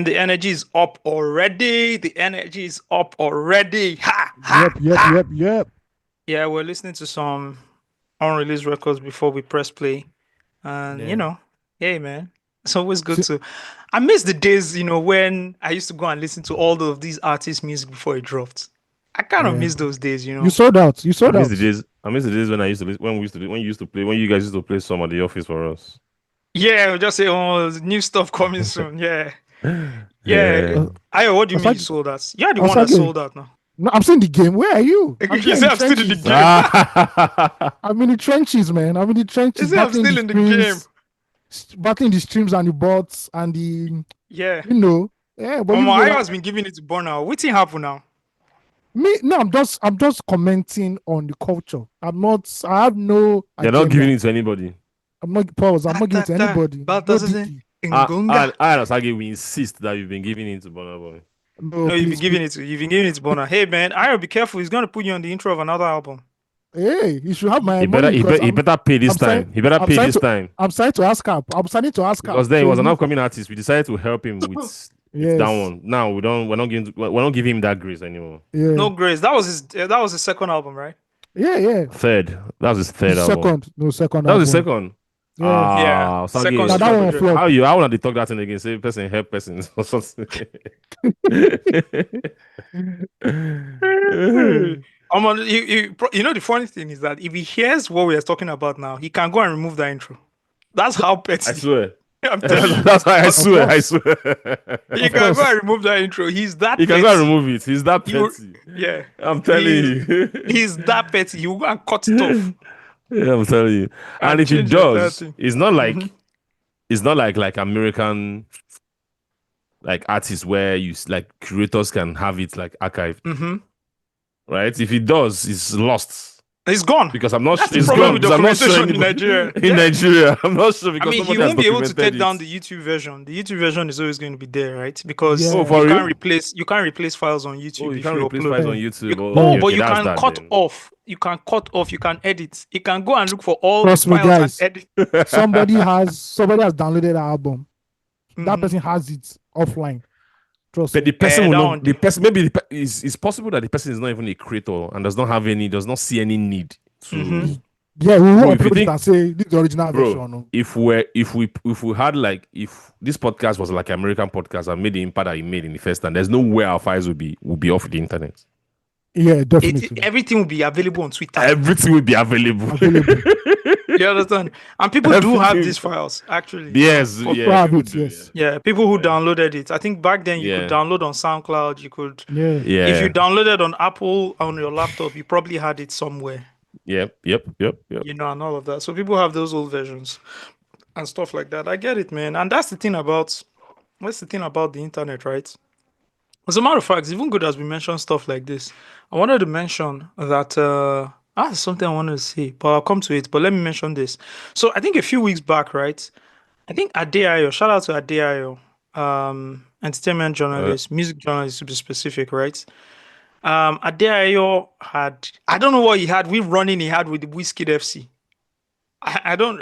man, the energy is up already. The energy is up already. Ha! Ha! Yep. Yeah, we're listening to some unreleased records before we press play. And, hey, man, it's always good to... I miss the days, when I used to go and listen to all of these artists' music before it dropped. I kind of miss those days, You sold out. I miss the days when I used to when you guys used to play some of The Office for us. Yeah, we'll just say, new stuff coming soon. Yeah. What do you mean you sold out? You're the one that sold out now. No, I'm still in the game. Where are you? I'm still in the game. I'm in the trenches, man. I'm in the trenches. I'm still in the game. Battling the streams and the bots and the... Yeah. But I has been giving it to Burna. What's happen now? No, I'm just commenting on the culture. I have no... You're not giving it to anybody. I'm not giving it to anybody. I Osagie, we insist that you've been giving it to Burna Boy. No, you've been giving it to Burna. Hey man, I'll be careful. He's gonna put you on the intro of another album. Hey, he should have my he money. He better pay this time. I'm starting to ask her. Because then he was an upcoming artist. We decided to help him with that one. Now we're not giving him that grace anymore. Yeah. No grace. That was his second album, right? Yeah. Third. That was his third album. Second. That was the second. Yeah. Second. That one flop. How would they talk that thing again? Say person help person or something. The funny thing is that if he hears what we are talking about now, he can go and remove that intro. That's how petty. I swear. I'm telling you. That's why I swear. He can go and remove that intro. He's that He petty. can go and remove it. He's that petty. Yeah. I'm telling you. He's that petty. He will go and cut it off. Yeah, I'm telling you. And if he does, it's not like American like artists where you like curators can have it like archived. Mm-hmm. Right? If he does, it's lost. It's gone. Because I'm not sure. It's gone. With documentation in Nigeria. In Nigeria. I'm not sure because he won't be able to take down the YouTube version. The YouTube version is always going to be there, right? Because you can't replace files on YouTube. You can't replace files on YouTube. But you can cut off. You can cut off. You can edit. You can go and look for all the files and edit. Somebody has downloaded the album. That person has it offline. But the person will not. It's possible that the person is not even a creator and does not see any need to. Mm-hmm. Yeah, we will upload it and say this is the original version. If this podcast was like an American podcast and made the impact that it made in the first time, there's no way our files will be off the internet. Yeah, definitely. Everything will be available on Twitter. Everything will be available. You understand? And people do have these files, actually. Yes. Yeah, people who downloaded it. I think back then you could download on SoundCloud. You could. Yeah. If you downloaded on Apple on your laptop, you probably had it somewhere. Yep. And all of that. So people have those old versions and stuff like that. I get it, man. And that's the thing about the internet, right? As a matter of fact, it's even good as we mention stuff like this. I wanted to mention that something I wanted to say, but I'll come to it. But let me mention this. So I think a few weeks back, right? I think Adeayo, shout out to Adeayo, entertainment journalist, music journalist to be specific, right? Adeayo had, I don't know what he had with the Wizkid FC. I don't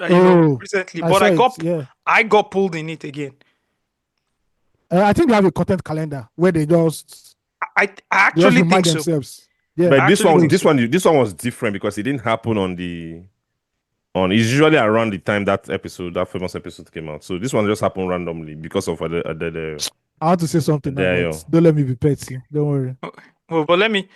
recently, but I got pulled in it again. I think they have a content calendar where they just I actually think so. Themselves. Yeah, but this one was different because it didn't happen it's usually around the time that famous episode came out. So this one just happened randomly because of the I have to say something. Don't let me be petty. Don't worry. Well, but let me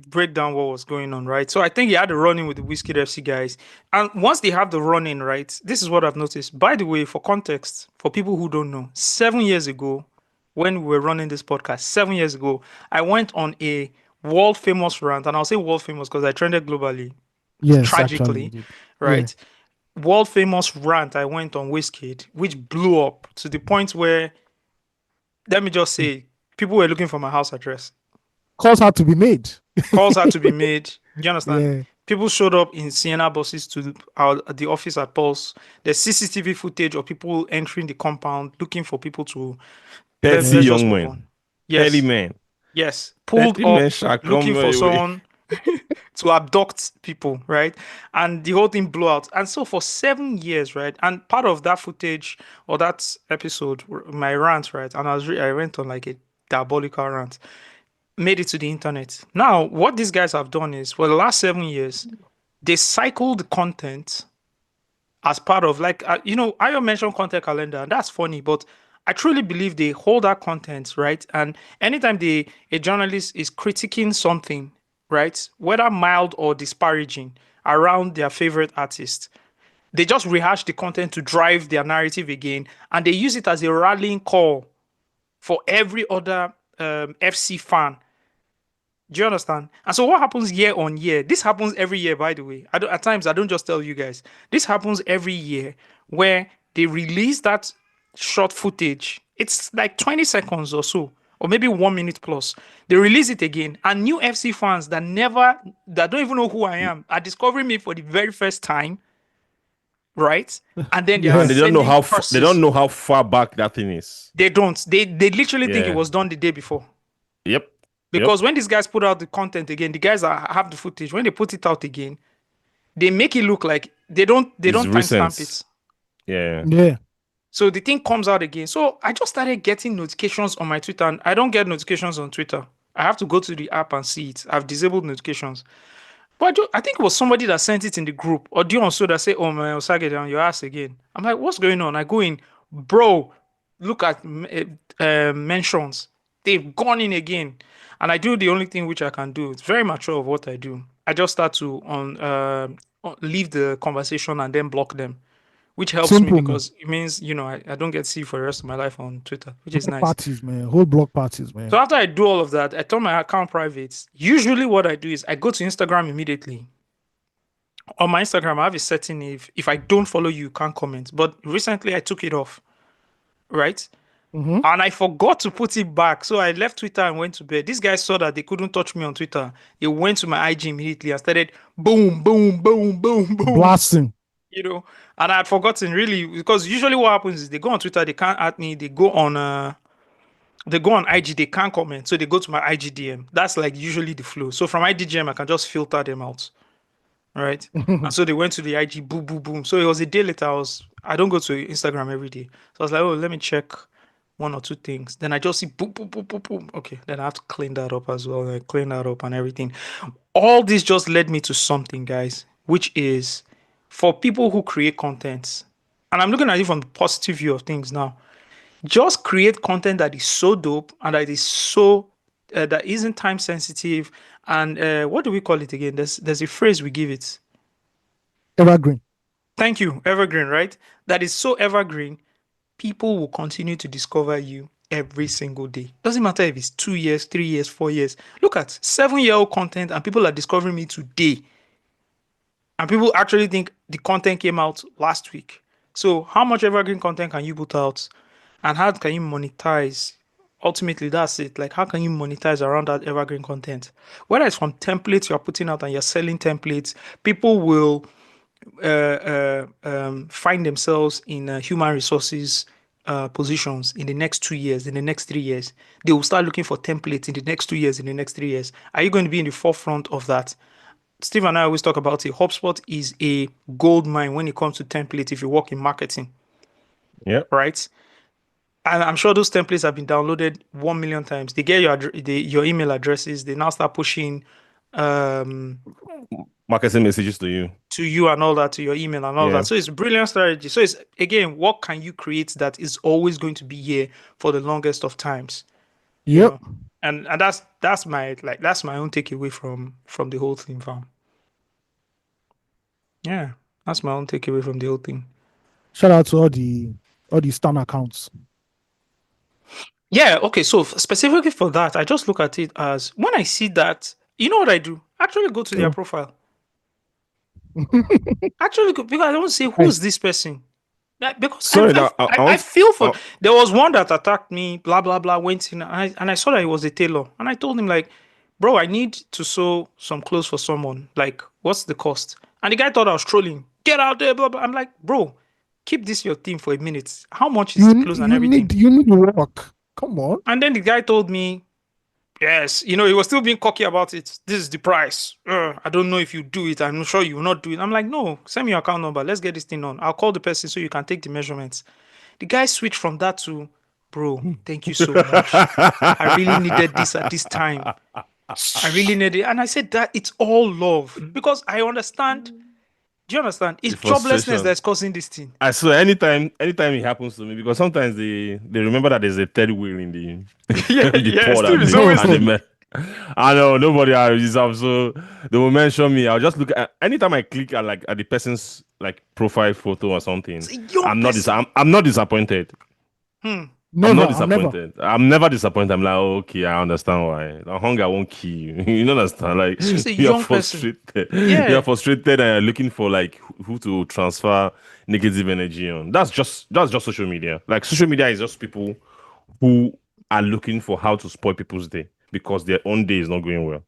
break down what was going on, right? So I think he had a run-in with the Wizkid FC guys. And once they have the run-in, right, this is what I've noticed. By the way, for context, for people who don't know, 7 years ago, when we were running this podcast, 7 years ago, I went on a world-famous rant, and I'll say world-famous because I trended globally, tragically, right? Yeah. World-famous rant I went on Wizkid, which blew up to the point where, let me just say, people were looking for my house address. Calls had to be made. You understand? Yeah. People showed up in Sienna buses to the office at Pulse. There's CCTV footage of people entering the compound, looking for people to... Petty young man. Yes. Petty man. Yes. Pulled up, looking for someone. to abduct people, right? And the whole thing blew out. And so for 7 years, right? And part of that footage or that episode, my rant, right? And I went on like a diabolical rant, made it to the internet. Now, what these guys have done is for the last 7 years, they cycled content as part of like I mentioned content calendar, and that's funny, but I truly believe they hold that content, right? And anytime a journalist is critiquing something, right, whether mild or disparaging around their favorite artist, they just rehash the content to drive their narrative again, and they use it as a rallying call for every other FC fan. Do you understand? And so what happens year on year? This happens every year, by the way. At times, I don't just tell you guys. This happens every year where they release that short footage. It's like 20 seconds or so, or maybe 1 minute plus. They release it again, and new FC fans that don't even know who I am, are discovering me for the very first time, right? And then they are And they don't know sending they don't know how far back that thing is. They don't. They literally think Yeah. it was done the day before. Yep. Because when these guys put out the content again, the guys have the footage. When they put it out again, they make it look like they don't timestamp it. Yeah. Yeah. So the thing comes out again. So I just started getting notifications on my Twitter, and I don't get notifications on Twitter. I have to go to the app and see it. I've disabled notifications. But I think it was somebody that sent it in the group, or Dion so that say, "Oh man, Osagie down your ass again." I'm like, "What's going on?" I go in, bro. Look at mentions. They've gone in again. And I do the only thing which I can do. It's very mature of what I do. I just start to leave the conversation and then block them, which helps me because it means I don't get to see for the rest of my life on Twitter, which is nice. Parties, man, whole block parties, man. So after I do all of that, I turn my account private. Usually, what I do is I go to Instagram immediately. On my Instagram, I have a setting if I don't follow you, you can't comment. But recently, I took it off, right? Mm-hmm. And I forgot to put it back. So I left Twitter and went to bed. These guys saw that they couldn't touch me on Twitter. They went to my IG immediately and started boom, boom, boom, boom, boom. Blasting. And I had forgotten really, because usually what happens is they go on Twitter, they can't add me, they go on IG, they can't comment. So they go to my IG DM. That's like usually the flow. So from IG DM, I can just filter them out. Right. And so they went to the IG, boom, boom, boom. So it was a day later. I don't go to Instagram every day. So I was like, oh, let me check one or two things. Then I just see boom, boom, boom, boom, boom. Okay, then I have to clean that up as well. I clean that up and everything. All this just led me to something, guys, which is for people who create content. And I'm looking at it from the positive view of things now. Just create content that is so dope and that is so that isn't time sensitive. And what do we call it again? There's a phrase we give it. Evergreen. Thank you, evergreen, right? That is so evergreen. People will continue to discover you every single day. Doesn't matter if it's 2 years, 3 years, 4 years. Look at 7-year-old content and people are discovering me today. And people actually think the content came out last week. So how much evergreen content can you put out? And how can you monetize? Ultimately, that's it. Like, how can you monetize around that evergreen content? Whether it's from templates you're putting out and you're selling templates, people will find themselves in human resources positions in the next 2 years, in the next 3 years. They will start looking for templates in the next 2 years, in the next 3 years. Are you going to be in the forefront of that? Steve and I always talk about it. HubSpot is a gold mine when it comes to templates if you work in marketing. Yeah. Right? And I'm sure those templates have been downloaded 1 million times. They get your email addresses. They now start pushing marketing messages to you and all that, to your email and all that. So it's a brilliant strategy. So it's, again, what can you create that is always going to be here for the longest of times? Yep. And that's my own takeaway from the whole thing, fam. Yeah, that's my own takeaway from the whole thing. Shout out to all the Stan accounts. Yeah, okay. So specifically for that, I just look at it as when I see that, you know what I do? Actually go to their profile. Actually, because I don't say who's this person. Because I feel for. There was one that attacked me, blah blah blah. Went in, and I saw that he was a tailor, and I told him like, bro, I need to sew some clothes for someone. Like, what's the cost? And the guy thought I was trolling. Get out there, blah blah. I'm like, bro, keep this your thing for a minute. How much is the clothes and everything? You need to work. Come on. And then the guy told me Yes, he was still being cocky about it. This is the price. I don't know if you do it. I'm sure you will not do it. I'm like, no, send me your account number. Let's get this thing on. I'll call the person so you can take the measurements. The guy switched from that to, bro, thank you so much. I really needed this at this time. I really need it. And I said that it's all love because I understand. Do you understand? It's joblessness that's causing this thing. I swear, anytime it happens to me, because sometimes they remember that there's a third wheel in the pot. I know nobody is so they will mention me. I'll just look at anytime I click at the person's profile photo or something. I'm not disappointed. Never, I'm not disappointed. I'm never disappointed. I'm like, okay, I understand why. The hunger won't kill you. You understand? Like you're frustrated. Yeah. You're frustrated and you're looking for who to transfer negative energy on. That's just social media. Like social media is just people who are looking for how to spoil people's day because their own day is not going well.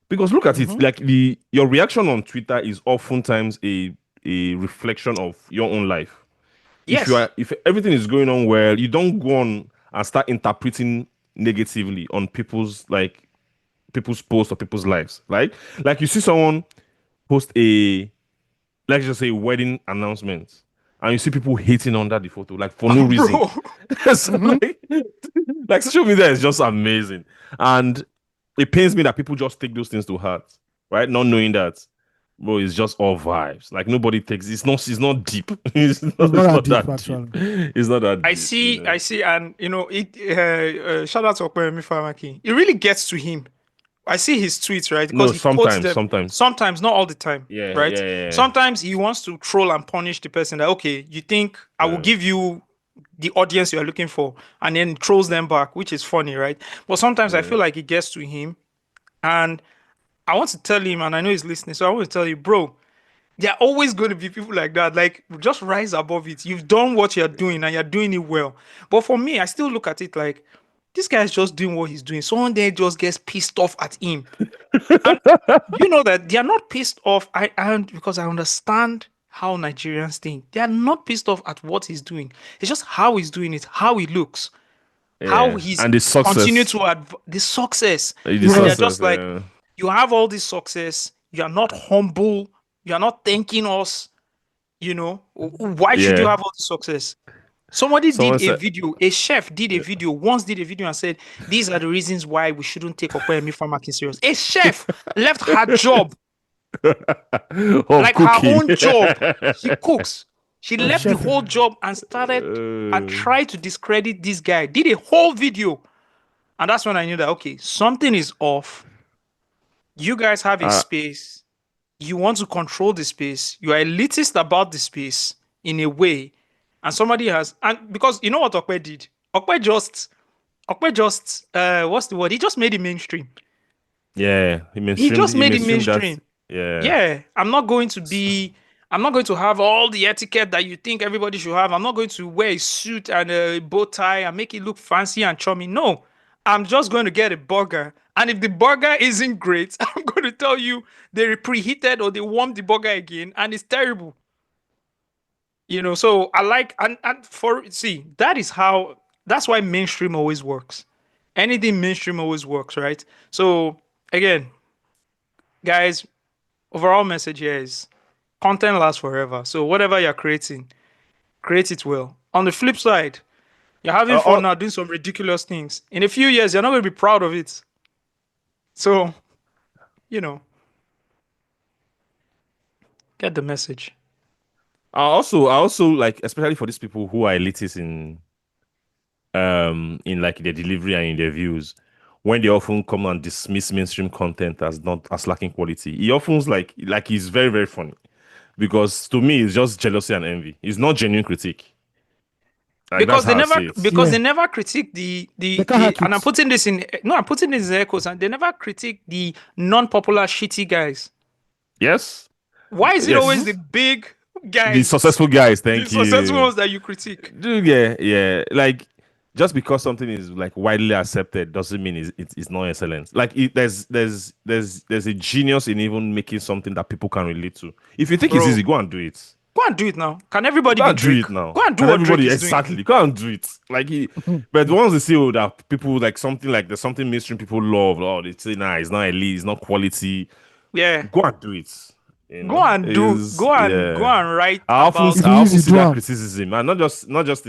Because look at it, like your reaction on Twitter is oftentimes a reflection of your own life. Yes. If everything is going on well, you don't go on and start interpreting negatively on people's posts or people's lives. Like you see someone post let's just say wedding announcement, and you see people hating under the photo for no reason. So, like social media is just amazing, and it pains me that people just take those things to heart, right? Not knowing that. Bro, it's just all vibes. Like nobody takes. It's not deep. It's not that deep. It's not that. I see, and shout out to Okwemi Famaki. It really gets to him. I see his tweets, right? Because sometimes, not all the time. Yeah, right. Yeah. Sometimes he wants to troll and punish the person. That okay, you think I will give you the audience you are looking for, and then trolls them back, which is funny, right? But sometimes I feel like it gets to him, and I want to tell him, and I know he's listening, so I want to tell you, bro, there are always going to be people like that. Like, just rise above it. You've done what you're doing, and you're doing it well. But for me, I still look at it like, this guy's just doing what he's doing. Someone there just gets pissed off at him. And you know that they are not pissed off, because I understand how Nigerians think. They are not pissed off at what he's doing. It's just how he's doing it, how he looks. How he's and the success. Continue to the success. They're just like, you have all this success, you're not humble, you're not thanking us, why should you have all this success? Someone did a video, a chef did a video and said, these are the reasons why we shouldn't take Okwemi Famaki serious. A chef left her job, her own job. She cooks. She left the whole job and started and tried to discredit this guy. Did a whole video. And that's when I knew that, okay, something is off. You guys have a space. You want to control the space. You are elitist about the space in a way. And somebody has, and because you know what Okwe did? Okwe just, what's the word? He just made it mainstream. Yeah. He just made it mainstream. Yeah. I'm not going to have all the etiquette that you think everybody should have. I'm not going to wear a suit and a bow tie and make it look fancy and chummy. No. I'm just going to get a burger. And if the burger isn't great, I'm going to tell you they preheated or they warmed the burger again and it's terrible. So I like, that's why mainstream always works. Anything mainstream always works, right? So again, guys, overall message here is content lasts forever. So whatever you're creating, create it well. On the flip side, you're having fun now doing some ridiculous things. In a few years, you're not going to be proud of it. So, get the message. I also like, especially for these people who are elitists in their delivery and in their views, when they often come and dismiss mainstream content as lacking quality. He often like he's very, very funny. Because to me, it's just jealousy and envy. It's not genuine critique. Because they never critique the and I'm putting this in air quotes, and they never critique the non-popular shitty guys. Yes. Why is it always the big guys, the successful guys? The successful ones that you critique. Dude, yeah. Like, just because something is widely accepted doesn't mean it's not excellent. Like, there's a genius in even making something that people can relate to. If you think it's easy, go and do it. Go and do it now. Can everybody Go be and do Drake? it now. Go and do And what Drake everybody is doing. exactly go and do it. Like but once they see that people like something like there's something mainstream people love, they say nah, it's not elite, it's not quality. Yeah. Go and do it. Go and do. Is Go and yeah. write I often about. If I you often easy, see do that am. criticism, and not just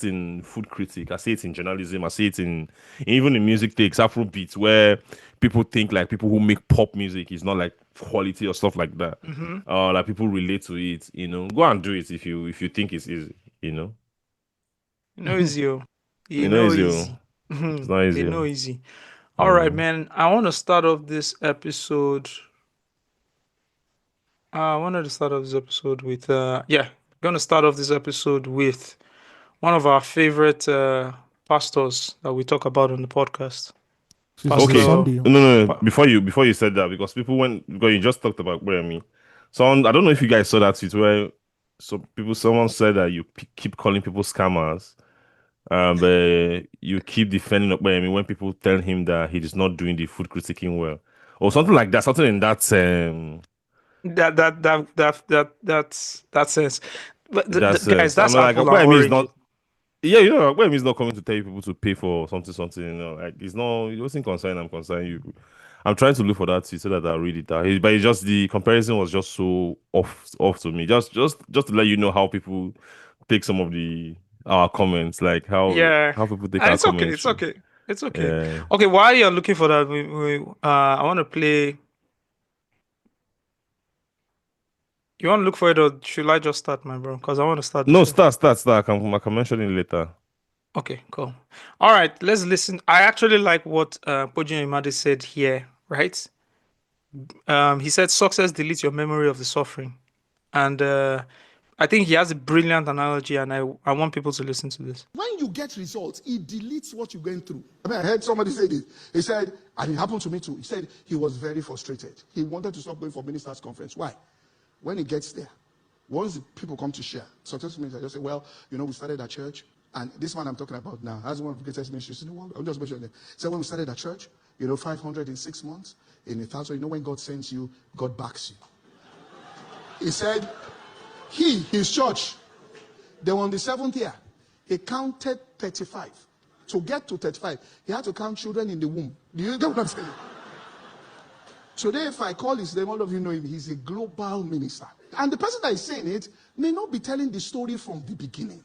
in food critique. I see it in journalism. I see it in even in music takes, Afrobeats, where people think like people who make pop music is not like quality or stuff like that. Like people relate to it. Go and do it if you think it's easy. You know easy. You You know know it's easy. you. It's not easy. You know easy. All right, man. I want to start off this episode. I wanted to start off this episode with gonna start off this episode with one of our favorite pastors that we talk about on the podcast. Since it's a Okay. Pastor Sunday. No. Pa- Before you said that, because because you just talked about Grammy. I don't know if you guys saw that tweet where someone said that you keep calling people scammers, but you keep defending Grammy when people tell him that he is not doing the food critiquing well, or something like that. Something in that that sense. But that guys, says, I'm that's like, apple and Grammy is orange. not. Yeah, Grammy is not coming to tell you people to pay for something. Like it's not. It wasn't concerned. I'm concerned you. I'm trying to look for that tweet so that I'll read it out. But it's just the comparison was just so off to me. Just to let you know how people take some of our comments, like Yeah, how people take our it's okay. comments. It's okay. It's okay. Yeah. Okay, while you're looking for that, I want to play. You want to look for it, or should I just start, my bro? Because I want to start. No, this one. start. I can mention it later. Okay, cool. All right, let's listen. I actually like what Poji Imade said here, right? He said, "Success deletes your memory of the suffering," and I think he has a brilliant analogy, and I want people to listen to this. When you get results, it deletes what you're going through. I mean, I heard somebody say this. He said, and it happened to me too. He said he was very frustrated. He wanted to stop going for ministers' conference. Why? When he gets there, once the people come to share, successful ministers just say, well, we started a church, and this one I'm talking about now has one of the greatest ministries in the world. I'm just mentioning it. So when we started a church, 500 in 6 months, in 1,000, when God sends you, God backs you. He said, his church, they were on the 7th year. He counted 35. To get to 35, he had to count children in the womb. Do you get what I'm saying? Today, if I call his name, all of you know him. He's a global minister. And the person that is saying it may not be telling the story from the beginning.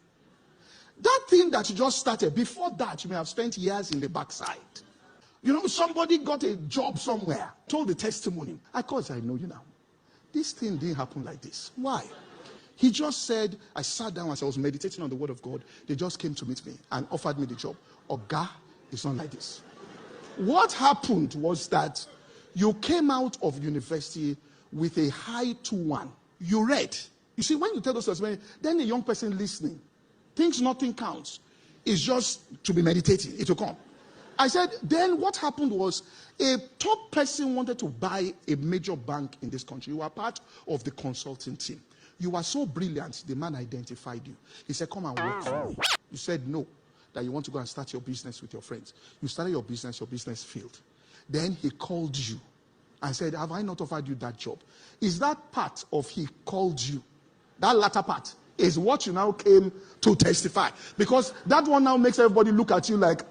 That thing that you just started, before that, you may have spent years in the backside. Somebody got a job somewhere, told the testimony. I know you now. This thing didn't happen like this. Why? He just said, I sat down as I was meditating on the word of God. They just came to meet me and offered me the job. Oga, it's not like this. What happened was that you came out of university with a high 2-1. You read. You see, when you tell those stories, then a young person listening thinks nothing counts. It's just to be meditating. It will come. I said, then what happened was a top person wanted to buy a major bank in this country. You were part of the consulting team. You were so brilliant, the man identified you. He said, come and work for me. You said no, that you want to go and start your business with your friends. You started your business failed. Then he called you and said, have I not offered you that job? Is that part of he called you? That latter part is what you now came to testify. Because that one now makes everybody look at you like,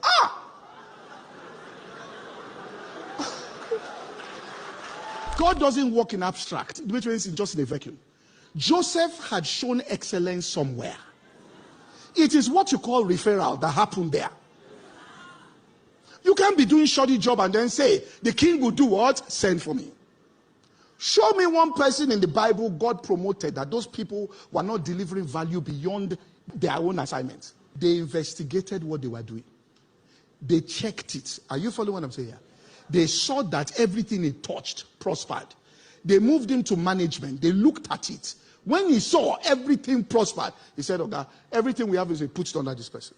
God doesn't work in abstract, which means it's just in a vacuum. Joseph had shown excellence somewhere. It is what you call referral that happened there. You can't be doing shoddy job and then say, the king will do what? Send for me. Show me one person in the Bible God promoted that those people were not delivering value beyond their own assignments. They investigated what they were doing. They checked it. Are you following what I'm saying here? They saw that everything he touched prospered. They moved him to management. They looked at it. When he saw everything prospered, he said, okay, everything we have is put under this person.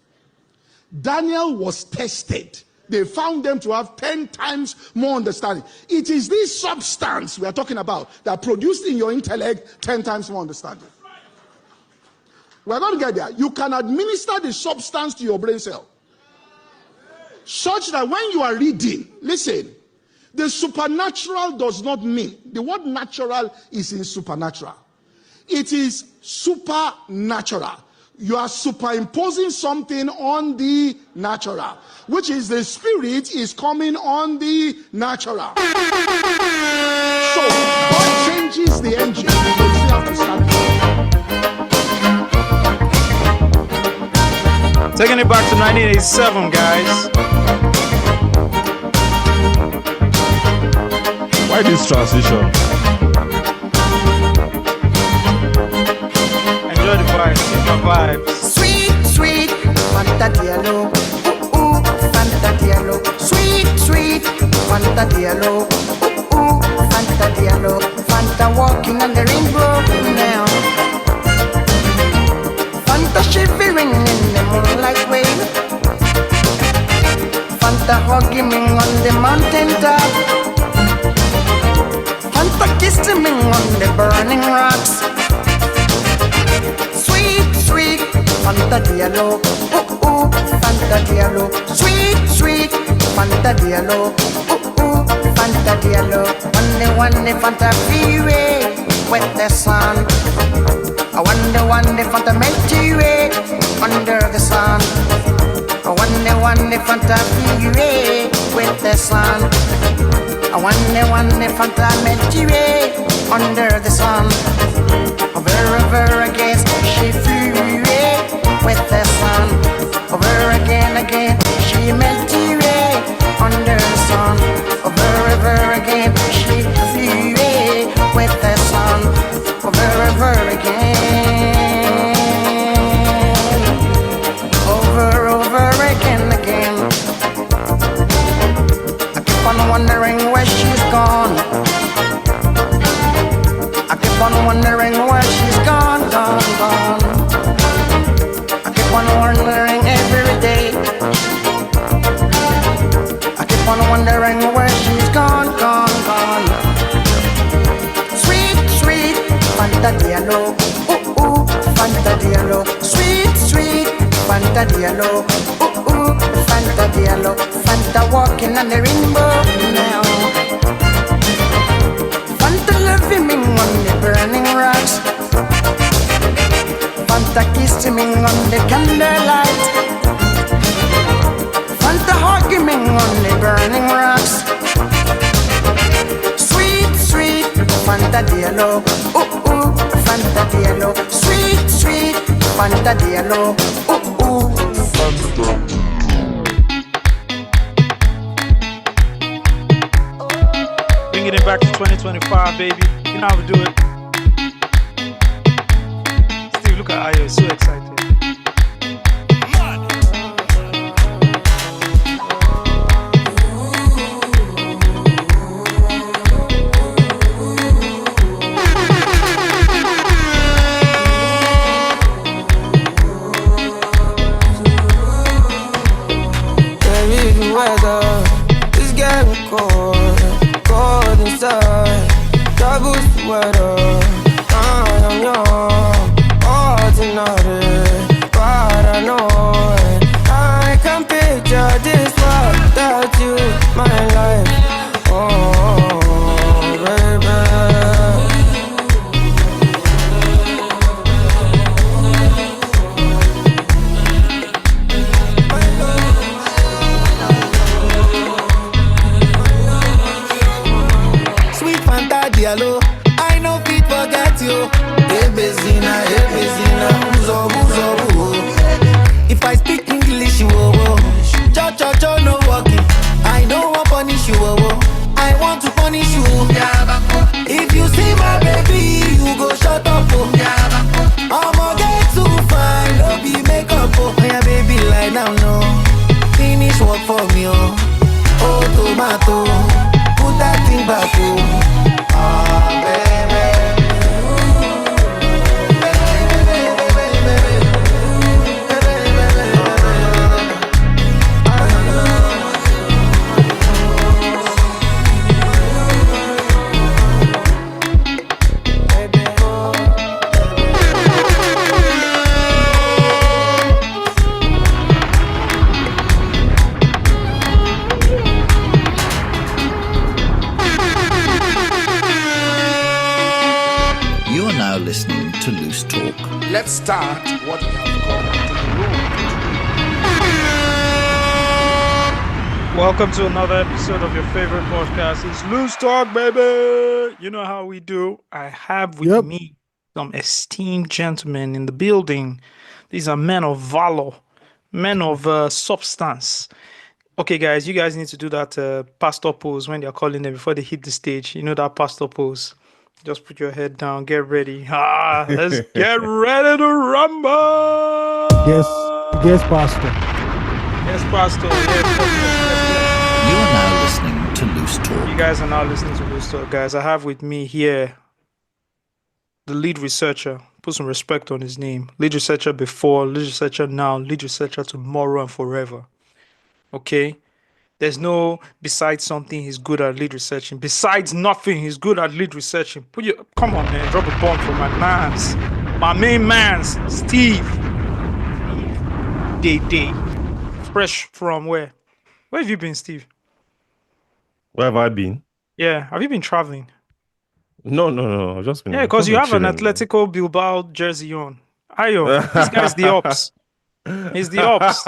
Daniel was tested. They found them to have 10 times more understanding. It is this substance we are talking about that produced in your intellect 10 times more understanding. We're going to get there. You can administer the substance to your brain cell, such that when you are reading, listen, the supernatural does not mean, the word natural is in supernatural. It is supernatural. You are superimposing something on the natural, which is the spirit is coming on the natural. So God changes the engine, but you still have to start. Taking it back to 1987, guys. Why this transition? Enjoy the vibes, keep my vibes. Sweet, sweet, Fanta Diallo. Ooh, ooh, Fanta Diallo. Sweet, sweet, Fanta Diallo. Ooh, ooh, Fanta Diallo. Fanta walking on the rainbow now. Fanta shivering in the moonlight wave. Fanta hugging me on the mountain top. Fanta kissing me on the burning rocks. Sweet, sweet, Fanta Diallo. Ooh, ooh, Fanta Diallo. Sweet, sweet, Fanta Diallo. Ooh, ooh, Fanta Diallo. One day, Fanta freeway with the sun. I wonder Fanta Milky Way under the sun. I wonder Fanta freeway with the sun. I wonder Fanta Milky Way under the sun. Over again, she flew away with the sun. Over again, she melted away under the sun. Over again, she flew away with the sun. Over again, over again. I keep on wondering where she's gone. I keep on wondering where she's gone. I keep on wondering every day. I keep on wondering where she's gone. Sweet, sweet, Fanta Diallo. Ooh, ooh, Fanta Diallo. Sweet, sweet, Fanta Diallo. Ooh, ooh, Fanta Diallo. Fanta walking on the rainbow now. Fanta loving me on the burning rocks. Fanta kissing me on the candlelight. Fanta hugging me on the burning rocks. Sweet, sweet, Fanta Diallo. Ooh, ooh, Fanta Diallo. Sweet, sweet, Fanta Diallo. Ooh, ooh. Bringing it back to 2025, baby. You know how we do it. Steve, look at Ayo, so excited. It's getting cold inside. Double sweater, I am young, ordinary, paranoid. I can picture this world without you, my life. Oh, baby. Diallo, I know fit forget you. Hey Bezina, uzo. If I speak English, you cho, no walking. I don't want punish you, I want to punish you. If you see my baby, you go shut up. I'ma get too fine, don't be makeup. Oh yeah, baby, lie down, no. Finish work for me, oh tomato, put that thing back, oh. to Loose Talk. Let's start what we have called Welcome to another episode of your favorite podcast. It's Loose Talk, baby. You know how we do. I have with me some esteemed gentlemen in the building. These are men of valor, men of substance. Okay, guys, you guys need to do that pastor pose when they're calling them before they hit the stage. You know that pastor pose. Just put your head down, get ready. Let's get ready to rumble. Yes, Pastor. Yes, Pastor. You are now listening to Loose Talk. You guys are now listening to Loose Talk, guys. I have with me here the lead researcher. Put some respect on his name. Lead researcher before, lead researcher now, lead researcher tomorrow and forever. Okay? There's no besides something he's good at lead researching. Besides nothing, he's good at lead researching. Come on, man. Drop a bomb for my mans. My main mans, Steve. Day. Fresh from where? Where have you been, Steve? Where have I been? Yeah, have you been traveling? No. I've just been. Yeah, because you have an chilling, Atletico Bilbao jersey on. Ayo, this guy's the ops. He's the ops.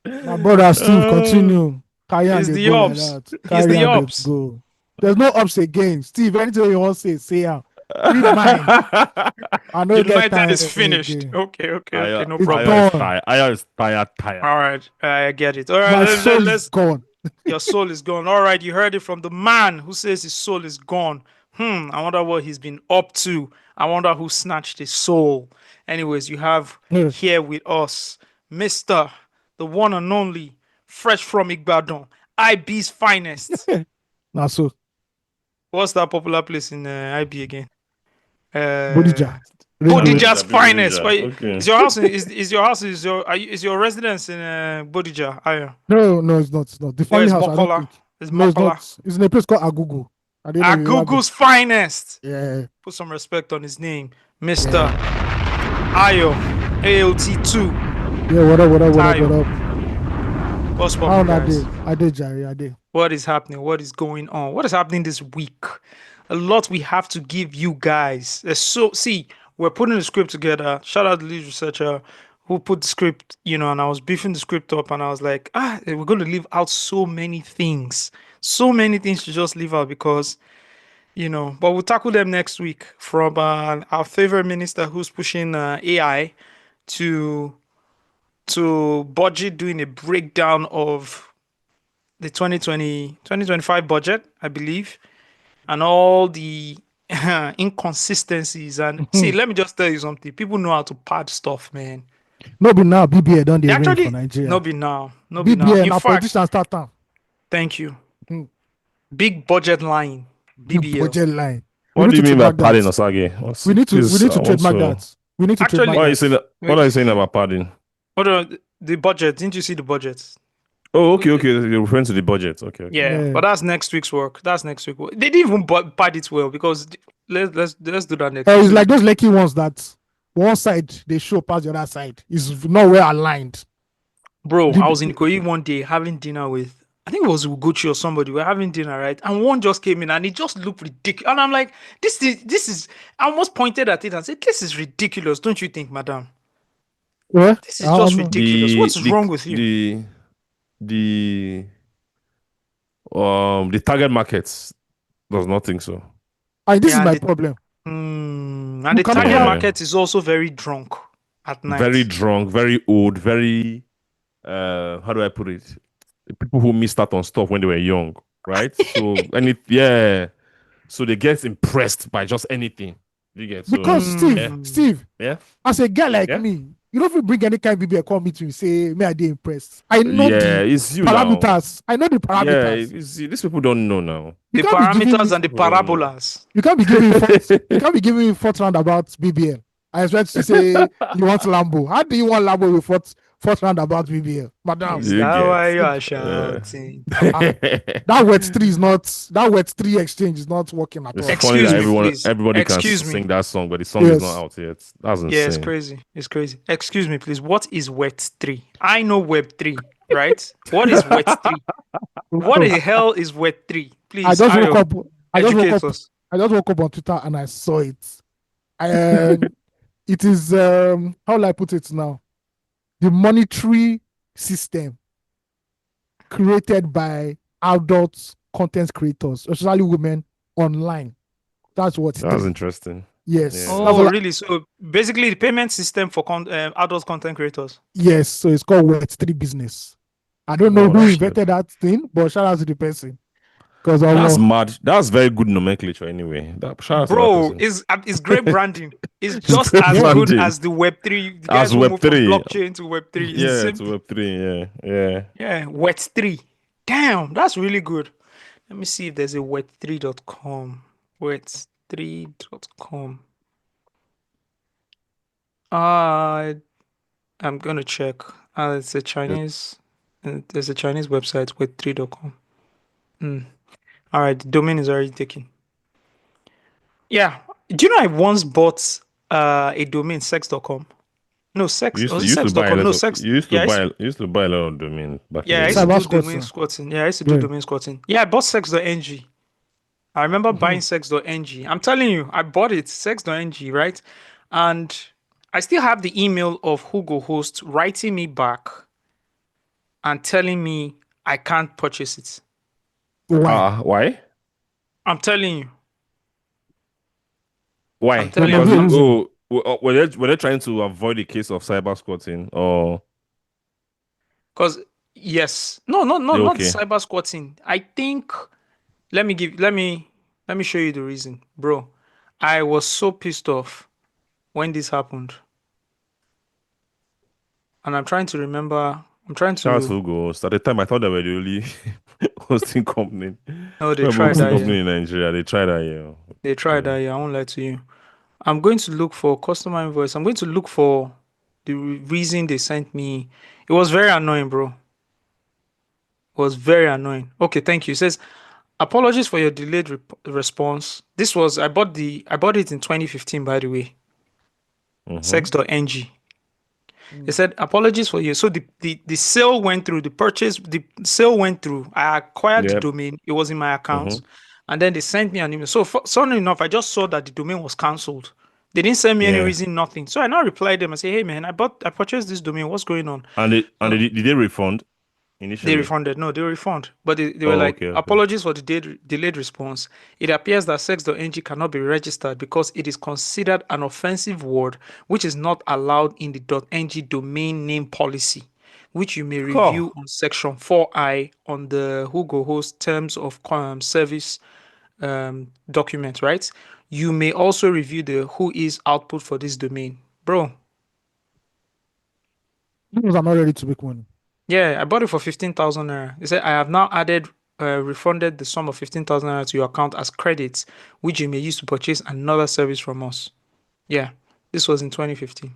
My brother Steve, continue. Carry on, He's they the go ops. like that. He's Carry the on, they ops. go. There's no ups again. Steve, anything you want to say out. Read mine. I know United is finished. again. Okay, no It's problem. done. I is tired. All right, I get it. All My right, soul let's is gone. Your soul is gone. All right, you heard it from the man who says his soul is gone. I wonder what he's been up to. I wonder who snatched his soul. Anyways, you have here with us Mr. the one and only, fresh from Ibadan, IB's finest. Now so What's that popular place in IB again? Bodija. Bodija's finest. Bodija, Wait, okay. Is your house? Is your residence in Bodija? Are No, it's not. The family Where's house. I don't Mokola? think. It's No, it's Mokola. not. It's in a place called Agugu. I don't know. Agugu's finest. Yeah. Put some respect on his name, Mr. Ayo ALT2. Yeah, what up? What's How poppin', I guys? did? I did, Jerry. I did. What is happening? What is going on? What is happening this week? A lot we have to give you guys. We're putting the script together. Shout out to the lead researcher who put the script, and I was beefing the script up and I was like, we're going to leave out so many things. So many things to just leave out because, but we'll tackle them next week from our favorite minister who's pushing AI to budget, doing a breakdown of the 2025 budget, I believe, and all the inconsistencies. And see, let me just tell you something. People know how to pad stuff, man. No be now, BBA don't they reign Actually, for Nigeria. no be now. No be now. BBA, In now fact, politicians start time. thank you. Hmm. Big budget line, BBL. Budget line. What do you mean by trademark padding, that. Osage? We need to trademark that. We need to Actually- trademark What are you that. saying? What are you saying about padding? Hold on, the budget. Didn't you see the budget? Oh, okay. You're referring to the budget. Okay. Yeah, Yeah. but that's next week's work. That's next week. They didn't even pad it well because let's do that next. It's week. like those lucky ones that one side they show past the other side is not well aligned. Bro, I was in Ikoyi one day having dinner with, I think it was Ugochi or somebody. We're having dinner, right? And one just came in and it just looked ridiculous. And I'm like, this is, I almost pointed at it and said, this is ridiculous, don't you think, madam? Yeah, This is just ridiculous. What's wrong with you? The target markets does not think so. This is Yeah, my the- problem. And You the cannot target have- market is also very drunk at night. Very drunk, very old, very how do I put it? The people who missed out on stuff when they were young, right? So so they get impressed by just anything. You get so, Because Steve, yeah. as a guy like Yeah. me, you don't feel bring any kind of BBA call me to say, me I did impressed. I know Yeah, the it's you now. parameters. I know the Yeah, parameters. you see, these people don't know now. The You can't be giving parameters me- and the parabolas. You can't be giving me you can't be giving me fourth round about BBL. I expect to say you want Lambo. How do you want Lambo with fourth round about BBL, madam? Is You that get- why you are shouting? That wet three exchange is not working at It's all. Excuse funny that me, please. everybody Excuse can me. sing that song, but the song Yes. is not out yet. That's insane. Yeah, it's crazy. It's crazy. Excuse me, please. What is Wet 3? I know Web 3, right? What is Wet 3? What the hell is Wet 3? Please, I just woke Ayo, up. I just woke educate up. us. I just woke up on Twitter and I saw it. And it is how will I put it now? The monetary system created by adult content creators, especially women online. That's what it That's is. interesting. Yes. Yeah. That's Oh, all really? So basically, the payment system for adult content creators. yes. So it's called Web3 business. I don't know Oh, who shit. invented that thing, but shout out to the person. Because That's mad. That's very good nomenclature anyway. Shout out to that Bro, person. it's great branding. It's It's just great as good branding. as the Web3. The As guys who moved from Web3. blockchain to Web3. It's the Yeah, same to thing. Web3. Yeah. Yeah, Web3. Damn, that's really good. Let me see if there's a web3.com. Web3.com. I'm gonna check. It's a Chinese. There's a Chinese website, web3.com. All right, the domain is already taken. Yeah. Do you know I once bought a domain, sex.com? No, sex. Was it You used to buy a sex.com? lot No, of sex. you used to Yeah, buy you used to buy a lot of domain back in yeah, the I used to day. Cyber do domain squatting. squatting. Yeah, I used to do Yeah. domain squatting. Yeah, I bought sex.ng. I remember buying sex.ng. I'm telling you, I bought it, sex.ng, right? And I still have the email of Hugo Host writing me back and telling me I can't purchase it. Why? Why? I'm telling you. Why? I'm telling There you. must be a I'm- reason. Were they trying to avoid the case of cyber squatting or Because yes, no, they not the okay? cyber squatting. I think let me show you the reason, bro. I was so pissed off when this happened, and I'm trying to remember. I'm trying Shout out to. to Ghost. At the time, I thought they were the only hosting company. No, they Web tried hosting that. company Yeah, in Nigeria. They tried that, yeah. they tried that. Yeah, I won't lie to you. I'm going to look for customer invoice. I'm going to look for the reason they sent me. It was very annoying, bro. It was very annoying. Okay, thank you. It says apologies for your delayed response. This was I bought it in 2015, by the way. Sex.ng. They said apologies for you. So the sale went through, the sale went through. I acquired the Yep. domain. It was in my account. And then they sent me an email. So suddenly enough, I just saw that the domain was cancelled. They didn't send me any Yeah. reason, nothing. So I now replied them and say, hey man, I purchased this domain. What's going on? Did they refund They initially? refunded. No, they refund. But they were Oh, like, okay. apologies for the delayed response. It appears that sex.ng cannot be registered because it is considered an offensive word which is not allowed in the .ng domain name policy, which you may review on section 4I on the Hugo Host terms of service document, right? You may also review the who is output for this domain. Bro, Because I'm not ready to make money. yeah, I bought it for 15,000 naira. They said, I have now refunded the sum of 15,000 naira to your account as credits, which you may use to purchase another service from us. Yeah, this was in 2015.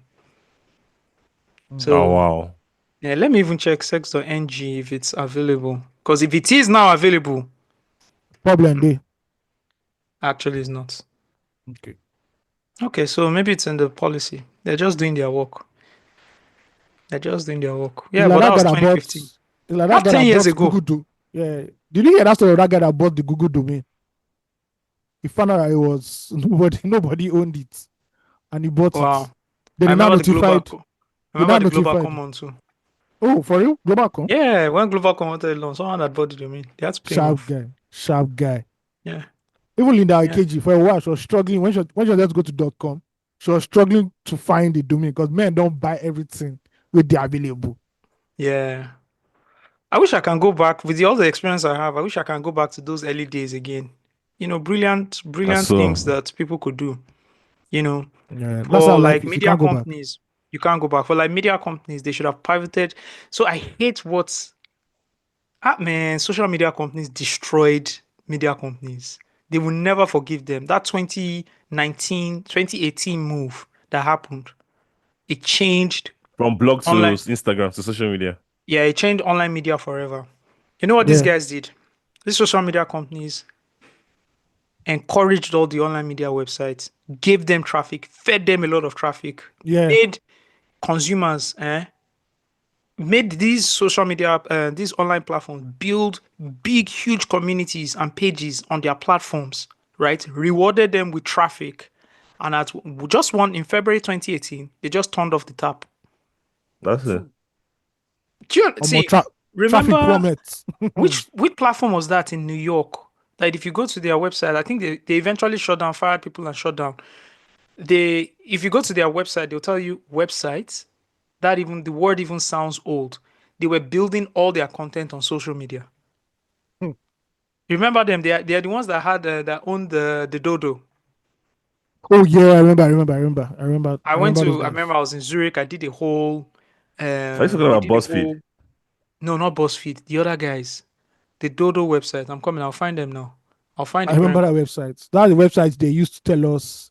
So, Oh wow. yeah, let me even check sex.ng if it's available. Because if it is now available, Problem day. actually it's not. Okay. Okay, so maybe it's in the policy. They're just doing their work. They're just doing their work. Yeah, It's but like that was guy that 2015. it's like Not that 10 guy years that ago. bought Google yeah. Did you hear that story of that guy that bought the Google domain? He found out that it was nobody owned it. And he bought it. Wow. Then I he now remember the notified. global. They now Remember the global notified. common too. Oh, for you? Global.com? Yeah, when Global wanted loan, someone had bought the domain. They had to pay him Sharp off. guy. Sharp guy. Yeah. Even Linda Yeah. Ikeji, for a while, she was struggling. When she was to go to .com, she was struggling to find the domain because men don't buy everything with the available. Yeah. I wish I can go back with all the experience I have. I wish I can go back to those early days again. You know, brilliant So things that people could do. You know, Yeah, that's for how life like is. You media can't go back. companies, you can't go back. For like media companies, they should have pivoted. So I hate what man, social media companies destroyed media companies. They will never forgive them. That 2019, 2018 move that happened, it changed from blog to online. Instagram to social media. Yeah, it changed online media forever. You know what these Yeah. guys did? These social media companies encouraged all the online media websites, gave them traffic, fed them a lot of traffic, Yeah. made consumers, made these social media, these online platforms build big, huge communities and pages on their platforms, right? Rewarded them with traffic And at just one in February 2018, they just turned off the tap. That's it. Do you see? Traffic Remember plummets. which platform was that in New York? Like if you go to their website, I think they eventually shut down, fired people, and shut down. If you go to their website, they'll tell you websites that even the word even sounds old. They were building all their content on social media. You remember them? They are the ones that had that owned the dodo. Oh yeah, I remember. I remember I was in Zurich. I did a whole. Are you talking about BuzzFeed? No, not BuzzFeed. The other guys, the Dodo website. I'm coming. I'll find them now. I'll find. I remember that website. That's the website they used to tell us.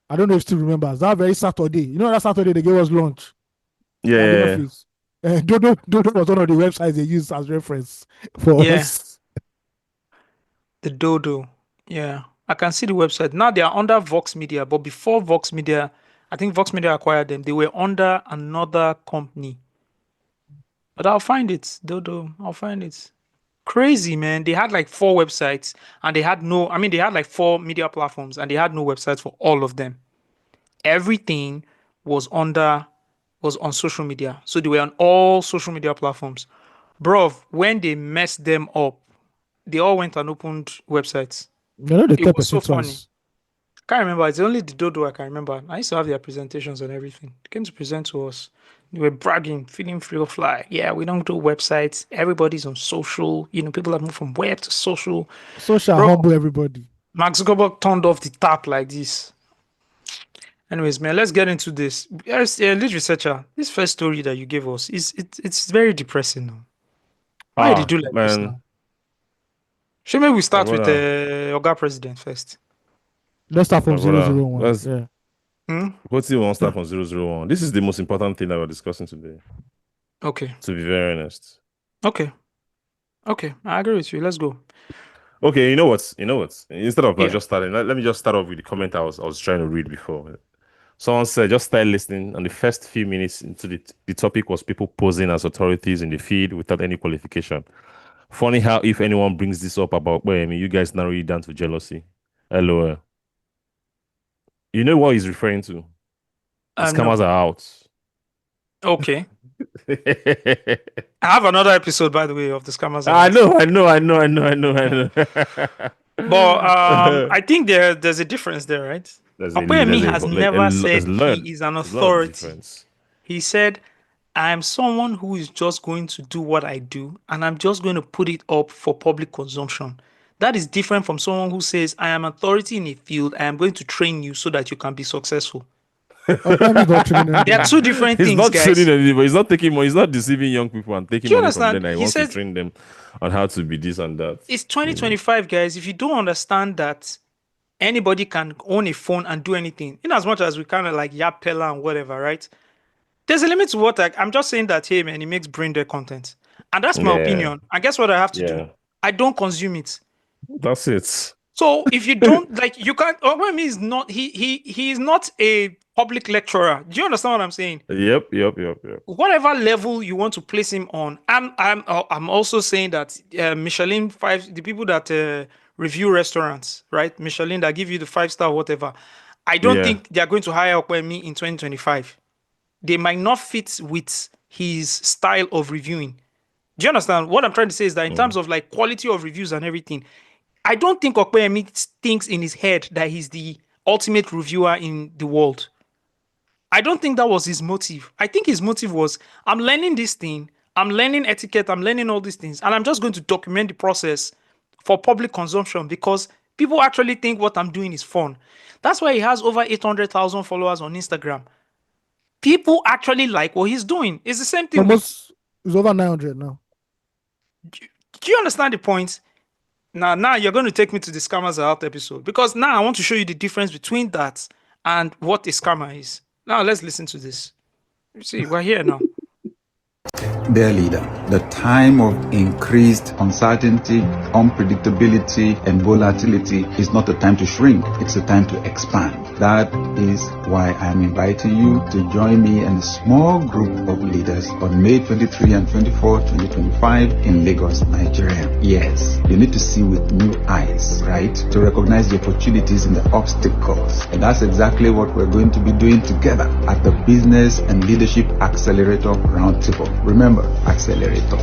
I don't know if you still remember. That very Saturday. You know that Saturday they gave us lunch. Yeah. Dodo was one of the websites they used as reference for us. The Dodo. Yeah. I can see the website. Now they are under Vox Media, but before Vox Media, I think Vox Media acquired them. They were under another company. But I'll find it, Dodo. I'll find it. Crazy, man. They had like 4 websites and they had they had like 4 media platforms and they had no websites for all of them. Everything was on social media. So they were on all social media platforms. Bro, when they messed them up, they all went and opened websites. It was so funny. Can't remember. It's only the Dodo I can remember. I used to have their presentations and everything. They came to present to us. They were bragging, feeling free of fly. Yeah, we don't do websites. Everybody's on social. People have moved from web to social. Social, humble everybody. Mark Zuckerberg turned off the tap like this. Anyways, man, let's get into this. Lead researcher, this first story that you gave us it's very depressing now. Why did you do like this now? Should maybe we start with Oga President first. Let's start from 001. What do you want to start from 001? This is the most important thing that we're discussing today. Okay. To be very honest. Okay. I agree with you. Let's go. Okay, you know what? Instead of just starting, let me just start off with the comment I was trying to read before. Someone said, just start listening, and the first few minutes into the topic was people posing as authorities in the field without any qualification. Funny how if anyone brings this up about, you guys narrow it down to jealousy. LOL. You know what he's referring to? The scammers are out. Okay. I have another episode, by the way, of the scammers. I know. But I think there's a difference there, right? Opeyemi has never said he is an authority. He said, I'm someone who is just going to do what I do, and I'm just going to put it up for public consumption. That is different from someone who says, I am authority in a field, I am going to train you so that you can be successful. There are 2 different things, guys. He's not training anybody. He's not taking money. He's not deceiving young people and taking money understand? from them. He wants to train them on how to be this and that. It's 2025, guys. If you don't understand that anybody can own a phone and do anything, in as much as we kind of like Yapella and whatever, right? There's a limit to what I'm just saying that, hey, man, he makes brain dead content. And that's my opinion. And guess what I have to do? I don't consume it. That's it. So if you don't you can't. What is not he is not a public lecturer. Do you understand what I'm saying? Yep. Whatever level you want to place him on, I'm also saying that Michelin 5, the people that review restaurants, right? Michelin that give you the 5-star whatever. I don't think they are going to hire Opeyemi in 2025. They might not fit with his style of reviewing. Do you understand? What I'm trying to say is that in terms of like quality of reviews and everything, I don't think Opeyemi thinks in his head that he's the ultimate reviewer in the world. I don't think that was his motive. I think his motive was, I'm learning this thing, I'm learning etiquette, I'm learning all these things, and I'm just going to document the process for public consumption because people actually think what I'm doing is fun. That's why he has over 800,000 followers on Instagram. People actually like what he's doing. It's the same thing. It's over 900 now. Do you understand the point? Now you're going to take me to the Scammers Are Out episode because now I want to show you the difference between that and what a scammer is. Now let's listen to this. You see, we're here now. their leader. The time of increased uncertainty, unpredictability, and volatility is not a time to shrink, it's a time to expand. That is why I'm inviting you to join me and a small group of leaders on May 23 and 24, 2025 in Lagos, Nigeria. Yes, you need to see with new eyes, right? To recognize the opportunities and the obstacles. And that's exactly what we're going to be doing together at the Business and Leadership Accelerator Roundtable. Remember, accelerator.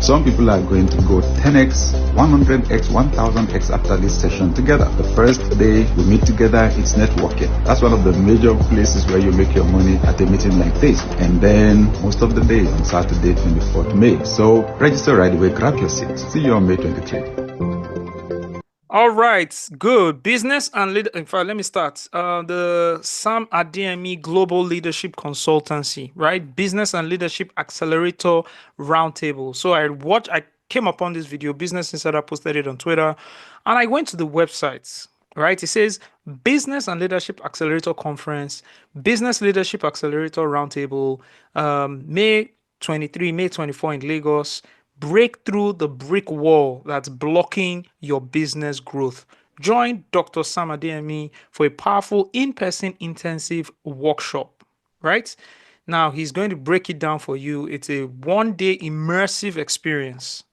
Some people are going to go 10x, 100x, 1000x after this session together. The first day we meet together, it's networking. That's one of the major places where you make your money at a meeting like this. And then most of the day on Saturday, 24th May. So register right away, grab your seat. See you on May 23. All right, good. Business and leader. In fact, let me start. The Sam Adeyemi Global Leadership Consultancy, right? Business and Leadership Accelerator Roundtable. So I came upon this video. Business Insider posted it on Twitter, and I went to the website. Right? It says Business and Leadership Accelerator Conference, Business Leadership Accelerator Roundtable, May 23, May 24 in Lagos. Break through the brick wall that's blocking your business growth. Join Dr. Sam Adeyemi for a powerful in-person intensive workshop, right? Now, he's going to break it down for you. It's a one-day immersive experience.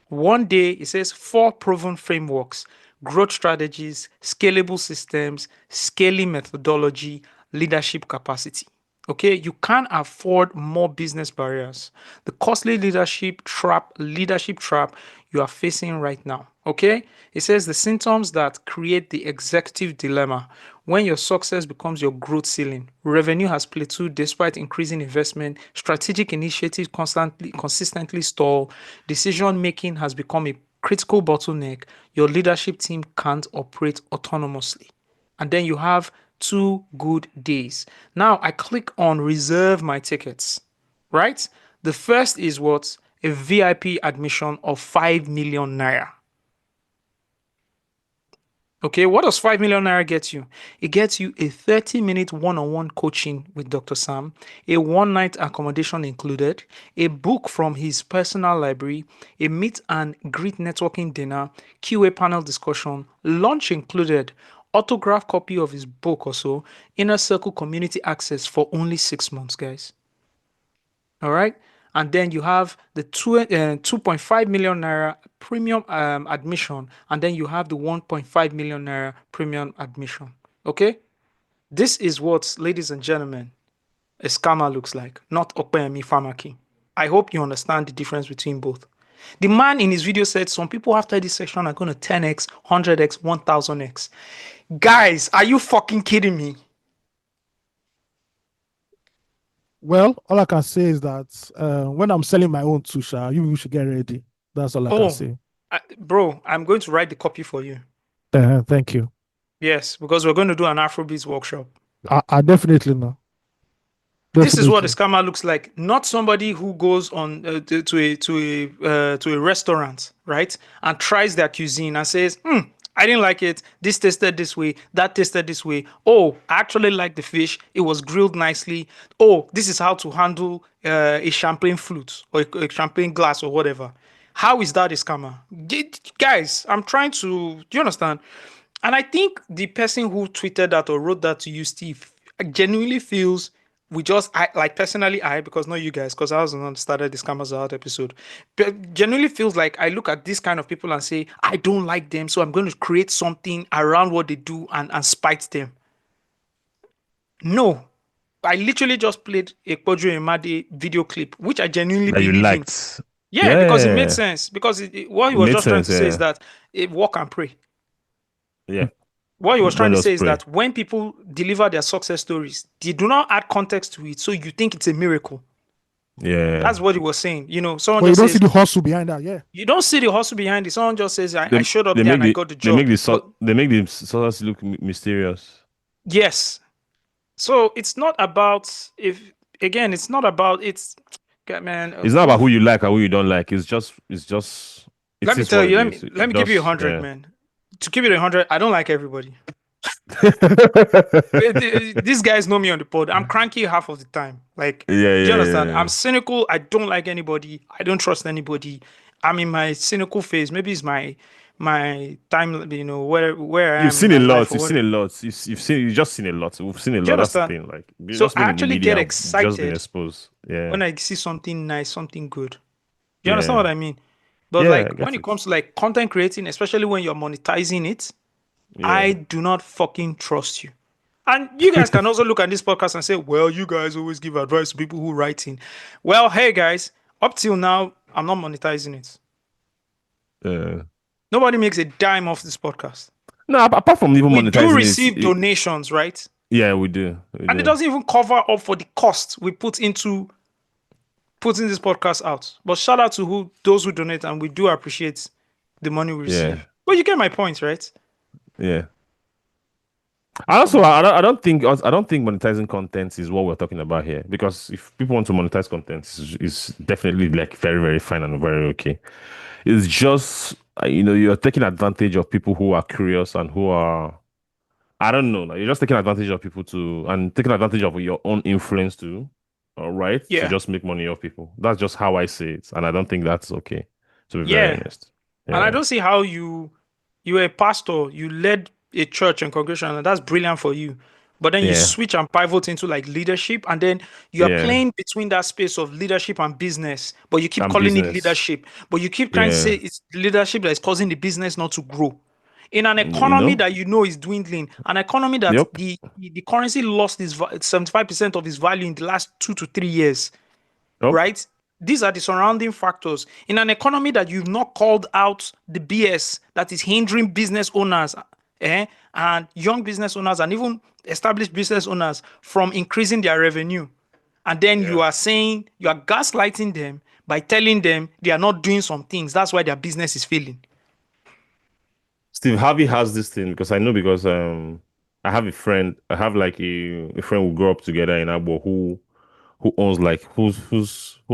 One day, it says 4 proven frameworks, growth strategies, scalable systems, scaling methodology, leadership capacity. Okay, you can't afford more business barriers. The costly leadership trap you are facing right now. Okay, it says the symptoms that create the executive dilemma. When your success becomes your growth ceiling, revenue has plateaued despite increasing investment, strategic initiatives consistently stall, decision making has become a critical bottleneck, your leadership team can't operate autonomously. And then you have 2 good days. Now I click on reserve my tickets, right? The first is what? A VIP admission of 5 million naira. Okay, what does 5 million naira get you? It gets you a 30-minute one-on-one coaching with Dr. Sam, a one-night accommodation included, a book from his personal library, a meet and greet networking dinner, QA panel discussion, lunch included, autograph copy of his book also, inner circle community access for only 6 months, guys. All right. And then you have the 2.5 million naira premium admission. And then you have the 1.5 million naira premium admission. Okay. This is what, ladies and gentlemen, a scammer looks like, not Okpeyemi Famaki. I hope you understand the difference between both. The man in his video said some people after this section are going to 10x, 100x, 1000x. Guys, are you fucking kidding me? Well, all I can say is that when I'm selling my own Tusha, you should get ready. That's all I can say. Bro, I'm going to write the copy for you. Thank you. Yes, because we're going to do an Afrobeats workshop. I definitely know. This is what a scammer looks like. Not somebody who goes on to a restaurant, right, and tries their cuisine and says, I didn't like it. This tasted this way. That tasted this way. Oh, I actually like the fish. It was grilled nicely. Oh, this is how to handle a champagne flute or a champagne glass or whatever. How is that a scammer? Guys, I'm trying to... Do you understand? And I think the person who tweeted that or wrote that to you, Steve, genuinely feels... personally, because not you guys, because I was the one that started the Scammers Out episode, but genuinely feels like I look at this kind of people and say, I don't like them, so I'm going to create something around what they do and spite them. No. I literally just played a Kojo Imade video clip, which I genuinely that you believe liked. in. Yeah, because it made sense. Because what he was just trying to say is that walk and pray. Yeah. What he was trying to say is that when people deliver their success stories, they do not add context to it, so you think it's a miracle. Yeah. That's what he was saying. You know, someone But you just don't says, see the hustle behind that, yeah. You don't see the hustle behind it. Someone just says, I showed up there and I got the job. They make the success look mysterious. Yes. So it's not about it's not about man. It's not about who you like or who you don't like. It's just let me tell you, let me give you 100, man. To give you 100, I don't like everybody. These guys know me on the pod. I'm cranky half of the time. Like, Yeah, do you yeah, understand? yeah. I'm cynical. I don't like anybody. I don't trust anybody. I'm in my cynical phase. Maybe it's my time, where I You've am in seen a my life lot. or You've seen a whatever. lot. You've just seen a lot. We've seen a Do you lot. That's the understand? thing. Like, we've So just I been in the actually get media. We've just been excited exposed. Yeah, when I see something nice, something good. Do you understand yeah, what I mean? But yeah. I like when get it it. comes to like content creating, especially when you're monetizing it, Yeah. I do not fucking trust you. And you guys can also look at this podcast and say, well, you guys always give advice to people who write in. Well, hey guys, up till now, I'm not monetizing it. Uh, Nobody makes a dime off this podcast. no, apart from even We do monetizing receive donations, right? yeah, we do. We And it do. doesn't even cover up for the cost we put into putting this podcast out. But shout out to those who donate, and we do appreciate the money we Yeah, receive. But you get my point, right? yeah. I Come also, on. I don't think monetizing content is what we're talking about here. Because if people want to monetize content, is definitely like very, very fine and very okay. It's just you're taking advantage of people who are curious and who are, I don't know, like, you're just taking advantage of people and taking advantage of your own influence too. All right, to Yeah. just make money off people. That's just how I see it, and I don't think that's okay. To be very Yeah. honest. And I Yeah, don't see how you were a pastor, you led a church and congregation, and that's brilliant for you. But then you yeah, switch and pivot into like leadership, and then you are yeah. playing between that space of leadership and business, but you keep And calling it business. leadership, but you keep trying to say Yeah, it's leadership that is causing the business not to grow. In an you economy know. that is dwindling, an economy that Yep. the currency lost its 75% of its value in the last 2 to 3 years, Yep. right? These are the surrounding factors. In an economy that you've not called out the BS that is hindering business owners, and young business owners and even established business owners from increasing their revenue. And then you Yeah. are saying you are gaslighting them by telling them they are not doing some things. That's why their business is failing. Steve Harvey has this thing because I know because I have a friend. I have like a friend who grew up together in Abo who owns like who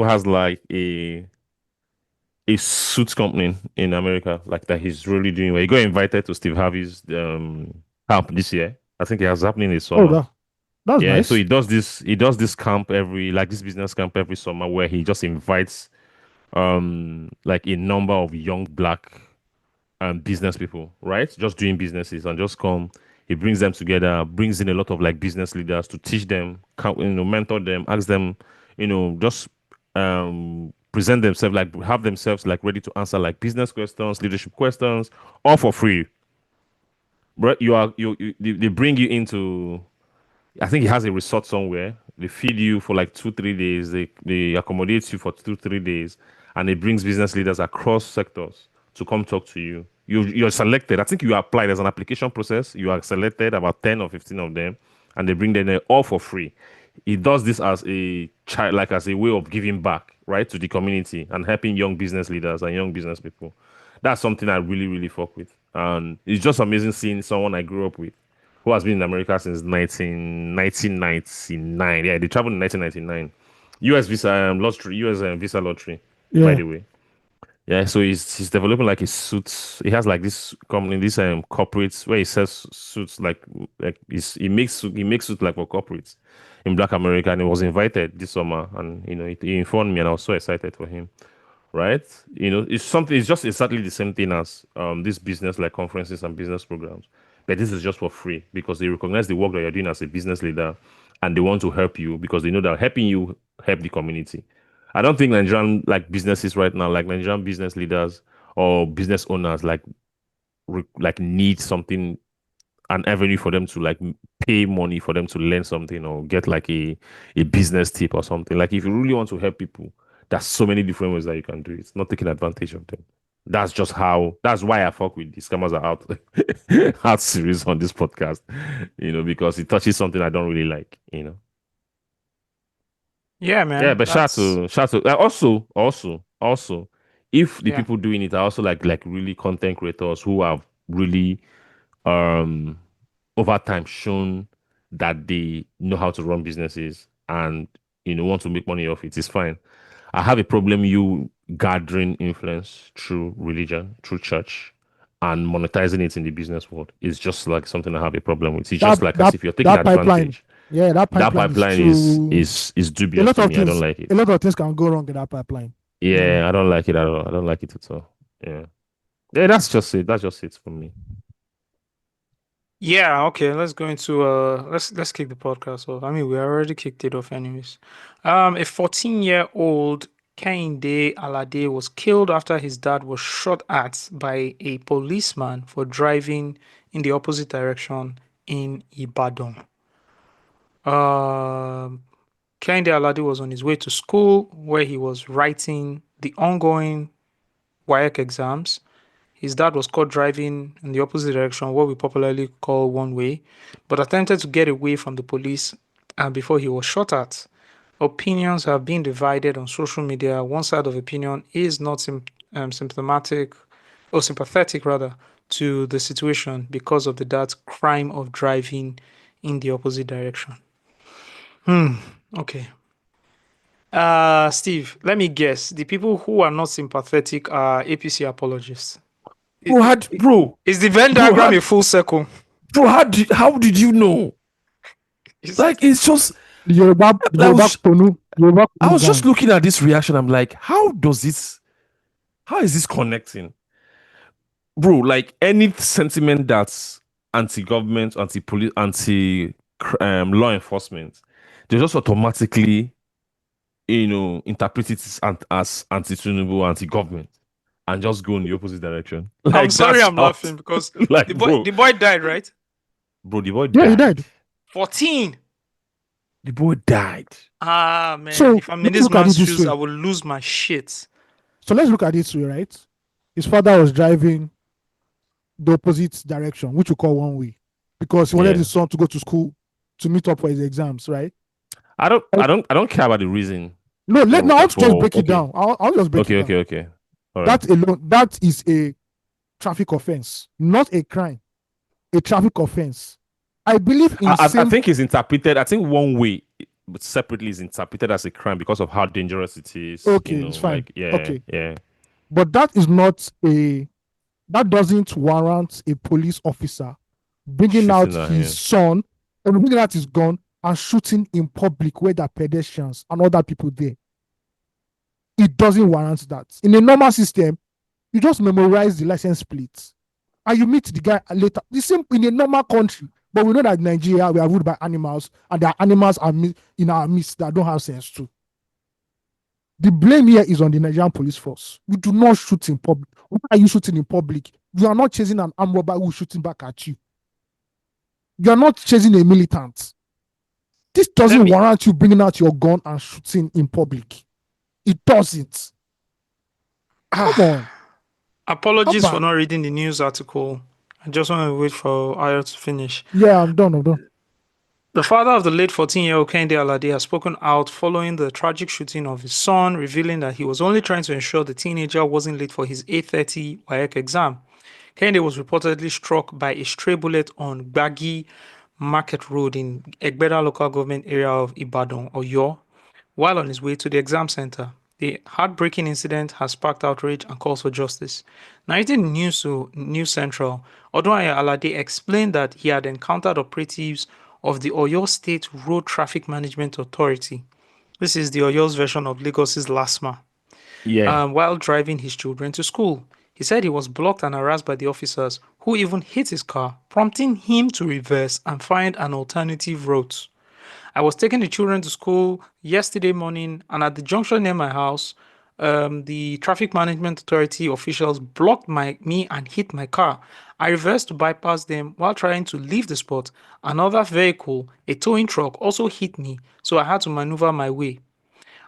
has like a suits company in America like that he's really doing well. He got invited to Steve Harvey's camp this year. I think it has happening this Oh, summer. that's Yeah, so nice. he does this camp this business camp every summer where he just invites like a number of young black business people, right? Just doing businesses and just come. He brings them together, brings in a lot of like business leaders to teach them, mentor them, ask them, just present themselves, like have themselves like ready to answer like business questions, leadership questions, all for free. But they bring you into, I think he has a resort somewhere. They feed you for like 2 3 days. They accommodate you for 2 3 days, and it brings business leaders across sectors to come talk to you. You're selected. I think you apply. There's an application process. You are selected, about 10 or 15 of them, and they bring them there all for free. He does this as a child, like as a way of giving back, right, to the community and helping young business leaders and young business people. That's something I really, really fuck with, and it's just amazing seeing someone I grew up with who has been in America since 1999. Yeah, they traveled in 1999. US visa lottery, US visa lottery, by Yeah. the way. Yeah, so he's developing like his suits. He has like this company, this corporates where he sells suits he makes suits like for corporates in Black America, and he was invited this summer, and he informed me, and I was so excited for him. Right? It's something. It's just exactly the same thing as this business like conferences and business programs, but this is just for free because they recognize the work that you're doing as a business leader, and they want to help you because they know that helping you help the community. I don't think Nigerian like businesses right now, like Nigerian business leaders or business owners, like need something, an avenue for them to like pay money for them to learn something or get like a business tip or something. Like if you really want to help people, there's so many different ways that you can do it. Not taking advantage of them. That's why I fuck with these scammers are out series on this podcast, because it touches something I don't really like. Yeah, Yeah, man. but That's shout to also, if the yeah. people doing it are also like really content creators who have really um over time shown that they know how to run businesses and want to make money off it, it's fine. I have a problem you gathering influence through religion, through church, and monetizing it in the business world is just like something I have a problem with. It's That just like as if you're taking that pipeline, advantage. yeah, that That pipeline pipeline is a dubious lot to of me. I don't things. like it. A lot of things can go wrong in that pipeline. Yeah, I don't like it at all. I don't like it at all. Yeah. Yeah, that's just it. That's just it for me. Yeah, okay, let's go into let's kick the podcast off. I mean, we already kicked it off anyways. A 14-year-old Kehinde Alade was killed after his dad was shot at by a policeman for driving in the opposite direction in Ibadan. Kehinde Alade was on his way to school where he was writing the ongoing WAEC exams. His dad was caught driving in the opposite direction, what we popularly call one way, but attempted to get away from the police before he was shot at. Opinions have been divided on social media. One side of opinion is not symptomatic or sympathetic rather to the situation because of the dad's crime of driving in the opposite direction. Okay. Steve, let me guess. The people who are not sympathetic are APC apologists. Bro, Is the Venn Bro, diagram how- a full circle? bro, how did you know? Like, it's just Yoruba I was just looking at this reaction. I'm like, how is this connecting? Bro, like any sentiment that's anti-government, anti-police, anti-law enforcement, they just automatically, interpret it as anti-Tinubu, anti-government, and just go in the opposite direction. I'm Like, sorry that's I'm how- laughing because like, the boy died, right? bro, the boy Yeah, died. he died. 14. The boy died. Ah, man. So, If I'm in let's this look at man's it this shoes, way. I will lose my shit. So let's look at it this way, right? His father was driving the opposite direction, which we call one way, because he wanted Yeah. his son to go to school to meet up for his exams, right? I don't care about the reason. No, I'll I'll just break okay. it down. I'll just break it down. Okay. All right. That alone, that is a traffic offense, not a crime. A traffic offense. I believe in I think it's interpreted. I think one way, but separately, is interpreted as a crime because of how dangerous it is. Okay, it's fine. Like, yeah, Okay. yeah. But that doesn't warrant a police officer bringing Shooting out at his him. son or bringing out his gun and shooting in public where there are pedestrians and other people there. It doesn't warrant that. In a normal system, you just memorize the license plate and you meet the guy later. The same in a normal country, but we know that in Nigeria we are ruled by animals and there are animals in our midst that don't have sense too. The blame here is on the Nigerian police force. You do not shoot in public. Why are you shooting in public? You are not chasing an armed robber who is shooting back at you. You are not chasing a militant. This doesn't warrant you bringing out your gun and shooting in public. It doesn't. Come on. Apologies for not reading the news article. I just want to wait for Ayo to finish. Yeah, I'm done. The father of the late 14-year-old Kehinde Alade has spoken out following the tragic shooting of his son, revealing that he was only trying to ensure the teenager wasn't late for his 8:30 WAEC exam. Kehinde was reportedly struck by a stray bullet on Gbagi Market Road in Egbeda local government area of Ibadan, Oyo, while on his way to the exam center. The heartbreaking incident has sparked outrage and calls for justice. Narrating news to News Central, Odunayo Alade explained that he had encountered operatives of the Oyo State Road Traffic Management Authority. This is the Oyo's version of Lagos's LASMA. Yeah. While driving his children to school. He said he was blocked and harassed by the officers, who even hit his car, prompting him to reverse and find an alternative route. I was taking the children to school yesterday morning, and at the junction near my house, the traffic management authority officials blocked me and hit my car. I reversed to bypass them while trying to leave the spot. Another vehicle, a towing truck, also hit me, so I had to maneuver my way.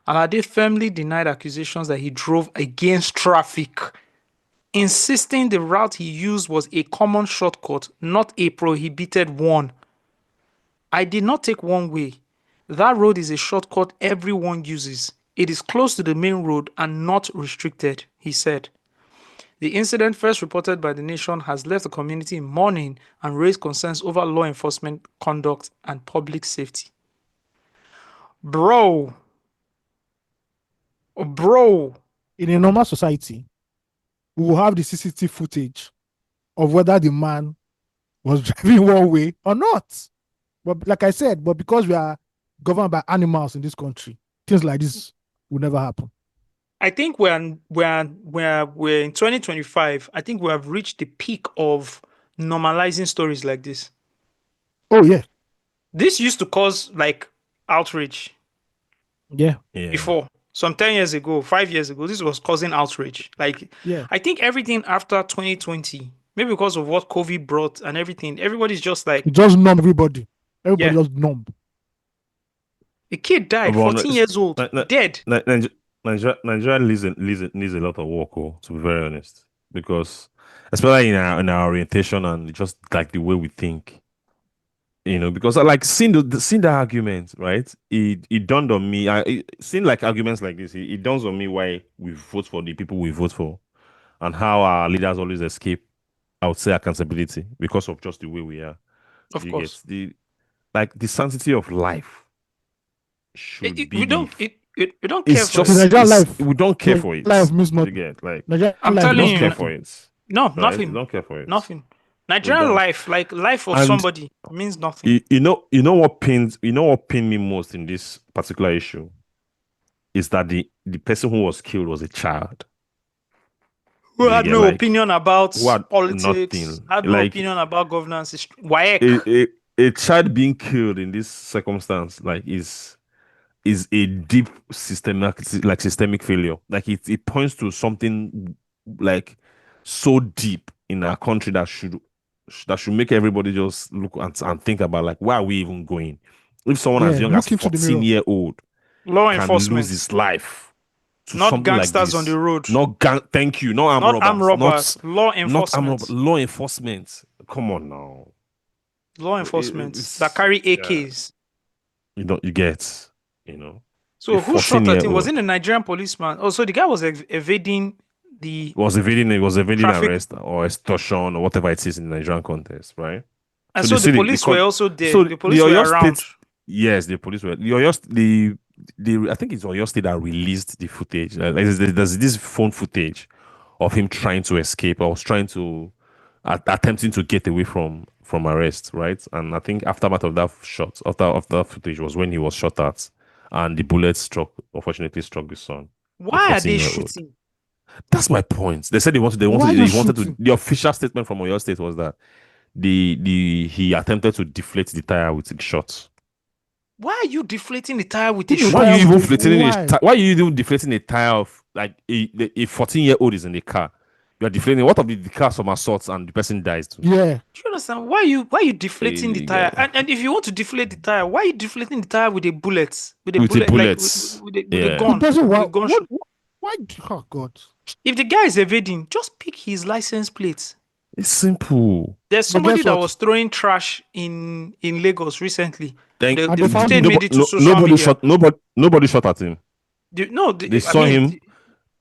Alade firmly denied accusations that he drove against traffic, insisting the route he used was a common shortcut, not a prohibited one. I did not take one way. That road is a shortcut everyone uses. It is close to the main road and not restricted, he said. The incident, first reported by The Nation, has left the community in mourning and raised concerns over law enforcement conduct and public safety. Bro. In a normal society, we will have the CCTV footage of whether the man was driving one way or not. But like I said, but because we are governed by animals in this country, things like this will never happen. I think we're in 2025. I think we have reached the peak of normalizing stories like this. Oh yeah, This used to cause like outrage yeah, before. Some 10 years ago, 5 years ago, this was causing outrage. Like, yeah. I think everything after 2020, maybe because of what COVID brought and everything, everybody's just like, It just numb everybody. Everybody Yeah. just numb. a kid died, Bro, 14 years old, dead. Nigeria needs a lot of work, to be very honest, because especially in our orientation and just like the way we think, because I like seeing the argument, right? It dawned on me. Seeing like arguments like this, it dawns on me why we vote for the people we vote for, and how our leaders always escape, I would say, accountability because of just the way we are. Of You course. get the sanctity of life should be We don't care it's for just it. Nigerian life. we don't care for it. Life means You nothing. get like Nigerian I'm life we telling don't you, care man. for it. No, Right? nothing. We don't care for it. Nothing. Nigerian don't. life, like life of And somebody, means nothing. You know what pains me most in this particular issue is that the person who was killed was a child. Who had Yeah, no like, opinion about who had politics, nothing. had no Like, opinion about governance. WAEC. a child being killed in this circumstance like is a deep systemic failure. Like it points to something like so deep in our country that should make everybody just look and think about like, where are we even going? If someone as young as look into the mirror. 14-year-old Law can enforcement. lose his life to Not something like gangsters this. on the road. Thank you. No armed Not robbers. armed robbers. Law Not armed enforcement. robbers. Law enforcement. Come on now. Law enforcement it's- that carry yeah. AKs. You get. So A who shot at him? Was 14-year-old. it a Nigerian policeman? Oh, so the guy was evading the. Was evading Traffic. arrest or extortion or whatever it is in the Nigerian context, right? And So so they the say police the were con- also there. so The police the were Oyo around. State- Yes, the police were. The I think it's Oyo State that released the footage. There's this phone footage of him trying to escape or was trying to attempting to get away from arrest, right? And I think aftermath of that shot, after that footage, was when he was shot at, and the bullet unfortunately struck the son. Why are they 14-year-old. shooting? That's my point. They said Why wanted are you to. shooting? The official statement from Oyo State was that he attempted to deflate the tire with a shot. Why are you deflating the tire with a Who shot? Why are you even Why? deflating why are you even deflating a tire of like a 14-year-old is in the car? You are deflating. What if the car somersaults and the person dies too? Yeah. Do you understand? Why are you deflating the tire? Yeah. And if you want to deflate the tire, why are you deflating the tire with a bullet? With a With a bullet, bullet. with a Yeah. gun. The person, with a why? gunshot. Why? Oh God. If the guy is evading, just pick his license plate. It's simple. There's But somebody guess that what? was throwing trash in Lagos recently. Thank The And they found footage him. made it to social media. Nobody shot at him. They saw him.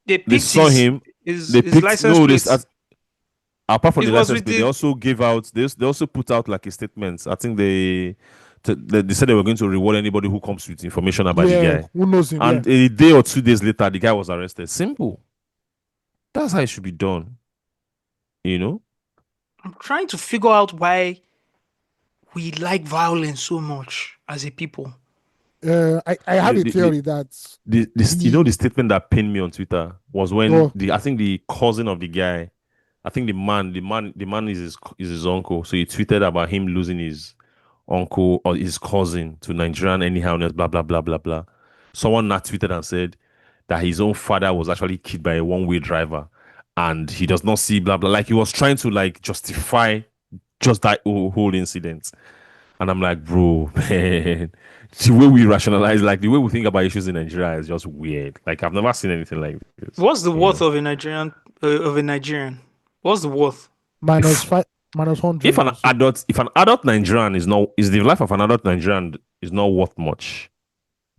They They picked saw him. his They picked license no. plate. Apart from It the was license with plate, the- they also gave out. They also put out like a statement. I think they said they were going to reward anybody who comes with information about the Yeah. guy. Who knows him? And Yeah. a day or 2 days later, the guy was arrested. Simple. That's how it should be done. I'm trying to figure out why we like violence so much as a people. I have a The- theory that the statement that pinned me on Twitter was when Oh. I think the cousin of the guy, I think the man is his uncle. So he tweeted about him losing his uncle or his cousin to Nigerian anyhowness, blah blah blah blah blah. Someone not tweeted and said that his own father was actually killed by a one-way driver, and he does not see blah blah. Like he was trying to like justify just that whole incident. And I'm like, bro, man, the way we rationalize, like the way we think about issues in Nigeria is just weird. Like I've never seen anything like this. What's the You worth know? of a Nigerian? What's the worth? minus 100. If an adult Nigerian is the life of an adult Nigerian is not worth much,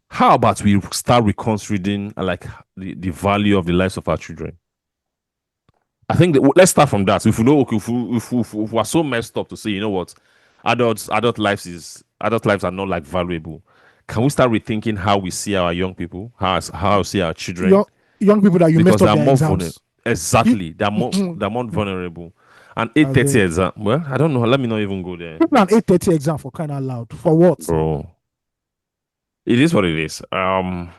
how about we start reconsidering like the value of the lives of our children? I think let's start from that. If we know, okay, if we are so messed up to say, you know what, adult lives are not like valuable. Can we start rethinking how we see our young people, how we see our children? young people that you Because messed up they're their more exams. vulnerable. Exactly, they're more Mhm. vulnerable. An 8:30 exam. Well, I don't know. Let me not even go there. People an 8:30 exam for crying out loud. For what? Bro. It is what it is. When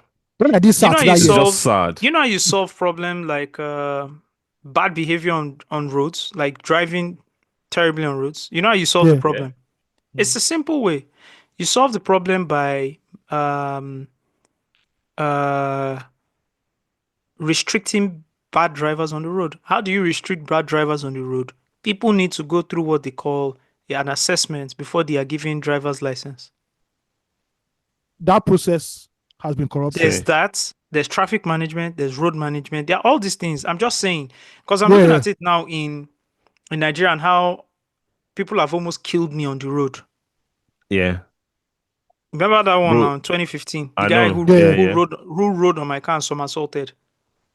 I did You know, SAT you that year, just solve. sad. You know, how you solve problem like bad behavior on roads, like driving terribly on roads. You know, how you solve the Yeah. problem. It's a simple way. You solve the problem by restricting bad drivers on the road. How do you restrict bad drivers on the road? People need to go through what they call an assessment before they are given driver's license. that process has been corrupted. There's that. There's traffic management. There's road management. There are all these things. I'm just saying because I'm looking at it now in Nigeria and how people have almost killed me on the road. Yeah. Remember that one Bro, in 2015? The I guy know. who rode on my car and somersaulted.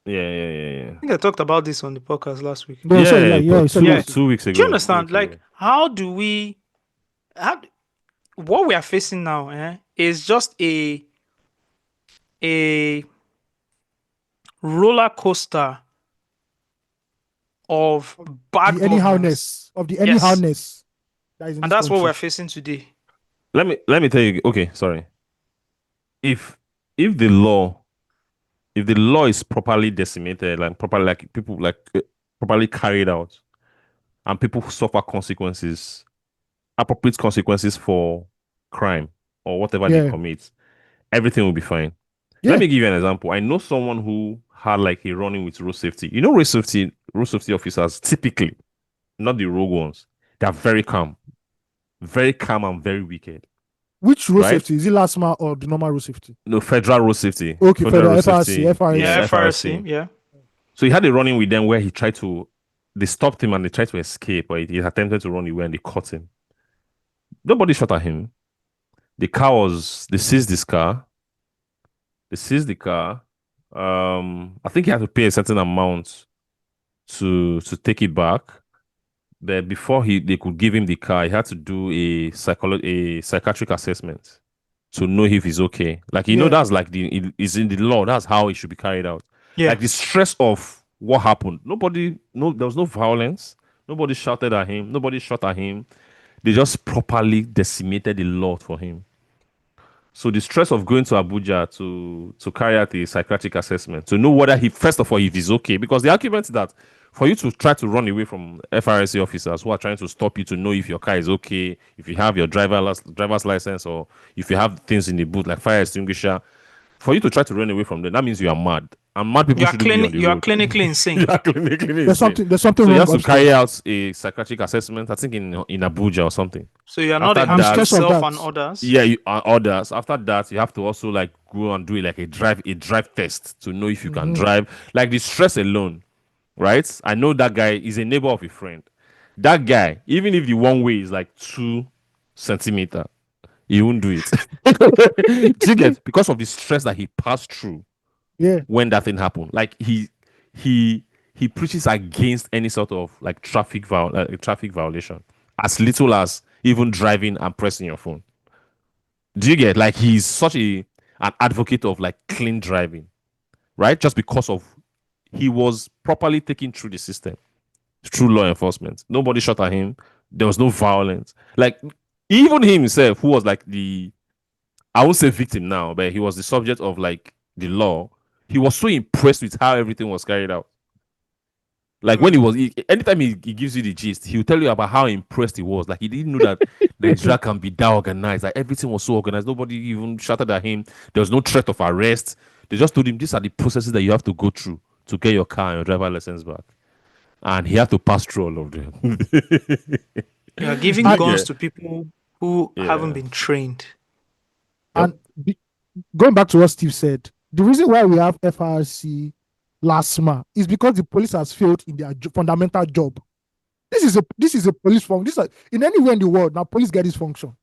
Yeah. I think I talked about this on the podcast last week. Yeah, Yeah, 2 weeks ago. Do you understand? Like, how do we? What we are facing now is just a roller coaster of bad the anyhowness of the Yes. anyhowness. That is in and this that's what country. we're facing today. Let me tell you. Okay, sorry. If the law is properly decimated, like properly properly carried out, and people suffer consequences, appropriate consequences for crime or whatever they commit, everything will be fine. Yeah. Let me give you an example. I know someone who had like a run-in with road safety. You know, road safety officers typically, not the rogue ones, they are very calm and very wicked. Which road Right? safety? Is it LASMA or the normal road safety? No, federal road safety. Okay, federal road FRC, safety. FRC. Yeah, FRC. FRC. Yeah. So he had a run-in with them where they stopped him and they tried to escape, or he attempted to run away and they caught him. Nobody shot at him. They seized this car. They seized the car. I think he had to pay a certain amount to take it back. But before they could give him the car, he had to do a psychiatric assessment to know if he's okay. Like, you know, that's like it's in the law. That's how it should be carried out. Yeah. Like the stress of what happened. There was no violence. Nobody shouted at him. Nobody shot at him. They just properly decimated the law for him. So the stress of going to Abuja to carry out the psychiatric assessment, to know whether if he's okay, because the argument is that for you to try to run away from FRSC officers who are trying to stop you to know if your car is okay, if you have your driver's license, or if you have things in the boot like fire extinguisher, for you to try to run away from them, that means you are mad. And mad people shouldn't be on the road. You are clinically insane. You are clinically insane. There's something So wrong. you have to upstairs. carry out a psychiatric assessment, I think in Abuja or something. So you are not After a that- yourself and others. Yeah, others. After that, you have to also like go and do like a drive test to know if you can drive. Like the stress alone, right? I know that guy is a neighbor of a friend. That guy, even if the one way is like 2 centimeters, he won't do it. Do you get? Because of the stress that he passed through when that thing happened. Like he preaches against any sort of like traffic violation, as little as even driving and pressing your phone. Do you get? Like he's such an advocate of like clean driving, right? Just because of he was properly taken through the system, through law enforcement. Nobody shot at him. There was no violence. Like even himself, who was like I won't say victim now, but he was the subject of like the law. He was so impressed with how everything was carried out. Like when anytime he gives you the gist, he'll tell you about how impressed he was. Like he didn't know that Nigeria can be that organized. Like everything was so organized. Nobody even shouted at him. There was no threat of arrest. They just told him these are the processes that you have to go through to get your car and your driver license back. And he had to pass through all of them. You are giving guns to people who haven't been trained. And going back to what Steve said, the reason why we have FRC LASMA is because the police has failed in their fundamental job. This is a police function. In anywhere in the world, now police get this function.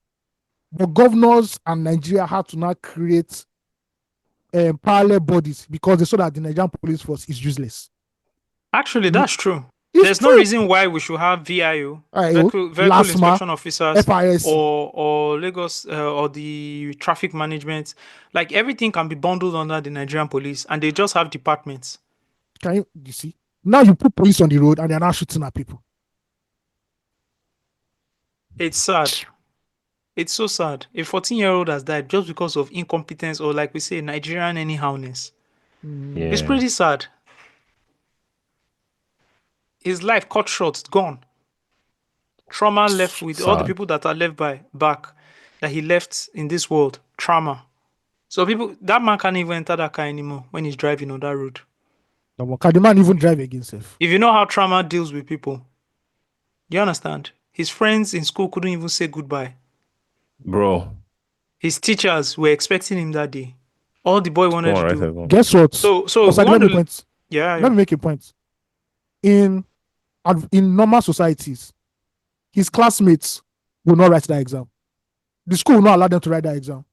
But governors and Nigeria had to now create parallel bodies because they saw that the Nigerian police force is useless. Actually, that's true. It's There's true. no reason why we should have VIO, vehicle LASMA, inspection officers, FIS. or Lagos or the traffic management. Like everything can be bundled under the Nigerian police, and they just have departments. You see? Now you put police on the road and they're now shooting at people. It's sad. It's so sad. A 14-year-old has died just because of incompetence or, like we say, Nigerian anyhowness. It's Yeah. pretty sad. His life cut short, gone. Trauma left with all the Sad. people that are left back that he left in this world. Trauma. So that man can't even enter that car anymore when he's driving on that road. Can the man even drive again, self? If you know how trauma deals with people, you understand? His friends in school couldn't even say goodbye. Bro. His teachers were expecting him that day. All the boy wanted to do. Guess what? So let me point. Yeah. Let me make a point. In normal societies, his classmates will not write that exam. The school will not allow them to write that exam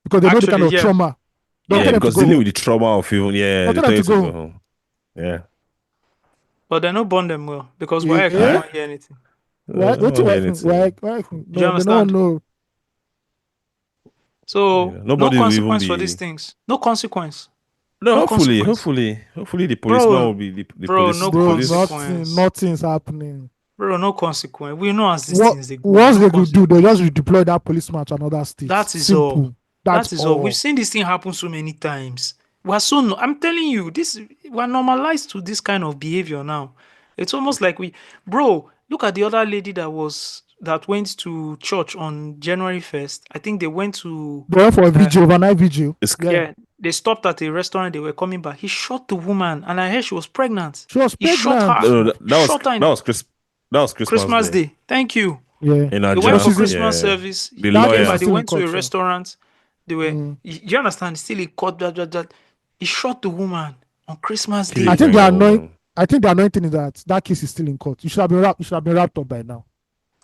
because they know the kind of trauma. Yeah, because dealing with the trauma of you, they tell you to go home. Yeah. But they don't bond them well because why I can't hear anything. Why? Do you understand? No. So no consequence for these things. No consequence. No, hopefully the policeman will be the police. No consequence. Nothing's happening. Bro, no consequence. We know as these things they go. What they could do, they just redeploy that policeman to another state. That is simple. all. That is all. We've seen this thing happen so many times. I'm telling you, we're normalized to this kind of behavior now. It's almost like look at the other lady that went to church on January 1st. I think they went for a vigil, overnight vigil. Yeah, they stopped at a restaurant. They were coming back. He shot the woman, and I heard she was pregnant. He shot her. That was Christmas Day. Thank you. Yeah. They went for Christmas service. They went to a restaurant. They were. You understand? Still, he caught that. He shot the woman on Christmas Day. I think the annoying thing is that case is still in court. You should have been wrapped up by now.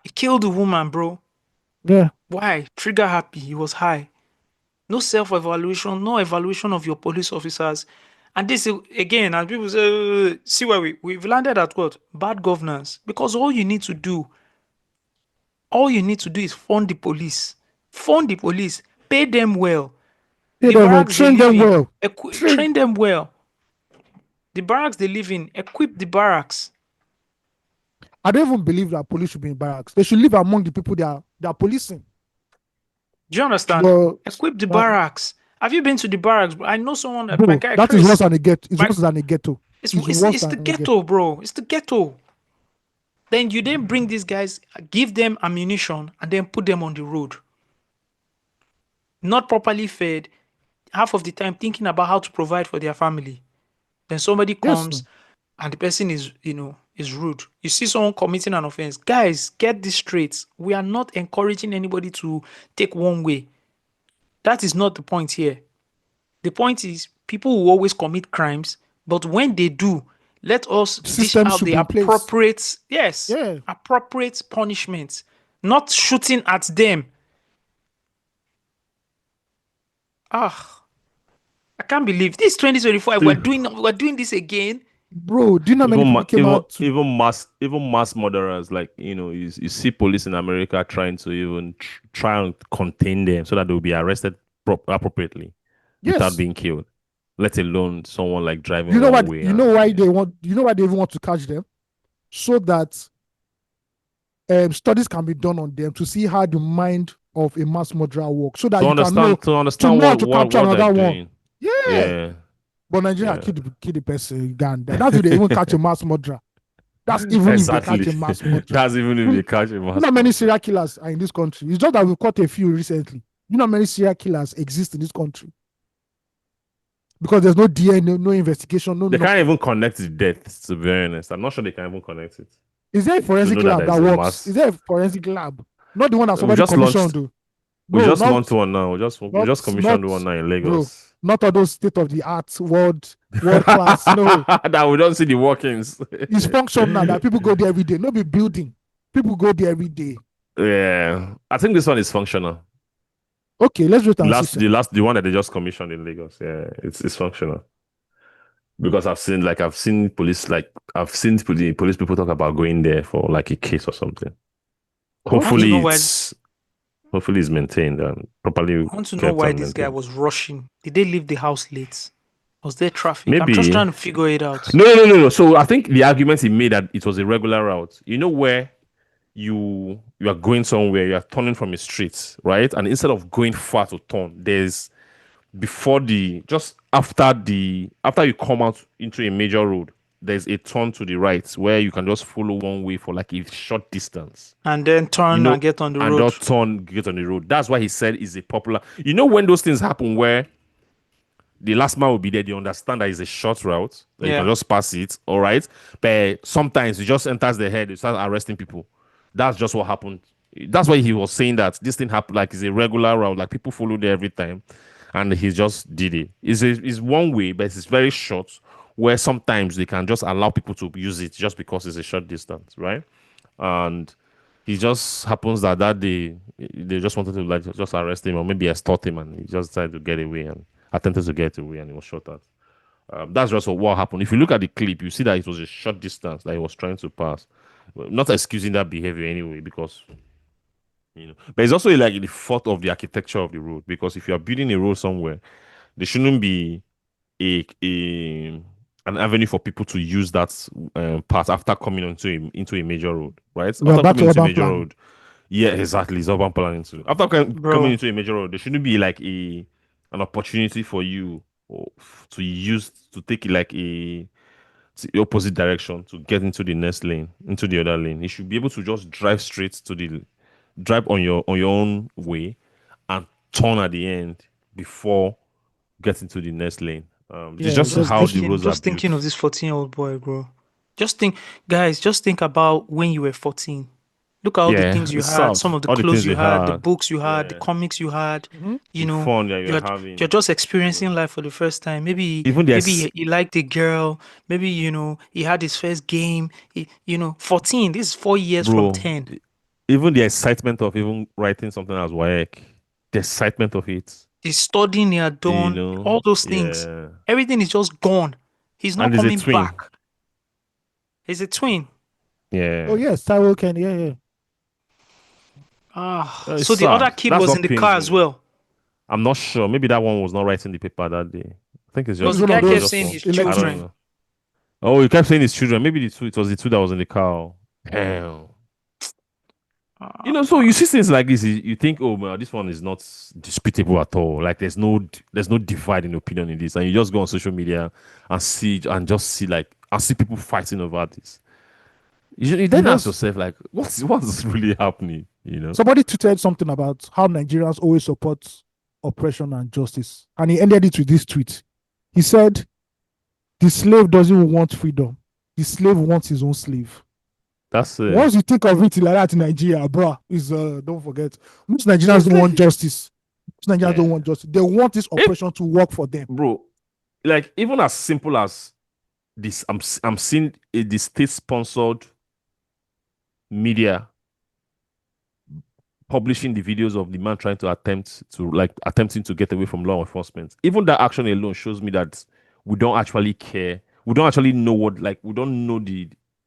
He killed the woman, bro. Yeah. Why? Trigger happy. He was high. No self-evaluation. No evaluation of your police officers. And this again, and people say, see where we've landed at what? Bad governance. Because all you need to do is fund the police. Fund the police. Pay them well. Train them well. Train them well. The barracks they live in, equip the barracks. I don't even believe that police should be in barracks. They should live among the people they are policing. Do you understand? Equip the barracks. Have you been to the barracks? I know someone that my guy. That is worse than a ghetto. It's worse than a ghetto. It's the ghetto, bro. It's the ghetto. Then you then bring these guys, give them ammunition, and then put them on the road. Not properly fed, half of the time thinking about how to provide for their family. Then somebody comes and the person is rude. You see someone committing an offense. Guys, get this straight. We are not encouraging anybody to take one way. That is not the point here. The point is people will always commit crimes, but when they do, let us dish out the appropriate, appropriate punishment, not shooting at them. I can't believe this 2025. We're doing this again. Bro, do you know how many people came out? Even mass murderers, like you see police in America trying to even try and contain them so that they'll be arrested appropriately without being killed. Let alone someone like driving. You know what? You know why they want? You know why they even want to catch them, so that studies can be done on them to see how the mind of a mass murderer works, so that you to understand what capture another one. Yeah. But Nigeria kill the person in Uganda. That's if they even catch a mass murderer. That's even if they catch a mass murderer. That's even if they catch a mass murderer. You know how many serial killers are in this country? It's just that we've caught a few recently. You know how many serial killers exist in this country? Because there's no DNA, no investigation, They can't even connect the deaths, to be honest. I'm not sure they can even connect it. Is there a forensic lab that works? Is there a forensic lab? Not the one that somebody commissioned, though. We just launched one now. We just commissioned one now in Lagos. Not all those state-of-the-art world class. No. That we don't see the workings. It's functional that people go there every day. No be building. People go there every day. Yeah. I think this one is functional. Okay, let's do it. The one that they just commissioned in Lagos. Yeah, it's functional. Because I've seen police people talk about going there for like a case or something. Hopefully it's maintained and properly. I want to know why this guy was rushing. Did they leave the house late? Was there traffic? Maybe. I'm just trying to figure it out. No. So I think the argument he made that it was a regular route. You know where you are going somewhere, you are turning from a street, right? And instead of going far to turn, there's just after you come out into a major road, there's a turn to the right where you can just follow one way for like a short distance. And then turn and get on the road. And turn, get on the road. That's why he said is a popular. You know when those things happen where the last man will be there, they understand that it's a short route, that you can just pass it, all right? But sometimes it just enters the head, you start arresting people. That's just what happened. That's why he was saying that this thing happened like it's a regular route, like people follow there every time. And he just did it. It's one way, but it's very short, where sometimes they can just allow people to use it just because it's a short distance, right? And he just happens that day they just wanted to like just arrest him or maybe extort him, and he just decided to get away and attempted to get away, and he was shot at. That's just what happened. If you look at the clip, you see that it was a short distance that he was trying to pass. Not excusing that behavior anyway, because but it's also like the fault of the architecture of the road, because if you are building a road somewhere, there shouldn't be an avenue for people to use that path after coming into a major road, right? After coming into a major road, yeah, exactly. It's urban planning too. After coming into a major road, there shouldn't be like an opportunity for you to take like the opposite direction to get into the next lane, into the other lane. You should be able to just drive on your own way and turn at the end before getting to the next lane. It's just how the roads are just thinking of this 14-year-old boy, bro. Just think about when you were 14. Look at all the things you had, some of the clothes you had, the books you had, the comics you had. You know, fun that you're having. You're just experiencing life for the first time. Maybe he liked a girl. Maybe he had his first game. 14. This is 4 years from 10. Even the excitement of even writing something as WAEC, the excitement of it. The studying he had done, all those things. Everything is just gone. He's not coming back. He's a twin. Yeah. Oh yes, Tyrell Ken. Yeah. So the other kid was in the car as well. I'm not sure. Maybe that one was not writing the paper that day. I think it's just. Because the guy kept saying his children. Oh, he kept saying his children. Maybe it was the two that was in the car. Damn. So you see things like this, you think, oh man, this one is not disputable at all. Like there's no divide in opinion in this, and you just go on social media and see people fighting over this. You then ask yourself, like, what's really happening? Somebody tweeted something about how Nigerians always support oppression and justice, and he ended it with this tweet. He said, "The slave doesn't want freedom. The slave wants his own slave." That's it. Once you think of it like that in Nigeria, bro, don't forget, most Nigerians don't want justice. Most Nigerians don't want justice. They want this oppression to work for them, bro. Like even as simple as this, I'm seeing the state-sponsored media publishing the videos of the man attempting to get away from law enforcement. Even that action alone shows me that we don't actually care. We don't actually know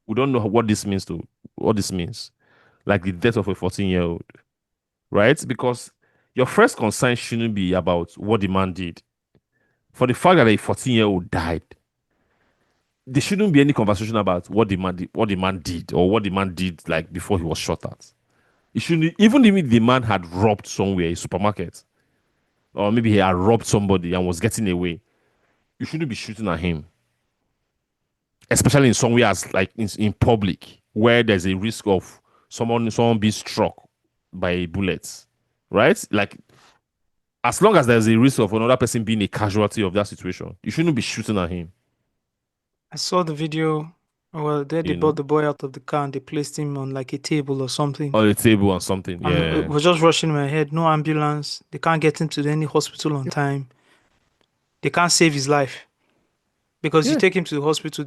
we don't know what this means. Like the death of a 14-year-old, right? Because your first concern shouldn't be about what the man did. For the fact that a 14-year-old died, there shouldn't be any conversation about what the man did or what the man did like before he was shot at. It shouldn't, even if the man had robbed somewhere, a supermarket, or maybe he had robbed somebody and was getting away, you shouldn't be shooting at him. Especially in somewhere as like in public, where there's a risk of someone being struck by a bullet, right? Like, as long as there's a risk of another person being a casualty of that situation, you shouldn't be shooting at him. I saw the video. Well, they brought the boy out of the car and they placed him on like a table or something. On a table or something, yeah. It was just rushing in my head. No ambulance. They can't get him to any hospital on time. They can't save his life. Because you take him to the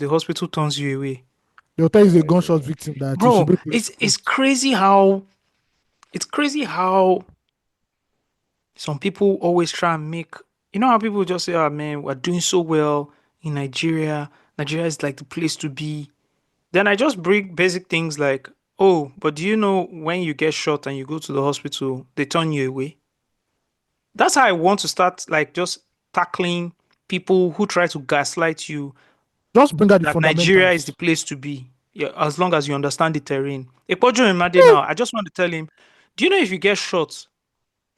hospital turns you away. They'll tell you he's a gunshot victim. Bro, it's crazy how some people always try and make, how people just say, oh man, we're doing so well in Nigeria. Nigeria is like the place to be. Then I just bring basic things like, oh, but do you know when you get shot and you go to the hospital, they turn you away? That's how I want to start, like, just tackling people who try to gaslight you. Just bring out that Nigeria is the place to be. yeah, as long as you understand the terrain. Ekpojo Imade now, I just want to tell him, do you know if you get shot,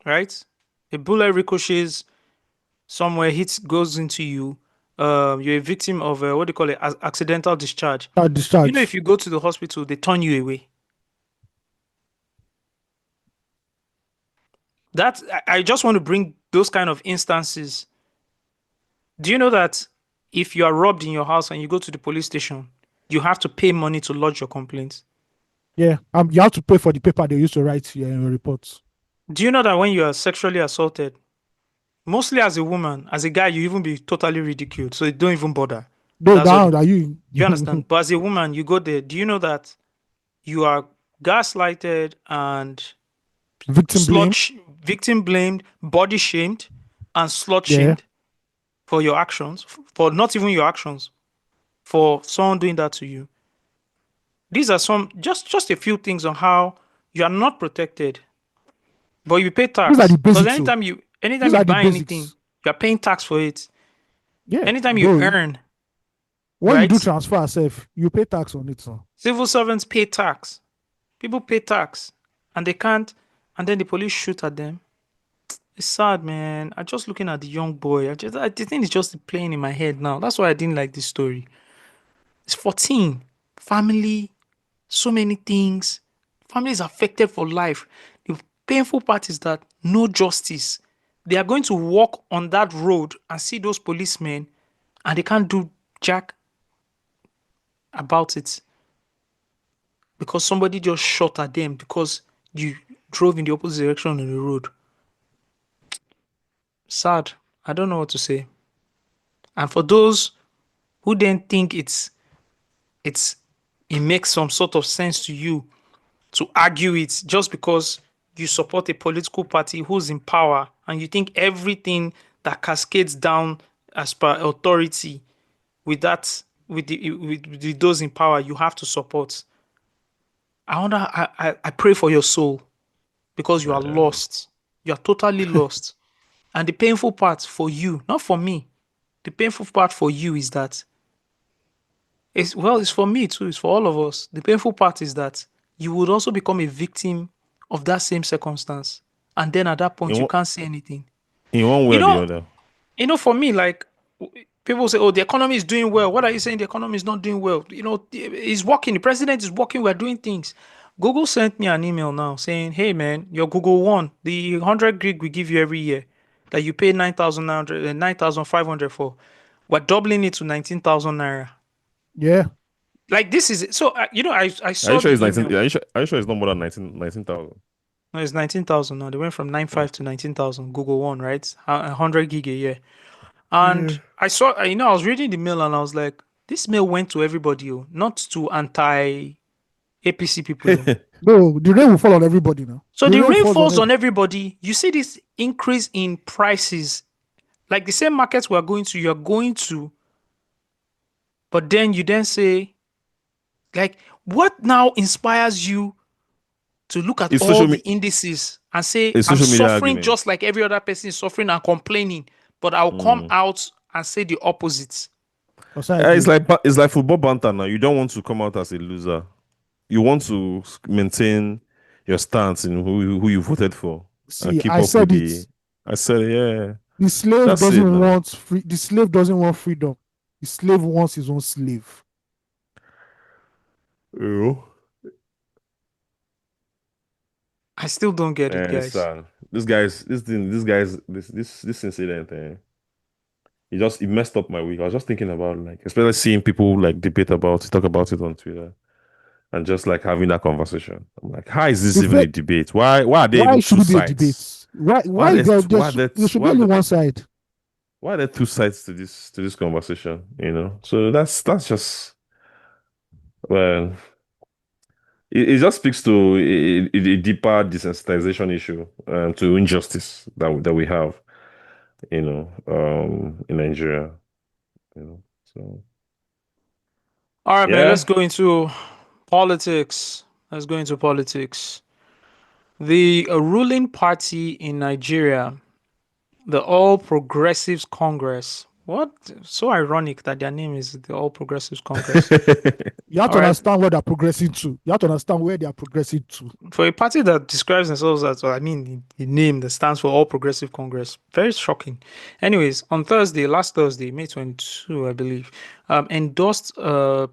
right? A bullet ricochets somewhere, hits, goes into you. You're a victim of what do you call it? Accidental discharge. You know, Discharge. if you go to the hospital, they turn you away. I just want to bring those kind of instances. Do you know that if you are robbed in your house and you go to the police station, you have to pay money to lodge your complaint? Yeah. You have to pay for the paper they used to write your reports. Do you know that when you are sexually assaulted, mostly as a woman, as a guy, you even be totally ridiculed, so don't even bother. No, That's what down. Are you? you understand? But as a woman, you go there. Do you know that you are gaslighted and Victim blame. victim blamed, body shamed, and slut Yeah. shamed for your actions, for not even your actions, for someone doing that to you? These are some just a few things on how you are not protected, but you pay These are tax. the Because basics. So. anytime These you are the buy anything, basics. you are paying tax for it. Yeah. Anytime you Bro, earn, when you do right? transfer yourself, you pay tax on it. So. Civil servants pay tax. People pay tax, and they can't, and then the police shoot at them. It's sad, man. I'm just looking at the young boy. The thing is just playing in my head now. That's why I didn't like this story. It's 14. Family, so many things. Family is affected for life. The painful part is that no justice. They are going to walk on that road and see those policemen, and they can't do jack about it because somebody just shot at them because you drove in the opposite direction on the road. Sad. I don't know what to say. And for those who then think it makes some sort of sense to you to argue it just because you support a political party who's in power and you think everything that cascades down as per authority with those in power you have to support. I pray for your soul because you are lost. You are totally lost. And the painful part for you, not for me, the painful part for you is that it's for me too, it's for all of us. The painful part is that you would also become a victim of that same circumstance. And then at that point, In you one, can't say anything. in one way You or the know, other. for me, like people say, oh, the economy is doing well. What are you saying? The economy is not doing well. It's working. The president is working. We're doing things. Google sent me an email now saying, hey, man, your Google One, the 100 gig we give you every year that you pay 9,900 and 9,500 for, we're doubling it to 19,000 naira. Yeah. Like this is so I Are you saw sure it's the 19? email. Are you sure it's not more than 19,000? No, it's 19,000 now. They went from 9.5 to 19,000. Google One, right? 100 gig a year. And I saw, I was reading the mail and I was like, this mail went to everybody, not to anti-APC people. No, the rain will fall on everybody now. So the rain rain falls falls on everybody. You see this increase in prices, like the same markets we're going to, you're going to, but then you then say, like, what now inspires you to look at It's all social the media. indices and say, It's I'm social media suffering argument. just like every other person is suffering and complaining, but I'll come out and say the opposite. It's like football banter now. You don't want to come out as a loser. You want to maintain your stance in who you voted for and See, keep I up with said the. it. I said, yeah, The slave that's it doesn't now. want free. The slave doesn't want freedom. The slave wants his own slave. I still don't get it, It's guys. sad. This incident, it messed up my week. I was just thinking about like, especially seeing people like talk about it on Twitter, and just like having that conversation. I'm like, how is this The even a fact, debate? Why are there why even should two it be a debate? sides? Why is there? There should be only one side. why are there two sides to this conversation? So that's just, well, it just speaks to a deeper desensitization issue, to injustice that we have, in Nigeria. So All right, man, let's yeah. go into politics. Let's go into politics. The ruling party in Nigeria, the All Progressives Congress, What? So ironic that their name is the All Progressives Congress. You have to All right. understand where they're progressing to. You have to understand where they are progressing to. For a party that describes themselves as, well, I mean, the name that stands for All Progressive Congress, very shocking. Anyways, on Thursday, last Thursday, May 22, I believe, endorsed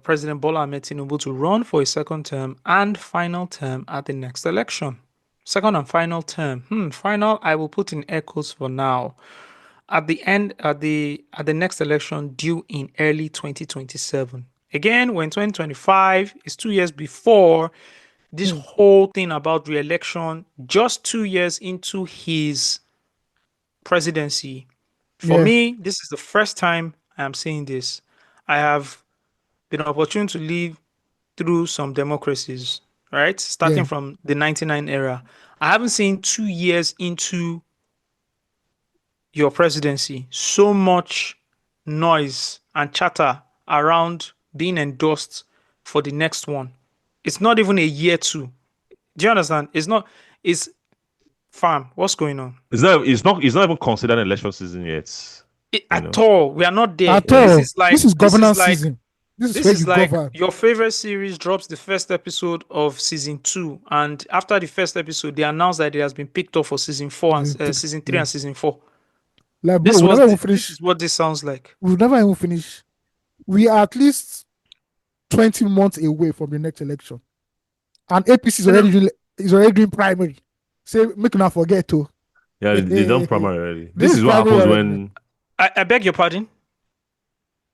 President Bola Ahmed Tinubu to run for a second term and final term at the next election. Second and final term. Final, I will put in air quotes for now. At the next election due in early 2027. Again, when 2025 is 2 years before this whole thing about re-election, just 2 years into his presidency. For me, this is the first time I am saying this. I have been opportune to live through some democracies, right? Starting from the 99 era. I haven't seen 2 years into your presidency so much noise and chatter around being endorsed for the next one. It's not even a year two. Do you understand? It's fam. What's going on? It's not even considered election season yet. At all. We are not there. At all. This is governance season. This is where you govern. Your favorite series drops the first episode of season 2, and after the first episode, they announced that it has been picked up for season 4 and season 3 and season 4. Like, bro, this is what this sounds like. We've never even finished. We are at least 20 months away from the next election, and APC is already doing primary. Say, make not forget to. Yeah, they done primary already. This is what happens when. I beg your pardon.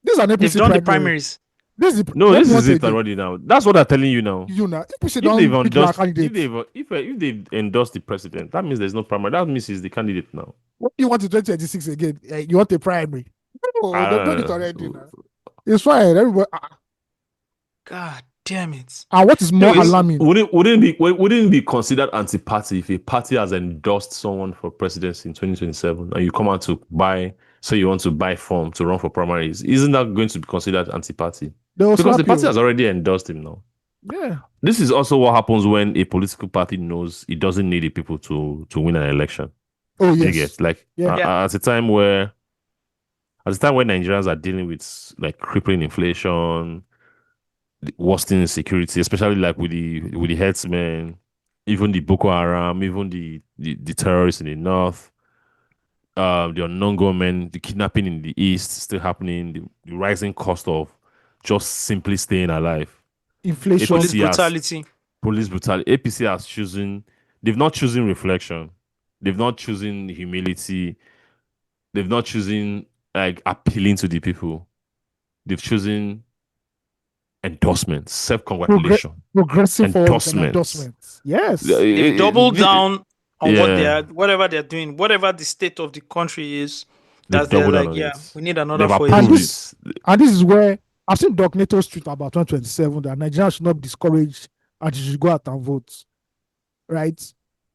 This is an APC. They've done the primaries. This is it already now. That's what I'm telling you now. You know, if they've endorsed the president, that means there's no primary. That means he's the candidate now. What do you want in 2026 again? You want a primary? No, they've done it already now. It's fine. Everybody. God damn it. And what is more alarming? Wouldn't it be considered anti-party if a party has endorsed someone for presidency in 2027 and you come out to buy, so you want to buy form to run for primaries? Isn't that going to be considered anti-party? Because the party has already endorsed him now. Yeah. This is also what happens when a political party knows it doesn't need the people to win an election. Oh yes. At a time where Nigerians are dealing with like crippling inflation, worsening insecurity, especially like with the herdsmen, even the Boko Haram, even the terrorists in the north, the unknown government, the kidnapping in the east still happening, the rising cost of just simply staying alive. Inflation, police brutality. APC has chosen, they've not chosen reflection, they've not chosen humility, they've not chosen like appealing to the people, they've chosen endorsement, self-congratulation, progressive endorsements. Yes, they've doubled down on whatever they're doing, whatever the state of the country is. That they're like, we need another 4 years. And this is where I've seen Doc Nato's tweet about 2027 that Nigerians should not be discouraged and you should go out and vote. Right?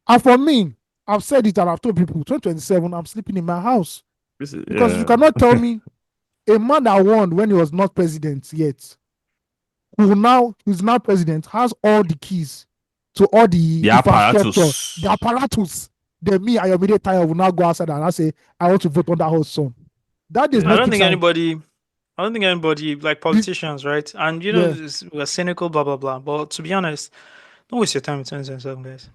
And for me, I've said it and I've told people 2027, I'm sleeping in my house. Because you cannot tell me a man that won when he was not president yet, who's now president, has all the keys to all the apparatus. Then me, I immediately tired will now go outside and I say, I want to vote on that whole song. That is I don't think anybody like politicians, right? And we're cynical, blah blah blah. But to be honest, don't waste your time in 2027, guys.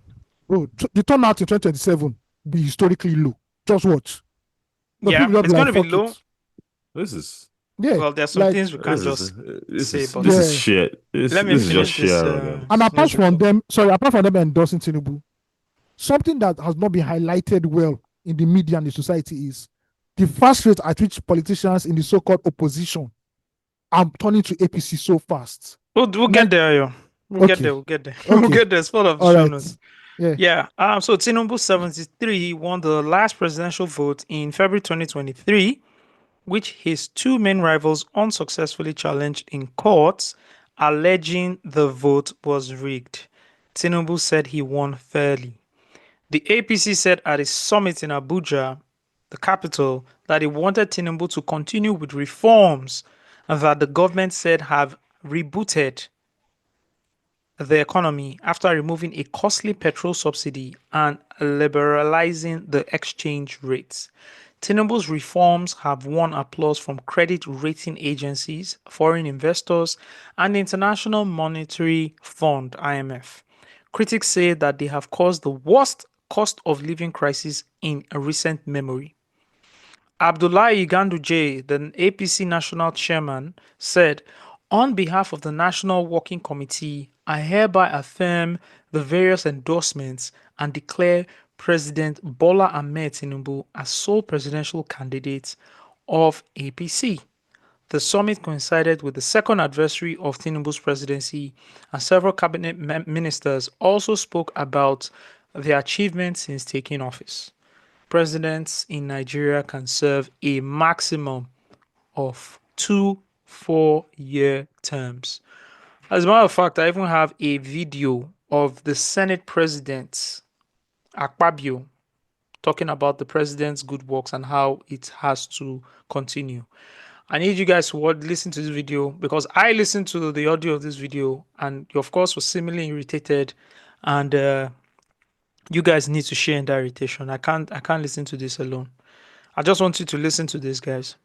Bro, the turnout in 2027 be historically low. Just watch. It's going to be low. This is well, there's some things we can't just say. But this is shit. Let me finish this. And apart from them endorsing Tinubu, something that has not been highlighted well in the media and the society is the fast rate at which politicians in the so-called opposition are turning to APC so fast. We'll get there, yo. We'll get there. Okay. We'll get there. It's full of show notes. Yeah. So Tinubu 73 won the last presidential vote in February 2023, which his two main rivals unsuccessfully challenged in court, alleging the vote was rigged. Tinubu said he won fairly. The APC said at a summit in Abuja, the capital, that it wanted Tinubu to continue with reforms that the government said have rebooted the economy after removing a costly petrol subsidy and liberalizing the exchange rates. Tinubu's reforms have won applause from credit rating agencies, foreign investors, and the International Monetary Fund (IMF). Critics say that they have caused the worst cost of living crisis in recent memory. Abdullahi Ganduje, the APC national chairman, said, "On behalf of the National Working Committee, I hereby affirm the various endorsements and declare President Bola Ahmed Tinubu as sole presidential candidate of APC." The summit coincided with the second anniversary of Tinubu's presidency, and several cabinet ministers also spoke about their achievements since taking office. Presidents in Nigeria can serve a maximum of 2 4-year terms. As a matter of fact, I even have a video of the Senate President Akpabio talking about the president's good works and how it has to continue. I need you guys to listen to this video because I listened to the audio of this video and you, of course, was similarly irritated, and you guys need to share in that irritation. I can't listen to this alone. I just want you to listen to this, guys.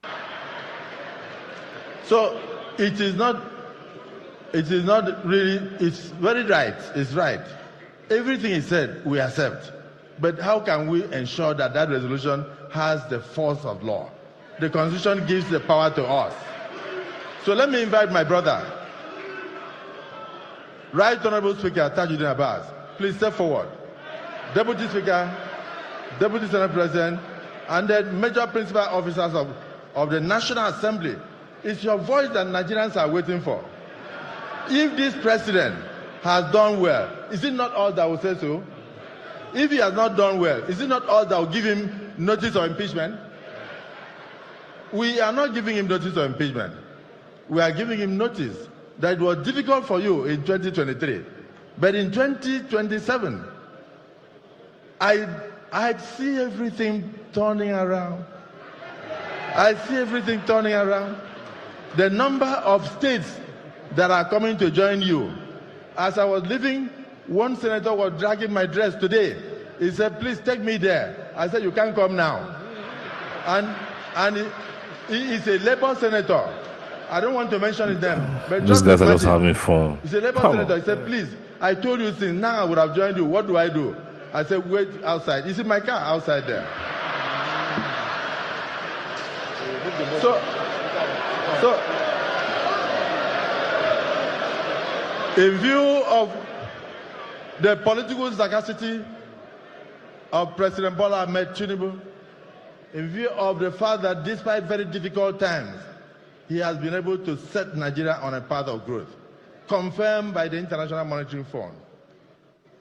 So it is not really, it's very right, it's right. Everything is said, we accept. But how can we ensure that that resolution has the force of law? The Constitution gives the power to us. So let me invite my brother, Right Honorable Speaker Tajuddin Abbas. Please step forward. Deputy Speaker, Deputy Senate President, and the major principal officers of the National Assembly. It's your voice that Nigerians are waiting for. If this president has done well, is it not all that will say so? If he has not done well, is it not all that will give him notice of impeachment? We are not giving him notice of impeachment. We are giving him notice that it was difficult for you in 2023. But in 2027, I see everything turning around. I see everything turning around. The number of states that are coming to join you. As I was leaving, one senator was dragging my dress today. He said, "Please take me there." I said, "You can't come now." And he is a Labour senator. I don't want to mention his name. But These guys are just imagine. having fun. He's a Labour senator. He said, "Please, I told you since now I would have joined you. What do I do?" I said, "Wait outside." He's in my car outside there. So in view of the political sagacity of President Bola Ahmed Tinubu, in view of the fact that despite very difficult times, he has been able to set Nigeria on a path of growth, confirmed by the International Monetary Fund.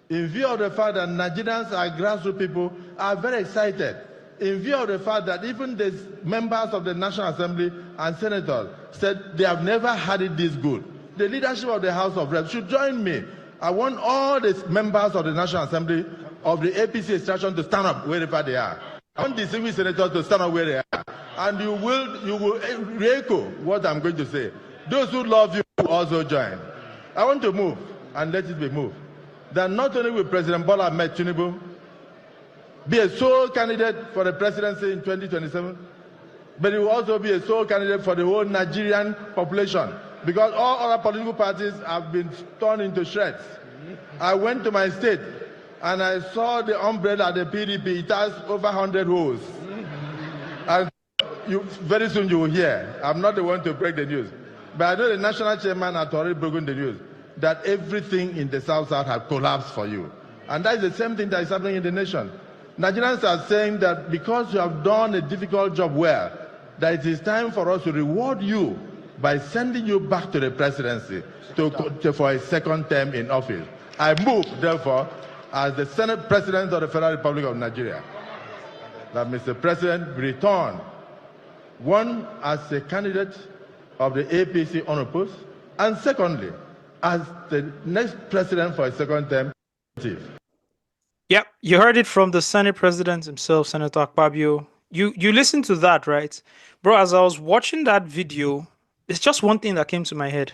In view of the fact that Nigerians are grassroots people, are very excited. In view of the fact that even the members of the National Assembly and senators said they have never had it this good. The leadership of the House of Reps should join me. I want all the members of the National Assembly of the APC extraction to stand up wherever they are. I want the distinguished senators to stand up where they are. And you will re-echo what I'm going to say. Those who love you will also join. I want to move, and let it be moved, that not only will President Bola Ahmed Tinubu be a sole candidate for the presidency in 2027, but he will also be a sole candidate for the whole Nigerian population, because all other political parties have been torn into shreds. I went to my state and I saw the umbrella at the PDP. It has over 100 holes. And very soon you will hear. I'm not the one to break the news, but I know the national chairman has already broken the news that everything in the South-South has collapsed for you. And that is the same thing that is happening in the nation. Nigerians are saying that because you have done a difficult job well, that it is time for us to reward you by sending you back to the presidency for a second term in office. I move, therefore, as the Senate President of the Federal Republic of Nigeria, that Mr. President return, one, as a candidate of the APC unopposed, and secondly, as the next president for a second term. Yep, you heard it from the Senate President himself, Senator Akpabio. You listened to that, right? Bro, as I was watching that video, it's just one thing that came to my head.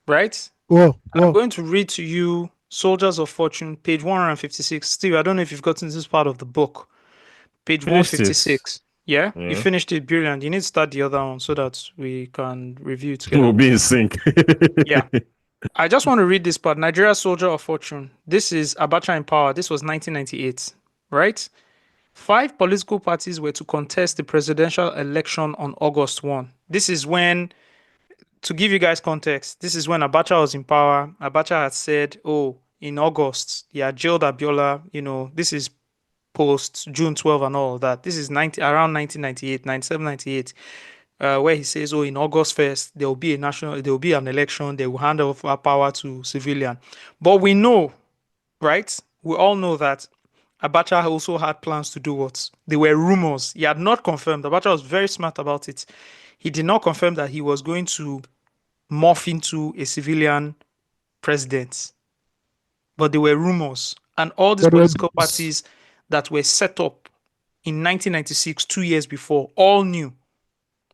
Right? Whoa. I'm going to read to you Soldiers of Fortune, page 156. Steve, I don't know if you've gotten this part of the book. Page Finished it. 156. Yeah? You Yeah. finished it. Brilliant. You need to start the other one so that we can review We'll together. be in sync. Yeah. I just want to read this part. Nigeria Soldier of Fortune. This is Abacha in power. This was 1998, right? 5 political parties were to contest the presidential election on August 1. This is when, to give you guys context, this is when Abacha was in power. Abacha had said, oh, in August, he had jailed Abiola. You know, this is post June 12 and all of that. This is around 1998, 97, 98, where he says, oh, in August 1st, there will be an election. They will hand over power to civilian. But we know, right? We all know that Abacha also had plans to do what? They were rumors. He had not confirmed. Abacha was very smart about it. He did not confirm that he was going to morph into a civilian president. But there were rumors. And all these political parties that were set up in 1996, 2 years before, all knew.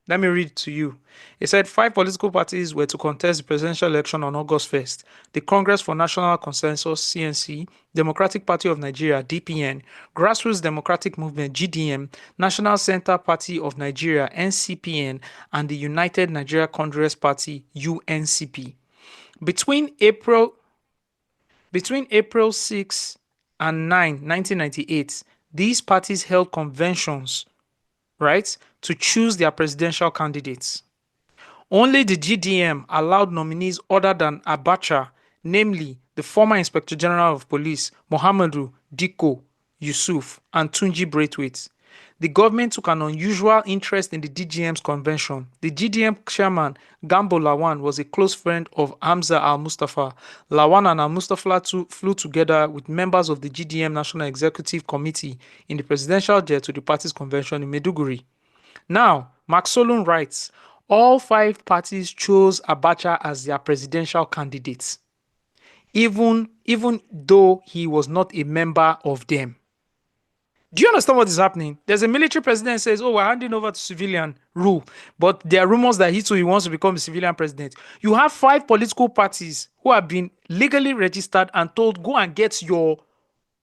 Let me read it to you. It said 5 political parties were to contest the presidential election on August 1st. The Congress for National Consensus, CNC, Democratic Party of Nigeria, DPN, Grassroots Democratic Movement, GDM, National Center Party of Nigeria, NCPN, and the United Nigeria Congress Party, UNCP. Between April 6 and 9, 1998, these parties held conventions, right, to choose their presidential candidates. Only the GDM allowed nominees other than Abacha, namely the former Inspector General of Police, Muhammadu Dikko Yusuf, and Tunji Braithwaite. The government took an unusual interest in the DGM's convention. The GDM chairman, Gambo Lawan, was a close friend of Hamza al-Mustafa. Lawan and al-Mustafa flew together with members of the GDM National Executive Committee in the presidential jet to the party's convention in Maiduguri. Now, Mark Solon writes, all 5 parties chose Abacha as their presidential candidate, even though he was not a member of them. Do you understand what is happening? There's a military president who says, oh, we're handing over to civilian rule. But there are rumors that he wants to become a civilian president. You have 5 political parties who have been legally registered and told, go and get your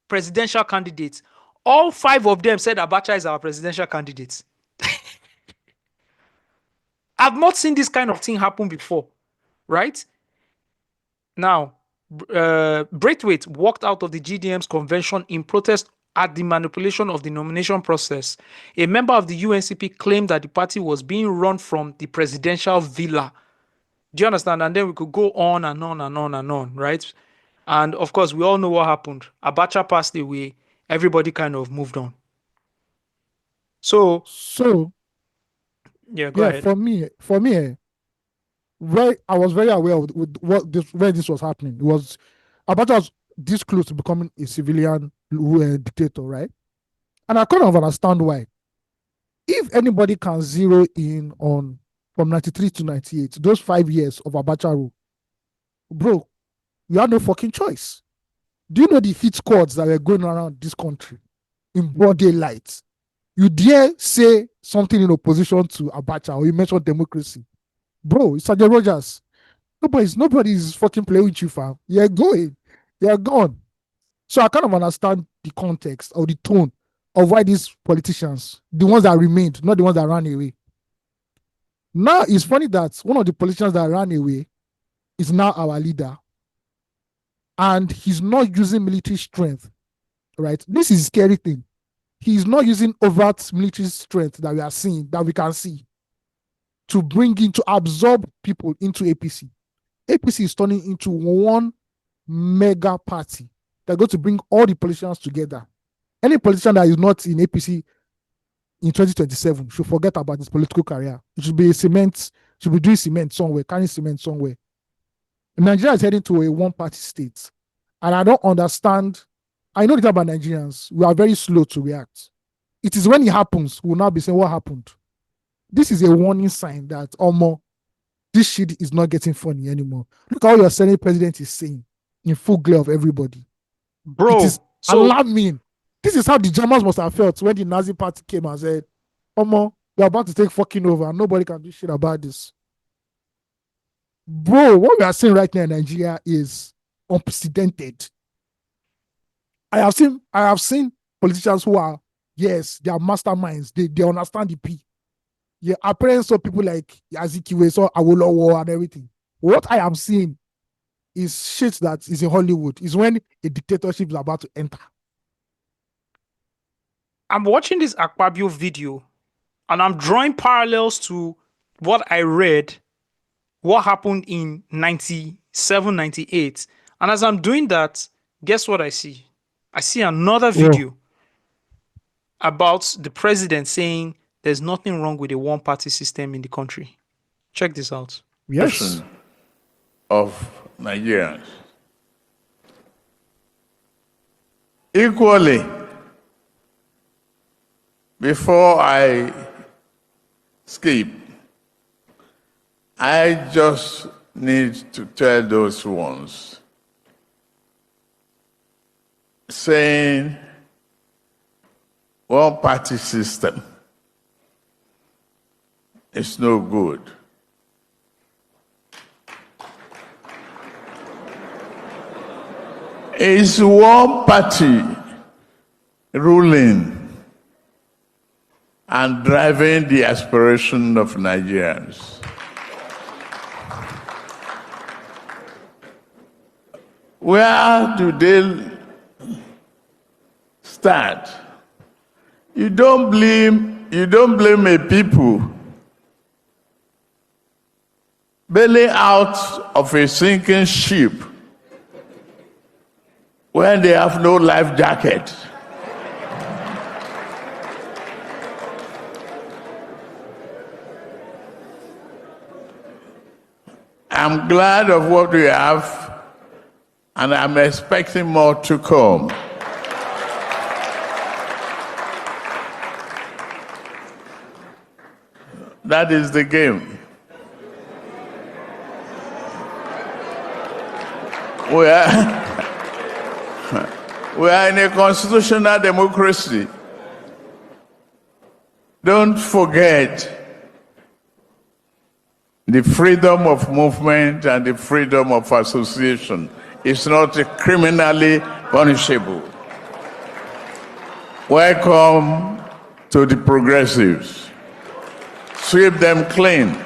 presidential candidates. All 5 of them said Abacha is our presidential candidate. I've not seen this kind of thing happen before, right? Now, Braithwaite walked out of the GDM's convention in protest at the manipulation of the nomination process. A member of the UNCP claimed that the party was being run from the presidential villa. Do you understand? And then we could go on and on and on and on, right? And of course, we all know what happened. Abacha passed away. Everybody kind of moved on. So yeah, go ahead. For me, where I was very aware of where this was happening. It was Abacha was this close to becoming a civilian dictator, right? And I kind of understand why. If anybody can zero in on from 93 to 98, those 5 years of Abacha rule, bro, you had no fucking choice. Do you know the hit squads that were going around this country in broad daylight? You dare say something in opposition to Abacha or you mention democracy. Bro, it's Sergeant Rogers. Nobody's fucking playing with you, fam. You're going. You're gone. So I kind of understand the context or the tone of why these politicians, the ones that remained, not the ones that ran away. Now, it's funny that one of the politicians that ran away is now our leader. And he's not using military strength, right? This is a scary thing. He's not using overt military strength that we are seeing, that we can see, to absorb people into APC. APC is turning into one mega party. They're going to bring all the politicians together. Any politician that is not in APC in 2027 should forget about his political career. It should be doing cement somewhere, carrying cement somewhere. Nigeria is heading to a one-party state. And I don't understand. I know about Nigerians. We are very slow to react. It is when it happens, we'll now be saying, what happened? This is a warning sign that, this shit is not getting funny anymore. Look how your Senate president is saying in full glare of everybody. Bro, it is alarming. This is how the Germans must have felt when the Nazi party came and said, we're about to take fucking over and nobody can do shit about this. Bro, what we are seeing right now in Nigeria is unprecedented. I have seen politicians who are Yes, they are masterminds. They understand the P. Yeah, apparently saw people like Azikiwe, saw Awolowo and everything. What I am seeing is shit that is in Hollywood. Is when a dictatorship is about to enter. I'm watching this Akpabio video and I'm drawing parallels to what I read, what happened in 97, 98. And as I'm doing that, guess what I see? I see another video about the president saying there's nothing wrong with a one-party system in the country. Check this out. Yes. Of Nigerians. Equally, before I skip, I just need to tell those ones saying one party system is no good. It's one party ruling and driving the aspiration of Nigerians. Where do they start? You don't blame a people bailing out of a sinking ship when they have no life jacket. I'm glad of what we have, and I'm expecting more to come. That is the game. We are in a constitutional democracy. Don't forget the freedom of movement and the freedom of association is not criminally punishable. Welcome to the progressives. Sweep them clean.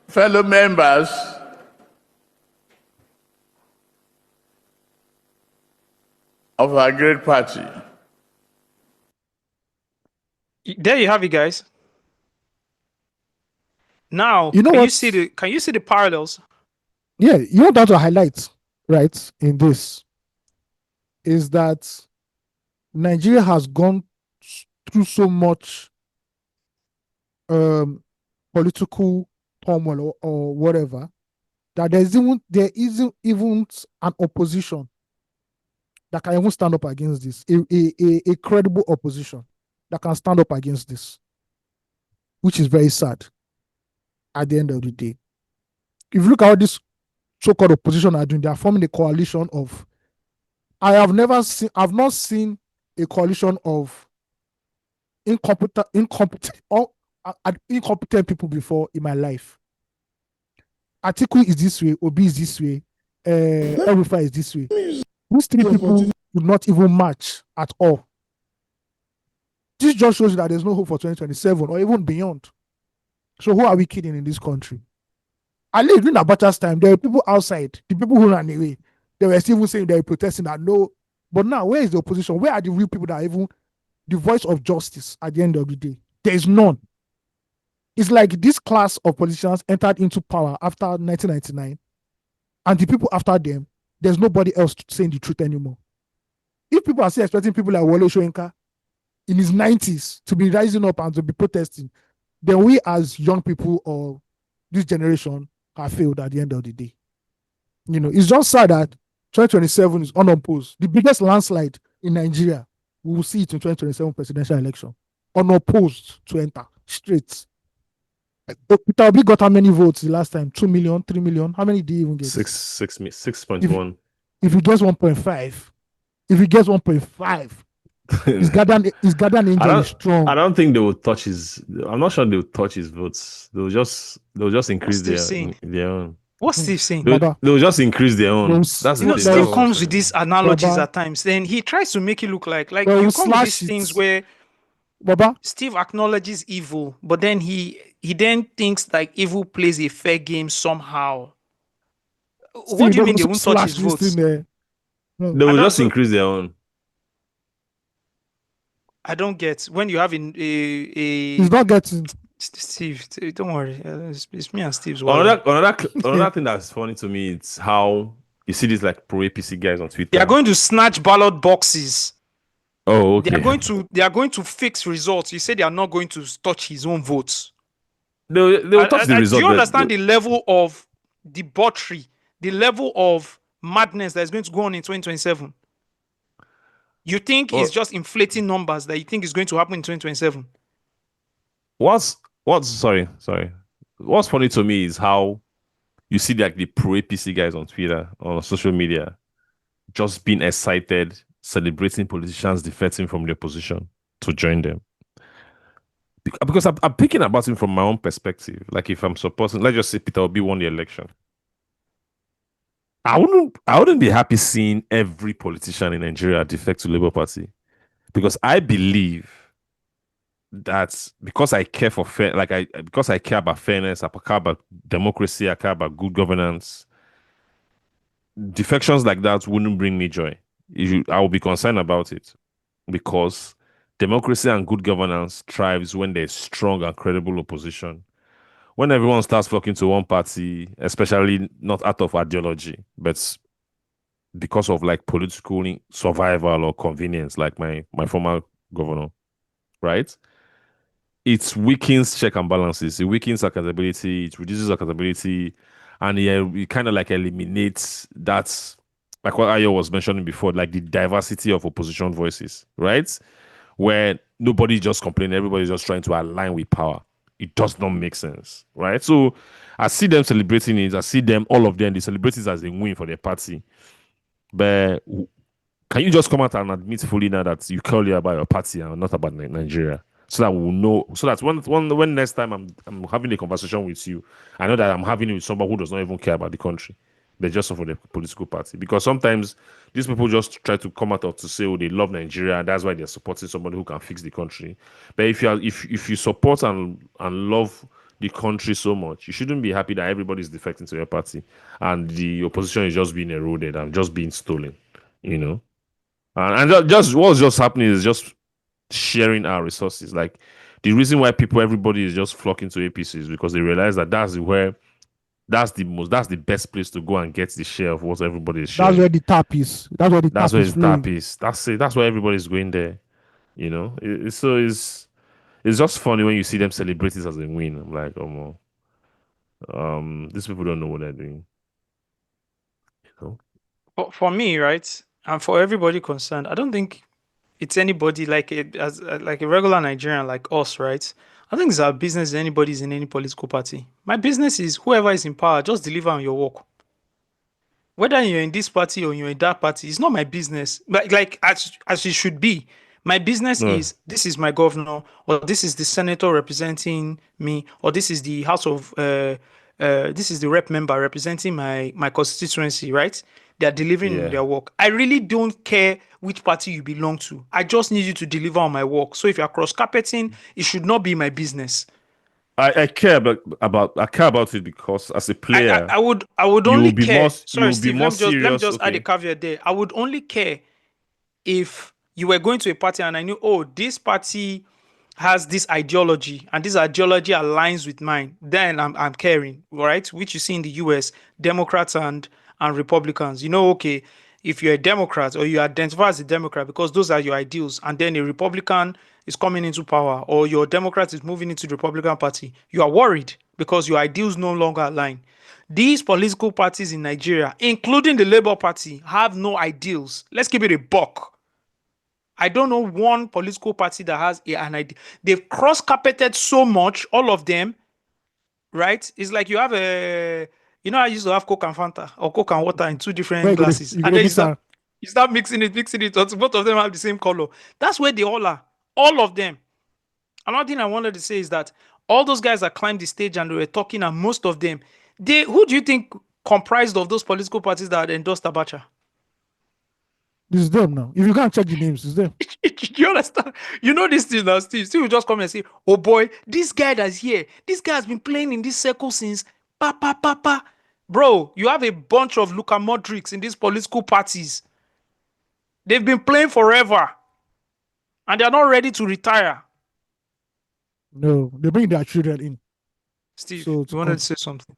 Fellow members, of our great party. There you have it, guys. Now, You know can what? you see the parallels? Yeah, you know that to highlight, right, in this is that Nigeria has gone through so much political turmoil or whatever that there isn't even an opposition that can even stand up against this, a credible opposition that can stand up against this, which is very sad at the end of the day. If you look at what this so-called opposition are doing, they are forming a coalition of, I've not seen a coalition of incompetent people before in my life. Atiku is this way, Obi is this way, Erufa is this way. These three people do not even match at all. This just shows you that there's no hope for 2027 or even beyond. So who are we kidding in this country? At least during Abacha's time, there were people outside, the people who ran away. They were still saying they were protesting that no. But now, where is the opposition? Where are the real people that are even the voice of justice at the end of the day? There is none. It's like this class of politicians entered into power after 1999, and the people after them, there's nobody else saying the truth anymore. If people are still expecting people like Wole Soyinka in his 90s to be rising up and to be protesting, then we as young people or this generation have failed at the end of the day. You know, it's just sad that 2027 is unopposed. The biggest landslide in Nigeria, we will see it in 2027 presidential election. Unopposed to enter straight. Peter Obi got how many votes the last time? 2 million, 3 million? How many did he even get? 6.1. If he gets 1.5, his guardian angel is strong. I don't think they will touch his. I'm not sure they will touch his votes. They'll just increase their own. What's Steve saying? They'll just increase their own. They'll That's You the know, thing. Steve That's what I'm comes with saying. these analogies Baba. at times. Then he tries to make it look like They you will come with slash these it. things where Baba, Steve acknowledges evil, but then he then thinks like evil plays a fair game somehow. What Steve do you mean doesn't they won't touch slash his this votes? thing there. No. They will don't- just increase their own. I don't get when you have a He's not getting. Steve. Don't worry, it's me and Steve's. Another thing that's funny to me is how you see these like pro APC guys on Twitter. They are going to snatch ballot boxes. Oh, okay. They are going to fix results. He said they are not going to touch his own votes. They will touch the result. Do you understand the level of debauchery, the level of madness that is going to go on in 2027? You think it's just inflating numbers that you think is going to happen in 2027? Sorry. What's funny to me is how you see like the pro APC guys on Twitter, on social media, just being excited, celebrating politicians defecting from the opposition to join them. Because I'm thinking about it from my own perspective. Like if I'm supporting, let's just say Peter Obi won the election. I wouldn't be happy seeing every politician in Nigeria defect to Labour Party. Because I believe that because I care for because I care about fairness, I care about democracy, I care about good governance, defections like that wouldn't bring me joy. I will be concerned about it because democracy and good governance thrives when there's strong and credible opposition. When everyone starts flocking to one party, especially not out of ideology, but because of like political survival or convenience, like my former governor, right? It weakens check and balances. It weakens accountability. It reduces accountability, and it kind of like eliminates that, like what Ayo was mentioning before, like the diversity of opposition voices, right? Where nobody just complaining, everybody's just trying to align with power. It does not make sense, right? So I see them celebrating it. I see them, all of them, they celebrate it as a win for their party. But can you just come out and admit fully now that you care about your party and not about Nigeria? So that we'll know, so that when next time I'm having a conversation with you, I know that I'm having it with somebody who does not even care about the country. They're just for the political party. Because sometimes these people just try to come out to say, oh, they love Nigeria, and that's why they're supporting somebody who can fix the country. But if you support and love the country so much, you shouldn't be happy that everybody is defecting to your party and the opposition is just being eroded and just being stolen, you know. And just what's just happening is just sharing our resources. Like the reason why everybody is just flocking to APC is because they realize that that's the best place to go and get the share of what everybody is sharing. That's where the tap is. That's where the tap is. That's it. That's why everybody's going there. You know, it's just funny when you see them celebrate it as a win. I'm like, oh, these people don't know what they're doing. You know? For me, right, and for everybody concerned, I don't think it's anybody like a regular Nigerian like us, right? I think it's our business. Anybody's in any political party. My business is whoever is in power, just deliver on your work. Whether you're in this party or you're in that party, it's not my business. But like as it should be. My business is this is my governor, or this is the senator representing me, or this is the House of this is the rep member representing my constituency, right? They are delivering their work. I really don't care which party you belong to. I just need you to deliver on my work. So if you're cross-carpeting, it should not be my business. I care about it because as a player, I would only care. Sorry, Steve, let me just okay. add a caveat there. I would only care if you were going to a party and I knew, oh, this party has this ideology and this ideology aligns with mine. Then I'm caring, right? Which you see in the US, Democrats and Republicans. You know, okay, if you're a Democrat or you identify as a Democrat because those are your ideals, and then a Republican is coming into power or your Democrat is moving into the Republican Party, you are worried because your ideals no longer align. These political parties in Nigeria, including the Labour Party, have no ideals. Let's keep it a buck. I don't know one political party that has an idea. They've cross-carpeted so much, all of them, right? It's like you have I used to have Coke and Fanta or Coke and water in two different glasses. And then you start mixing it. Both of them have the same color. That's where they all are. All of them. Another thing I wanted to say is that all those guys that climbed the stage and they were talking, and most of them, who do you think comprised of those political parties that had endorsed Abacha. This is them now. If you can't check the names, it's them. You understand? You know this thing now, Steve. Steve will just come and say, "Oh boy, this guy that's here, this guy has been playing in this circle since pa. Bro, you have a bunch of Luka Modrics in these political parties. They've been playing forever, and they are not ready to retire." No, they bring their children in. Steve, So you wanted to say something?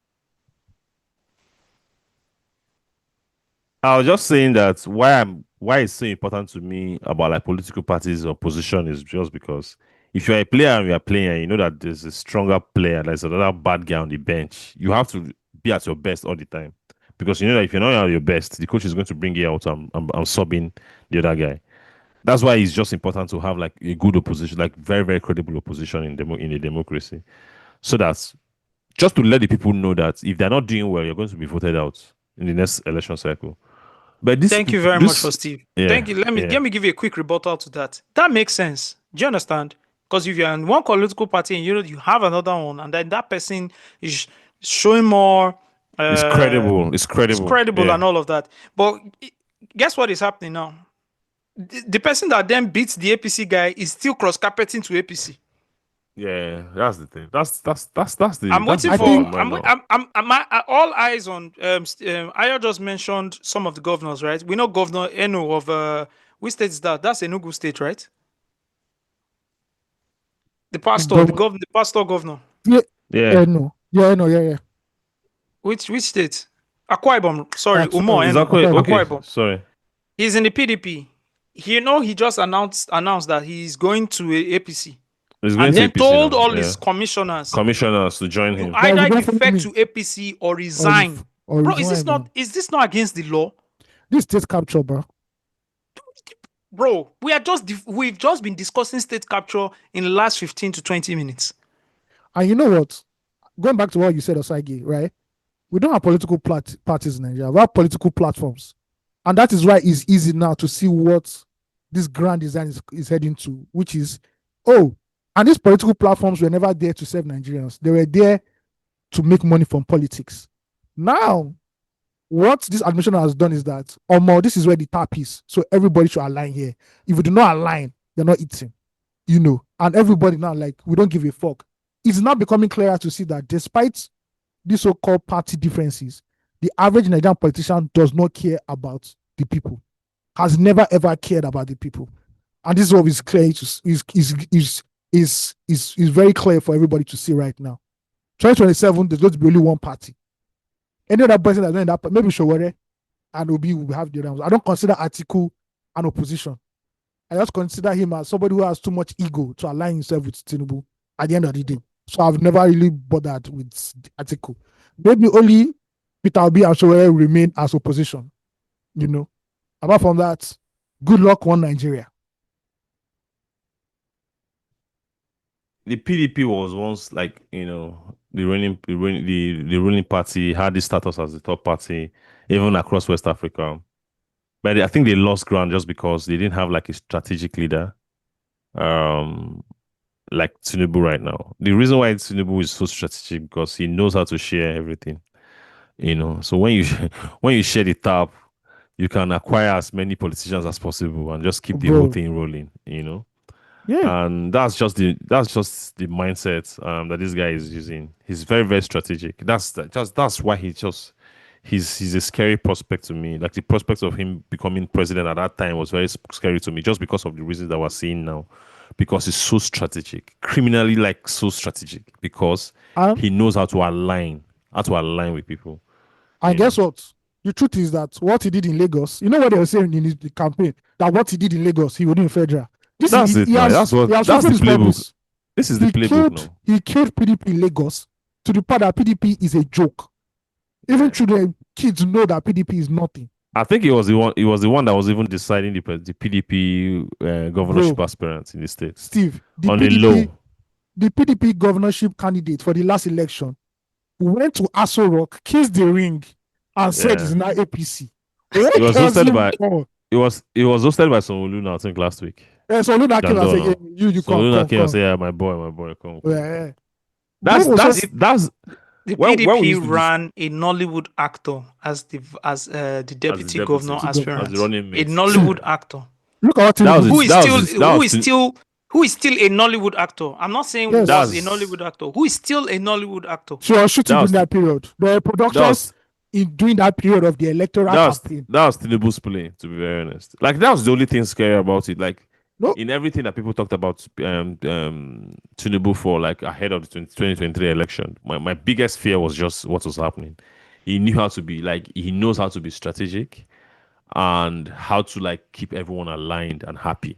I was just saying that why it's so important to me about like political parties or position is just because if you're a player and you're playing and you know that there's a stronger player, there's another bad guy on the bench, you have to be at your best all the time. Because you know that if you're not at your best, the coach is going to bring you out and subbing the other guy. That's why it's just important to have like a good opposition, like very, very credible opposition in a democracy. So that's just to let the people know that if they're not doing well, you're going to be voted out in the next election cycle. But Thank you very much for Steve. Yeah, Thank you. Let me give you a quick rebuttal to that. That makes sense. Do you understand? Because if you're in one political party and you have another one, and then that person is showing more, it's credible. It's credible. And all of that. But guess what is happening now? The person that then beats the APC guy is still cross carpeting to APC. Yeah, that's the thing. That's the. I'm that's waiting the for. I'm all eyes on. Ayo just mentioned some of the governors, right? We know Governor Eno of which state is that? That's Enugu State, right? The pastor, the pastor governor. Yeah. No. Yeah. Which state? Akwa Ibom. Sorry, Umo. Akwa Ibom. Sorry. He's in the PDP. He just announced that he's going to APC. And then told all his commissioners to join him. Either defect to APC or resign. Bro, is this not against the law? This state capture, bro. Bro, we've just been discussing state capture in the last 15 to 20 minutes. And you know what? Going back to what you said, Osagie, right? We don't have political parties in Nigeria. We have political platforms. And that is why it's easy now to see what this grand design is heading to, which is, and these political platforms were never there to serve Nigerians. They were there to make money from politics. Now, what this administration has done is that, this is where the tap is. So everybody should align here. If we do not align, they're not eating. And everybody now, like, we don't give a fuck. It's now becoming clearer to see that despite these so-called party differences, the average Nigerian politician does not care about the people. Has never ever cared about the people. And this is what is clear is very clear for everybody to see right now. 2027, there's going to be only one party. Any other person that's doing that, maybe Showore and Obi will have the other ones. I don't consider Atiku an opposition. I just consider him as somebody who has too much ego to align himself with Tinubu at the end of the day. So I've never really bothered with Atiku. Maybe only Peter Obi and Showore remain as opposition. Apart from that, good luck, one Nigeria. The PDP was once like the ruling party had this status as the top party even across West Africa, but I think they lost ground just because they didn't have like a strategic leader, like Tinubu right now. The reason why Tinubu is so strategic because he knows how to share everything, So when you share the tap, you can acquire as many politicians as possible and just keep the whole thing rolling, Yeah. And that's just the mindset that this guy is using. He's very, very strategic. That's why he's a scary prospect to me. Like the prospect of him becoming president at that time was very scary to me, just because of the reasons that we're seeing now. Because he's so strategic, criminally so strategic, because he knows how to align with people. And guess what? The truth is that what he did in Lagos, you know what they were saying in the campaign, that what he did in Lagos, he would do in federal. That's the playbook. This is the playbook now. He killed PDP in Lagos to the part that PDP is a joke. Even children, kids know that PDP is nothing. I think he was the one that was even deciding the PDP governorship aspirants in the state. Steve, the PDP governorship candidate for the last election went to Aso Rock, kissed the ring, and said it's now APC. It was hosted by Olufumni, I think, last week. Yeah, so Olufumni came and said, you come. Olufumni came and said, my boy, come. Yeah. The when we PDP used to ran a Nollywood actor as the as the deputy governor deputy, governor. as the aspirant. running A mate. Nollywood actor Look at what That was Tinubu who it. did. is still That was who is still a Nollywood actor. I'm not saying Yes. was a that's Nollywood actor. Who is still a Nollywood actor. She was shooting that was during that period. The that productions was in during that period of the electoral campaign. that was Tinubu's play, to be very honest. Like that was the only thing scary about it. Like No, in everything that people talked about Tinubu for like ahead of the 2023 election, my biggest fear was just what was happening. He knew how to be like he knows how to be strategic and how to like keep everyone aligned and happy.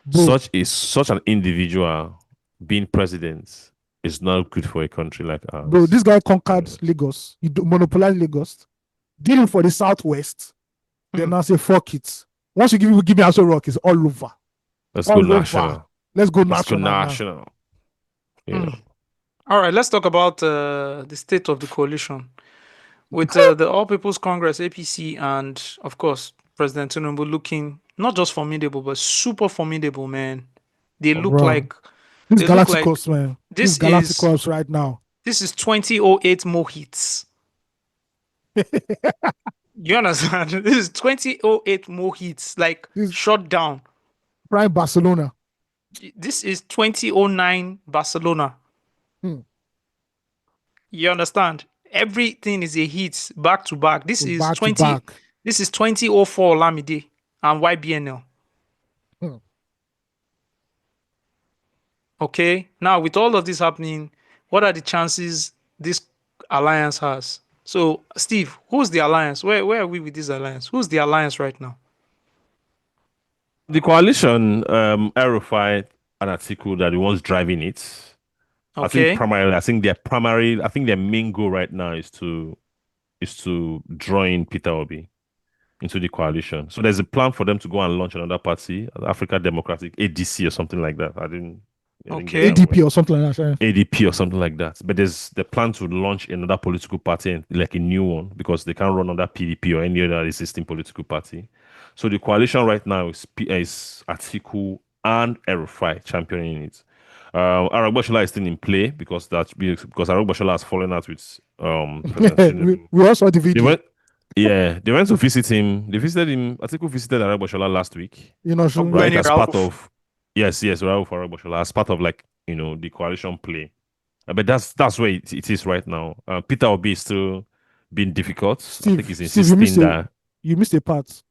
bro, Such an individual being president is not good for a country like bro, ours. this guy conquered Lagos. He monopolized Lagos. Dealing for the Southwest. Then I say fuck it. Once you give me Aso Rock, it's all over. Let's All go over. national. Let's go Let's go national. now. national. Yeah. All right, let's talk about the state of the coalition with the All People's Congress (APC) and of course President Tinubu looking not just formidable but super formidable, man. They look Bro. like This they look like Galacticos, man. this This Galacticos right now. this is 2008 more hits. You understand? This is 2008 more hits, like This- shut down. Prime Barcelona. This is 2009 Barcelona. Hmm. You understand? Everything is a hit back to back. This is Back to 20. back. This is 2004 Lamide and YBNL. Hmm. Okay. Now with all of this happening, what are the chances this alliance has? So, Steve, who's the alliance? Where are we with this alliance? Who's the alliance right now? The coalition, Erufai and Atiku, that the ones driving it. I think Okay. primarily, I think their main goal right now is to draw in Peter Obi into the coalition. So there's a plan for them to go and launch another party, Africa Democratic ADC or something like that. I didn't Okay. get that ADP or something like that. ADP or something like that. But there's the plan to launch another political party, like a new one, because they can't run under PDP or any other existing political party. So the coalition right now is Atiku and Erufai championing it. Aragbashola is still in play because Aragbashola has fallen out with President Tinubu. we also saw the They video. went to visit him. They visited him. Atiku visited Aragbashola last week, You know, so right? When As part Rauf- of Rauf Aragbashola, as part of like the coalition play. But that's where it is right now. Peter Obi is still being difficult. I think he's Steve, insisting that. you missed a part.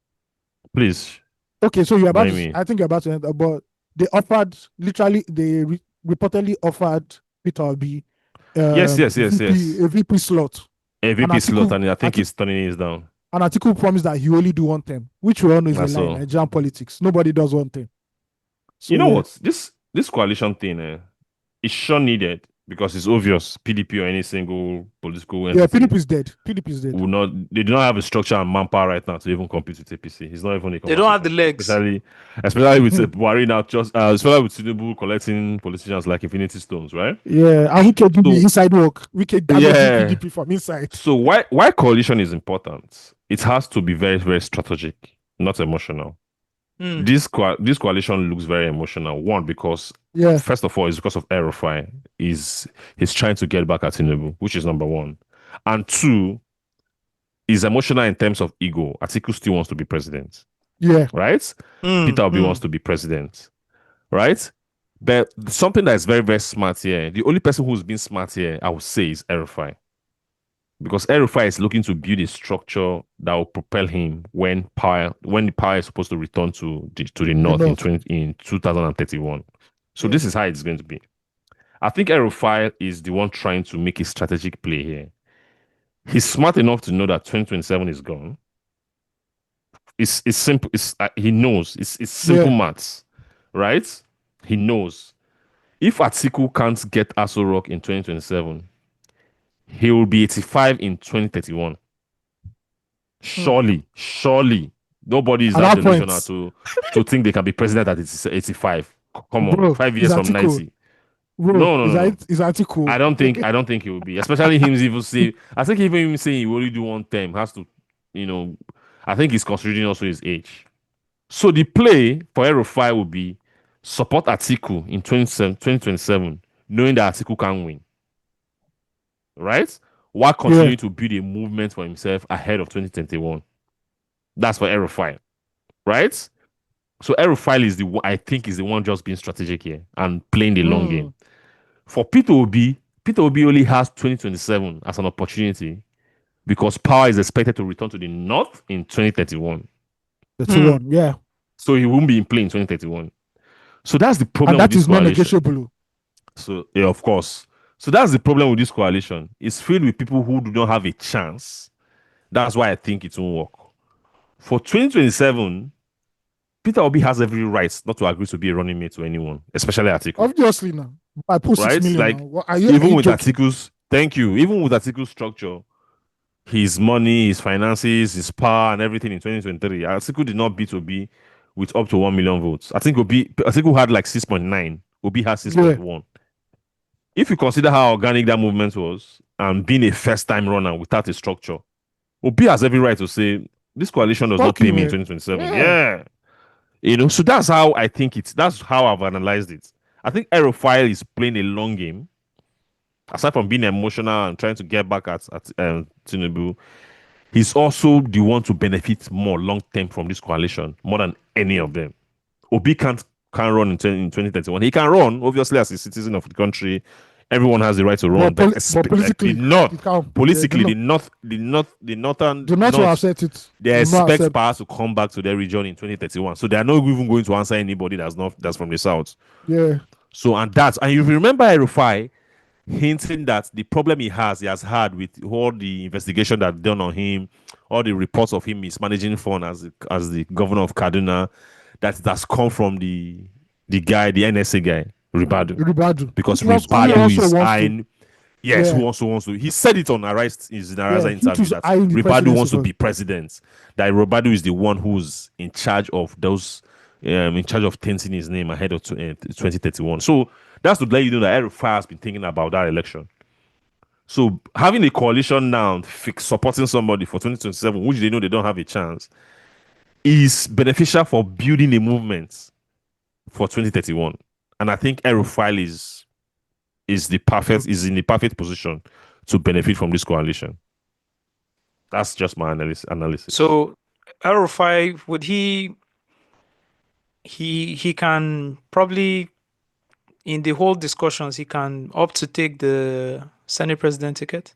Please, Okay, so you're about What do to, you mean? I think you're about to enter, but they offered literally reportedly offered Peter Obi yes. a VP slot. A VP Atiku- slot, and I think Atiku- he's turning his down. And Atiku promised that he only do one term, which we all know is a That's lie in all. Nigerian politics. Nobody does one term. So, You know yeah. what? This coalition thing, is sure needed because it's obvious PDP or any single political Yeah, entity PDP is dead. PDP is dead. will not. They do not have a structure and manpower right now to even compete with APC. It's not even a. They don't have the conversation. legs. Especially with Buhari now, especially with Tinubu collecting politicians like Infinity Stones, right? Yeah, and we can do the So- inside work. We can damage Yeah. PDP from inside. So why coalition is important? It has to be very, very strategic, not emotional. Hmm. This coalition looks very emotional. One, because Yeah, first of all, it's because of Erufai. He's trying to get back at Tinubu, which is number one. And two, is emotional in terms of ego. Atiku still wants to be president, yeah. right? Peter Obi wants to be president, right? But something that is very, very smart here, the only person who's been smart here, I would say, is Erufai. Because Erufai is looking to build a structure that will propel him when the power is supposed to return to the north in 2031. So this is how it's going to be. I think Erufai is the one trying to make a strategic play here. He's smart enough to know that 2027 is gone. It's simple. He knows. It's simple maths, right? He knows. If Atiku can't get Aso Rock in 2027, he will be 85 in 2031. Surely. Nobody is At that that point- delusional to think they can be president at 85. Come on, Bro, 5 years it's from Atiku. 90. Bro, No. Is Atiku? I don't think he will be. Especially him even say. I think even him saying he will only do one term has to, I think he's considering also his age. So the play for Erufai will be support Atiku in 2027, knowing that Atiku can win. right? While continuing to build a movement for himself ahead of 2021. That's for El-Rufai, right? So El-Rufai is the one, I think, is the one just being strategic here and playing the long game. For Peter Obi only has 2027 as an opportunity because power is expected to return to the north in 2031. Yeah. So he won't be in play in 2031. So that's the problem And that with this is not coalition. negotiable. So, yeah, of course. So that's the problem with this coalition. It's filled with people who do not have a chance. That's why I think it won't work. For 2027, Peter Obi has every right not to agree to be a running mate to anyone, especially Atiku. Obviously now. I put 6 million Like, now. Are you even with joking? Atiku's, thank you, even with Atiku's structure, his money, his finances, his power, and everything in 2023, Atiku did not beat Obi with up to 1 million votes. I think Atiku had like 6.9. Obi has 6.1. If you consider how organic that movement was and being a first-time runner without a structure, Obi has every right to say, this coalition does not pay me in 2027. Yeah. You know, so that's how I think that's how I've analyzed it. I think El-Rufai is playing a long game. Aside from being emotional and trying to get back at Tinubu, he's also the one to benefit more long-term from this coalition, more than any of them. Obi can't run in 2031. He can run, obviously, as a citizen of the country. Everyone has the right to run, but politically, the northern, do not accept it. They expect power to come back to their region in 2031. So they are not even going to answer anybody that's from the south. Yeah. So and you remember El-Rufai hinting that the problem he has had with all the investigation that done on him, all the reports of him mismanaging fund as the governor of Kaduna, that's come from the NSA guy. Ribadu. Because Ribadu is eyeing. Yes, who also wants to. He said it on his interview that Ribadu wants to be president. That Ribadu is the one who's in charge of those, in charge of tainting his name ahead of 2031. So that's to let you know that El-Rufai has been thinking about that election. So having a coalition now supporting somebody for 2027, which they know they don't have a chance, is beneficial for building a movement for 2031. And I think El-Rufai is in the perfect position to benefit from this coalition. That's just my analysis. So El-Rufai, would he can probably, in the whole discussions, he can opt to take the Senate president ticket?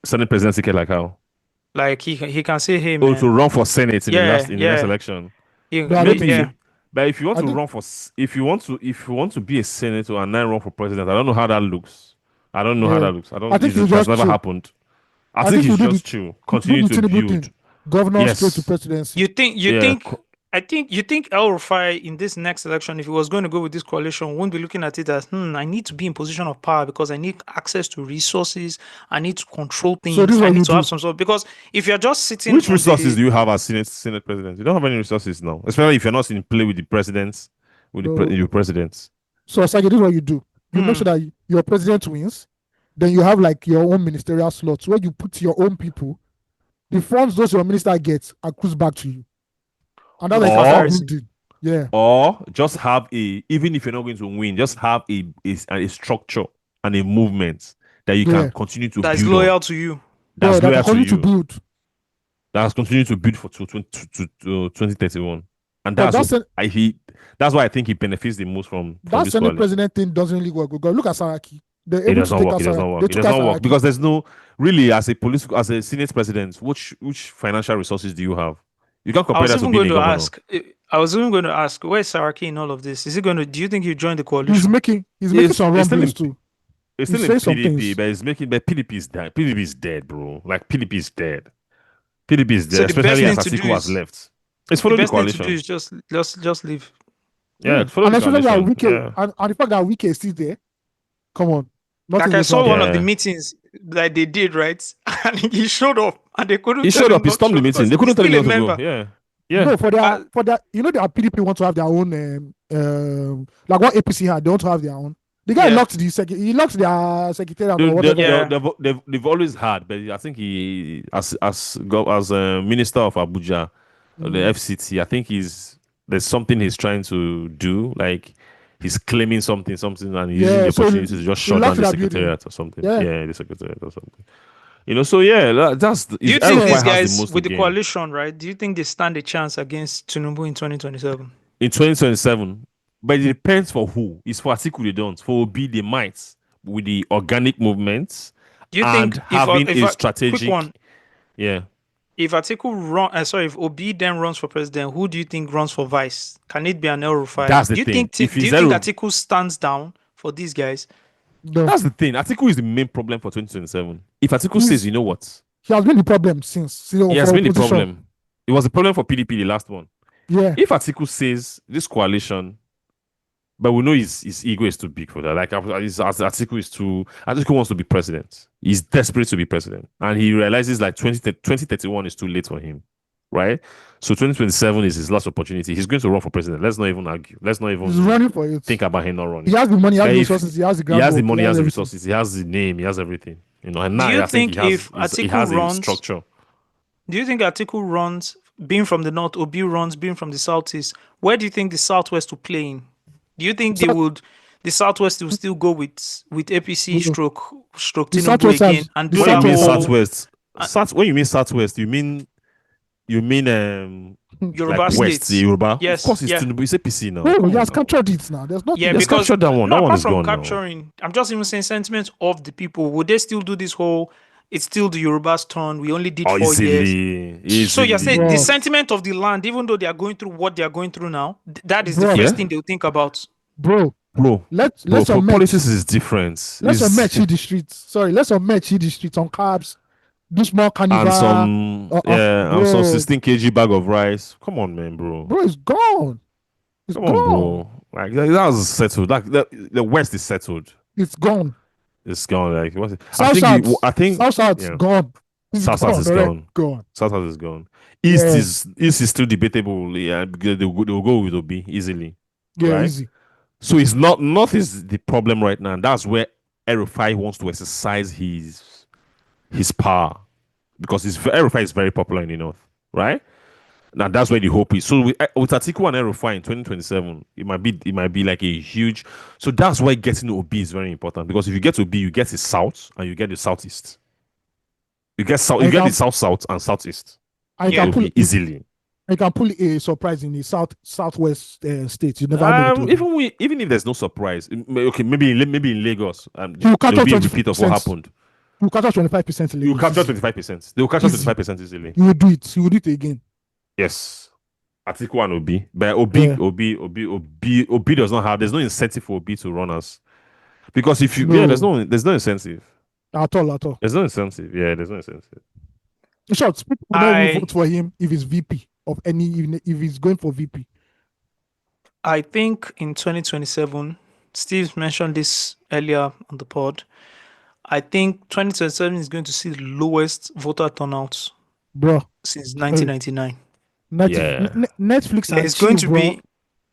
Senate president ticket, like how? Like he can say, hey, man. to run for Senate in the next election. But if you want to run for, if you want to be a senator and then run for president, I don't know how that looks. I don't know how that looks. I think it has never happened. I think it's just true. Continue to build. Governor straight to presidency. You think El-Rufai in this next election, if he was going to go with this coalition, won't be looking at it as, I need to be in position of power because I need access to resources. I need to control things. So I need to have some sort. Because if you're just sitting, which resources do you have as Senate president? You don't have any resources now, especially if you're not in play with the presidents, your presidents. So Osagie, this is what you do. You make sure that your president wins. Then you have like your own ministerial slots where you put your own people. The funds those your minister gets accrues back to you. And that's like yeah. Or just have even if you're not going to win, just have a structure and a movement that you can continue to build. That's loyal to you. That's loyal to you. To build. That's continuing to build for 2031. And that's why I think he benefits the most from that this Senate president thing doesn't really work. Look at Saraki. It doesn't work because there's no really as a Senate president, which financial resources do you have? You can't compare that to being a governor. I was even going to ask, where's Saraki in all of this? Is he going to? Do you think he'll join the coalition? He's making some rumblings too. It's still in PDP, but PDP is dead. PDP is dead, bro. Like PDP is dead. PDP is dead, So especially as Atiku has left. It's for the coalition. The best thing to do is just leave. Yeah, it's for the coalition. And the fact that Wike is still there. Come on. Like I saw one of the meetings that they did, right? And he showed up, and they couldn't. He showed up. He stormed the meeting. They couldn't tell him not to go. Yeah. No, for that, the PDP want to have their own. Like what APC had, they want to have their own. The guy locked their secretariat or whatever. They've always had, but I think he, as minister of Abuja, the FCT, I think there's something he's trying to do. Like he's claiming something, and he's using the so opportunity to just he shut down left the that building. secretariat or something. Yeah. Yeah, the secretariat or something. So yeah, that's Do you is think El-Rufai these has the guys most to with the gain. coalition, right? Do you think they stand a chance against Tinubu in 2027? In 2027, but it depends for who. It's for Atiku they don't. For Obi they might with the organic movements Do you and think having a quick strategic. one, Yeah. if Atiku if Obi then runs for president, who do you think runs for vice? Can it be an El-Rufai? That's the Do you thing. think If do you he's think El- Atiku stands down for these guys? No. That's the thing. Atiku is the main problem for 2027. If Atiku says, you know what, He has been the problem since. he has for been the opposition. problem. It was the problem for PDP, the last one. Yeah. If Atiku says this coalition, but we know his ego is too big for that. Like Atiku wants to be president. He's desperate to be president, and he realizes like 2031 is too late for him, right? So 2027 is his last opportunity. He's going to run for president. Let's not even argue. Let's not He's even running for it. think about him not running. He has the money, he has But the if- resources, he has the He has the groundwork, money, he has the everything. resources, he has the name, he has everything. And now Do you I think he think has, if he Atiku has a runs- structure. Do you think Atiku runs, being from the north, Obi runs, being from the southeast? Where do you think the southwest will play in? Do you think the southwest will still go with APC stroke The Tinubu Southwest again has- and the do When you that mean whole southwest, when you mean southwest, you mean Yoruba like west, states? the Yoruba. Yes, Of course, it's yeah. Tinubu. It's APC now. No, Come he has on now. captured it now. There's nothing. Yeah, He has because captured that one. That one apart is from gone now. capturing, I'm just even saying sentiment of the people. Would they still do this whole? It's still the Yoruba's turn. We only did 4 years. Easily. So you're saying Bro. the sentiment of the land, even though they are going through what they are going through now, that is the Bro. first Yeah. thing they'll think about. Bro, bro, let's for unmatch. politics is different. Let's It's- unmatch hit the streets. Sorry, let's unmatch hit the streets on carbs. Do small carnival. and some and some bro. 16 kg bag of rice. Come on, man, bro. Bro, it's gone. It's Come gone. on, bro. Like that was settled. Like the West is settled. It's gone. It's gone. Like what's it? South I think South South's yeah. gone. It's South South is alright? gone. Gone. South South is gone. East Yeah. is still debatable. Yeah, because they'll go with Obi easily. Yeah, Right? easy. So it's not North is the problem right now. That's where El-Rufai wants to exercise his power because El-Rufai is very popular in the North, right? Now that's where the hope is. So with Atiku and El-Rufai in 2027, it might be like a huge. So that's why getting Obi is very important because if you get Obi, you get the South and you get the Southeast. You get South, you get the South and Southeast. I Yeah. can pull Easily. I can pull a surprise in the southwest states. You never know. Even if there's no surprise, okay, maybe in Lagos, You capture there'll be a repeat of what 25%. happened. You capture 25%. You capture 25%. They will capture Easy. 25% easily. You will do it. You will do it again. Yes. Atiku and Obi. But Obi, Yeah. Obi does not have. There's no incentive for Obi to run us. Because if you, No. there's no incentive. At all. There's no incentive. Yeah, there's no incentive. In short, people will not I- even vote for him if he's VP of any, even if he's going for VP. I think in 2027, Steve mentioned this earlier on the pod. I think 2027 is going to see the lowest voter turnout Bro, since 1999. Yeah. Netflix and There's going chill, to bro. be,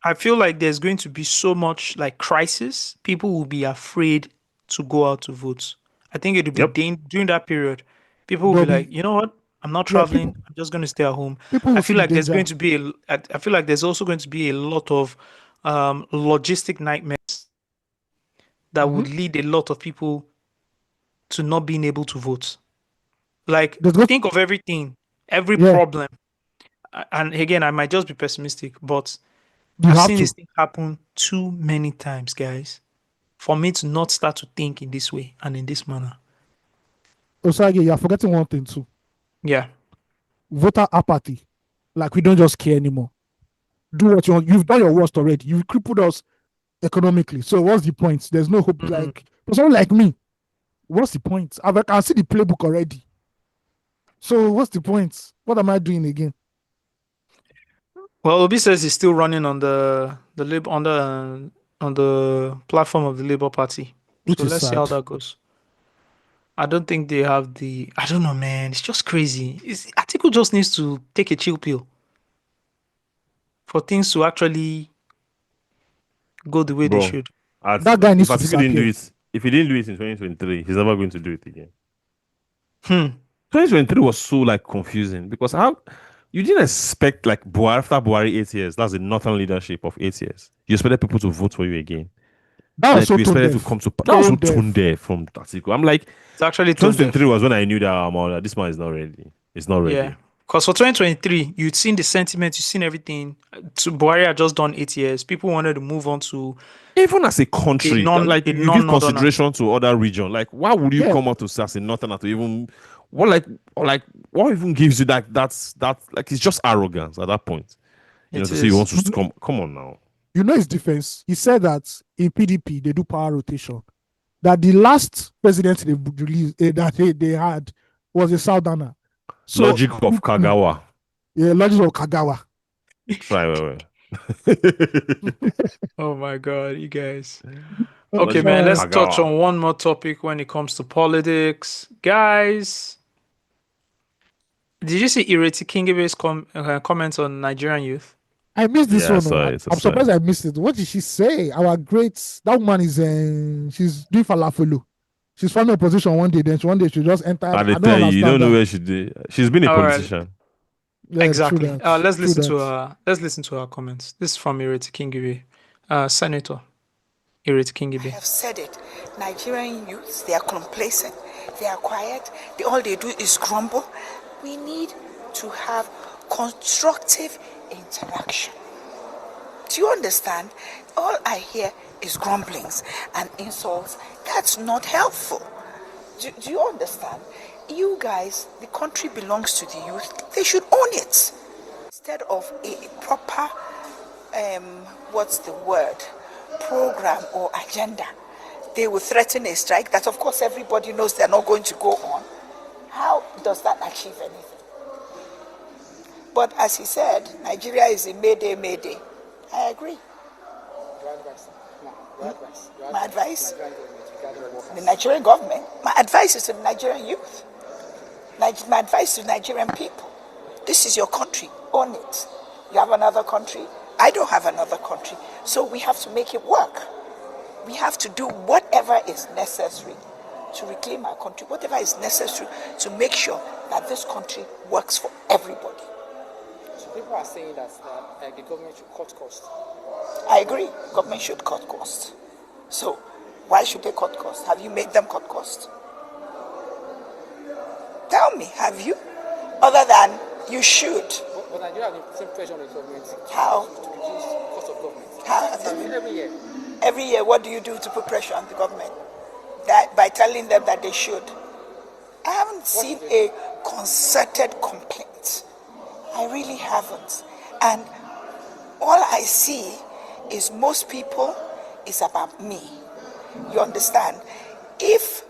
I feel like there's going to be so much like crisis. People will be afraid to go out to vote. I think it'll be Yep. during that period. People will There'll be like, be- you know what? I'm not Yeah, traveling. I'm just going to stay at home. People will I feel see like there's danger. going to be I feel like there's also going to be a lot of logistic nightmares that would lead a lot of people to not being able to vote. Like There's go- think of everything, every Yeah. problem. And again, I might just be pessimistic, but You I've have seen to. this thing happen too many times, guys, for me to not start to think in this way and in this manner. Osagie, you're forgetting one thing too. Yeah. Voter apathy. Like we don't just care anymore. Do what you want. You've done your worst already. You've crippled us economically. So what's the point? There's no hope. Like for someone like me, what's the point? I can see the playbook already. So what's the point? What am I doing again? Well, Obi says he's still running on the on the platform of the Labour Party. Which So is let's see how sad. that goes. I don't think they have the. I don't know, man. It's just crazy. Atiku just needs to take a chill pill for things to actually go the way Bro, they should. That guy needs if to Atiku didn't do disappear. it, if he didn't do it in 2023, he's never going to do it again. Hmm. 2023 was so like confusing because You didn't expect like Buhari after Buhari 8 years. That's the northern leadership of 8 years. You expected people to vote for you again. That was Like so you tone expected to deaf. come to. That was so Tone deaf. Tunde from Tatiku. I'm like, It's actually Tunde. 2023 was when I knew that this man is not ready. It's not ready. Yeah. Because for 2023, you'd seen the sentiment, you'd seen everything. Buhari had just done 8 years. People wanted to move on to Even as a country, like you give consideration to other region. Like, why would you come out to say as a northerner to even what even gives you that's like it's just arrogance at that point. To say you want to come on now. You know his defense. He said that in PDP they do power rotation. That the last president they released that they had was a Southerner. So, logic of Kagawa. Yeah, logic of Kagawa. Right. Oh my God, you guys. Okay, man, let's touch on one more topic when it comes to politics. Guys, did you see Ireti Kingibe's comments on Nigerian youth? I missed this one. I'm surprised I missed it. What did she say? That woman is she's doing falafelu. She's from the opposition one day, then one day she just entered. I tell you, you don't know where she did. She's been a politician. Right. Yeah, exactly. Let's listen to her comments. This is from Ireti Kingibe, Senator Ireti Kingibe. I have said it. Nigerian youths, they are complacent. They are quiet. All they do is grumble. We need to have constructive interaction. Do you understand? All I hear is grumblings and insults. That's not helpful. Do you understand? You guys, the country belongs to the youth. They should own it. Instead of a proper, program or agenda, they will threaten a strike that of course everybody knows they're not going to go on. How does that achieve anything? But as he said, Nigeria is a mayday. I agree. My advice? The Nigerian government. My advice is to the Nigerian youth. My advice to Nigerian people. This is your country. Own it. You have another country. I don't have another country. So we have to make it work. We have to do whatever is necessary to reclaim our country, whatever is necessary to make sure that this country works for everybody. So people are saying that the government should cut costs. I agree. Government should cut costs. So why should they cut costs? Have you made them cut costs? Tell me, have you? Other than you should. But Nigeria has been putting pressure on the government. How? To reduce the cost of government. How? Every year. Every year, what do you do to put pressure on the government? That by telling them that they should. I haven't seen a concerted complaint. I really haven't. And all I see is most people is about me. You understand? If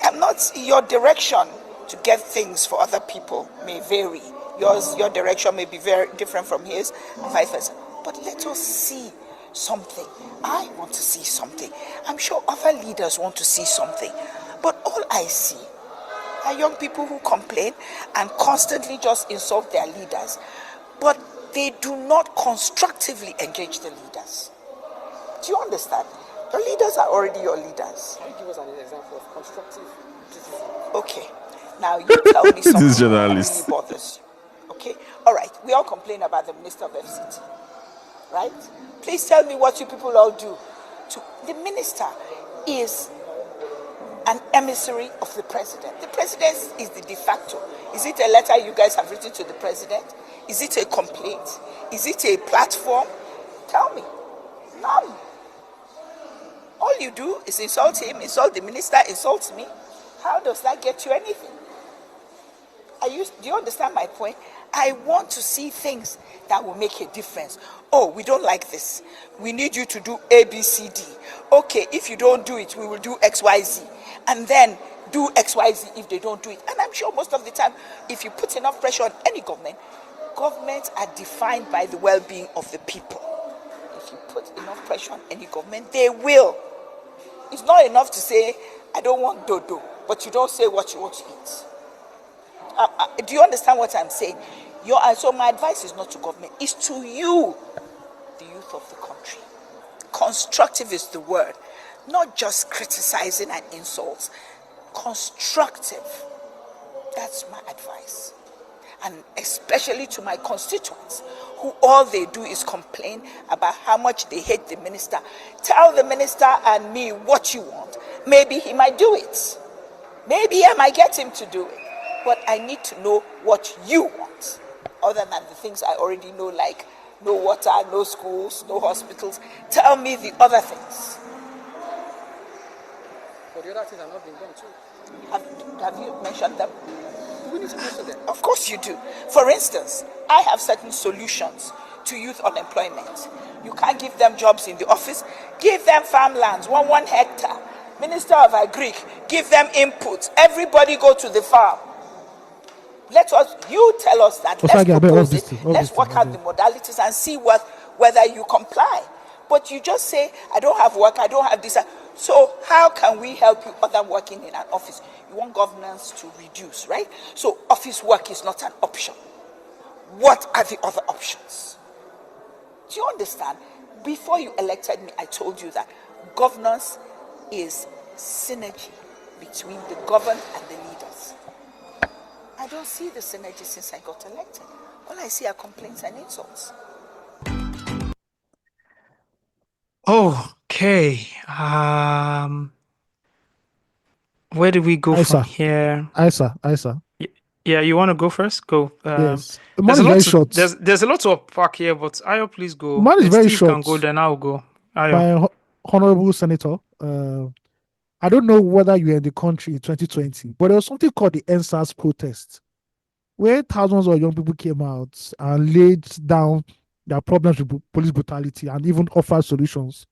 I'm not, your direction to get things for other people may vary. Your direction may be very different from his, and vice versa. But let us see something. I want to see something. I'm sure other leaders want to see something. But all I see are young people who complain and constantly just insult their leaders. But they do not constructively engage the leaders. Do you understand? Your leaders are already your leaders. Can you give us an example of constructive criticism? Okay. Now you tell me something that really bothers you. Okay? All right. We all complain about the Minister of FCT. Right? Please tell me what you people all do. The minister is an emissary of the president. The president is the de facto. Is it a letter you guys have written to the president? Is it a complaint? Is it a platform? Tell me. None. All you do is insult him, insult the minister, insult me. How does that get you anything? Do you understand my point? I want to see things that will make a difference. Oh, we don't like this. We need you to do A, B, C, D. Okay, if you don't do it, we will do X, Y, Z. And then do X, Y, Z if they don't do it. And I'm sure most of the time, if you put enough pressure on any government, governments are defined by the well-being of the people. If you put enough pressure on any government, they will. It's not enough to say, I don't want dodo, but you don't say what you want to eat. Do you understand what I'm saying? So my advice is not to government, it's to you, the youth of the country. Constructive is the word, not just criticizing and insults. Constructive. That's my advice. and especially to my constituents, who all they do is complain about how much they hate the minister. Tell the minister and me what you want. Maybe he might do it. Maybe I might get him to do it. But I need to know what you want, other than the things I already know, like no water, no schools, no hospitals. Tell me the other things. But the other things have not been done too. Have you mentioned them? We need to mention them. Of course you do. For instance, I have certain solutions to youth unemployment. You can't give them jobs in the office. Give them farmlands, one hectare. Minister of Agric, give them input. Everybody go to the farm. You tell us that. Let's propose it. Let's work out the modalities and see whether you comply. But you just say, I don't have work, I don't have this. So how can we help you other working in an office? You want governance to reduce, right? So office work is not an option. What are the other options? Do you understand? Before you elected me, I told you that governance is synergy between the governed and the leaders. I don't see the synergy since I got elected. All I see are complaints and insults. Okay. Where do we go from here? Isa. Yeah, you want to go first? Go. Yes. The man is very short. There's a lot to unpack here, but Ayo, please go. The man is very Steve short. Can go, then I'll go. Ayo. My honorable senator, I don't know whether you were in the country in 2020, but there was something called the NSAS protest, where thousands of young people came out and laid down their problems with police brutality and even offered solutions.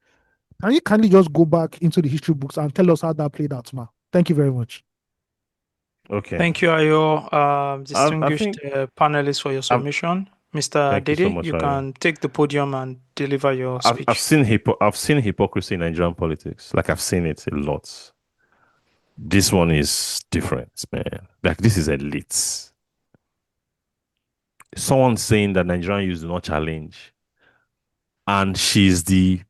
Can you kindly just go back into the history books and tell us how that played out, ma? Thank you very much. Okay. Thank you, Ayo. Distinguished panelists for your submission. Mr. Dede, you can take the podium and deliver your speech. I've seen hypocrisy in Nigerian politics. Like, I've seen it a lot. This one is different, man. Like, this is elite. Someone saying that Nigerian youth do not challenge, and she's the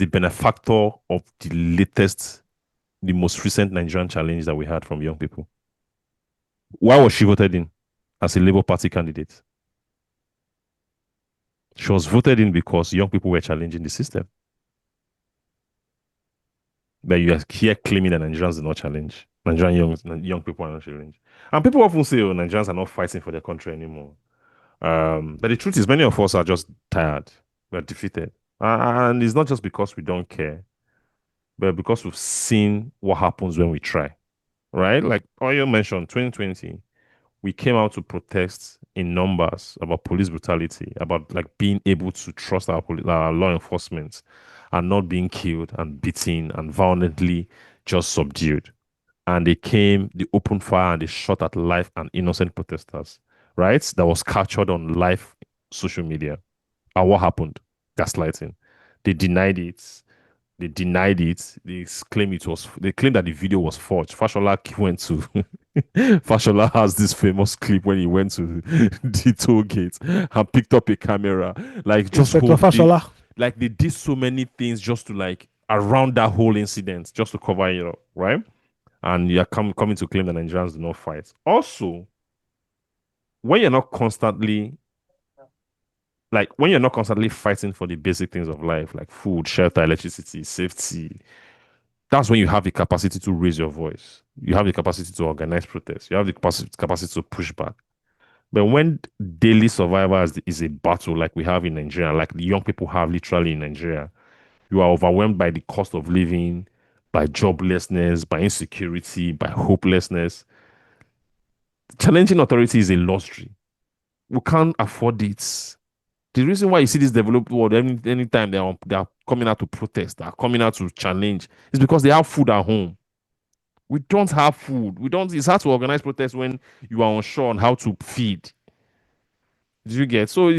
benefactor of the most recent Nigerian challenge that we had from young people. Why was she voted in as a Labour Party candidate? She was voted in because young people were challenging the system. But you are here claiming that Nigerians do not challenge. Nigerian young people are not challenge. And people often say, oh, Nigerians are not fighting for their country anymore. But the truth is, many of us are just tired. We're defeated. And it's not just because we don't care, but because we've seen what happens when we try. Right? Like Oyo mentioned, 2020, we came out to protest in numbers about police brutality, about like being able to trust our law enforcement and not being killed and beaten and violently just subdued. And they opened fire and they shot at live and innocent protesters, right? That was captured on live social media. And what happened? Gaslighting. They denied it. They claim that the video was forged. Fashola went to Fashola has this famous clip when he went to the toll gate and picked up a camera. Like, just Fashola. Like, they did so many things just to like around that whole incident, just to cover it up, right? And you're coming to claim that Nigerians do not fight. Also, when you're not constantly fighting for the basic things of life, like food, shelter, electricity, safety, that's when you have the capacity to raise your voice. You have the capacity to organize protests. You have the capacity to push back. But when daily survival is a battle like we have in Nigeria, like the young people have literally in Nigeria, you are overwhelmed by the cost of living, by joblessness, by insecurity, by hopelessness. Challenging authority is a luxury. We can't afford it. The reason why you see this developed world, anytime they are coming out to protest, they are coming out to challenge, is because they have food at home. We don't have food. It's hard to organize protests when you are unsure on how to feed. Did you get? So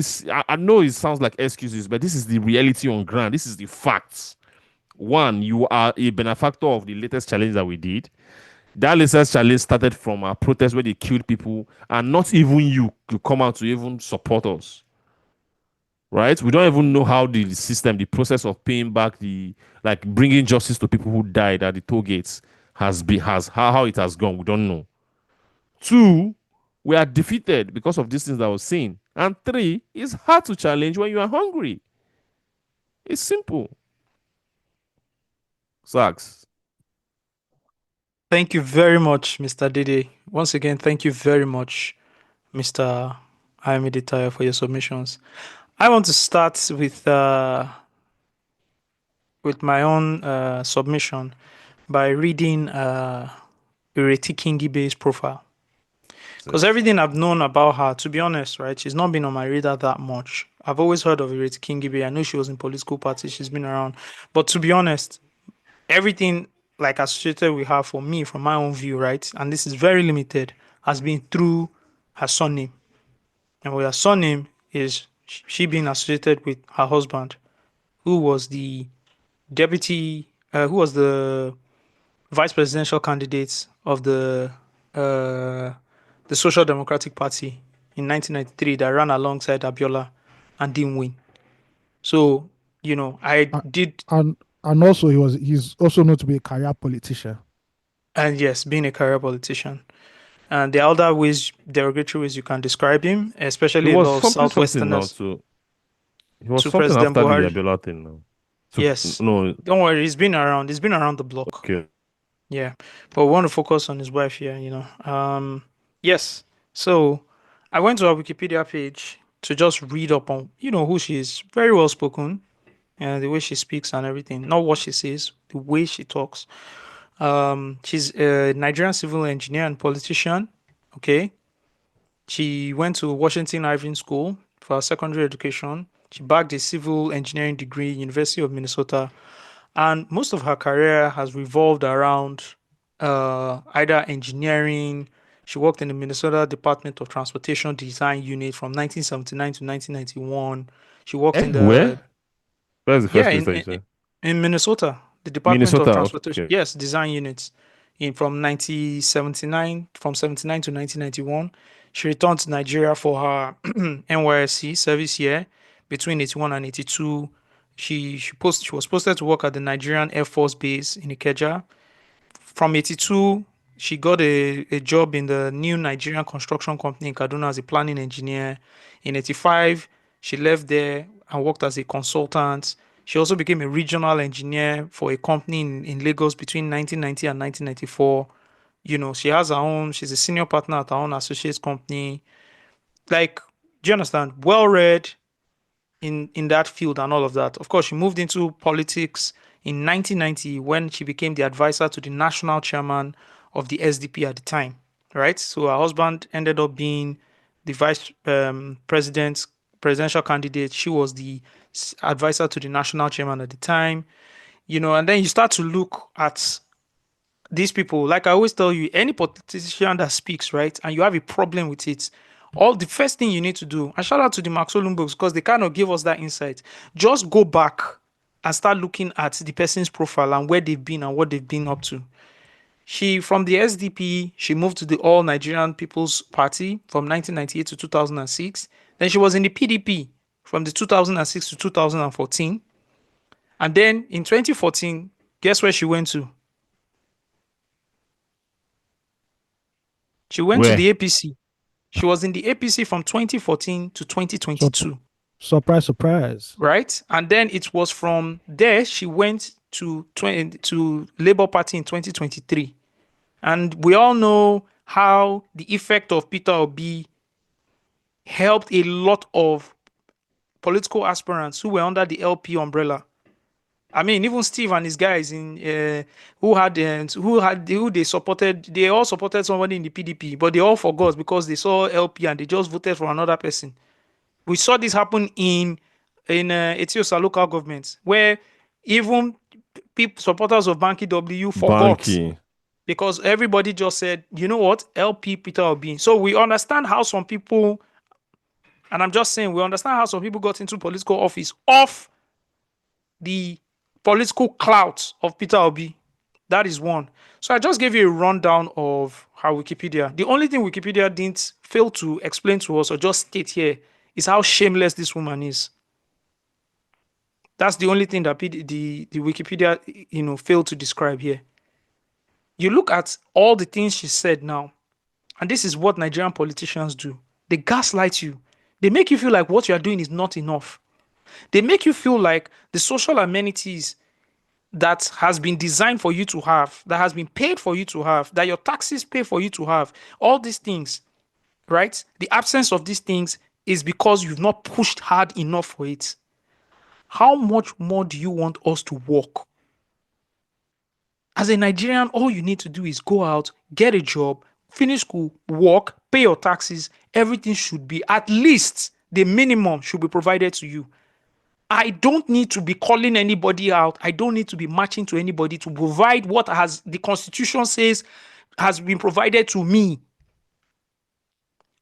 I know it sounds like excuses, but this is the reality on ground. This is the facts. One, you are a benefactor of the latest challenge that we did. That latest challenge started from a protest where they killed people, and not even you could come out to even support us. Right? We don't even know how the system, the process of paying back bringing justice to people who died at the toll gates how it has gone. We don't know. Two, we are defeated because of these things that I was saying. And 3, it's hard to challenge when you are hungry. It's simple. Sucks. Thank you very much, Mr. Dede. Once again, thank you very much, Mr. Ayomide, for your submissions. I want to start with my own submission by reading Ireti Kingibe's profile. Because everything I've known about her, to be honest, right, she's not been on my radar that much. I've always heard of Ireti Kingibe. I know she was in political parties. She's been around. But to be honest, everything like associated with her for me, from my own view, right, and this is very limited, has been through her surname. And with her surname is she being associated with her husband, who was the vice presidential candidate of the Social Democratic Party in 1993 that ran alongside Abiola and didn't win. So, you know, I did. And also he's also known to be a career politician. And yes, being a career politician. And there are other ways, derogatory ways you can describe him, especially a lot of Southwesterners. He was to something President after Buhari. the Abiola thing now. Yes. No. Don't worry, he's been around. He's been around the block. Okay. Yeah. But we want to focus on his wife here, you know. Yes. So I went to her Wikipedia page to just read up on, you know, who she is. Very well spoken. And the way she speaks and everything. Not what she says, the way she talks. She's a Nigerian civil engineer and politician. Okay. She went to Washington Irving School for her secondary education. She bagged a civil engineering degree, University of Minnesota. And most of her career has revolved around either engineering. She worked in the Minnesota Department of Transportation Design Unit from 1979 to 1991. She worked in the... Where? Where's the first place that you said? In Minnesota, the Department of Transportation. Okay. Yes, design units. From 1979, from 79 to 1991. She returned to Nigeria for her NYSC service year between 81 and 82. She was posted to work at the Nigerian Air Force Base in Ikeja. From 82, she got a job in the new Nigerian construction company in Kaduna as a planning engineer. In 85, she left there and worked as a consultant. She also became a regional engineer for a company in Lagos between 1990 and 1994. You know, she has her own, she's a senior partner at her own associates company. Like, do you understand? Well-read in that field and all of that. Of course, she moved into politics in 1990 when she became the advisor to the national chairman of the SDP at the time, right? So her husband ended up being the vice presidential candidate. She was the advisor to the national chairman at the time, you know, and then you start to look at these people. Like I always tell you, any politician that speaks, right, and you have a problem with it, all the first thing you need to do, and shout out to the Max Olumbooks because they kind of give us that insight, just go back and start looking at the person's profile and where they've been and what they've been up to. She, from the SDP, she moved to the All Nigerian People's Party from 1998 to 2006. Then she was in the PDP from the 2006 to 2014. And then in 2014, guess where she went to? She went to the APC. She was in the APC from 2014 to 2022. Surprise, surprise. Right? And then it was from there she went to Labour Party in 2023. And we all know how the effect of Peter Obi helped a lot of political aspirants who were under the LP umbrella. I mean, even Steve and his guys who they supported, they all supported somebody in the PDP, but they all forgot because they saw LP and they just voted for another person. We saw this happen in Etiosa local government, where even supporters of Banky W forgot. Because everybody just said, you know what, LP Peter Obi. So we understand how some people, and I'm just saying, we understand how some people got into political office off the political clout of Peter Obi. That is one. So I just gave you a rundown of how Wikipedia. The only thing Wikipedia didn't fail to explain to us or just state here is how shameless this woman is. That's the only thing that the Wikipedia, failed to describe here. You look at all the things she said now, And this is what Nigerian politicians do. They gaslight you. They make you feel like what you are doing is not enough. They make you feel like the social amenities that has been designed for you to have, that has been paid for you to have, that your taxes pay for you to have, all these things, right? The absence of these things is because you've not pushed hard enough for it. How much more do you want us to work? As a Nigerian, all you need to do is go out, get a job, finish school, work, pay your taxes. Everything should be, at least the minimum should be provided to you. I don't need to be calling anybody out. I don't need to be marching to anybody to provide what has the Constitution says has been provided to me.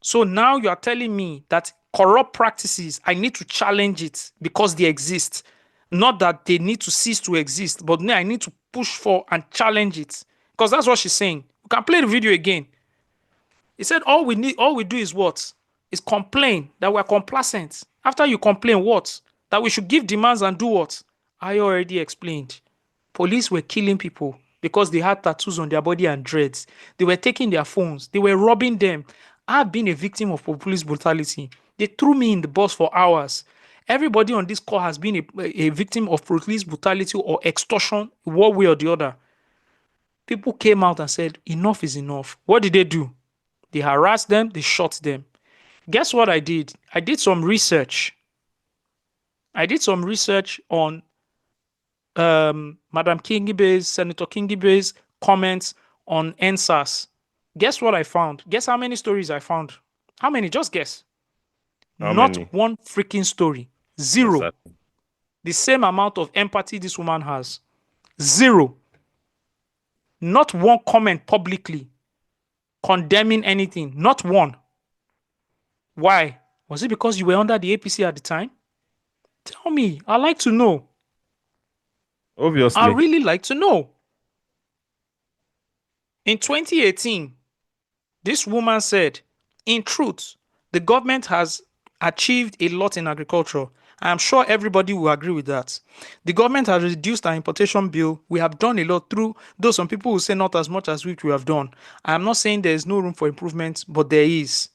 So now you are telling me that corrupt practices, I need to challenge it because they exist. Not that they need to cease to exist, but I need to push for and challenge it. Because that's what she's saying. We can play the video again. He said all we do is what? Is complain that we're complacent. After you complain, what? That we should give demands and do what? I already explained. Police were killing people because they had tattoos on their body and dreads. They were taking their phones. They were robbing them. I've been a victim of police brutality. They threw me in the bus for hours. Everybody on this call has been a victim of police brutality or extortion, one way or the other. People came out and said, enough is enough. What did they do? They harassed them. They shot them. Guess what I did? I did some research. I did some research on Madam Kingibe's, Senator Kingibe's comments on NSAS. Guess what I found? Guess how many stories I found? How many? Just guess. How Not many? one freaking story. Zero. Exactly. The same amount of empathy this woman has. Zero. Not one comment publicly condemning anything. Not one. Why? Was it because you were under the APC at the time? Tell me. I'd like to know. Obviously. I really like to know. In 2018, this woman said, in truth, the government has achieved a lot in agriculture. I'm sure everybody will agree with that. The government has reduced our importation bill. We have done a lot through, though some people will say not as much as we have done. I'm not saying there is no room for improvement, but there is.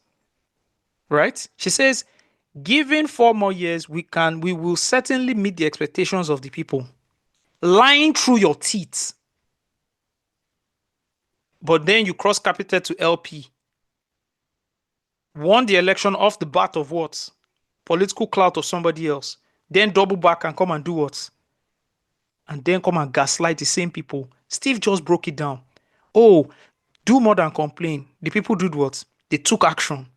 Right? She says, given 4 more years, we will certainly meet the expectations of the people. Lying through your teeth. But then you cross capital to LP. Won the election off the bat of what? Political clout of somebody else. Then double back and come and do what? And then come and gaslight the same people. Steve just broke it down. Oh, do more than complain. The people did what? They took action.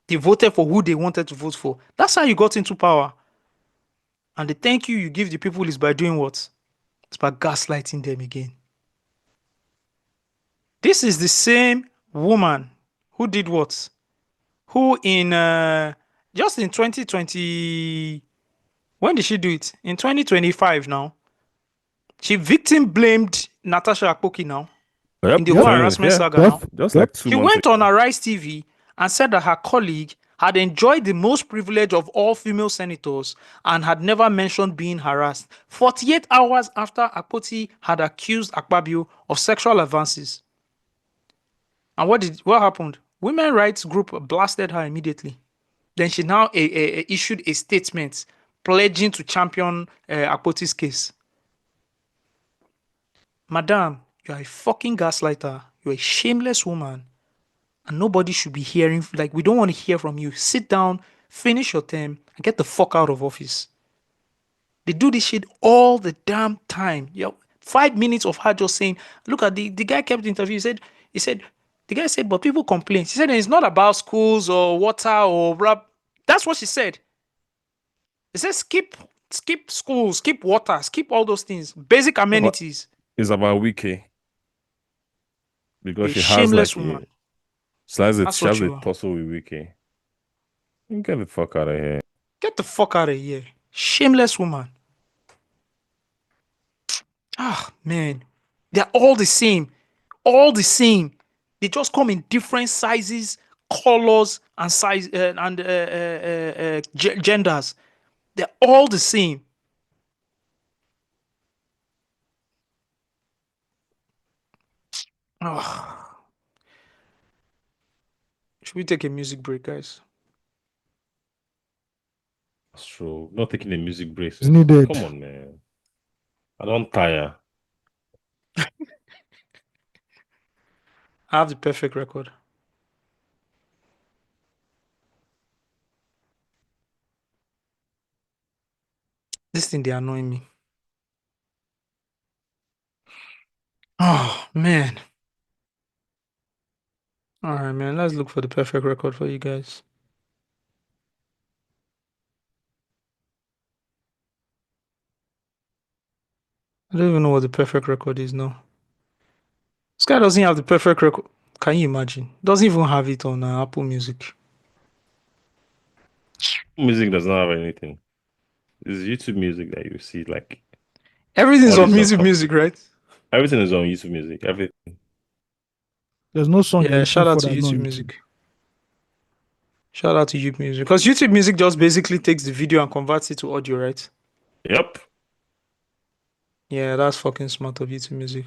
They voted for who they wanted to vote for. That's how you got into power. And the thank you give the people is by doing what? It's by gaslighting them again. This is the same woman who did what? Who in just in 2020, when did she do it? In 2025 now. She victim blamed Natasha Akpoki now. Yep, in the whole harassment saga now. Just like 2 She months went on Arise TV and said that her colleague had enjoyed the most privilege of all female senators and had never mentioned being harassed 48 hours after Akpoti had accused Akpabio of sexual advances. And what happened? Women rights group blasted her immediately. Then she now issued a statement pledging to champion Akpoti's case. Madam, you are a fucking gaslighter. You're a shameless woman. And nobody should be hearing, like, we don't want to hear from you. Sit down, finish your term, and get the fuck out of office. They do this shit all the damn time. 5 minutes of her just saying, look at the guy kept interviewing. He said, the guy said, but people complain. She said, it's not about schools or water or blah. That's what she said. He said, skip schools, skip water, skip all those things. Basic amenities. It's about Wiki. Because A she has shameless like woman. she has That's what a you are. tussle with Wiki. Get the fuck out of here. Get the fuck out of here. Shameless woman. Ah, man. They're all the same. All the same. They just come in different sizes, colors, and genders. They're all the same. Oh. Should we take a music break, guys? That's true. Not taking a music break. It's needed. Come on, man. I don't tire. I have the perfect record. This thing, they annoying me. Oh, man. All right, man. Let's look for the perfect record for you guys. I don't even know what the perfect record is now. This guy doesn't have the perfect record. Can you imagine? Doesn't even have it on Apple Music. Music does not have anything. It's YouTube Music that you see, like Everything's all on this music, right? everything is on YouTube Music. Everything. There's no song. Yeah, shout out to YouTube Music. Shout out to YouTube Music. Because YouTube Music just basically takes the video and converts it to audio, right? Yep. Yeah, that's fucking smart of YouTube Music.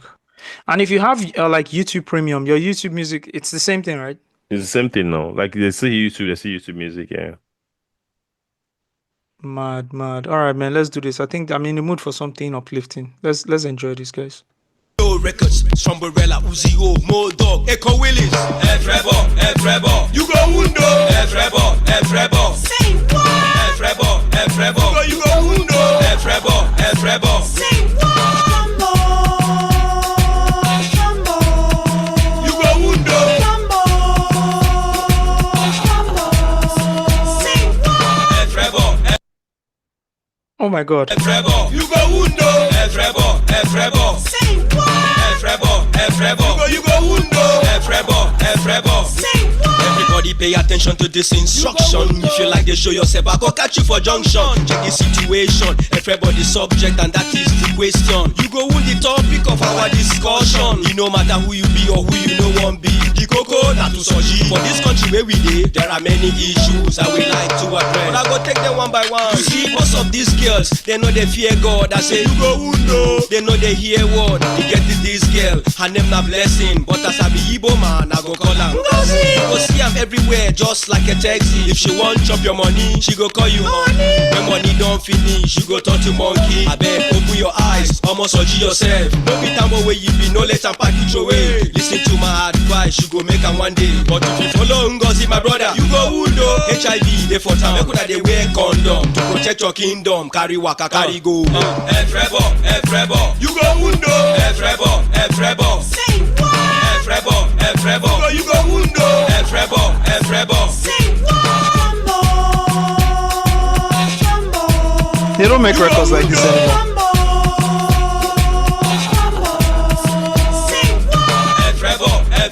And if you have like YouTube Premium, your YouTube Music, it's the same thing, right? It's the same thing now. Like they see YouTube Music, yeah. Mad. All right, man, let's do this. I think I'm in the mood for something uplifting. Let's enjoy this, guys. Records, Sombrella, Uzio, Modog, Echo Willis, F-Rebo, you go Undo, F-Rebo, say what? F-Rebo, you go Undo, F-Rebo, say what? You go Undo, say what? F-Rebo, Oh my god. F-Rebo, you go Undo, F-Rebo, say what? F-Rebo, you go Undo, F-Rebo, say what? Everybody pay attention to this instruction. If you like to show yourself, I go catch you for junction. Check the situation, everybody subject, and that is the question. You go with the topic of our discussion. It no matter who you be or who you know one be. The cocoa, not to Osagie. For this country where we live, there are many issues I would like to address. But I go take them one by one. You see, most of these girls, they know they fear God. I say, you go Undo. They know they hear word. You get this girl, her name na blessing. But as I be Igbo man, I go call her Ngozi. You go see am everywhere, just like a taxi. If she want chop your money, she go call you money. When money don't finish, you go turn to monkey. I beg, open your eyes, almost Osagie yourself. No be time where you be, no let am package away. Listen to my advice, you go make am one day. But if you follow Ngozi, my brother, you go Undo. HIV, they for time, make they wear condom to protect your kingdom. Carry waka, carry go. F-Rebo, you go Undo. F-Rebo, say what? F-Rebo, you go Undo. F-Rebo, say what? They don't make records like this anymore.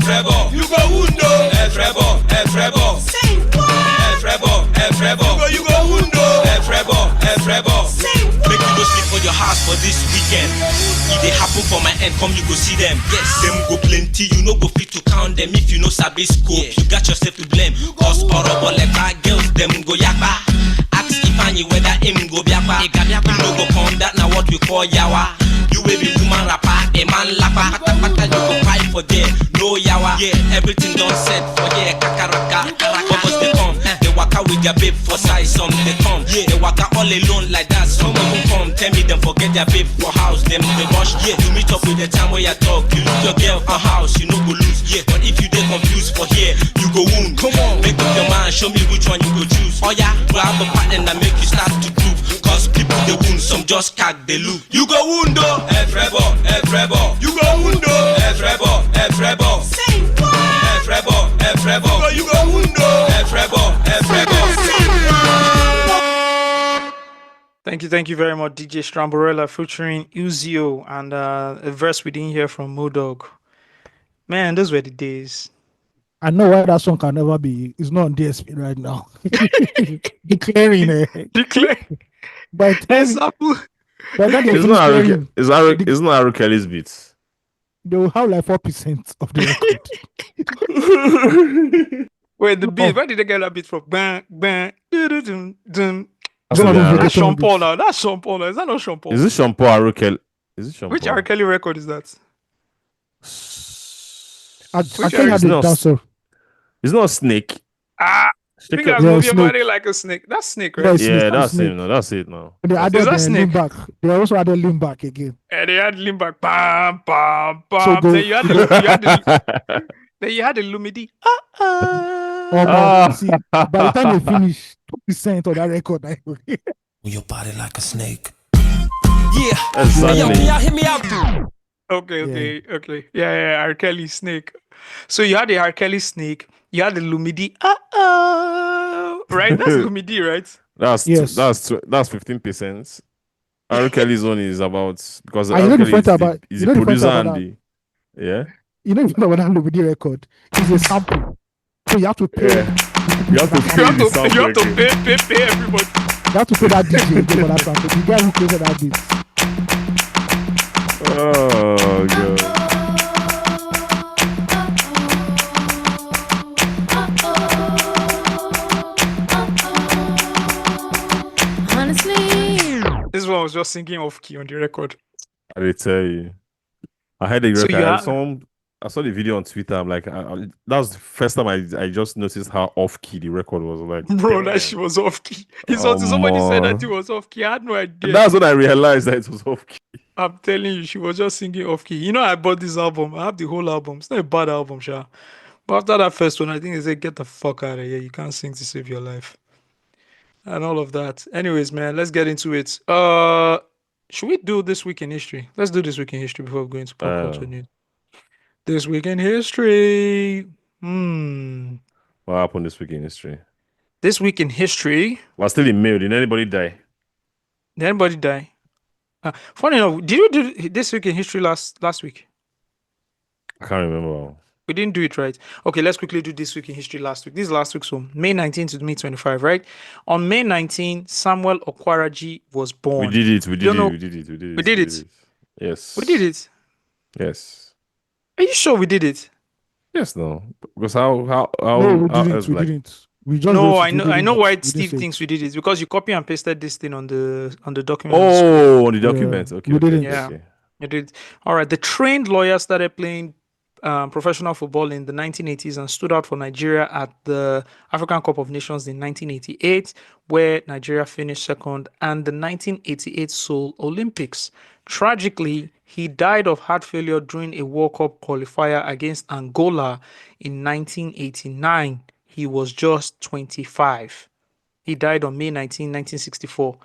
F-Rebo, you go Undo. F-Rebo, say what? F-Rebo, you go Undo. F-Rebo, say what? Make you no sleep for your house for this weekend. If they happen for my end, come you go see them. Yes, them go plenty, you no go fit to count them. If you know sabi scope, you got yourself to blame. Cause horrible like bad girls, them go yakba. Ask Ifani whether him go biakwa. You no go come, that now what we call yawa. You will be woman rapper, a man lapper. Pata you go fight for them, no yawa. Yeah, everything done set for yeah, kakaraka. Bubbles they come, they waka with their babe for size, some they come. Yeah, they waka all alone like that, some even come. Tell me them forget their babe for house, them they rush. Yeah, you meet up with the time where you talk. You lose your girl for house, you no go lose. Yeah, but if you get confused for here, you go wound. Come on, make up your mind, show me which one you go choose. Oh yeah, grab a pattern and make you start to groove. Cause people they wound, some just cack they look. You go wound though. F-Rebo, you go Undo. F-Rebo, say what? F-Rebo, you go Undo. F-Rebo, say what? Thank you very much, DJ Stramborella featuring Uzio and a verse we didn't hear from Modog. Man, those were the days. I know why that song can never be. It's not on DSP right now. Declaring. By example. But that it's not Haru Kelly's beats. They will have like 4% of the record. Wait, the beat. Where did they get that beat from? Bang, bang, dun. That's Sean Paul now. That's Sean Paul now. Is that not Sean Paul? Is it Sean Paul Haru Kelly? Is it Sean Which Paul? Haru Kelly record is that? I can't have the dancer. It's not a snake. You guys move your body like a snake. That's snake, right? Yeah, that's it. No, that's it. No. They added Is that lean snake? back. They also added lean back again. And they had lean back. Bam, bam, bam. So go. Then you had the Lumidi. See, by the time they finish 2% of that record, Move your body like a snake. Yeah. Exactly. Yo, can y'all hear me out? Okay. Yeah. R. Kelly snake. So you had the R. Kelly snake. You had the Lumidi. Right? That's Lumidi, right? That's Yes. that's 15%. R. Kelly's one is about because And you R. know the Kelly funny is about- the you know the funny producer about and the yeah. You know, if you know what that Lumidi record is a sample. So you have to pay. You have to pay the sample You have to again. pay everybody. You have to pay that DJ again for that sample. The guy who created that beat. Oh god. This one was just singing off key on the record. I did tell you. I had the So record. I saw the video on Twitter. I'm like, that was the first time I just noticed how off key the record was. Like, Bro, damn. that shit was off key. Somebody said that it was off key. I had no idea. And that's when I realized that it was off key. I'm telling you, she was just singing off key. You know, I bought this album. I have the whole album. It's not a bad album, Sha. But after that first one, I think they said, get the fuck out of here. You can't sing to save your life. And all of that. Anyways, man, let's get into it. Should we do This Week in History? Let's do This Week in History before we go into pop culture news. This Week in History. What happened this week in history? This Week in History. We're still in May. Did anybody die? Did anybody die? Funny enough, did we do This Week in History last week? I can't remember. We didn't do it right. Okay, let's quickly do This Week in History last week. This is last week, so May 19 to May 25, right? On May 19, Samuel Okwaraji was born. We did it. We did it. Yes. We did it. Yes. Are you sure we did it? Yes, no. Because how No, we didn't. We just no, wrote I it, know. we I didn't. know why We didn't Steve say it. thinks we did it because you copy and pasted this thing on the document. Oh, on the document. Okay. we didn't. Yeah, Okay. you did. All right. The trained lawyer started playing professional football in the 1980s and stood out for Nigeria at the African Cup of Nations in 1988, where Nigeria finished second, and the 1988 Seoul Olympics. Tragically, he died of heart failure during a World Cup qualifier against Angola in 1989. He was just 25. He died on May 19, 1964.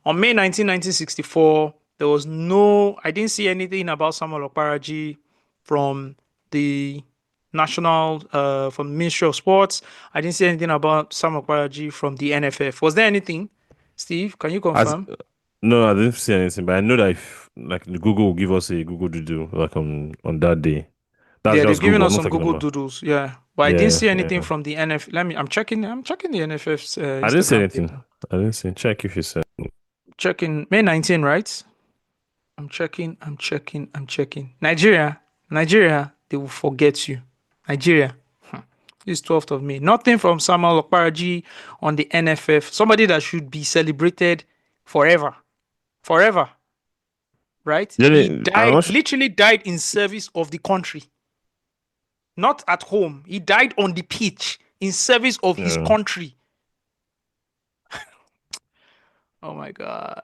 On May 19, 1964, there was I didn't see anything about Samuel Okparaji from the from the Ministry of Sports. I didn't see anything about Samuel Okparaji from the NFF. Was there anything? Steve, can you confirm? No, I didn't see anything, but I know that if Google will give us a Google Doodle on that day. That's Yeah, they've just given Google, us I'm some not talking Google about- Doodles. Yeah, but I didn't see anything yeah. from the NFF. I'm checking the NFF's. I didn't see Instagram anything. page. I didn't see. Check if you said. Checking May 19, right? I'm checking. Nigeria, they will forget you. Nigeria. This 12th of May. Nothing from Samuel Okparaji on the NFF. Somebody that should be celebrated forever. Forever. Right? Yeah, He I'm died, not su- literally died in service of the country. Not at home. He died on the pitch in service of his Yeah. country. Oh my God.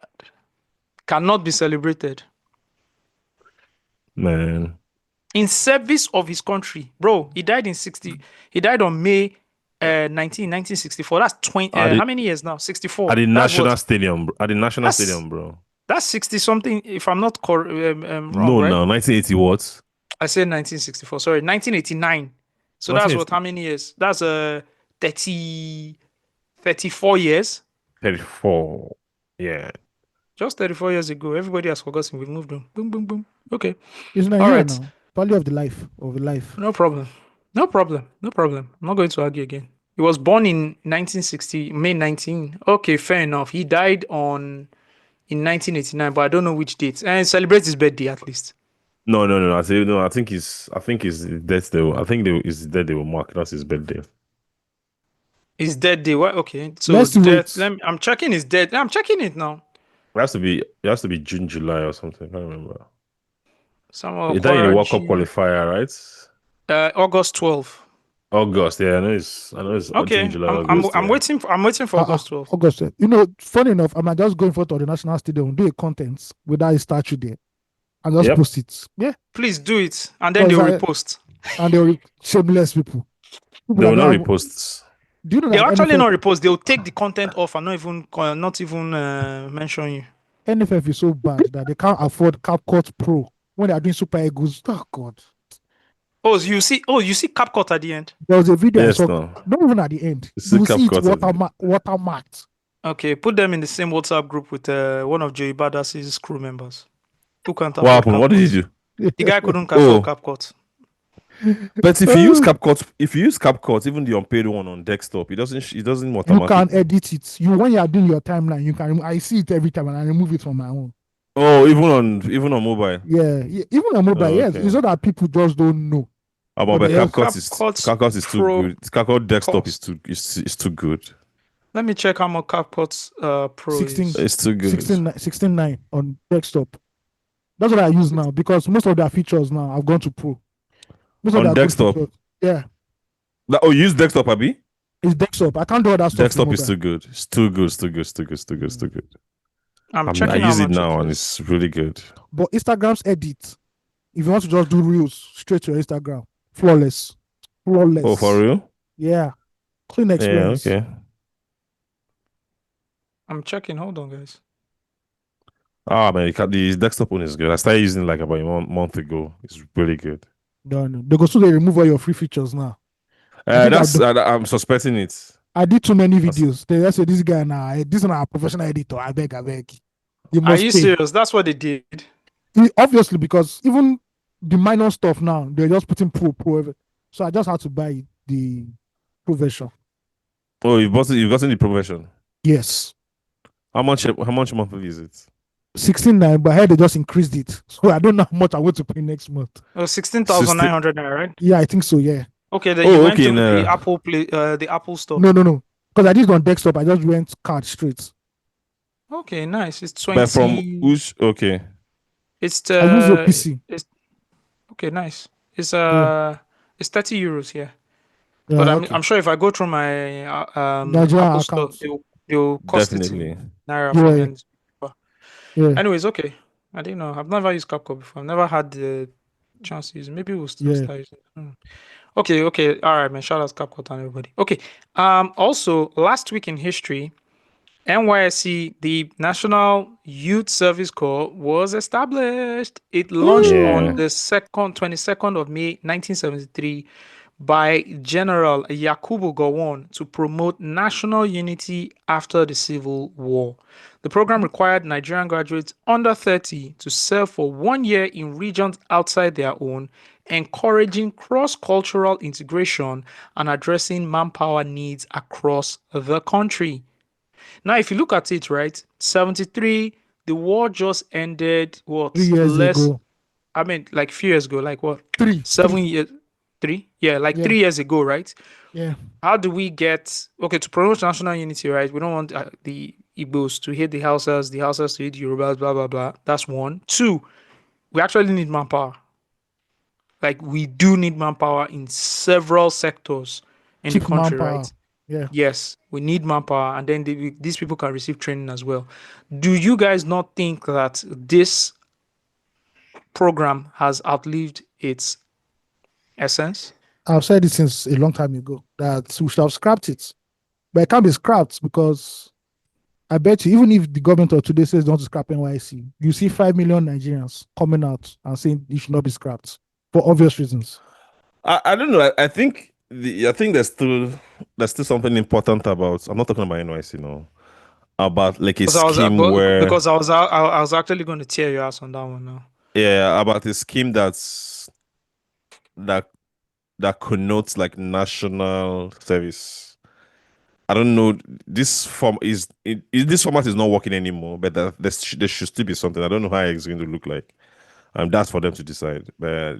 Cannot be celebrated. Man. In service of his country. Bro, he died on May 1964. That's 20 At the- how many years now? 64. At the That's National what? Stadium. At the National That's- Stadium, bro. That's 60 something if I'm not wrong, No, right? no, 1980 what? I said 1964. Sorry, 1989. So that's what, how many years? That's 34 years. 34. Yeah. Just 34 years ago. Everybody has forgotten. We've moved on. Boom, boom, boom. Okay. It's All Nigeria right. now. Value of the life. No problem. I'm not going to argue again. He was born in 1960, May 19. Okay, fair enough. He died in 1989, but I don't know which date. And celebrate his birthday at least. No. I say no. I think his death day. I think his death day will mark. That's his birthday. His death day. What? Okay. So Let's death. wait. I'm checking his death. I'm checking it now. It has to be June, July or something. I can't remember. Samuel Is that in the World Cup Okparaji, qualifier, right? August 12. August, yeah, I know it's June, Okay, July, I'm August. I'm Yeah. waiting for August 12th. August. Funny enough, I'm just going for to the national stadium, do a content without a statue there, and just Yep. post it. Yeah, Please do it, and then they'll repost. and they'll shameless people. They will not repost. Do you know They'll that actually NFF, not repost. They'll take the content off and not even mention you. NFF is so bad that they can't afford CapCut Pro when they are doing Super Eagles? Oh God. Oh, you see CapCut at the end. There was a video Yes, I saw, no. not even at the end. It's You will the see it CapCut. watermarked. Okay, put them in the same WhatsApp group with one of Joey Badas's crew members. Who can't What afford happened? What CapCut. did you do? The guy couldn't afford CapCut. But if you use CapCut, even the unpaid one on desktop, it doesn't You automatically. can edit it. When you are doing your timeline, you can. I see it every time and I remove it from my own. Oh, even on mobile. Yeah, even on mobile. Oh, Yes, okay. it's not that people just don't know. But Yeah, CapCut is too Pro good. CapCut desktop cost. is too good. Let me check how much CapCut Pro 16, is. It's too good. 16.9 on desktop. That's what I use now because most of their features now I've gone to Pro. Most of On their good desktop. features. Yeah, Oh, you use desktop, Abi? it's desktop. I can't do all that stuff. Desktop with is mobile. too good. It's too good. It's too good. It's too good. It's too good. It's too good. I'm I checking how use it much now and is. it's really good. But Instagram's edit, if you want to just do reels straight to your Instagram, flawless. Oh, for real? Yeah, clean Yeah, experience. okay. I'm checking. Hold on, guys. Ah, man, the desktop one is good. I started using it like about a month ago. It's really good. No. They go so they remove all your free features now. I'm suspecting it. I did too many videos. They just say this guy now, this is a professional editor. I beg. You Are must you pay. serious? That's what they did. Obviously, because even the minor stuff now, they're just putting pro. So I just had to buy the pro version. Oh, you've gotten the pro version. Yes. How much monthly is it? 16.9, but I heard they just increased it. So I don't know how much I want to pay next month. 16,900 naira, right? Yeah, I think so, yeah. Okay, then you went to the Apple the Apple store. No. Because I did it on desktop, I just went card straight. Okay, nice. It's 20. But from which? Okay. It's I use your PC. Okay, nice. It's it's 30 euros here. Yeah, But okay. I'm sure if I go through my Nigerian Apple store, account. they'll cost Definitely. it in naira for me. Yeah. Anyways, okay. I didn't know. I've never used CapCut before. I've never had the chance to use it. Maybe we'll still start using it. Okay. All right, man. Shout out to CapCut and everybody. Okay. Also, last week in history, NYSC, the National Youth Service Corps, was established. It launched on the 22nd of May, 1973, by General Yakubu Gowon to promote national unity after the Civil War. The program required Nigerian graduates under 30 to serve for 1 year in regions outside their own, encouraging cross-cultural integration and addressing manpower needs across the country. Now, if you look at it, right, 73, the war just ended, what? 3 years ago. I mean, like a few years ago, like what? 7 years. 3? Yeah, 3 years ago, right? Yeah. How do we get, to promote national unity, right? We don't want the Igbos to hate the Hausas to hate the Yorubas, blah, blah, blah. That's one. 2, we actually need manpower. Like, we do need manpower in several sectors in the country, right? Yeah. Yes, we need manpower, and then these people can receive training as well. Do you guys not think that this program has outlived its essence? I've said it since a long time ago that we should have scrapped it. But it can't be scrapped because I bet you, even if the government of today says don't scrap NYC, you see 5 million Nigerians coming out and saying it should not be scrapped for obvious reasons. I don't know. I think there's still something important about. I'm not talking about NYC now. About like a scheme where, because I was actually going to tear your ass on that one now. Yeah, about a scheme that connotes like national service. I don't know. This format is not working anymore, but there should still be something. I don't know how it's going to look like. That's for them to decide. But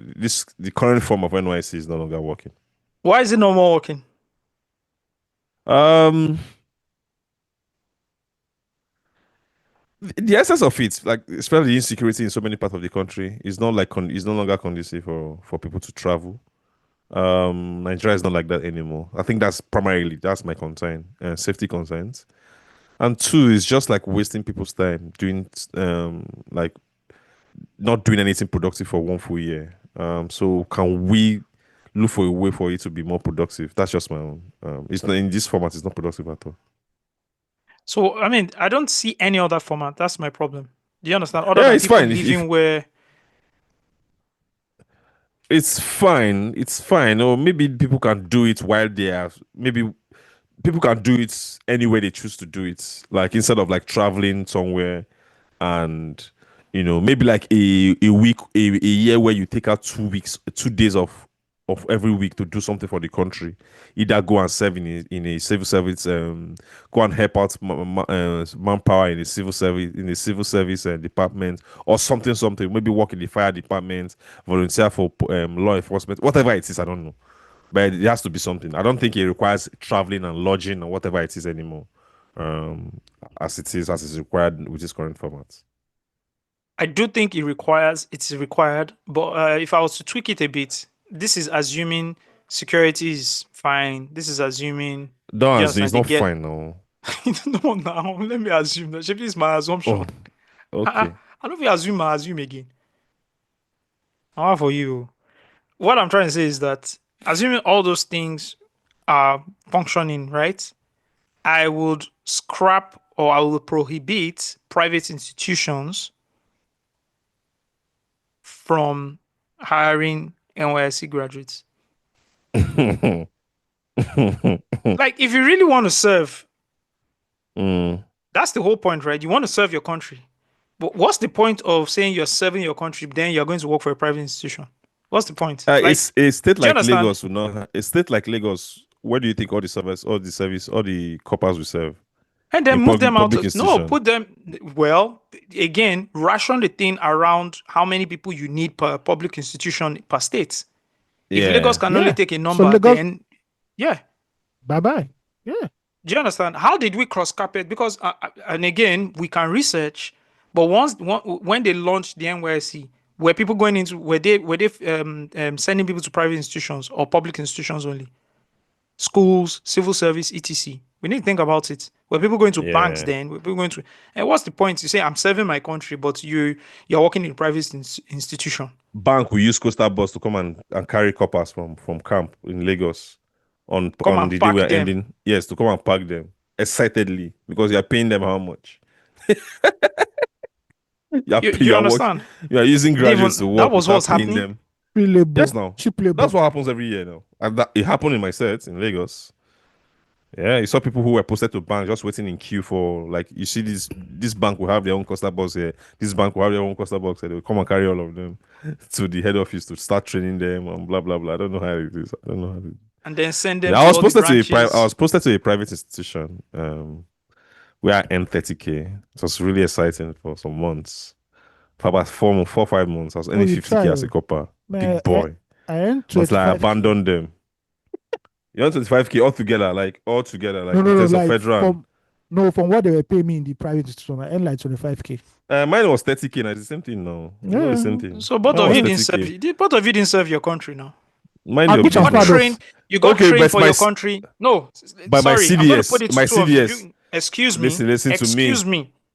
the current form of NYC is no longer working. Why is it no more working? The essence of it, like especially the insecurity in so many parts of the country, is not like is no longer conducive for people to travel. Nigeria is not like that anymore. I think that's my concern, safety concerns. And two is just like wasting people's time doing like not doing anything productive for one full year. So can we look for a way for it to be more productive? That's just my own. It's not in this format. It's not productive at all. So I mean, I don't see any other format. That's my problem. Do you understand? Other Yeah, than it's people fine. living where It's fine. It's fine. Or maybe people can do it while they are. Maybe people can do it anywhere they choose to do it. Like instead of like traveling somewhere, and maybe like a week, a year where you take out 2 weeks, 2 days of every week to do something for the country. Either go and serve in a civil service, go and help out manpower in a civil service department, or something. Maybe work in the fire department, volunteer for law enforcement, whatever it is. I don't know, but it has to be something. I don't think it requires traveling and lodging or whatever it is anymore, as it's required with this current format. I do think it's required, but if I was to tweak it a bit, this is assuming security is fine. This is assuming Don't assume it's not fine now. No, now let me assume that. This is my assumption. Oh, okay. I don't feel assume again. How for you? What I'm trying to say is that assuming all those things are functioning, right? I would scrap or I will prohibit private institutions from hiring NYSC graduates. Like, if you really want to serve, that's the whole point, right? You want to serve your country. But what's the point of saying you're serving your country, then you're going to work for a private institution? What's the point? It's a state like Lagos will not. A state like Lagos, where do you think all the coppers will serve? And then move them out. No, put them. Well, again, ration the thing around how many people you need per public institution per state. If Lagos can only take a number, then bye bye. Yeah. Do you understand? How did we cross carpet? Because and again, we can research, but when they launched the NYSC, were people going into were they sending people to private institutions or public institutions only? Schools, civil service, etc. We need to think about it. Were people going to banks then? Were people going to? And what's the point? You say I'm serving my country, but you're working in a private institution. Bank will use coastal bus to come and carry coppers from camp in Lagos on the day we're ending. Yes, to come and pack them excitedly because you are paying them how much? you understand? You are using graduates to work. That was what's happening. Them. Yes, now. That's what happens every year now. And it happened in my set in Lagos. Yeah, you saw people who were posted to bank just waiting in queue for, like, you see this bank will have their own coastal box here. This bank will have their own coastal box here. They will come and carry all of them to the head office to start training them and blah blah blah. I don't know how it is. And then send them. I was posted to a private institution. We are M30K. It was really exciting for some months. For about 4 or 5 months, I was earning 50K as a copper. Big boy. I was like, I abandoned them. You earn 25K altogether, like no, like federal. From what they were paying me in the private institution, I earned like 25K. Mine was 30K. Now it's the same thing now. Yeah. The same thing. So both of you didn't serve your country now. Mine you got trained for your country. No, by my CDS. Put it my CDS. Excuse me. Listen to me.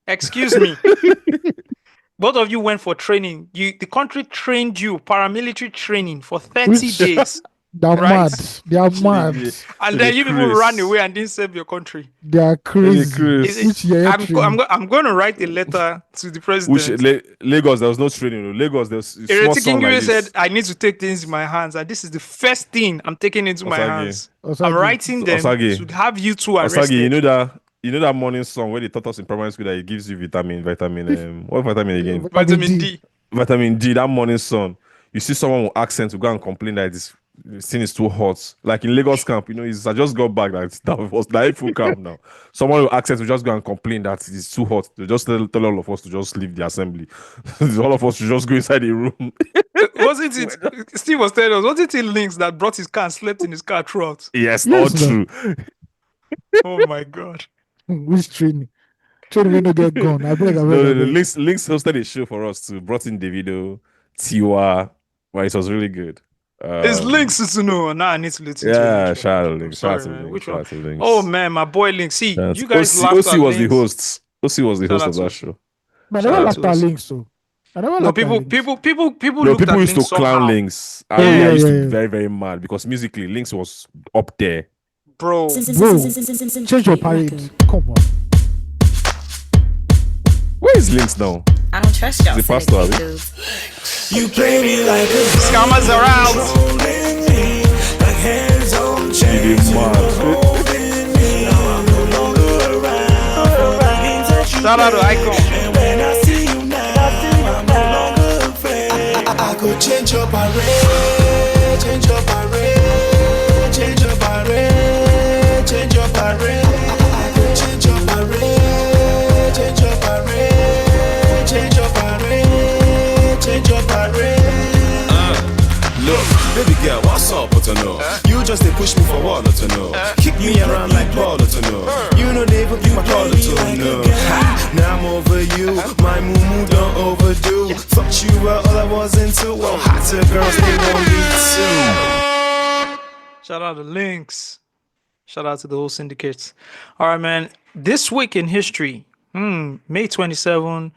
Excuse me. Both of you went for training. The country trained you, paramilitary training for 30 days. They're mad. They are mad. And then you people ran away and didn't serve your country. They are crazy. I'm going to write a letter to the president. Lagos, there was no training. Lagos, there was Ireti Kingibe said, I need to take things in my hands. And this is the first thing I'm taking into my hands. I'm writing them to have you two arrested. Osagie, you know that morning song where they taught us in primary school that it gives you vitamin, what vitamin again? Vitamin D. Vitamin D, that morning song. You see someone with accent to go and complain that this scene is too hot. Like in Lagos camp, I just got back that was the full camp now. Someone with accent will just go and complain that it's too hot. They just tell all of us to just leave the assembly. All of us should just go inside the room. Wasn't it? Steve was telling us, wasn't it Lynx that brought his car and slept in his car throughout? Yes, all true. Oh my God. Which training? Training when you get gone. I beg. Lynx hosted a show for us too. Brought in Davido, Tiwa. Well, it was really good. It's links to know. Now I need to listen to Yeah, it. shout out I'm links. Shout out sorry, to man. links. Which Shout one? out to links. Oh man, my boy Link. See, Shout out you to- guys OC, laughed OC at was the Links. host. OC was the Shout host out of to that show. But I Shout never out liked to that us. links, so I never No, liked that people links. no, No, looked people at used to Links clown somehow. links. Oh, I yeah, used to yeah, be yeah. very, very mad because musically, links was up there. Bro. Bro, change your parade. Come on. Where is links now? I don't trust y'all. The pastor, cynical Abi? dudes. You play me like a Scammers are out. holding me, like hands on You chains. did mad. Holding me, now I'm no longer around. Shout out to Icon. And when I see you now, I'm no longer afraid. I could change your parade, change your parade, change your parade, change your parade. I could change your parade, change your parade, change your parade, change your parade. Look, baby girl, what's up, but to know? You just they push me for what, to know? Kick me around like ball, to know? You know they even give my call, to know? Now I'm over you, my moo don't overdo. Thought you were all I was into. Well, hotter girls, they want me too. Shout out to Links. Shout out to the whole syndicates. All right, man. This week in history, May 27,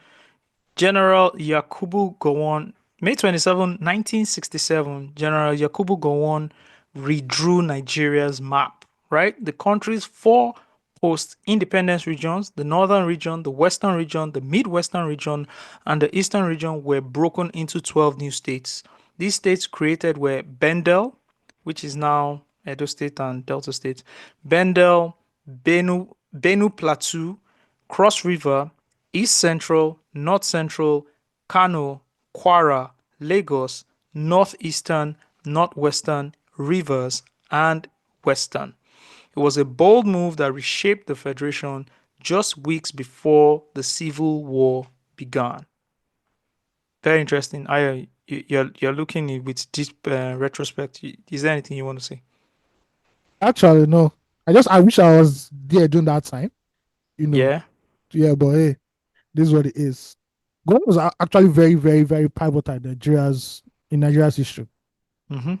General Yakubu Gowon, May 27, 1967, General Yakubu Gowon redrew Nigeria's map, right? The country's four post-independence regions, the northern region, the western region, the midwestern region, and the eastern region were broken into 12 new states. These states created were Bendel, which is now Edo State and Delta State, Bendel, Benue Plateau, Cross River, East Central, North Central, Kano, Kwara, Lagos, Northeastern, Northwestern, Rivers, and Western. It was a bold move that reshaped the federation just weeks before the civil war began. Very interesting. You're looking with deep retrospect. Is there anything you want to say? Actually, no. I wish I was there during that time. You know. Yeah. Yeah, but hey, this is what it is. God was actually very, very, very pivotal in Nigeria's history. Mm-hmm.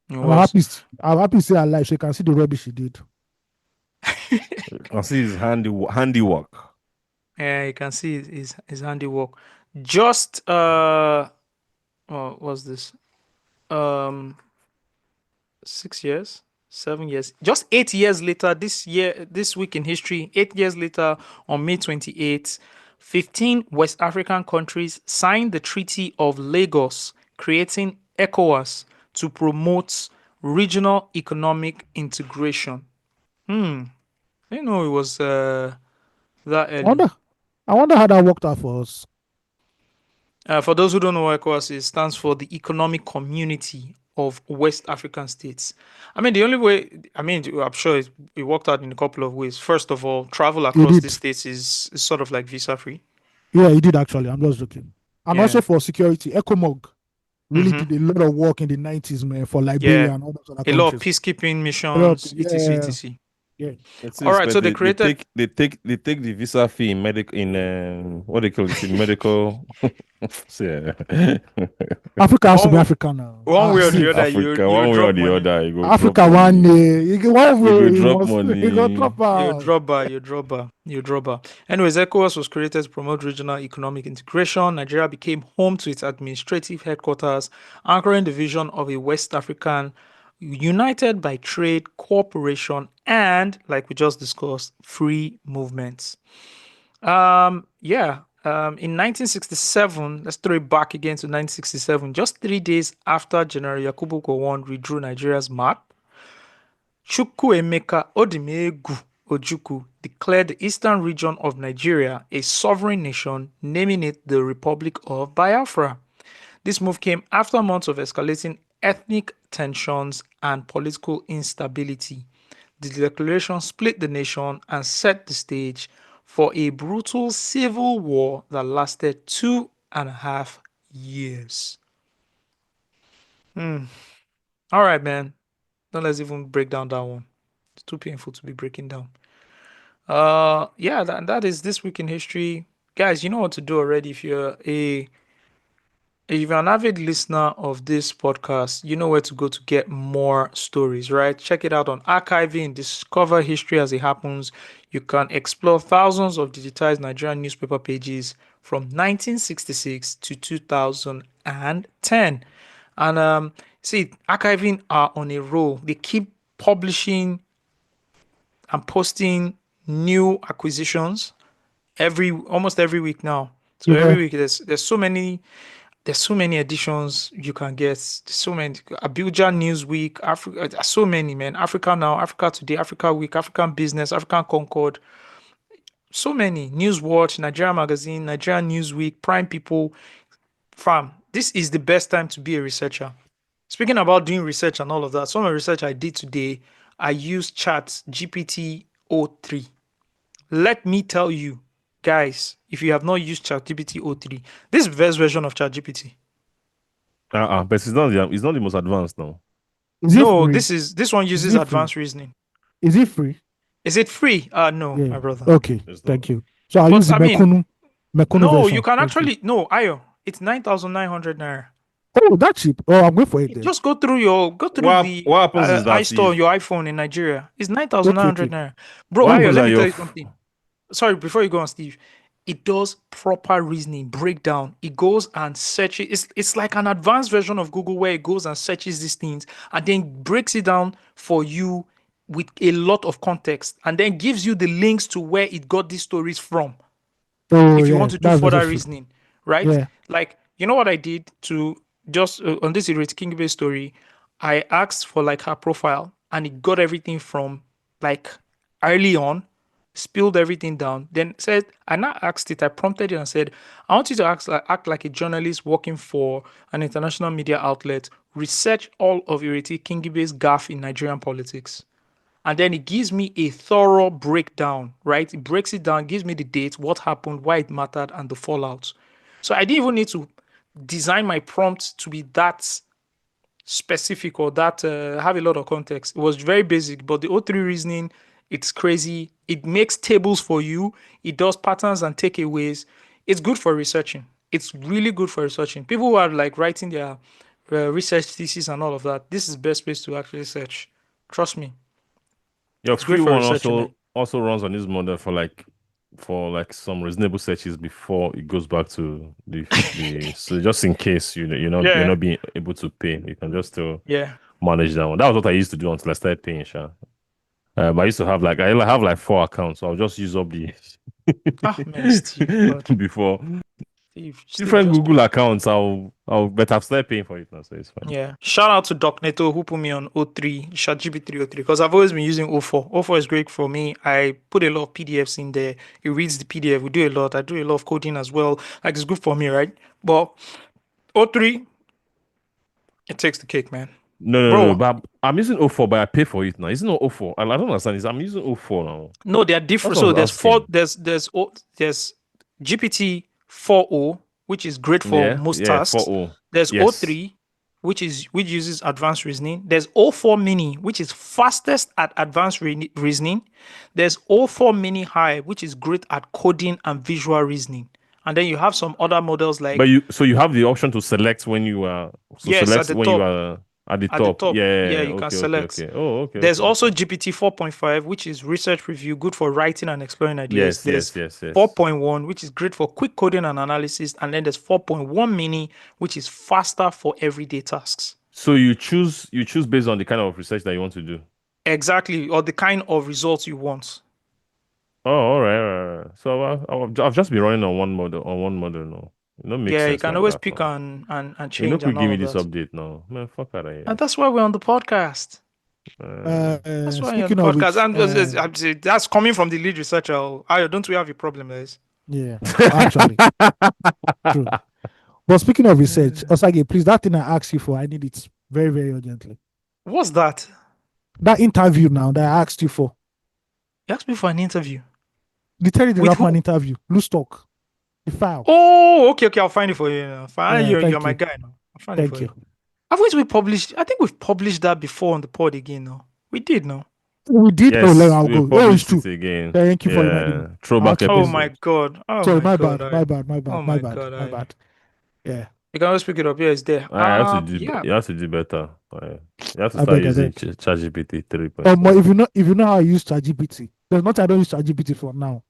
I'm happy to see her life so you can see the rubbish she did. You can see his handiwork. Yeah, you can see his handiwork. Just what was this? 6 years, 7 years, just 8 years later, this week in history, 8 years later, on May 28th, 15 West African countries signed the Treaty of Lagos, creating ECOWAS to promote regional economic integration. I didn't know it was that early. I wonder how that worked out for us. For those who don't know what ECOWAS is, it stands for the Economic Community of West African States. I mean, the only way, I'm sure it worked out in a couple of ways. First of all, travel across these states is sort of like visa free. Yeah, he did actually. I'm just joking. And Yeah. also for security, ECOMOG really did a lot of work in the 90s, man, for Liberia and all those other countries. A lot of peacekeeping missions, etc., etc. Yeah. All right, so they created. They take the visa fee in what they call it in medical. Yeah. Africa has to be African now. One way or the other, Africa, one way or the other, you go Africa one day. You drop money. You drop bar. Anyways, ECOWAS was created to promote regional economic integration. Nigeria became home to its administrative headquarters, anchoring the vision of a West African united by trade, cooperation, and, like we just discussed, free movements. In 1967, let's throw it back again to 1967, just 3 days after General Yakubu Gowon redrew Nigeria's map, Chukwuemeka Odimegwu Ojukwu declared the eastern region of Nigeria a sovereign nation, naming it the Republic of Biafra. This move came after months of escalating ethnic tensions and political instability. The declaration split the nation and set the stage for a brutal civil war that lasted 2.5 years. All right, man. Now let's even break down that one. It's too painful to be breaking down. That is this week in history. Guys, you know what to do already. If you're a If you're an avid listener of this podcast, you know where to go to get more stories, right? Check it out on archiving, discover history as it happens. You can explore thousands of digitized Nigerian newspaper pages from 1966 to 2010. And see, archiving are on a roll. They keep publishing and posting new acquisitions almost every week now. So every week there's so many editions you can get. So many. Abuja Newsweek, Africa, there's so many, man. Africa Now, Africa Today, Africa Week, African Business, African Concord. So many. Newswatch, Nigerian Magazine, Nigerian Newsweek, Prime People. Fam, this is the best time to be a researcher. Speaking about doing research and all of that, some of the research I did today, I used Chat GPT o3. Let me tell you, guys, if you have not used ChatGPT o3, this is the best version of ChatGPT. But it's not the most advanced now. No, this one uses advanced reasoning. Is it free? Is it free? No, my brother. Okay, thank you. So I use the Mekunu no, version. you can actually Ayo. It's 9,900 naira. Oh, that's cheap. Oh, I'm going for it then. Just go through the what happens is that iStore on your iPhone in Nigeria. It's 9,900 naira. Bro, Ayo, let me tell you something. Sorry, before you go on, Steve. It does proper reasoning, breakdown. It goes and searches. It's like an advanced version of Google where it goes and searches these things and then breaks it down for you with a lot of context and then gives you the links to where it got these stories from. If you want to do further reasoning, right? Yeah. Like, you know what I did to just on this Ireti Kingibe story, I asked for like her profile and it got everything from like early on, spilled everything down, then said, I now asked it, I prompted it and said, I want you to act like a journalist working for an international media outlet, research all of Ireti Kingibe's gaffe in Nigerian politics. And then it gives me a thorough breakdown, right? It breaks it down, gives me the date, what happened, why it mattered, and the fallout. So I didn't even need to design my prompt to be that specific or that have a lot of context. It was very basic, but the O3 reasoning, it's crazy. It makes tables for you. It does patterns and takeaways. It's good for researching. It's really good for researching. People who are like writing their research thesis and all of that, this is the best place to actually search. Trust me. Your free one also runs on this model for like some reasonable searches before it goes back to the so just in case you're not being able to pay, you can just still manage that one. That was what I used to do until I started paying. But I used to have like 4 accounts, so I'll just use up the before different Google accounts. I'll better start paying for it now, so it's fine. Yeah. Shout out to Doc Neto who put me on O3, ChatGPT O3, because I've always been using O4. O4 is great for me. I put a lot of PDFs in there. It reads the PDF. We do a lot. I do a lot of coding as well. Like, it's good for me, right? But O3, it takes the cake, man. No, but I'm using O4, but I pay for it now. Isn't it O4? I don't understand this. I'm using O4 now. No, they are different. So there's GPT 4.0, which is great for most tasks. 4.0. There's O3, which uses advanced reasoning. There's O4 mini, which is fastest at advanced reasoning. There's O4 mini high, which is great at coding and visual reasoning. And then you have some other models like. But you have the option to select when you are. You are at the top. Yeah, you can select. Okay. Oh, okay. There's also GPT 4.5, which is research review, good for writing and exploring ideas. Yes. 4.1, which is great for quick coding and analysis. And then there's 4.1 mini, which is faster for everyday tasks. So you choose based on the kind of research that you want to do. Exactly, or the kind of results you want. Oh, all right. So I've just been running on one model now. You can always pick and change. You know, could give me this update now, man. Fuck out of here. And that's why we're on the podcast. That's why you're on the podcast. And that's coming from the lead researcher. Don't we have a problem, guys? Yeah, actually. True. But speaking of research, Osagie, please, that thing I asked you for, I need it very, very urgently. What's that? That interview now that I asked you for. You asked me for an interview? The Terry the Rapman interview. Loose talk. The file. Oh, okay. I'll find it for you. You're my guy now. I'll find it for you. We published? I think we've published that before on the pod again. No, we did. No, we did. Yes, I'll go. Oh, it's true. Again. Thank you for throwback episode. Oh my god. Sorry, my bad. My bad. Yeah. You can always pick it up. Yeah, it's there. I have to do. Yeah. You have to do better. You have to I start beg, I using beg. ChatGPT 3.0. But if you know how I use ChatGPT, there's nothing I don't use ChatGPT for now.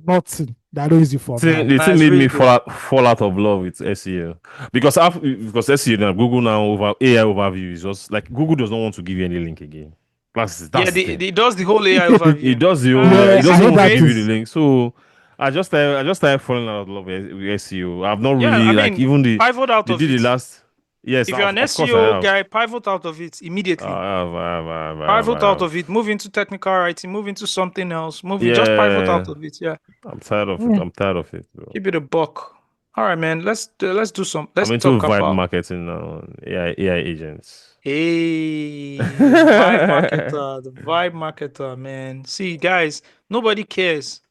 Nothing that I don't use it for now. The thing it's made really me good. fall out of love with SEO because SEO now, Google now over AI overview is just like Google does not want to give you any link again. That's Yeah, the thing. it does the whole AI overview. It does the whole. Yeah, It This I is doesn't heard want to that give you great. the too. link. So I just started falling out of love with SEO. I've not Yeah, really I like mean, even pivot out they of did the it. last. Yes, If you're an of course I SEO have. guy, pivot out of it immediately. I Pivot out have. of it. Move into technical writing. Move into something else. Just pivot out Yeah, of it. Yeah. I'm tired of it. I'm tired of it, bro. Keep it a buck. All right, man. Let's do some. Let's I'm into talk vibe about marketing now. AI agents. the vibe marketer. The vibe marketer, man. See, guys, nobody cares.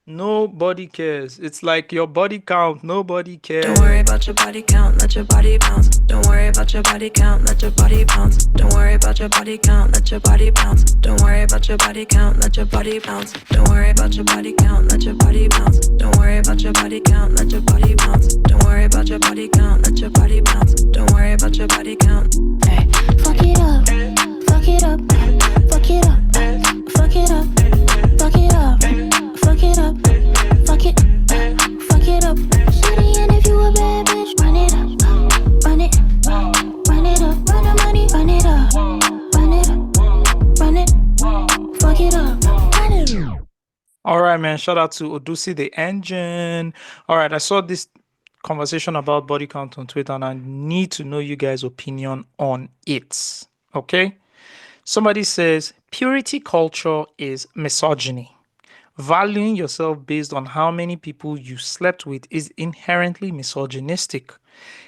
Nobody cares. It's like your body count. Nobody cares. Don't worry about your body count, let your body bounce. Don't worry about your body count, let your body bounce. Don't worry about your body count, let your body bounce. Don't worry about your body count, let your body bounce. Don't worry about your body count, let your body bounce. Don't worry about your body count, let your body bounce. Don't worry about your body count, let your body bounce. Don't worry about your body count. Hey, fuck it up, fuck it up, fuck it up, fuck it up, fuck it up, fuck it up, fuck it, fuck it up. Shawty, and if you a bad bitch, run it up, run it, run it up, run the money, run it up, run it up, run it, fuck it up, run it up. All right, man. Shout out to Odusi the Engine. All right, I saw this conversation about body count on Twitter, and I need to know you guys' opinion on it. Okay? Somebody says purity culture is misogyny. Valuing yourself based on how many people you slept with is inherently misogynistic.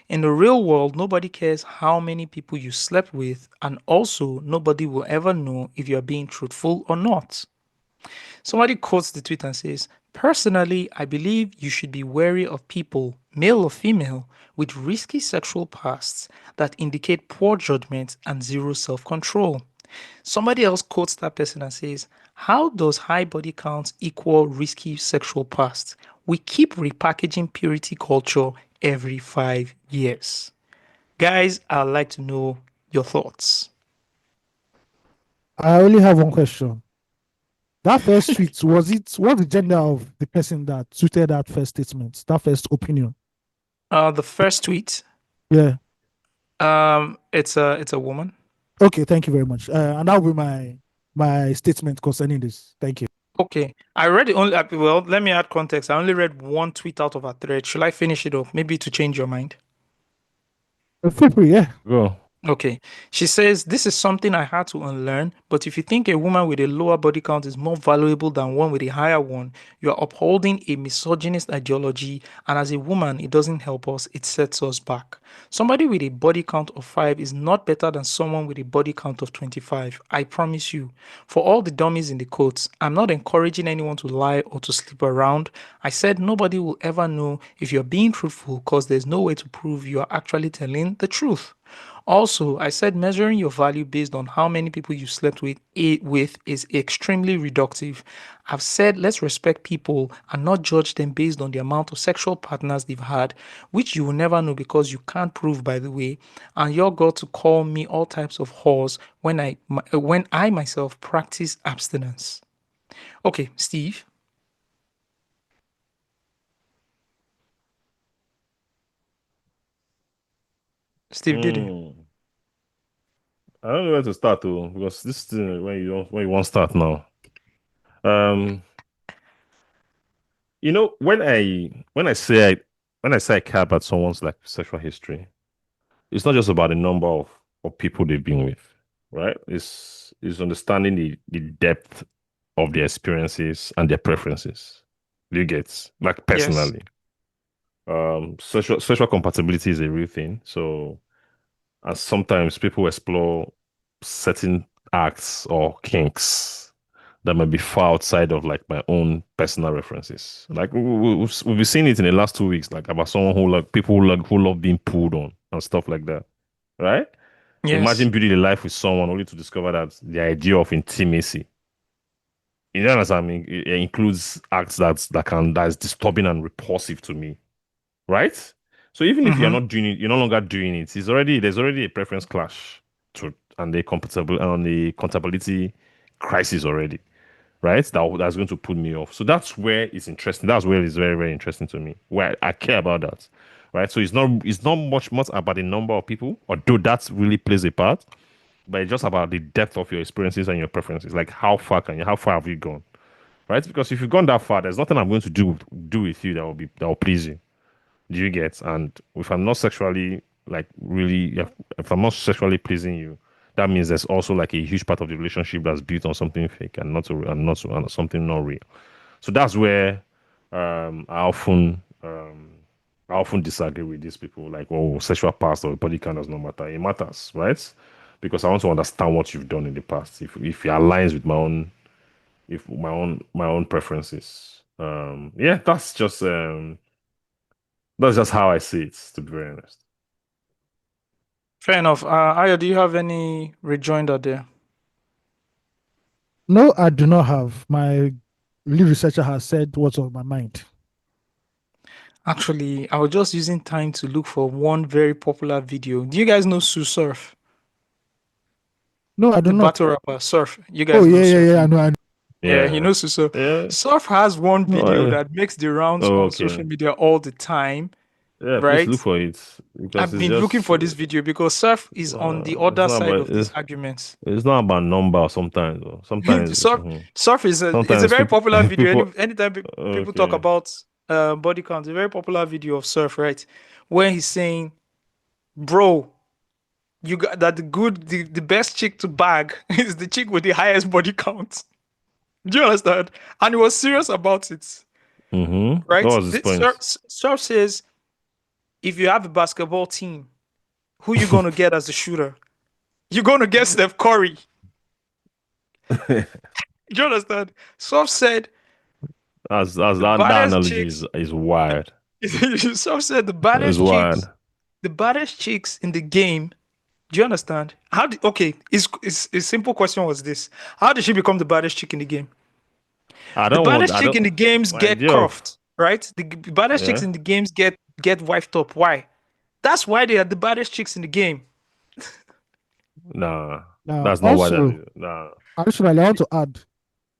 In the real world, nobody cares how many people you slept with, and also nobody will ever know if you're being truthful or not. Somebody quotes the tweet and says, personally, I believe you should be wary of people, male or female, with risky sexual pasts that indicate poor judgment and zero self-control. Somebody else quotes that person and says, how does high body count equal risky sexual past? We keep repackaging purity culture every 5 years. Guys, I'd like to know your thoughts. I only have one question. That first tweet, what's the gender of the person that tweeted that first statement, that first opinion? The first tweet. Yeah. It's a woman. Okay, thank you very much. And that will be my statement concerning this. Thank you. Okay, I read it only. Well, let me add context. I only read one tweet out of a thread. Should I finish it off? Maybe to change your mind. Feel free, yeah. Go. Okay. She says, this is something I had to unlearn, but if you think a woman with a lower body count is more valuable than one with a higher one, you are upholding a misogynist ideology, and as a woman, it doesn't help us, it sets us back. Somebody with a body count of 5 is not better than someone with a body count of 25. I promise you. For all the dummies in the quotes, I'm not encouraging anyone to lie or to sleep around. I said nobody will ever know if you're being truthful because there's no way to prove you are actually telling the truth. Also, I said measuring your value based on how many people you slept with is extremely reductive. I've said let's respect people and not judge them based on the amount of sexual partners they've had, which you will never know because you can't prove, by the way. And you're got to call me all types of whores when I myself practice abstinence. Okay, Steve. Steve did it. I don't know where to start though, because this thing when you want to start now. You know, when I say I care about someone's like sexual history, it's not just about the number of people they've been with, right? It's understanding the depth of their experiences and their preferences. Do you get like personally? Sexual compatibility is a real thing. So, and sometimes people explore certain acts or kinks that might be far outside of like my own personal references. Like we've been seeing it in the last 2 weeks, like about someone who like people who love being pulled on and stuff like that, right? Yes. Imagine building a life with someone only to discover that the idea of intimacy, you know what I mean, it includes acts that is disturbing and repulsive to me, right? So even if you're Mhm. not doing it, you're no longer doing it. There's already a preference clash and the compatibility crisis already, right? That's going to put me off. So that's where it's interesting. That's where it's very, very interesting to me. Where I care about that, right? So it's not much about the number of people, although that really plays a part, but it's just about the depth of your experiences and your preferences. Like how far have you gone, right? Because if you've gone that far, there's nothing I'm going to do with you that will please you. Do you get? And if I'm not sexually if I'm not sexually pleasing you, that means there's also like a huge part of the relationship that's built on something fake and not something not real. So that's where I often disagree with these people. Like, oh, sexual past or body count does not matter. It matters, right? Because I want to understand what you've done in the past. If it aligns with my own preferences. Yeah, that's just how I see it, to be very honest. Fair enough. Aya, do you have any rejoinder there? No, I do not have. My lead researcher has said what's on my mind. Actually, I was just using time to look for one very popular video. Do you guys know Sue Surf? No, I do The not. battle rapper Surf. You guys Oh know yeah, Surf? yeah, I know. Yeah, he knows Sue Surf. Yeah. Surf has one video yeah. that makes the rounds Oh, on okay. social media all the time. Yeah, right? please look for it. Because I've been looking for this video because Surf is on the other side of these arguments. It's not about number sometimes. Sometimes Surf is it's a sometimes very people- popular video. people- Anytime people talk about body count, it's a very popular video of Surf, right? Where he's saying, bro, you got that the best chick to bag is the chick with the highest body count. Do you understand? And he was serious about it. Right? What was his point? Surf says, if you have a basketball team, who you gonna get as a shooter? You're gonna get Steph Curry. Do you understand? Surf said, that analogy is wild. Surf said the baddest chicks in the game. Do you understand? His simple question was this: how did she become the baddest chick in the game? The baddest chick in the games get cuffed, right? The baddest chicks in the games get wifed up. Why? That's why they are the baddest chicks in the game. Nah, that's not why. Additionally, I want to add,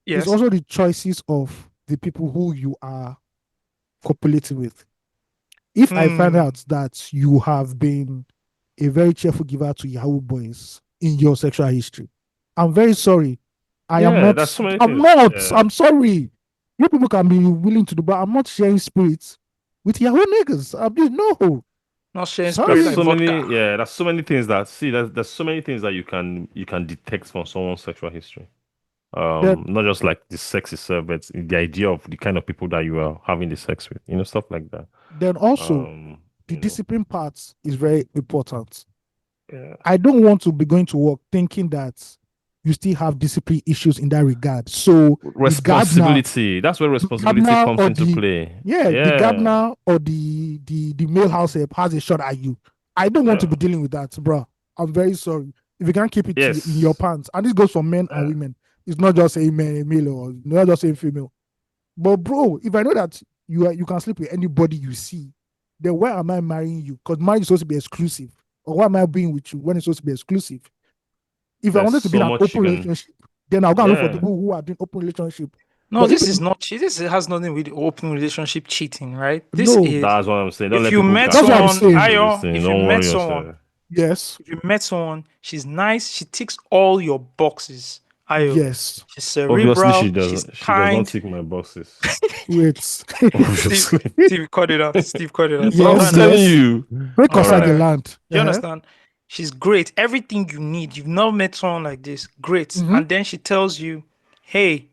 yes, it's also the choices of the people who you are copulating with. If I find out that you have been a very cheerful giver to Yahoo boys in your sexual history, I'm very sorry. I'm not. I'm sorry. You people can be willing to do, but I'm not sharing spirits with Yahoo niggas. I mean, no. Not sharing Sorry. spirits. There's so many things that there's so many things that you can detect from someone's sexual history. Not just like the sex itself, but the idea of the kind of people that you are having the sex with, stuff like that. Then also, the discipline part is very important. Yeah. I don't want to be going to work thinking that you still have discipline issues in that regard. So responsibility, that's where responsibility comes into play. The gardener or the male house help has a shot at you. I don't want to be dealing with that, bro. I'm very sorry. If you can't keep it in your pants, and this goes for men and women. It's not just a male or not just a female. But bro, if I know that you can sleep with anybody you see, then why am I marrying you? Because marriage is supposed to be exclusive. Or why am I being with you when it's supposed to be exclusive? If I wanted to be in an open relationship, then I'll go and look for people who are doing open relationship. No, this is not cheating. This has nothing with open relationship cheating, right? This No. is That's what I'm saying. if you met someone, she's nice, she ticks all your boxes. Ayo. Yes. She's cerebral. Obviously, she does kind. not tick my boxes. Wait. Steve, cut it out. Steve, cut it out. I'm telling you. Break outside the land. Do you understand? She's great. Everything you need. You've not met someone like this. Great. And then she tells you, hey,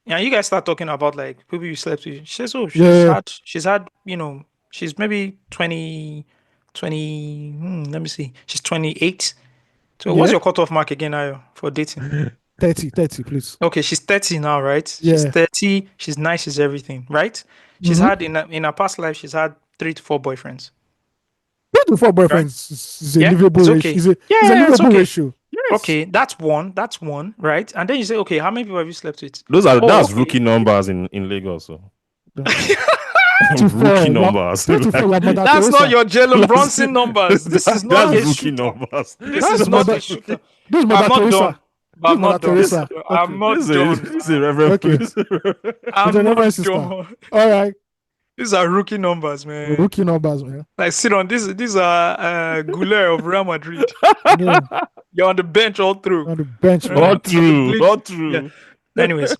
you guys start talking about like people you slept with. She says, oh, she's had, she's maybe 20, let me see. She's 28. So what's your cutoff mark again, Ayo, for dating? 30, please. Okay, she's 30 now, right? Yeah. She's 30. She's nice. She's everything, right? She's had in her past life, she's had 3 to 4 boyfriends. 3 to 4 boyfriends is a livable ratio. It's a livable ratio. Yes. Okay, that's one, right? And then you say, okay, how many people have you slept with? That's rookie numbers in Lagos. So. Rookie numbers. That's not your Jalen Brunson numbers. This is not that's a rookie shooter. numbers. This is not a shooter. This is I'm Mother not Teresa. done. But I'm not done. Teresa. I'm not This done. is a reverend. Okay. Priest. I'm It's a not reverend sister. done. All right. These are rookie numbers, man. Rookie numbers, man. Like, sit on this. These are Goulet of Real Madrid. Yeah. You're on the bench all through. On the bench, man. Not true. Not true. Yeah. Anyways,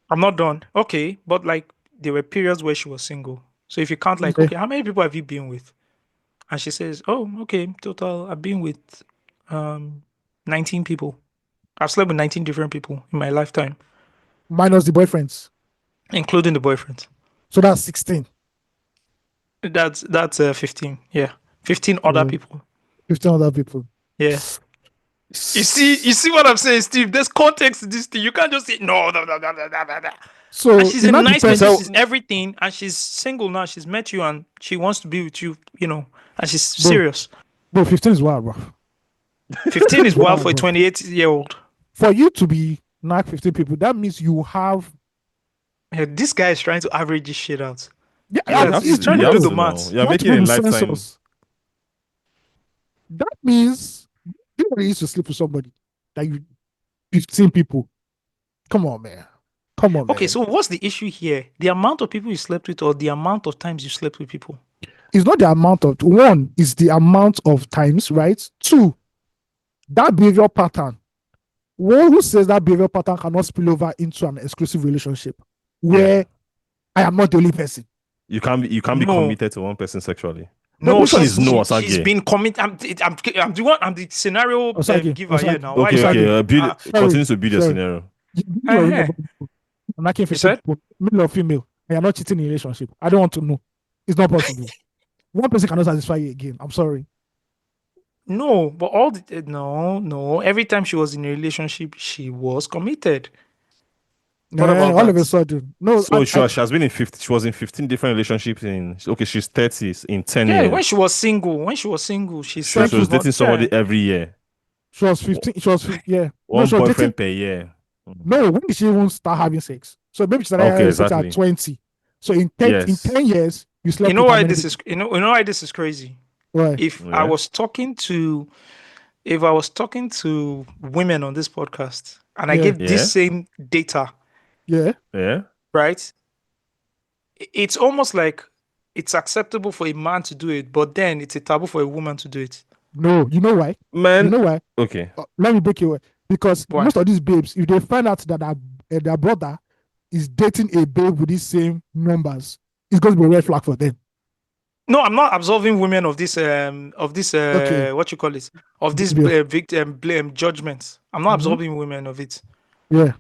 I'm not done. Okay, but like there were periods where she was single. So if you count, like, okay, how many people have you been with? And she says, oh, okay, total, I've been with 19 people. I've slept with 19 different people in my lifetime, Minus the boyfriends. including the boyfriend. So that's 16. That's 15. Yeah, 15 other people. 15 other people. Yeah. You see what I'm saying, Steve? There's context to this thing. You can't just say no. So and she's it a not nice depends- person. She's everything, and she's single now. She's met you, and she wants to be with you. You know, and she's serious. Bro, 15 is wild, bro. 15 is wild for a Bro. 28-year-old. For you to be knock 15 people, that means you have. Yeah, this guy is trying to average this shit out. Yeah, Yeah, he's trying to do the maths. You're You have to making a do the lifetime. census. That means people used to sleep with somebody that you 15 people. Come on, man. Come on, Okay, man. so what's the issue here? The amount of people you slept with, or the amount of times you slept with people? It's not the amount of one, is the amount of times, right? Two, that behavior pattern. One who says that behavior pattern cannot spill over into an exclusive relationship where I am not the only person. You can't be No. committed to one person sexually. No, Which one is no, she's Osagie? been committed. I'm the one. I'm the scenario Osagie, giver here Osagie. now. Why Okay, you okay. arguing? Continue to build your sorry. scenario. I'm not You said? male or female, and you're not cheating in a relationship. I don't want to know. It's not possible. One person cannot satisfy you again. I'm sorry. No, but no. Every time she was in a relationship, she was committed. What about all of that? a sudden, no. So she has been in 50. She was in 15 different relationships. She's 30 in 10 Yeah, years. when she was single, she She was slept dating somebody every year. She was 15. She was yeah. One she was boyfriend dating- per year. No, when did she even start having sex? So maybe she started Okay, having sex exactly. at 20. So in 10 years, you slept. You know with how why many this is? You know why this is crazy? Why? If I was talking to women on this podcast and I Yeah. gave Yeah. this same data, Yeah. Yeah. right? It's almost like it's acceptable for a man to do it, but then it's a taboo for a woman to do it. No, you know why? Man. You know why? Okay. Let me break you. Because Why? most of these babes, if they find out that their brother is dating a babe with these same numbers, it's going to be a red flag for them. No, I'm not absolving women of this Okay. what you call it, of this Yeah. victim blame judgment. I'm not Mhm. absolving women of it. Yeah.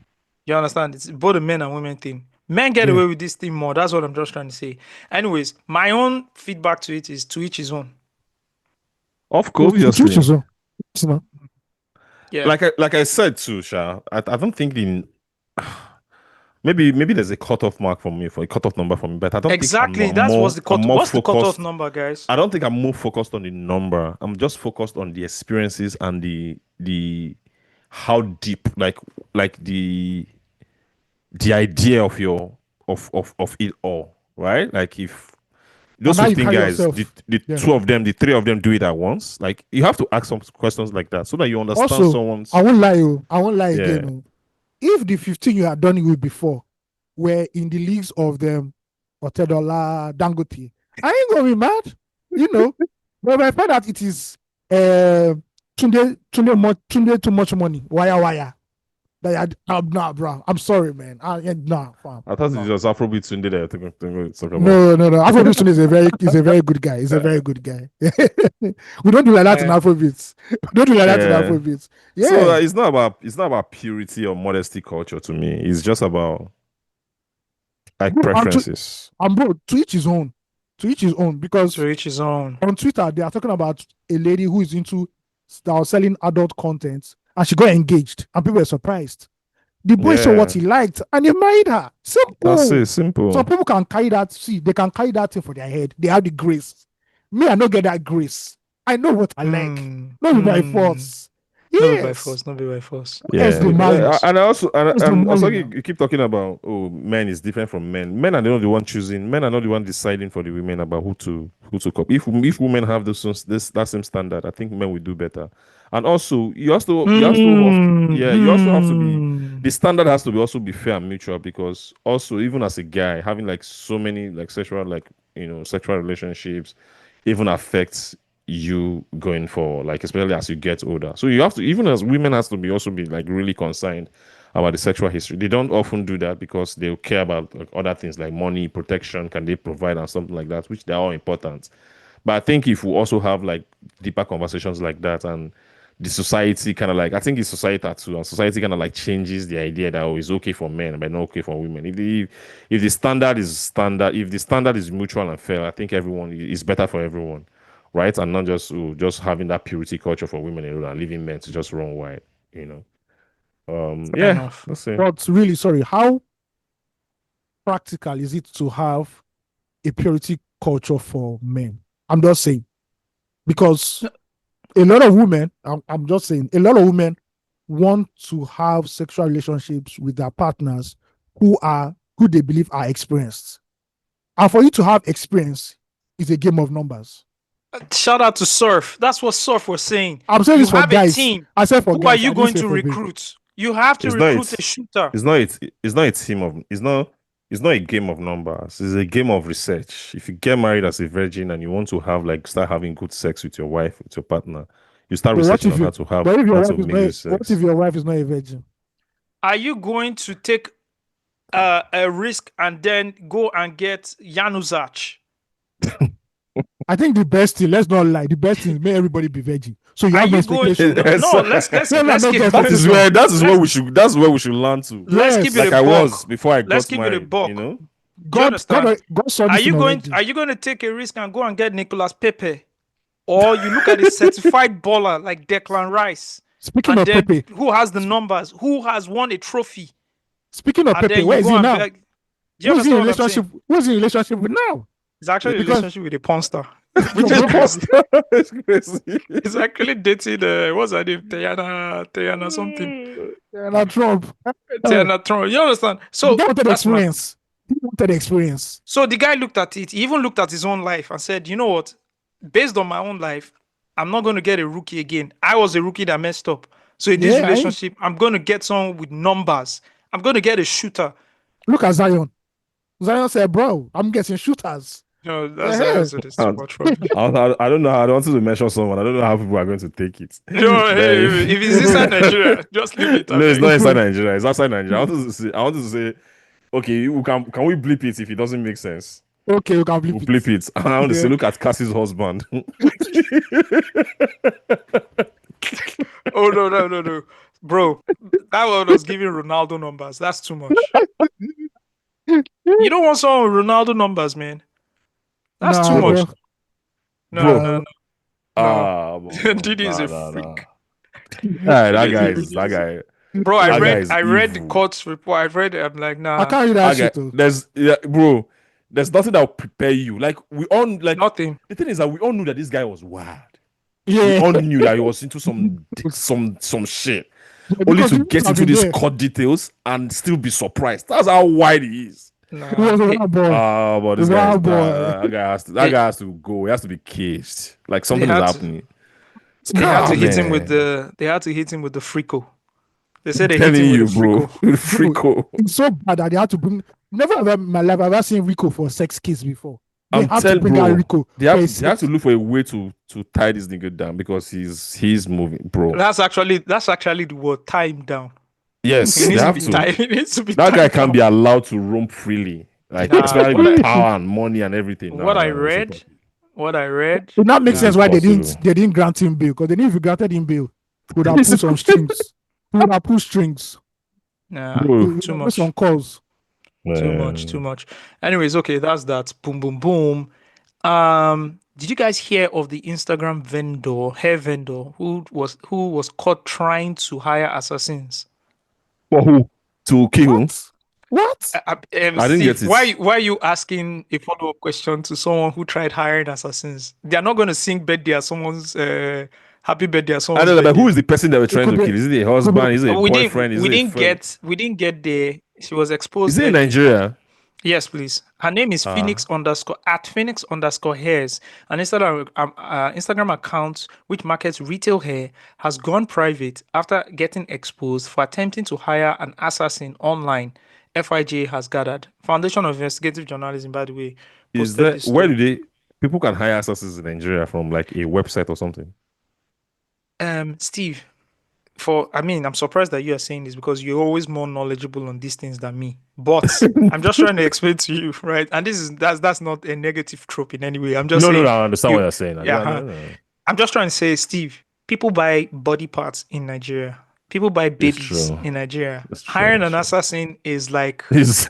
You understand? It's both a men and women thing. Men get Yeah. away with this thing more. That's what I'm just trying to say. Anyways, my own feedback to it is to each his own. Of course, obviously. Yeah. Like I said too, Sha. I don't think maybe there's a cutoff mark for me, for a cutoff number for me, but I don't Exactly. think That's what's the I'm more what's the cutoff focused- number, guys? I don't think I'm more focused on the number. I'm just focused on the experiences and the how deep, like the idea of it all, right? Like if those And how you 15 carry guys, yourself. the Yeah. two of them, the three of them do it at once. Like you have to ask some questions like that so that you understand Also, someone's. I won't lie you. I won't lie Yeah. again. Oh. If the 15 you had done it with before were in the leagues of them, Otedola, Dangote, I ain't gonna be mad, you know. But if I find out it is Tunde too much money, wire. That nah, bro. I'm sorry, man. Nah, fam. I thought it was Afrobeat Tunde that you're talking about. No. Afrobeats Tunde is a very good guy. He's a very good guy. We don't do like that in Afrobeats. We don't do like that in Afrobeats. Yeah. So it's not about purity or modesty culture to me. It's just about like Bro, preferences. And bro, to each his own. To each his own. Because To each his own. on Twitter, they are talking about a lady who is into selling adult content and she got engaged and people were surprised. The boy saw what he liked and he married her. Simple. That's it, simple. Some people can carry that. See, they can carry that thing for their head. They have the grace. Me, I don't get that grace. I know what I like. Not with my force. No be by Yes. force. No be by force. Yes, the marriage. And I also Where's the money also now? you keep talking about men is different from men. Men are not the one choosing. Men are not the one deciding for the women about who to copy. If women have that same standard, I think men will do better. And also you also have to be, the standard has to be also be fair and mutual, because also even as a guy having like so many like sexual sexual relationships even affects you going forward, like especially as you get older. So you have to, even as women, has to be also be like really concerned about the sexual history. They don't often do that because they care about like other things like money, protection, can they provide, and something like that, which they're all important. But I think if we also have like deeper conversations like that, and the society kind of like, I think it's society too, and society kind of like changes the idea that it's okay for men but not okay for women. If the standard is mutual and fair, I think everyone is better for everyone, right? And not just having that purity culture for women alone and leaving men to just run wild, Fair enough. That's it. But really, sorry, how practical is it to have a purity culture for men? I'm just saying, because a lot of women, I'm just saying, a lot of women want to have sexual relationships with their partners who they believe are experienced. And for you to have experience is a game of numbers. Shout out to Surf. That's what Surf was saying. I'm saying this for have guys. A team. I said for who guys. are you going to recruit? You have to recruit a shooter. It's not a team of. It's not a game of numbers. It's a game of research. If you get married as a virgin and you want to start having good sex with your wife, with your partner, you start researching on how to have. What Sex. if your wife is not a virgin? Are you going to take a risk and then go and get Januzaj? I think the best thing, let's not lie, the best thing is make everybody be virgin. So you have no expectation. No, let's keep that is where we should learn to. Let's keep it like a I buck. was before I Let's got keep married. it a buck. You know? God saw Are you going to take a risk and go and get Nicolas Pepe? Or you look at a certified baller like Declan Rice. Speaking of Pepe, who has the numbers? Who has won a trophy? Speaking of Pepe, where is he now? Who's in a relationship with now? He's actually in a relationship with a porn star. Which is it's crazy. He's actually dating what's her name? Tiana something. Tiana Trump. Tiana Trump. You understand? So he wanted experience. He wanted experience. So the guy looked at it. He even looked at his own life and said, "You know what? Based on my own life, I'm not going to get a rookie again. I was a rookie that messed up. So in this relationship, I'm going to get someone with numbers. I'm going to get a shooter." Look at Zion. Zion said, "Bro, I'm getting shooters." No, that's too much for me. I don't know. I don't want to mention someone. I don't know how people are going to take it. No, hey, if it's inside Nigeria, just leave it. No, it's not inside Nigeria. It's outside Nigeria. I wanted to say, okay, can we bleep it if it doesn't make sense? Okay, we can bleep we'll bleep it. I want to say, look at Cassie's husband. Oh no, bro, that one was giving Ronaldo numbers. That's too much. You don't want someone with Ronaldo numbers, man. That's too much. No. Didi is a freak. That guy. Bro, I read the court's report. I read it. I'm like, nah. I can't read that shit. Bro, there's nothing that will prepare you. Like we all nothing. The thing is that we all knew that this guy was wild. Yeah. We all knew that he was into some shit. Only to get into these court details and still be surprised. That's how wide he is. Nah. But this guy, that guy has to go. He has to be caged. Like something is happening. They had to hit him with the frico. They said they hit him with the frico. It's so bad that they had to bring. Never ever in my life I've ever seen Rico for a sex case before. They have to bring out Rico. They have to look for a way to tie this nigga down because he's moving, bro. That's actually the word, tie him down. Yes, he needs to be that guy can't be allowed to roam freely, like especially with power and money and everything. What I read. It now makes sense why they didn't grant him bail, because they knew if you granted him bail, would have put some strings. Would have put strings. Nah, too much. Some calls. Too much. Anyways, okay, that's that. Boom, boom, boom. Did you guys hear of the Instagram hair vendor, who was caught trying to hire assassins? For who? To kill? What? I didn't get it. Why are you asking a follow-up question to someone who tried hiring assassins? They are not going to sing birthday at someone's happy birthday at I someone's don't know, but birthday. who is the person that we're trying to be- kill? Is it a husband? Is it a We boyfriend? didn't Is we it a didn't friend? get there. She was Is exposed it in early. Nigeria? Yes, please. Her name is Phoenix _at Phoenix _hairs. An Instagram account which markets retail hair has gone private after getting exposed for attempting to hire an assassin online. FIJ has gathered. Foundation of Investigative Journalism, by the way, Is posted that this where story. do they people can hire assassins in Nigeria from like a website or something? Steve, I'm surprised that you are saying this because you're always more knowledgeable on these things than me. But I'm just trying to explain to you, right? And that's not a negative trope in any way. I'm just No, saying I understand what you're saying. yeah, No. I'm just trying to say, Steve, people buy body parts in Nigeria. People buy It's babies true. in Nigeria. It's true, Hiring it's an assassin is like it's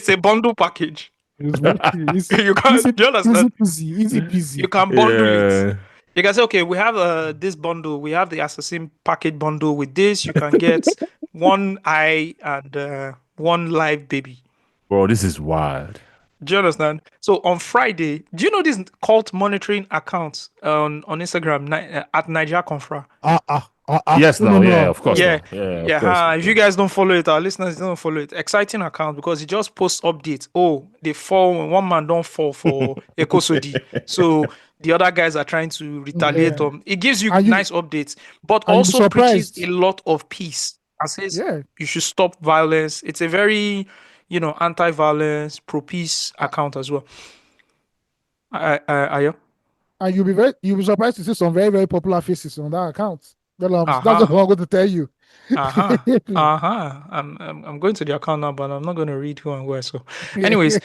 a bundle package. It's very easy. You can't. Do you understand? Easy peasy. You can bundle it. Yeah. You can say, okay, we have this bundle. We have the assassin package bundle. With this, you can get one eye and one live baby. Bro, this is wild. Do you understand? So on Friday, do you know this cult monitoring account on Instagram at Nigeria Confra? Yes, No, of course. Yeah, now. Yeah, yeah. of course. If you guys don't follow it, our listeners don't follow it. Exciting account because it just posts updates. Oh, they fall when one man don't fall for Ekosodi. So the other guys are trying to retaliate Yeah. on. It gives you And you- nice updates, but and you'll be also preaches surprised. a lot of peace and says Yeah. you should stop violence. It's a very, anti-violence, pro-peace account as well. Ayo? And you'll be surprised to see some very, very popular faces on that account. That's what Uh-huh. I'm going to tell you. I'm going to the account now, but I'm not going to read who and where. So, anyways,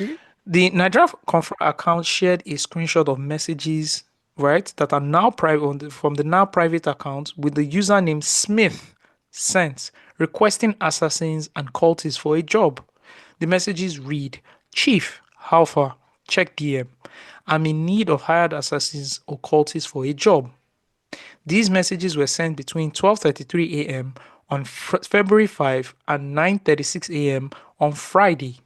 the Nigeria Confra account shared a screenshot of messages, right, that are now private from the now private account with the username Smith sent requesting assassins and cultists for a job. The messages read, "Chief, how far? Check DM. I'm in need of hired assassins or cultists for a job." These messages were sent between 12:33 a.m. on February 5 and 9:36 a.m. on Friday.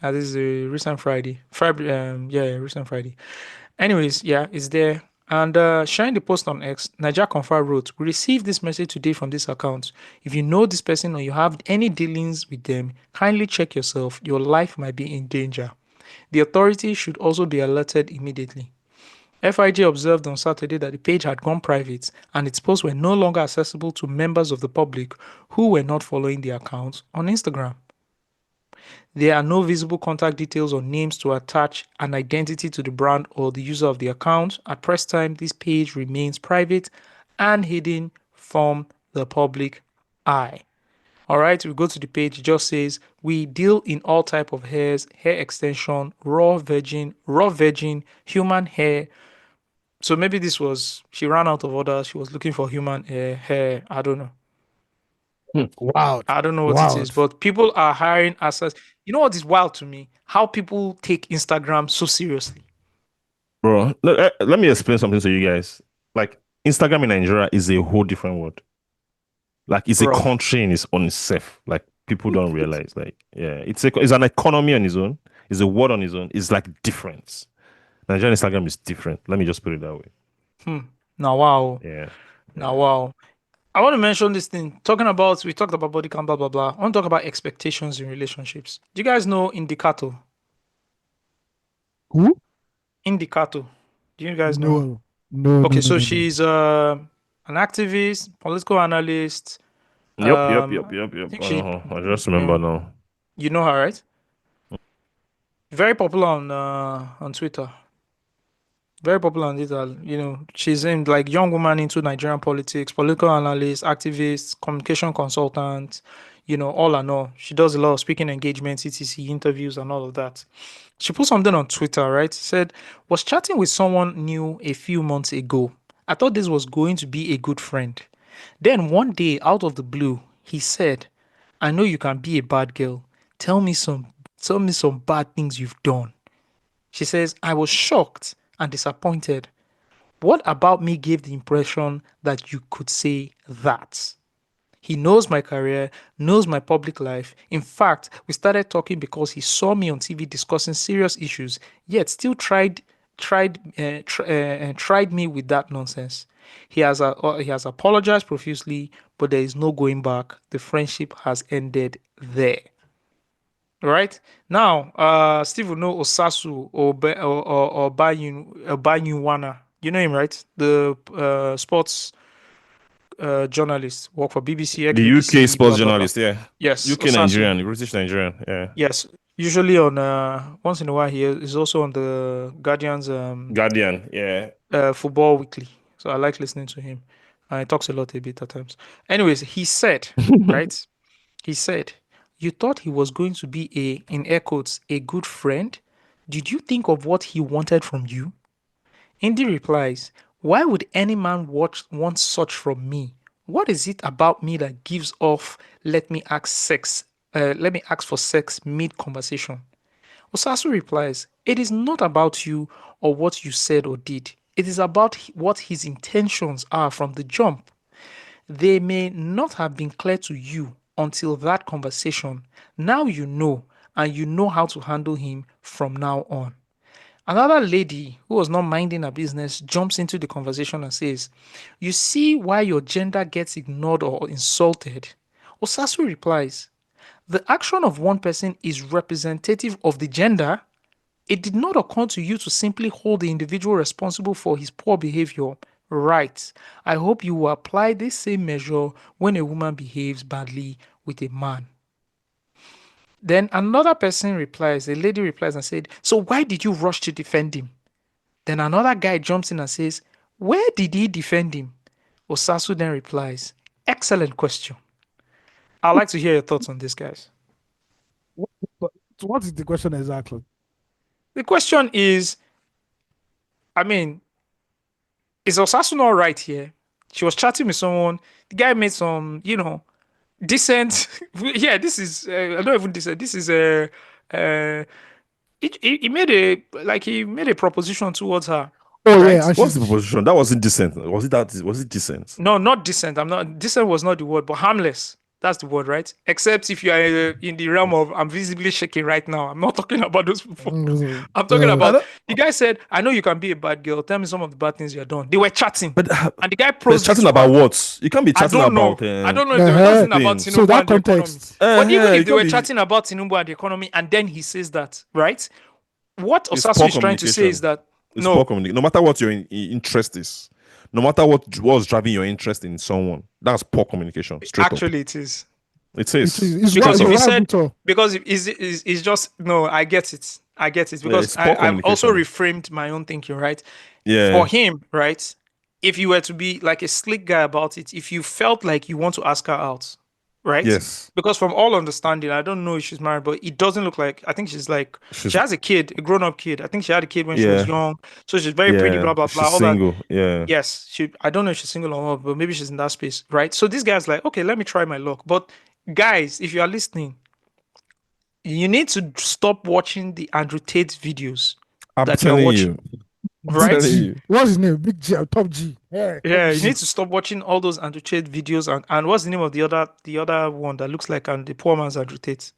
This is a recent Friday. Recent Friday. Anyways, it's there. And sharing the post on X, Nigeria Confirm wrote, "We received this message today from this account. If you know this person or you have any dealings with them, kindly check yourself. Your life might be in danger. The authorities should also be alerted immediately." FIG observed on Saturday that the page had gone private and its posts were no longer accessible to members of the public who were not following the account on Instagram. There are no visible contact details or names to attach an identity to the brand or the user of the account. At press time, this page remains private and hidden from the public eye. All right, we go to the page. It just says, "We deal in all type of hairs, hair extension, raw virgin, human hair." So maybe she ran out of orders. She was looking for human hair. I don't know. Wow. I don't know what it is, but people are hiring assassins. You know what is wild to me? How people take Instagram so seriously. Bro, let me explain something to you guys. Like, Instagram in Nigeria is a whole different world. Like, it's a country in its own self. Like, people don't realize. Like, yeah, it's an economy on its own. It's a world on its own. It's like different. Nigerian Instagram is different. Let me just put it that way. Now, wow. Yeah. Now, wow. I want to mention this thing. We talked about body count, blah, blah, blah. I want to talk about expectations in relationships. Do you guys know Indicato? Who? Indicato. Do you guys know? No. Okay, no. She's an activist, political analyst. Yep. I just remember now. You know her, right? Very popular on Twitter. Very popular on Twitter. She's in like young woman into Nigerian politics, political analyst, activist, communication consultant, all and all. She does a lot of speaking engagements, etc., interviews, and all of that. She put something on Twitter, right? Said, "Was chatting with someone new a few months ago. I thought this was going to be a good friend. Then one day, out of the blue, he said, 'I know you can be a bad girl. Tell me some bad things you've done.' She says, 'I was shocked and disappointed. What about me gave the impression that you could say that? He knows my career, knows my public life. In fact, we started talking because he saw me on TV discussing serious issues, yet still tried me with that nonsense. He has apologized profusely, but there is no going back. The friendship has ended there. Right now, Steve will know Osasu or Banyuwana. You know him, right? The sports journalist, work for BBC, The UK BBC, sports blah blah blah. journalist, yeah. Yes, UK Osasu. Nigerian, British Nigerian, yeah. Yes, usually on once in a while he is also on the Guardian's Guardian, yeah. Football Weekly. So I like listening to him. And he talks a bit at times. Anyways, he said, right? He said, you thought he was going to be in air quotes, a good friend? Did you think of what he wanted from you? Indy replies, why would any man want such from me? What is it about me that gives off, let me ask for sex mid-conversation? Osasu replies, it is not about you or what you said or did. It is about what his intentions are from the jump. They may not have been clear to you until that conversation. Now you know, and you know how to handle him from now on. Another lady who was not minding her business jumps into the conversation and says, you see why your gender gets ignored or insulted? Osasu replies, the action of one person is representative of the gender. It did not occur to you to simply hold the individual responsible for his poor behavior. Right. I hope you will apply this same measure when a woman behaves badly with a man. Then another person replies, a lady replies and said, so why did you rush to defend him? Then another guy jumps in and says, where did he defend him? Osasu then replies, excellent question. I'd like to hear your thoughts on this, guys. What is the question exactly? The question is, is Osasu not right here? She was chatting with someone. The guy made some, decent. Yeah, this is not even decent. This is he made a proposition towards her. Oh right? yeah, What's the proposition? That wasn't decent. Was it decent? No, not decent. Decent was not the word, but harmless. That's the word, right? Except if you are in the realm of I'm visibly shaking right now. I'm not talking about those people. I'm talking about the guy said, I know you can be a bad girl. Tell me some of the bad things you've done. They were chatting. And the guy prosed chatting about what? You can't be chatting about I don't know if they were chatting about Tinubu so that and the context. economy. But even if they were chatting about Tinubu and the economy and then he says that, right? What Osasu is trying to say is that no matter what your interest is, no matter what was driving your interest in someone, that's poor communication. Actually, it is. It is. Because if you said, because it's just, no, I get it. Because I've also reframed my own thinking, right? Yeah. For him, right? If you were to be like a slick guy about it, if you felt like you want to ask her out, right? Yes. Because from all understanding, I don't know if she's married, but it doesn't look like, I think she has a kid, a grown-up kid. I think she had a kid when she was young. So she's very pretty, blah, blah, blah. She's single, yeah. Yes. I don't know if she's single or not, but maybe she's in that space, right? So this guy's like, okay, let me try my luck. But guys, if you are listening, you need to stop watching the Andrew Tate videos. I'm telling you. Right? What's his name? Big G, Top G. Yeah, you need to stop watching all those Andrew Tate videos. And what's the name of the other one that looks like the poor man's Andrew Tate?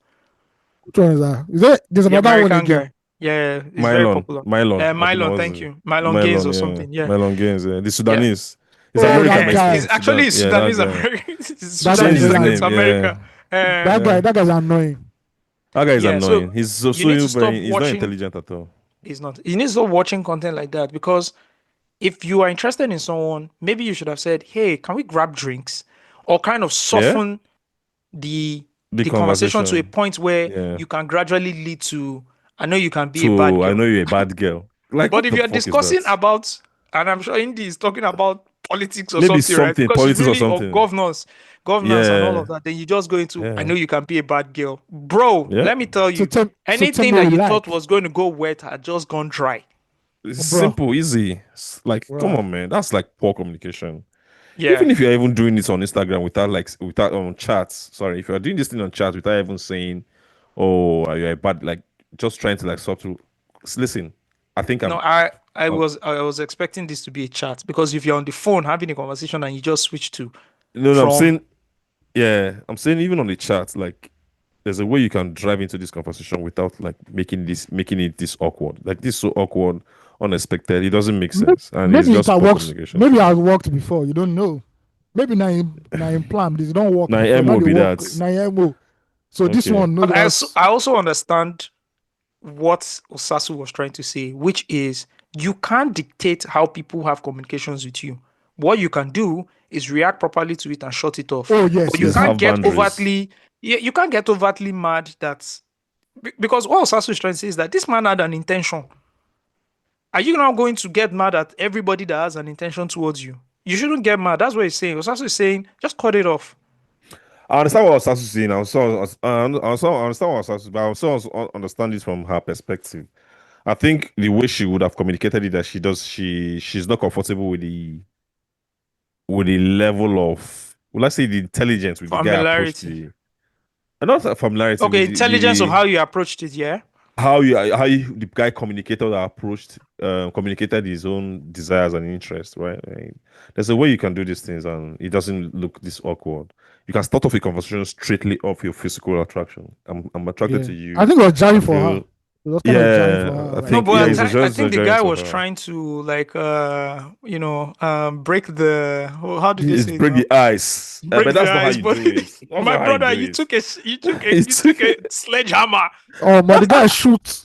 Which one is that? There's another American one again. guy. Yeah, it's very popular. Mylon, thank you. Mylon Gaines or something. Yeah. Mylon Gaines, the Sudanese. It's American. It's actually Sudanese American. Sudanese Sudanese America. That guy's annoying. That guy is annoying. So he's so he's not intelligent at all. He's not. You need to stop watching content like that, because if you are interested in someone, maybe you should have said, hey, can we grab drinks? Or kind of soften the conversation to a point where you can gradually lead to, I know you can be a bad girl. I know you're a bad girl. Like, but if you're discussing about, and I'm sure Indy is talking about politics or maybe something, right? Because politics really, or something. Or governance and all of that, then you just go into, I know you can be a bad girl. Bro, let me tell you, anything that you thought was going to go wet had just gone dry. It's simple, easy. Like, come on, man. That's like poor communication. Yeah. Even if you're even doing this on Instagram without on chats. Sorry, if you're doing this thing on chats without even saying, "Oh, you're a bad," like just trying to like sort to listen. I think I was expecting this to be a chat, because if you're on the phone having a conversation and you just switch to I'm saying even on the chat, like there's a way you can drive into this conversation without like making it this awkward. Like this is so awkward unexpected. It doesn't make sense, and it's Maybe just it poor works. communication. Maybe it has worked before. You don't know. Maybe now in plan this don't work. Now before. MO Now they be work. that. Now MO. So this Okay. one, no, But I also understand what Osasu was trying to say, which is you can't dictate how people have communications with you. What you can do is react properly to it and shut it off. Oh yes, But you yes. can't Have get boundaries. overtly, you can't get overtly mad that because what Osasu is trying to say is that this man had an intention. Are you now going to get mad at everybody that has an intention towards you? You shouldn't get mad. That's what he's saying. Osasu is saying, just cut it off. I understand what Osasu is saying. I also understand what Osasu, but I also understand this from her perspective. I think the way she would have communicated it that she's not comfortable with the level of, well, let's say the intelligence with the guy approached Familiarity. the, and not that familiarity. Okay, with intelligence of how you approached it, yeah? how the guy communicated or approached communicated his own desires and interests, right? Like, there's a way you can do these things and it doesn't look this awkward. You can start off a conversation straightly off your physical attraction. I'm attracted to you. I think it was jarring I for her. feel- It was kind of jarring for Yeah, her. I like- think No, but yeah, I, it's thi- I just think the jarring guy for was her. trying to like break the how did they It's say it break now? the ice. Break But that's the not how ice, you but do it. That's my not how brother, do you it. took a sledgehammer. Oh, but the guy shoots.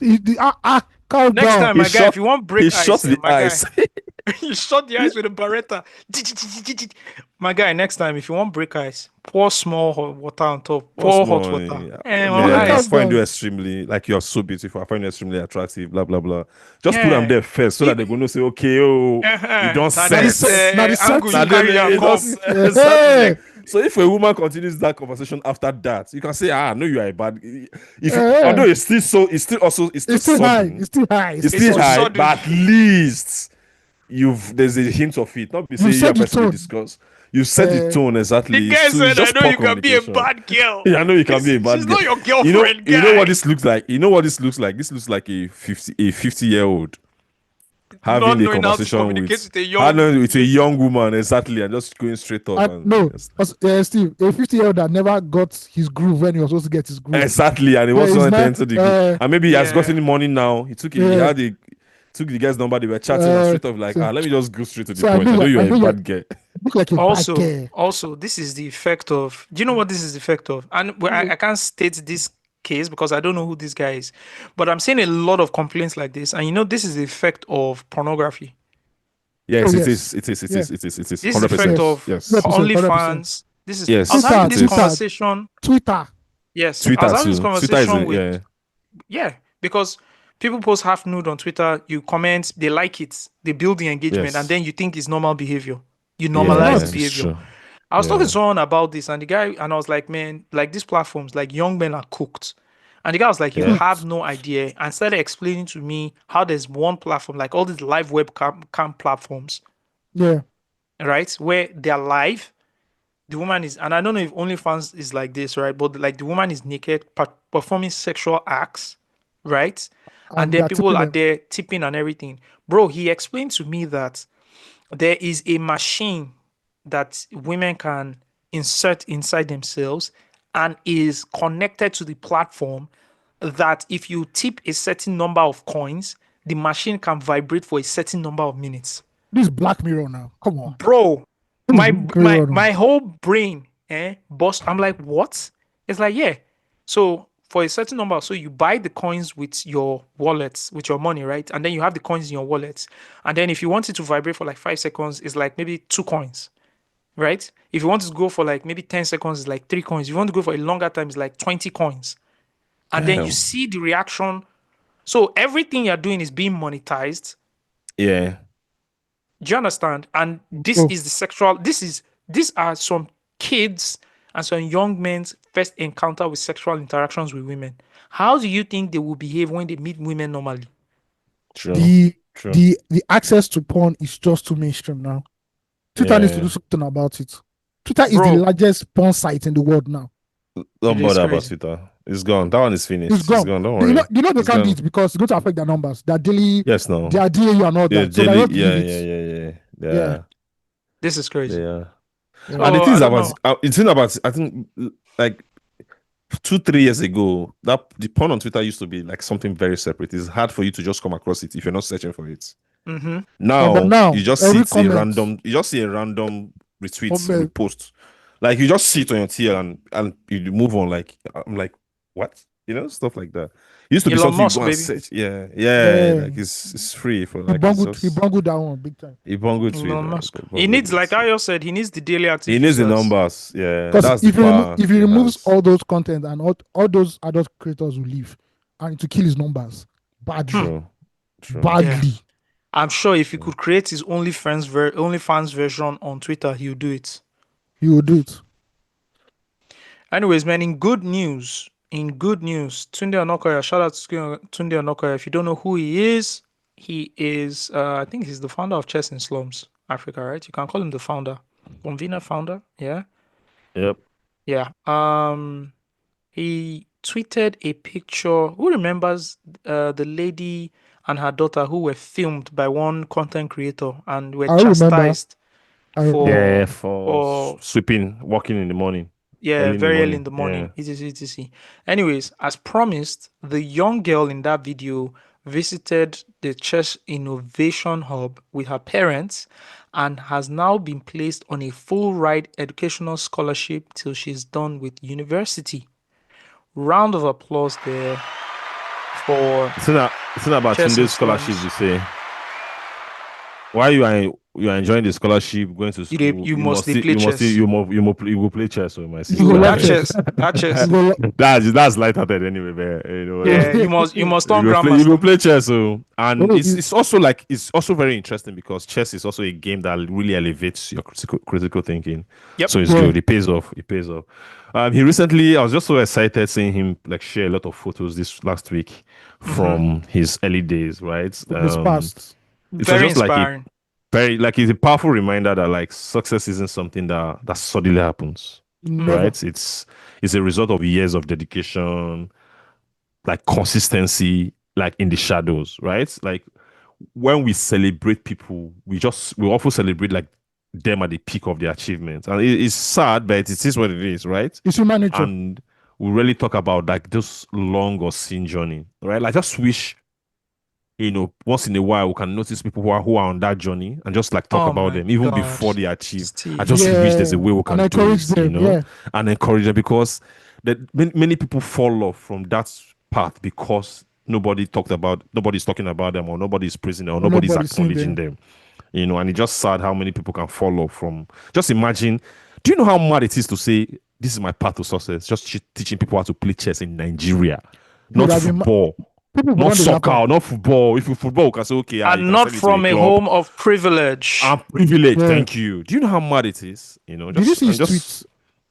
Calm Next down. time, my guy, if you want break he ice, shot the my guy, ice. you shot the ice with a Beretta. My guy, next time, if you want break ice, pour small hot water on top. Pour hot water. And Man, I ice. find you extremely, like, you're so beautiful. I find you extremely attractive. Blah blah blah. Just put them Yeah. there first, so that they're gonna say, okay, oh, you don't Now sense. the angle you Now carry then, am you come. don't sense. Exactly. Like, so if a woman continues that conversation after that, you can say, I know you are a bad. If although it's still It's still high. sudden, It's still high. it's still still high, sudden. but at least there's a hint of it. Not be saying you set have the personally tone. discussed. You set the tone exactly. The guy So said, it's I just know poor you can be a communication. bad girl. Yeah, I know you can be a bad She's girl. not your You know, girlfriend, you know what guy. this looks like. You know what this looks like. This looks like a 50-year-old Not having a knowing how to conversation communicate with with a young- with a young woman, exactly, and just going straight up. And No, Steve, a 50-year-old that never got his groove when he was supposed to get his groove. exactly, and he Yeah, was it's going to not- enter the group. And maybe he has yeah. gotten money now. He took took the guy's number. They were chatting and straight up like, let me just go straight to the so I point. I know know you- you're I know a you- bad guy. Look like a bad girl. Also, this is the effect of. Do you know what this is the effect of? And I can't state this case because I don't know who this guy is, but I'm seeing a lot of complaints like this, and this is the effect of pornography. Yes, Oh, it yes. is. It is. It Yeah. is. It is. It is. This is the 100%. effect of Yes. 100%. OnlyFans. This is. Yes. I was having Twitter, this Twitter. conversation. Twitter. Yes, Twitter I was having this too. conversation Twitter is with. Yeah, because people post half nude on Twitter, you comment, they like it, they build the engagement, Yes. and then you think it's normal behavior. You Yeah, normalize it's the behavior. true. I was Yeah. talking to someone about this, and the guy, and I was like, man, like these platforms, like young men are cooked. And the guy was like, you Yeah. have no idea. And started explaining to me how there's one platform, like all these live webcam platforms, Yeah. right? Where they're live. The woman is, and I don't know if OnlyFans is like this, right? But like the woman is naked, performing sexual acts, right? And then they're people tipping are them. there tipping and everything. Bro, he explained to me that there is a machine that women can insert inside themselves and is connected to the platform that if you tip a certain number of coins, the machine can vibrate for a certain number of minutes. This is Black Mirror now. Come on. Bro, This my is Black Mirror now. my whole brain bust. I'm like, what? It's like, yeah. So for a certain number, so you buy the coins with your wallets, with your money, right? And then you have the coins in your wallets. And then if you want it to vibrate for like 5 seconds, it's like maybe 2 coins, right? If you want to go for like maybe 10 seconds, it's like 3 coins. If you want to go for a longer time, it's like 20 coins. And then Damn. you see the reaction. So everything you're doing is being monetized. Yeah. Do you understand? And this Oh. is the sexual. These are some kids and some young men's first encounter with sexual interactions with women. How do you think they will behave when they meet women normally? True. The True. the access to porn is just too mainstream now. Twitter needs to Yeah. do something about it. Twitter is Bro. the largest porn site in the world now. Don't It is bother about crazy. Twitter. It's gone. That one is finished. It's gone. Don't You worry. know they It's can't do gone. it because it's going to affect their numbers. Their daily, Yes, no. their DAU and all Yeah, that. So they jelly. don't Yeah, believe yeah, it. yeah. Yeah. This is crazy. Yeah. Yeah. And the Oh, thing I is don't about know. the thing about, I think, like, 2-3 years ago, that the porn on Twitter used to be like something very separate. It's hard for you to just come across it if you're not searching for it. Mm-hmm. Now, but now, you just see every it's a comment- random. You just see a random retweets, Comment. repost. Like you just see it on your TL and you move on. Like I'm like, what? You know, stuff like that. It used to be Elon something Musk, you go and baby. search. Yeah. Like it's free for He like. It's bungled, he just, bungled that one big time. he bungled to Elon it. Musk. Like, He needs, like Ayo said, he needs the daily active he needs the users. numbers. Yeah, Because that's if the power. if he he removes has. all those content and all those adult creators will leave, and to kill his numbers badly, True. badly. Yeah. I'm sure if he could create his OnlyFans version on Twitter, he'll do it. He will do it. Anyways, man, in good news, Tunde Onokoya, shout out to Tunde Onokoya. If you don't know who he is, I think he's the founder of Chess in Slums Africa, right? You can call him the founder, convener founder, yeah. Yep. Yeah. He tweeted a picture. Who remembers the lady and her daughter who were filmed by one content creator and were I remember. chastised for for sweeping, walking in the morning. very early in the morning. etc. Anyways, as promised, the young girl in that video visited the Chess Innovation Hub with her parents and has now been placed on a full ride educational scholarship till she's done with university. Round of applause there for It's not about Chess Tunde's and scholarship, Slums. you say. Why you are enjoying the scholarship, going to school? You must play chess. You will play chess with my sister. go That like chess. That's lighthearted anyway, man. You know, Yeah, you must turn you grandmaster. will play chess, so and Oh, it's also very interesting because chess is also a game that really elevates your critical thinking. Yep. So it's good. It pays off. He recently, I was just so excited seeing him like share a lot of photos this last week from his early days, right? His past. It's Very just inspiring. it's a powerful reminder that like success isn't something that suddenly happens, Never. right? It's a result of years of dedication, like consistency, like in the shadows, right? Like when we celebrate people, we often celebrate like them at the peak of their achievements, and it's sad, but it is what it is, right? It's human nature. And we really talk about like this long or seen journey, right? Like just wish, once in a while we can notice people who are on that journey and just like talk about my them even God. before they achieve. Steve. I just wish there's a way we And can do encourage it, them, and encourage them, because many people fall off from that path because nobody's talking about them, or nobody's praising them, or nobody's Nobody's seeing acknowledging them. And it's just sad how many people can fall off from. Just imagine, do you know how mad it is to say this is my path to success? Just teaching people how to play chess in Nigeria, not Would have been football. People Not want to soccer, happen. not football. If you football, you can say okay. you And can not send it to from a club. home of privilege. I'm privileged. Yeah. Thank you. Do you know how mad it is? Did you see his tweets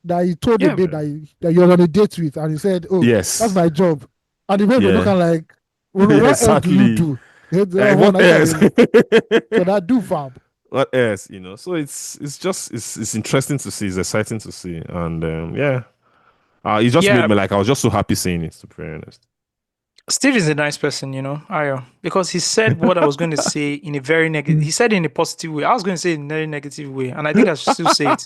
that he told the Yeah, babe that you're on a date with, and he said, "Oh, Yes. that's my job," and the babe was Yeah. looking like, well, Yeah, "What else do you exactly. do?" What else? So that do fam. What else? So it's interesting to see. It's exciting to see, and it just Yeah. made me like I was just so happy seeing it. To be very honest. Steve is a nice person, Ayo, because he said what I was going to say in a very negative. He said it in a positive way. I was going to say it in a very negative way, and I think I should still say it.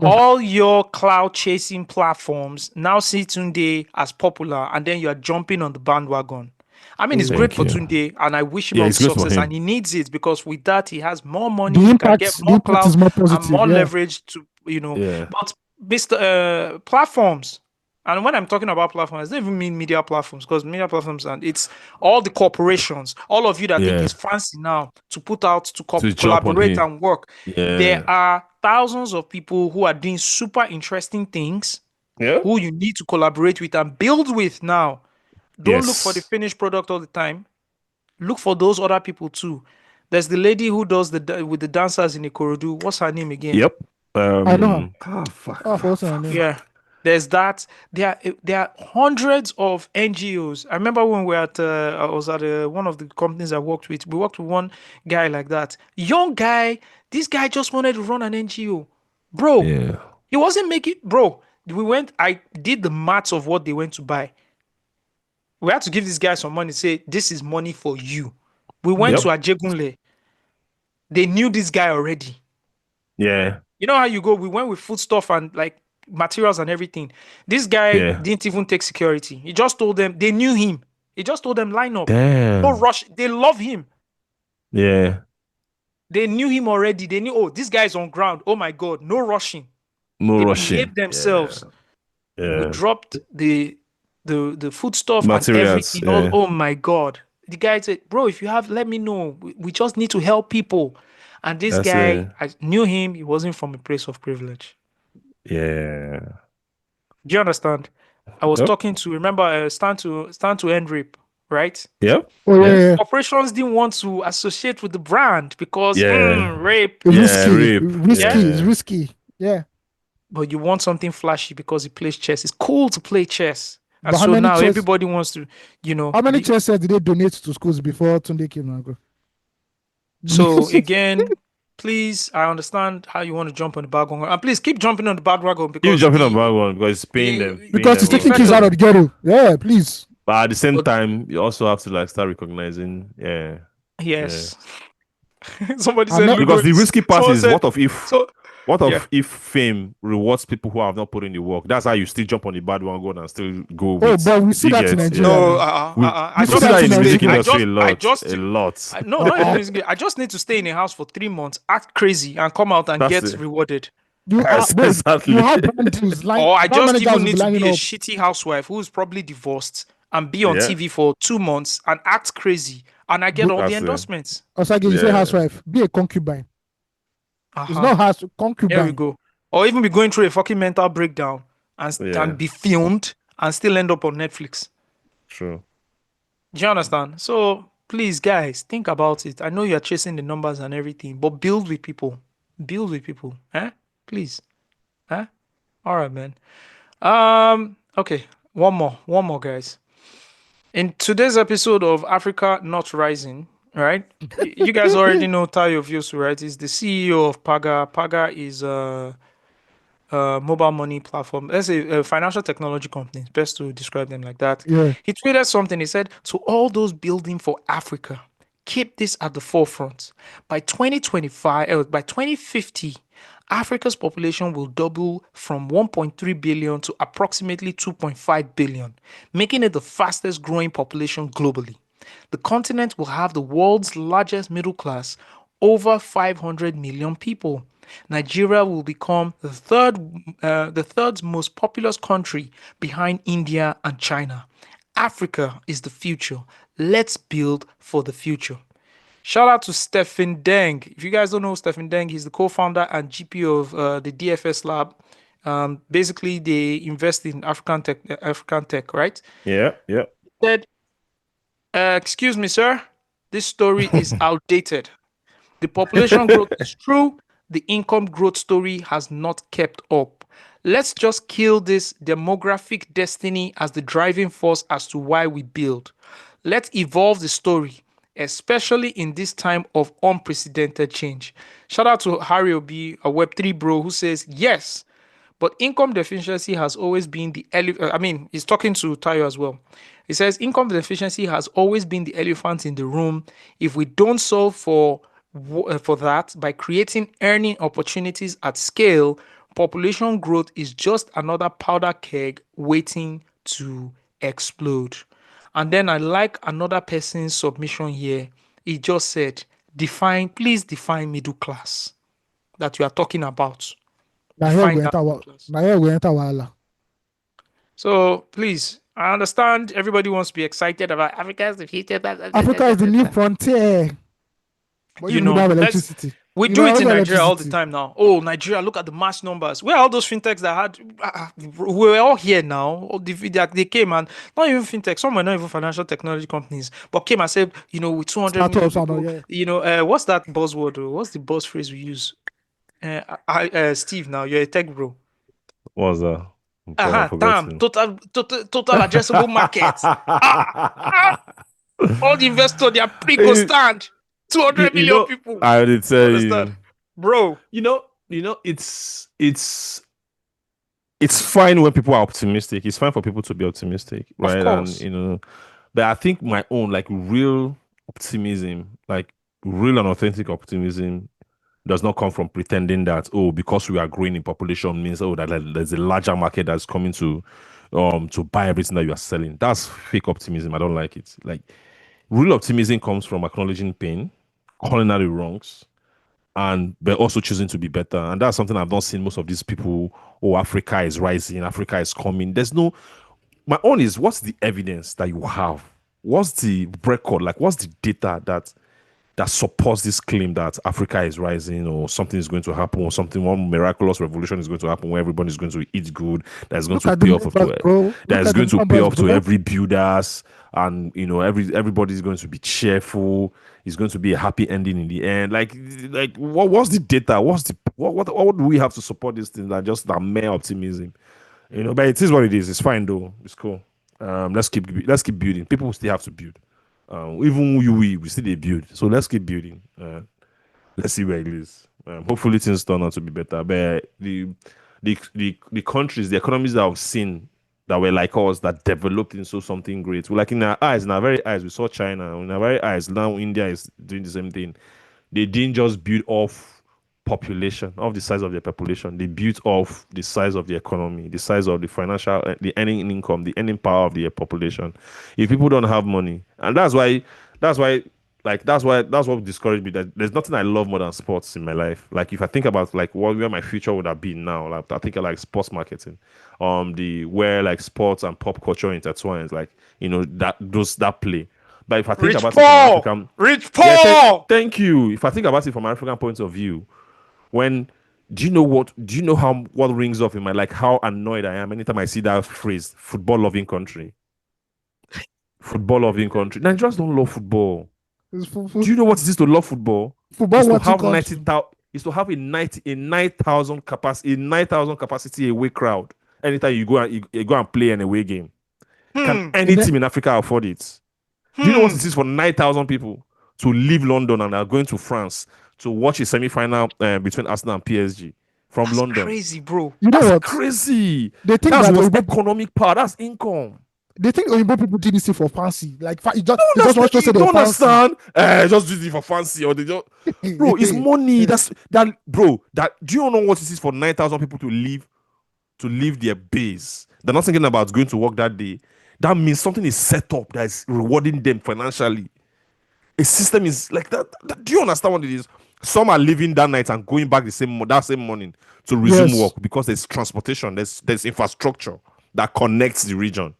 All your cloud chasing platforms now see Tunde as popular, and then you are jumping on the bandwagon. I mean, it's great for Tunde, and I wish him all the it's great for success, him. and he needs it because with that he has more money, The he can impact- get the more impact clout is more and positive, more yeah. leverage to Yeah. But Mr. Platforms. And when I'm talking about platforms, I don't even mean media platforms, because media platforms, and it's all the corporations, all of you that think Yeah. it's fancy now to put out, to To jump on collaborate him. and work. Yeah. There are thousands of people who are doing super interesting things Yeah. who you need to collaborate with and build with now. Don't look for the Yes. finished product all the time. Look for those other people too. There's the lady who does with the dancers in Ikorodu. What's her name again? Yep. I know. Oh fuck. Oh, what's her name? Yeah. There's that. There are hundreds of NGOs. I remember when we were I was at one of the companies I worked with. We worked with one guy like that. Young guy. This guy just wanted to run an NGO. Bro, Yeah. he wasn't making. Bro, I did the maths of what they went to buy. We had to give this guy some money, say, this is money for you. We went Yep. to Ajegunle. They knew this guy already. Yeah. You know how you go? We went with food stuff and like materials and everything. This guy didn't even take security. He just told them, they knew him. He just told them, line up. Damn. No rush. They love him. Yeah. They knew him already. They knew, oh, this guy's on ground. Oh my God, no rushing. No They rushing. behaved themselves. Yeah. We dropped the foodstuff Materials, and everything. Oh my God. The guy said, bro, if you have, let me know. We just need to help people. And this guy, I knew him. He wasn't from a place of privilege. Yeah. Do you understand? I was talking to, remember, stand to end rape, right? Yep. Oh, yeah. Corporations didn't want to associate with the brand because rape. Risky. Rape. It's risky. Yeah. But you want something flashy because he plays chess. It's cool to play chess. And But how so many now chess- everybody wants to, How many chess sets did they donate to schools before Tunde came and So again, please, I understand how you want to jump on the bandwagon. And please keep jumping on the bandwagon because Keep jumping on the bandwagon because it's paying them. Because it's taking kids out of the ghetto. Yeah, please. But at the same time, you also have to like start recognizing, Yes. Somebody said because the risky part someone is said- what Yeah. if fame rewards people who have not put in the work? That's how you still jump on the bandwagon and still go. Oh, with but we see that in bigots, Nigeria. No, we I see just that in the need to music stay- industry I just- a lot. No, not even music. I just need to stay in a house for 3 months, act crazy, and come out and That's get it. rewarded. You Yes, wait, exactly. You have brand deals. Like, Or I how just many even guys need to lining be a up? shitty housewife who's probably divorced and be on Yeah. TV for 2 months and act crazy, and I get all the That's it. endorsements. Osagie, you say Yeah. housewife. Be a concubine. It's Uh-huh. not house Here we concubine. go. Or even be going through a fucking mental breakdown and, Yeah. and be filmed and still end up on Netflix. True. Do you understand? So please, guys, think about it. I know you're chasing the numbers and everything, but build with people. Build with people. Please. All right, man. Okay. One more, guys. In today's episode of Africa Not Rising, right? You guys already know Tayo Viosu, right? He's the CEO of Paga. Paga is a mobile money platform. Let's say a financial technology company. It's best to describe them like that. Yeah. He tweeted something. He said, to all those building for Africa, keep this at the forefront. By 2025, by 2050, Africa's population will double from 1.3 billion to approximately 2.5 billion, making it the fastest growing population globally. The continent will have the world's largest middle class, over 500 million people. Nigeria will become the third most populous country behind India and China. Africa is the future. Let's build for the future. Shout out to Stephen Deng. If you guys don't know Stephen Deng, he's the co-founder and GP of the DFS Lab. Basically, they invest in African tech, right? Yeah. He said, excuse me, sir, this story is outdated. The population growth is true. The income growth story has not kept up. Let's just kill this demographic destiny as the driving force as to why we build. Let's evolve the story, especially in this time of unprecedented change. Shout out to Harry Obi, a Web3 bro, who says, yes, but income deficiency has always been he's talking to Tayo as well. He says, income deficiency has always been the elephant in the room. If we don't solve for that by creating earning opportunities at scale, population growth is just another powder keg waiting to explode. And then I like another person's submission here. He just said, please define middle class that you are talking about. Now here Define we that enter middle class. Wahala. So please, I understand everybody wants to be excited about Africa's the future. Africa is the new frontier. But You you know, don't have let's- electricity. We You do don't it have in Nigeria all the electricity. time now. Oh, Nigeria, look at the mass numbers. Where are all those fintechs that had? We were all here now. They came and not even fintech. Some were not even financial technology companies, but came and said, with 200 million Startups and all, people. yeah. What's that buzzword? What's the buzz phrase we use? Steve, now you're a tech bro. What was that? Total addressable market. All the investors, they are pre-go stand. 200 million people. I did tell you, Understand? Bro. It's fine when people are optimistic. It's fine for people to be optimistic, right? course. And but I think my own real optimism, like real and authentic optimism, does not come from pretending that, oh, because we are growing in population means, oh, that there's a larger market that's coming to buy everything that you are selling. That's fake optimism. I don't like it. Like, real optimism comes from acknowledging pain, calling out the wrongs, and but also choosing to be better. And that's something I've not seen most of these people. Oh, Africa is rising, Africa is coming. There's no. My own is, what's the evidence that you have? What's the record? Like, what's the data that supports this claim that Africa is rising, or something is going to happen, or one miraculous revolution is going to happen where everybody is going to eat good, that's going to pay off to every builders, and everybody's going to be cheerful. It's going to be a happy ending in the end. Like what's the data? What do we have to support this thing than just that mere optimism? But it is what it is. It's fine though. It's cool. Let's keep building. People still have to build. Even we still build, so let's keep building. Let's see where it is. Hopefully things turn out to be better. But the countries, the economies that I've seen that were like us, that developed into something great, like in our very eyes, we saw China. In our very eyes, now India is doing the same thing. They didn't just build off population, of the size of their population. They built off the size of the economy, the size of the financial, the earning income, the earning power of the population. If people don't have money, and that's what discouraged me. That there's nothing I love more than sports in my life. Like, if I think about like where my future would have been now, like I think of like sports marketing, where like sports and pop culture intertwines, like that play. But if I think about it from African, thank you. If I think about it from an African point of view, do you know what rings off in my, like, how annoyed I am anytime I see that phrase, football loving country. Football loving country. Nigerians don't love football. Do you know what it is to love football? Football is to have a 9,000 capacity away crowd anytime you go and play an away game. Can any team in Africa afford it? Do you know what it is for 9,000 people to leave London and are going to France to watch a semi-final between Arsenal and PSG from London? That's crazy, bro. That's crazy. They think that's what economic power. That's income. They think Oyinbo people did this for fancy. Like, you don't understand. Just do it for fancy, or they just bro. It's money. Bro. Do you know what it is for 9,000 people to leave their base? They're not thinking about going to work that day. That means something is set up that is rewarding them financially. A system is like that. Do you understand what it is? Some are leaving that night and going back that same morning to resume work because there's transportation, there's infrastructure that connects the region.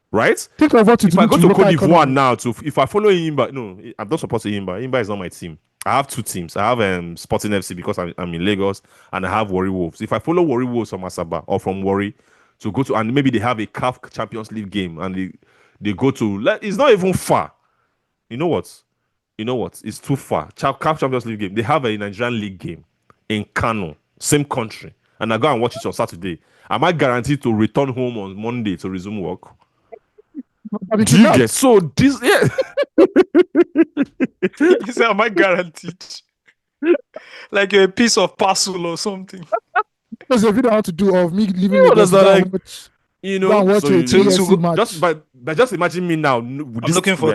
Right? Think of what if I go to Cote d'Ivoire now, if I follow Imba, no, I'm not supposed to Imba. Imba is not my team. I have two teams. I have Sporting FC because I'm in Lagos, and I have Warri Wolves. If I follow Warri Wolves from Asaba or from Warri to go to, and maybe they have a CAF Champions League game, and they go to, it's not even far. You know what? It's too far. CAF Champions League game. They have a Nigerian league game in Kano, same country, and I go and watch it on Saturday. Am I guaranteed to return home on Monday to resume work? Do you get so this? Yeah. You say, am I guaranteed? Like a piece of parcel or something. There's a video how to do of me leaving. Just imagine me now. I'm looking for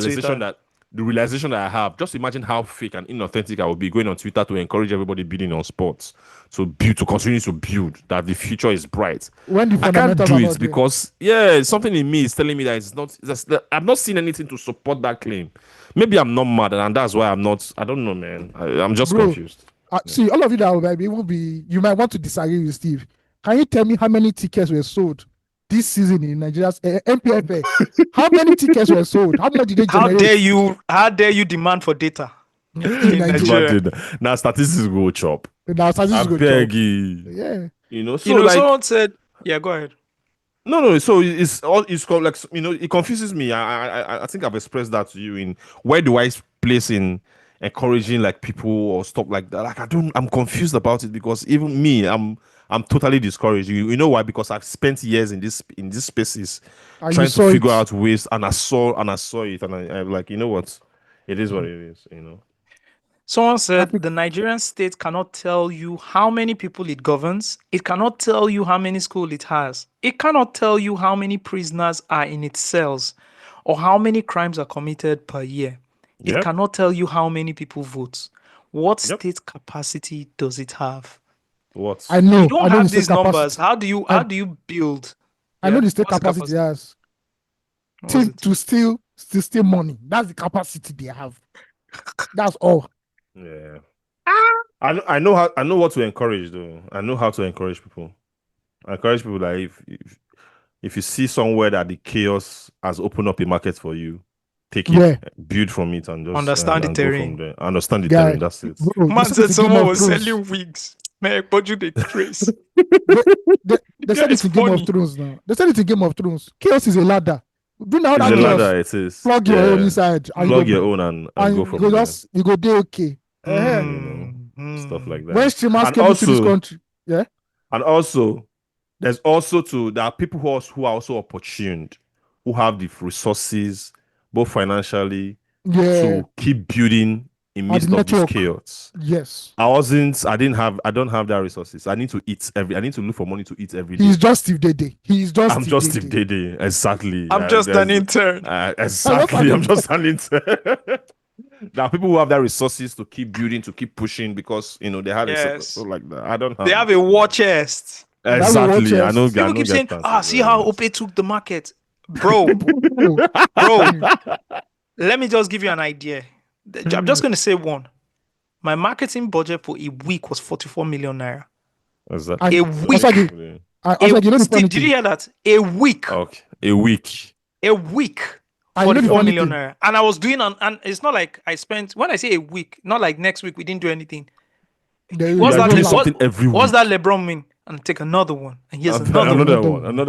the realization that I have. Just imagine how fake and inauthentic I will be going on Twitter to encourage everybody building on sports, to continue to build, that the future is bright. I can't do it because something in me is telling me that it's not. I've not seen anything to support that claim. Maybe I'm not mad, and that's why I'm not. I don't know, man. I'm just confused. See, all of you that you might want to disagree with Steve. Can you tell me how many tickets were sold this season in Nigeria's MPFA? How many tickets were sold? How much did they generate? How dare you demand for data in Nigeria? Now statistics go chop. Yeah. Someone said, yeah, go ahead. No. So it's called, like, it confuses me. I think I've expressed that to you in where do I place in encouraging like people or stuff like that. Like, I'm confused about it because even me, I'm totally discouraged. You know why? Because I've spent years in this spaces trying to figure out ways, and I saw it, and I'm like, you know what? It is what it is, Someone said the Nigerian state cannot tell you how many people it governs. It cannot tell you how many schools it has. It cannot tell you how many prisoners are in its cells or how many crimes are committed per year. It cannot tell you how many people vote. What state capacity does it have? What? I know. You don't I know have the state these numbers. capacity. How do you build? I know Yeah? the state What's the capacity has What was it? to steal money. That's the capacity they have. That's all. Yeah. I know what to encourage though. I know how to encourage people. I encourage people that if you see somewhere that the chaos has opened up a market for you, take it, build from it, and just Understand the and go terrain. from there. Understand the Guy, terrain. That's it. bro, Man they said said someone was selling wigs. Man, but you the trace. They said it's in Game of Thrones now. They said it's in Game of Thrones. Chaos is a ladder. Do now It's that a chaos. ladder. It is. Plug your own inside. Plug your own and go from there. You go there, okay. Stuff like that. When streamers came to this country, yeah. And also, there are people who are also opportuned, who have the resources, both financially, to keep building in midst of this chaos. Yes. I don't have that resources. I need to look for money to eat every day. He's just Steve Dede. I'm just Steve Dede. Exactly. I'm just an intern. Exactly. I'm just an intern. There are people who have that resources to keep building, to keep pushing because they have a so like that. I don't have. They have a war chest. Exactly. I know. People keep saying, see how Ope took the market. Bro. Let me just give you an idea. I'm just going to say one. My marketing budget for a week was 44 million naira. Exactly. A week. Did you hear that? A week. Okay. A week. 44 million naira. And I was doing and it's not like I spent, when I say a week, not like next week we didn't do anything. What's that LeBron mean? And take another one. And here's another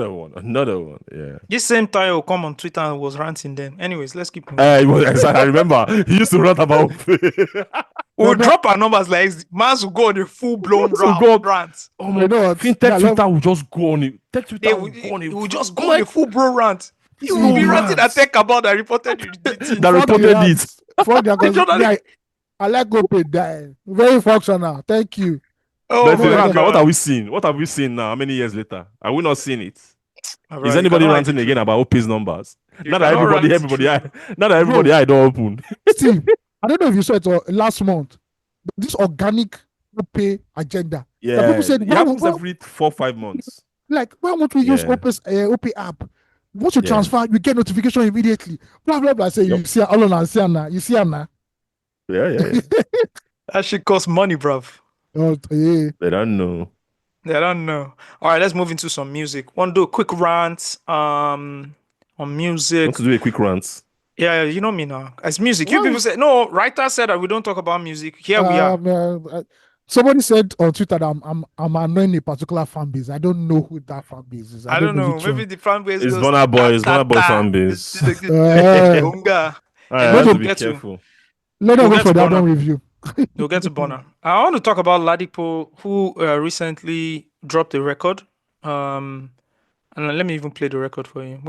one. Yeah. This same time will come on Twitter and was ranting then. Anyways, let's keep moving. I remember he used to rant about we'll drop our numbers like Mans will go on a full-blown rant. Oh my god. Tech Twitter will just go on it. Tech Twitter will just go on a full-blown rant. You will be ranting at Tech about that reported it. I like go pay that. Very functional. Thank you. Oh, what are we seeing? What have we seen now? How many years later? Are we not seeing it? Right, is anybody ranting again about OP's numbers? Not that everybody eye don't open. Steve, I don't know if you saw it last month. This organic OP agenda. Yeah, people said it happens every 4-5 months. Like, why won't we use OP app? Once you transfer, you get notification immediately. Blah blah blah. Say you see Olufumni, you see Anna. Yeah. That shit costs money, bruv. Oh, yeah. They don't know. All right, let's move into some music. Want to do a quick rant on music. Want to do a quick rant? Yeah, you know me now. As music, you people say no. Writer said that we don't talk about music. Here we are. Somebody said on Twitter that I'm annoying a particular fan base. I don't know who that fan base is. I don't know. Maybe the fan base is Burna Boy. It's Burna Boy fan base. We'll get careful. Let us go for the album review. We'll get to Burna. I want to talk about Ladipoe, who recently dropped a record. And let me even play the record for you.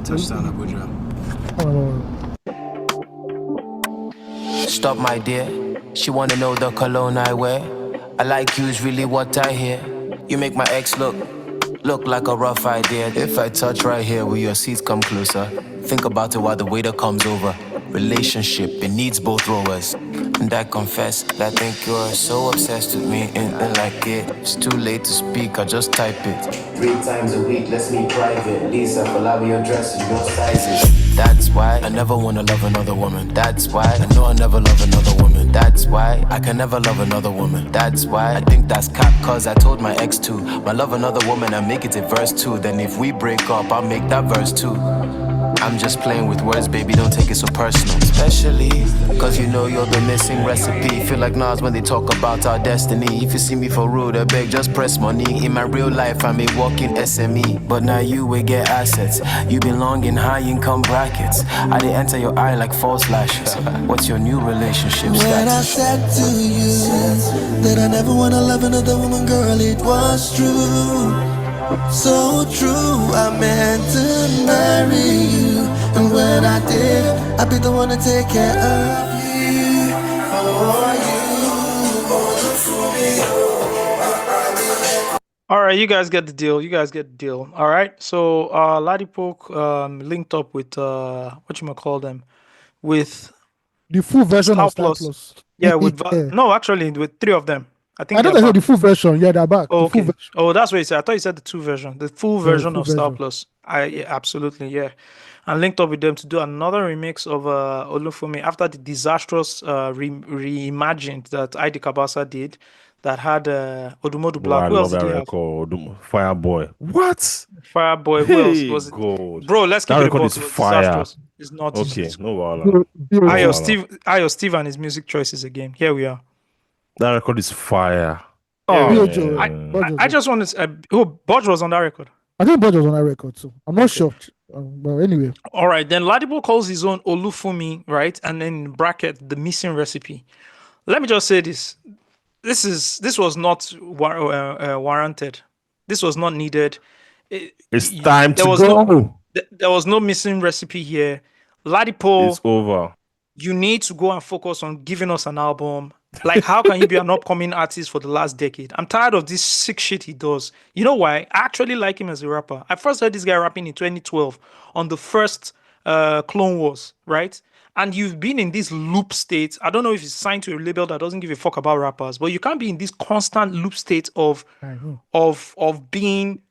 Touchdown, Abuja. Stop, my dear. She wanna know the cologne I wear. I like you is really what I hear. You make my ex look like a rough idea. If I touch right here, will your seats come closer? Think about it while the waiter comes over. Relationship, it needs both rowers. And I confess that I think you're so obsessed with me and like it. It's too late to speak, I just type it. 3 times a week, let's meet private. Lisa, follow your dress and your sizes. That's why I never wanna love another woman. That's why I know I'll never love another woman. That's why I can never love another woman. That's why I think that's cap, cause I told my ex to. I love another woman, I make it a verse 2. Then if we break up, I'll make that verse 2. I'm just playing with words, baby, don't take it so personal. Especially, cause you know you're the missing recipe. Feel like Nas when they talk about our destiny. If you see me for rude, I beg, just press money. In my real life, I'm a walking SME. But now you will get assets. You belong in high income brackets. I did enter your eye like false lashes. What's your new relationship status? When I said to you that I never wanna love another woman, girl, it was true. So true, I meant to marry you. And when I did, I'd be the one to take care of you. All right, you guys get the deal. All right, so Ladipoe linked up with whatchamacallit with The full version of Styl-Plus. Styl-Plus. Yeah, no, actually, with 3 of them. I think I thought they're they said back. the full version. Yeah, they're back. Oh, The full okay. version. Oh, that's what you said. I thought you said the 2 version. The full version full of version. Styl-Plus. Yeah, absolutely, yeah. And linked up with them to do another remix of Olufumni after the disastrous reimagined that ID Kabasa did that had Odumodu Bro, I Black. Who else love did that they have? record. Fireboy. What? Fireboy. Who else Hey, was it? God. Bro, let's keep That it a record buck. is It was fire. disastrous. It's not. Okay, no wala. Beautiful. Ayo Steve and his music choices again. Here we are. That record is fire. Yeah, Oh, I just want to. Bodge was on that record. I think Bodge was on that record too. I'm not sure. But anyway. All right, then Ladipoe calls his own Olufumni, right? And then in bracket, the missing recipe. Let me just say this. This was not warranted. This was not needed. It's time to go. There was no missing recipe here. Ladipoe, It's over. you need to go and focus on giving us an album. Like, how can you be an upcoming artist for the last decade? I'm tired of this sick shit he does. You know why? I actually like him as a rapper. I first heard this guy rapping in 2012 on the first Clone Wars, right? And you've been in this loop state. I don't know if it's signed to a label that doesn't give a fuck about rappers, but you can't be in this constant loop state of being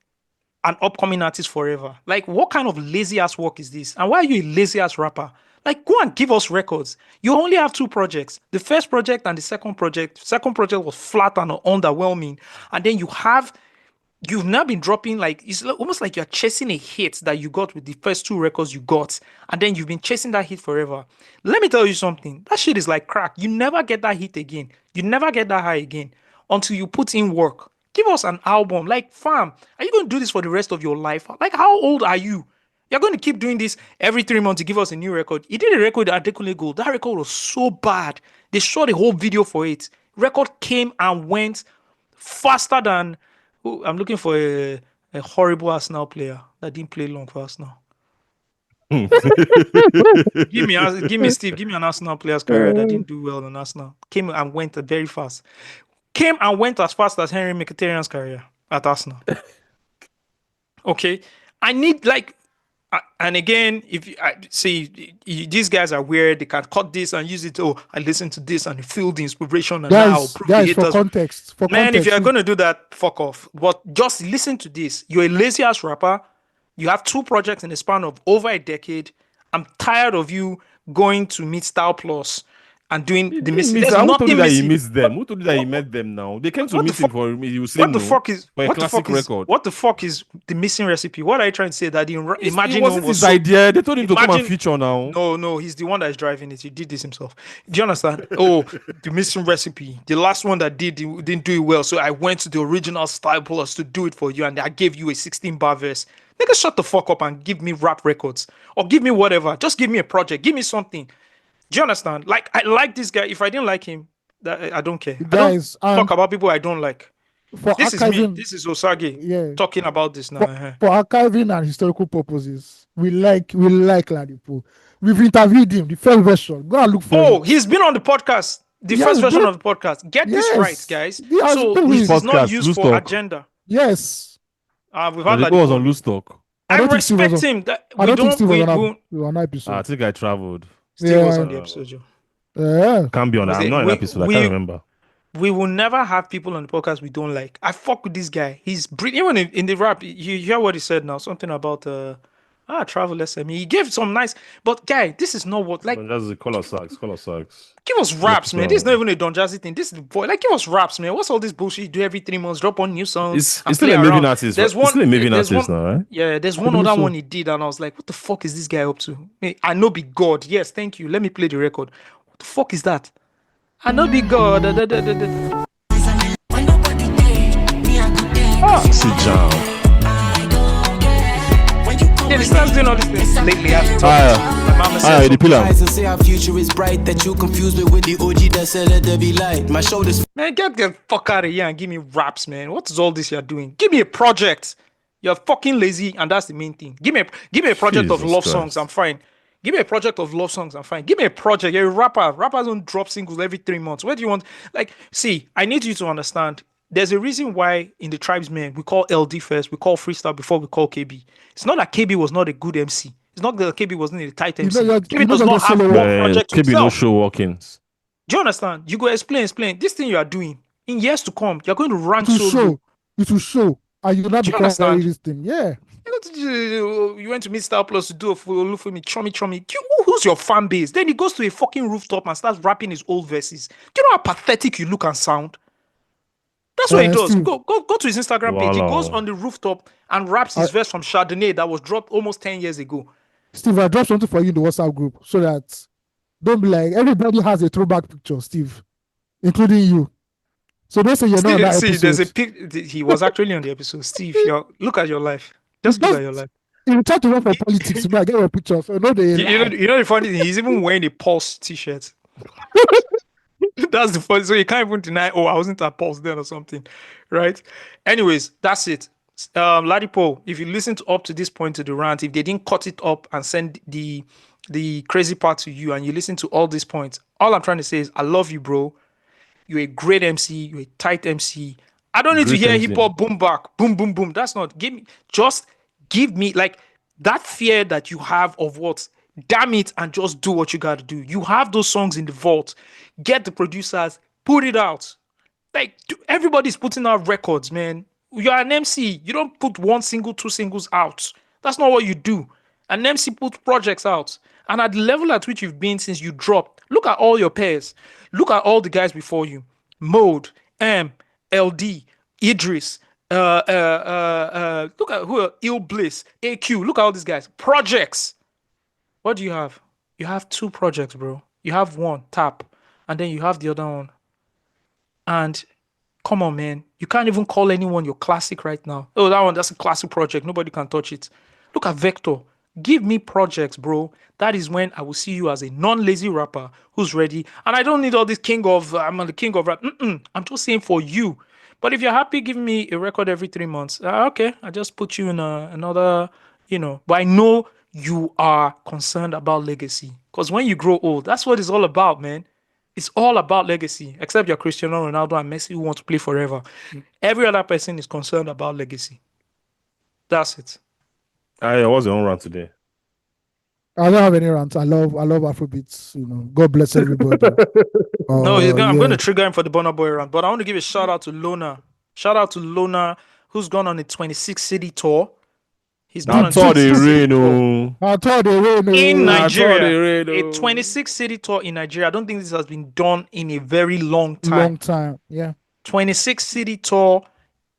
an upcoming artist forever. Like, what kind of lazy ass work is this? And why are you a lazy ass rapper? Like, go and give us records. You only have 2 projects. The first project and the second project. Second project was flat and underwhelming. And then you've now been dropping, like, it's almost like you're chasing a hit that you got with the first 2 records you got. And then you've been chasing that hit forever. Let me tell you something. That shit is like crack. You never get that hit again. You never get that high again until you put in work. Give us an album. Like, fam, are you going to do this for the rest of your life? Like, how old are you? You're going to keep doing this every 3 months to give us a new record. He did a record at Adekunle Gold. That record was so bad. They shot a whole video for it. Record came and went faster than... I'm looking for a horrible Arsenal player that didn't play long for Arsenal. give me Steve. Give me an Arsenal player's career that didn't do well in Arsenal. Came and went very fast. Came and went as fast as Henry Mkhitaryan's career at Arsenal. Okay, I need like, and again, if you see these guys are weird, they can cut this and use it. Oh, I listen to this and feel the inspiration, and now prove the haters. For context, man, if you're gonna do that, fuck off. But just listen to this. You're a lazy ass rapper. You have 2 projects in the span of over a decade. I'm tired of you going to meet Styl-Plus and doing the missing. Who told you that he missed them? Who told you that he met them now? They came to meet him for me. You say what the fuck is for a classic record. What the fuck is the missing recipe? What are you trying to say? That Imagine it wasn't his idea. They told him to come and feature now. No, he's the one that is driving it. He did this himself. Do you understand? Oh, the missing recipe. The last one that didn't do it well. So I went to the original Styl-Plus to do it for you, and I gave you a 16-bar verse. Nigga, shut the fuck up and give me rap records. Or give me whatever. Just give me a project. Give me something. Do you understand? Like, I like this guy. If I didn't like him, I don't care. Guys, I don't talk about people I don't like. This is me. This is Osagie talking about this now. For archiving and historical purposes, we like Ladipoe. We've interviewed him, the first version. Go and look for him. He's been on the podcast. The first version of the podcast. Get this right, guys. So this is not used for agenda. Yes. We've had Ladipoe was on Loose Talk. I respect him. I don't think Steve was on an episode. I think I traveled. Steve was on the episode. Yeah. Can't be on that. I'm not on an episode. I can't remember. We will never have people on the podcast we don't like. I fuck with this guy. He's brilliant. Even in the rap, you hear what he said now. Something about travel SME. He gave some nice, but guy, this is not what like. That's the color sucks. Give us raps, man. This is not even a Don Jazzy thing. This is the boy. Like, give us raps, man. What's all this bullshit you do every 3 months? Drop one new song. It's still a moving artist. There's one. It's still a moving artist now, right? Yeah, there's one other one he did, and I was like, what the fuck is this guy up to? I know be God. Yes, thank you. Let me play the record. What the fuck is that? I know be God. Sit down. Yeah, he starts doing all these things lately. The pillar. I say our future is bright, that you confuse me with the OG that said let there be light. My shoulders. Man, get the fuck out of here and give me raps, man. What is all this you're doing? Give me a project. You're fucking lazy, and that's the main thing. Give me a project of love songs. I'm fine. Give me a project of love songs. I'm fine. Give me a project. You're a rapper. Rappers don't drop singles every 3 months. Where do you want? Like, see, I need you to understand. There's a reason why in the Tribesmen we call LD first, we call Freestyle before we call KB. It's not that KB was not a good MC. It's not that KB wasn't a tight You MC. know, KB does not have solo one work. project to KB no himself. show walk-ins. Do you understand? You go explain. This thing you are doing in years to come, you're going to rank It will solo. show. It will show. And you will not Do you become understand? this thing. Yeah. You went to meet Styl-Plus to do a Olufumni, chummy. Who's your fan base? Then he goes to a fucking rooftop and starts rapping his old verses. Do you know how pathetic you look and sound? That's what he does. Steve, Go to his Instagram page. He goes Wow. on the rooftop and raps his verse from Chardonnay that was dropped almost 10 years ago. Steve, I dropped something for you in the WhatsApp group so that don't be like everybody has a throwback picture, Steve, including you. So don't say you're not on that episode. There's a pic. He was actually on the episode. Steve, look at your life. Just look at your life. If you try to run for politics, I get your picture. So no, You know the funny thing, he's even wearing a Pulse t-shirt. That's the funny. So you can't even deny, I wasn't at Pulse then or something, right? Anyways, that's it. Ladipoe, if you listen up to this point to the rant, if they didn't cut it up and send the crazy part to you, and you listen to all these points, all I'm trying to say is, I love you, bro. You're a great MC. You're a tight MC. I don't need to hear hip hop boom back, boom, boom, boom. That's not. Give me like that fear that you have of what. Damn it, and just do what you got to do. You have those songs in the vault. Get the producers, put it out. Like everybody's putting out records, man. You're an MC. You don't put 1 single, 2 singles out. That's not what you do. An MC puts projects out. And at the level at which you've been since you dropped, look at all your peers. Look at all the guys before you. Mode, M, LD, Idris. Look at who? Ill Bliss, AQ. Look at all these guys. Projects. What do you have? You have 2 projects, bro. You have 1, Tap, and then you have the other one. And come on, man. You can't even call anyone your classic right now. Oh, that's a classic project. Nobody can touch it. Look at Vector. Give me projects, bro. That is when I will see you as a non-lazy rapper who's ready. And I don't need all this I'm the king of rap. I'm just saying for you. But if you're happy giving me a record every 3 months, okay, I just put you in another, But I know you are concerned about legacy. Because when you grow old, that's what it's all about, man. It's all about legacy. Except you're Cristiano Ronaldo and Messi who want to play forever. Every other person is concerned about legacy. That's it. I was your own rant today. I don't have any rants. I love Afrobeats. God bless everybody. No, I'm going to trigger him for the Burna Boy rant. But I want to give a shout out to Llona. Shout out to Llona, who's gone on a 26 city tour. He's gone on a 26 city tour in Nigeria. A 26 city tour in Nigeria. I don't think this has been done in a very long time. Yeah. 26 city tour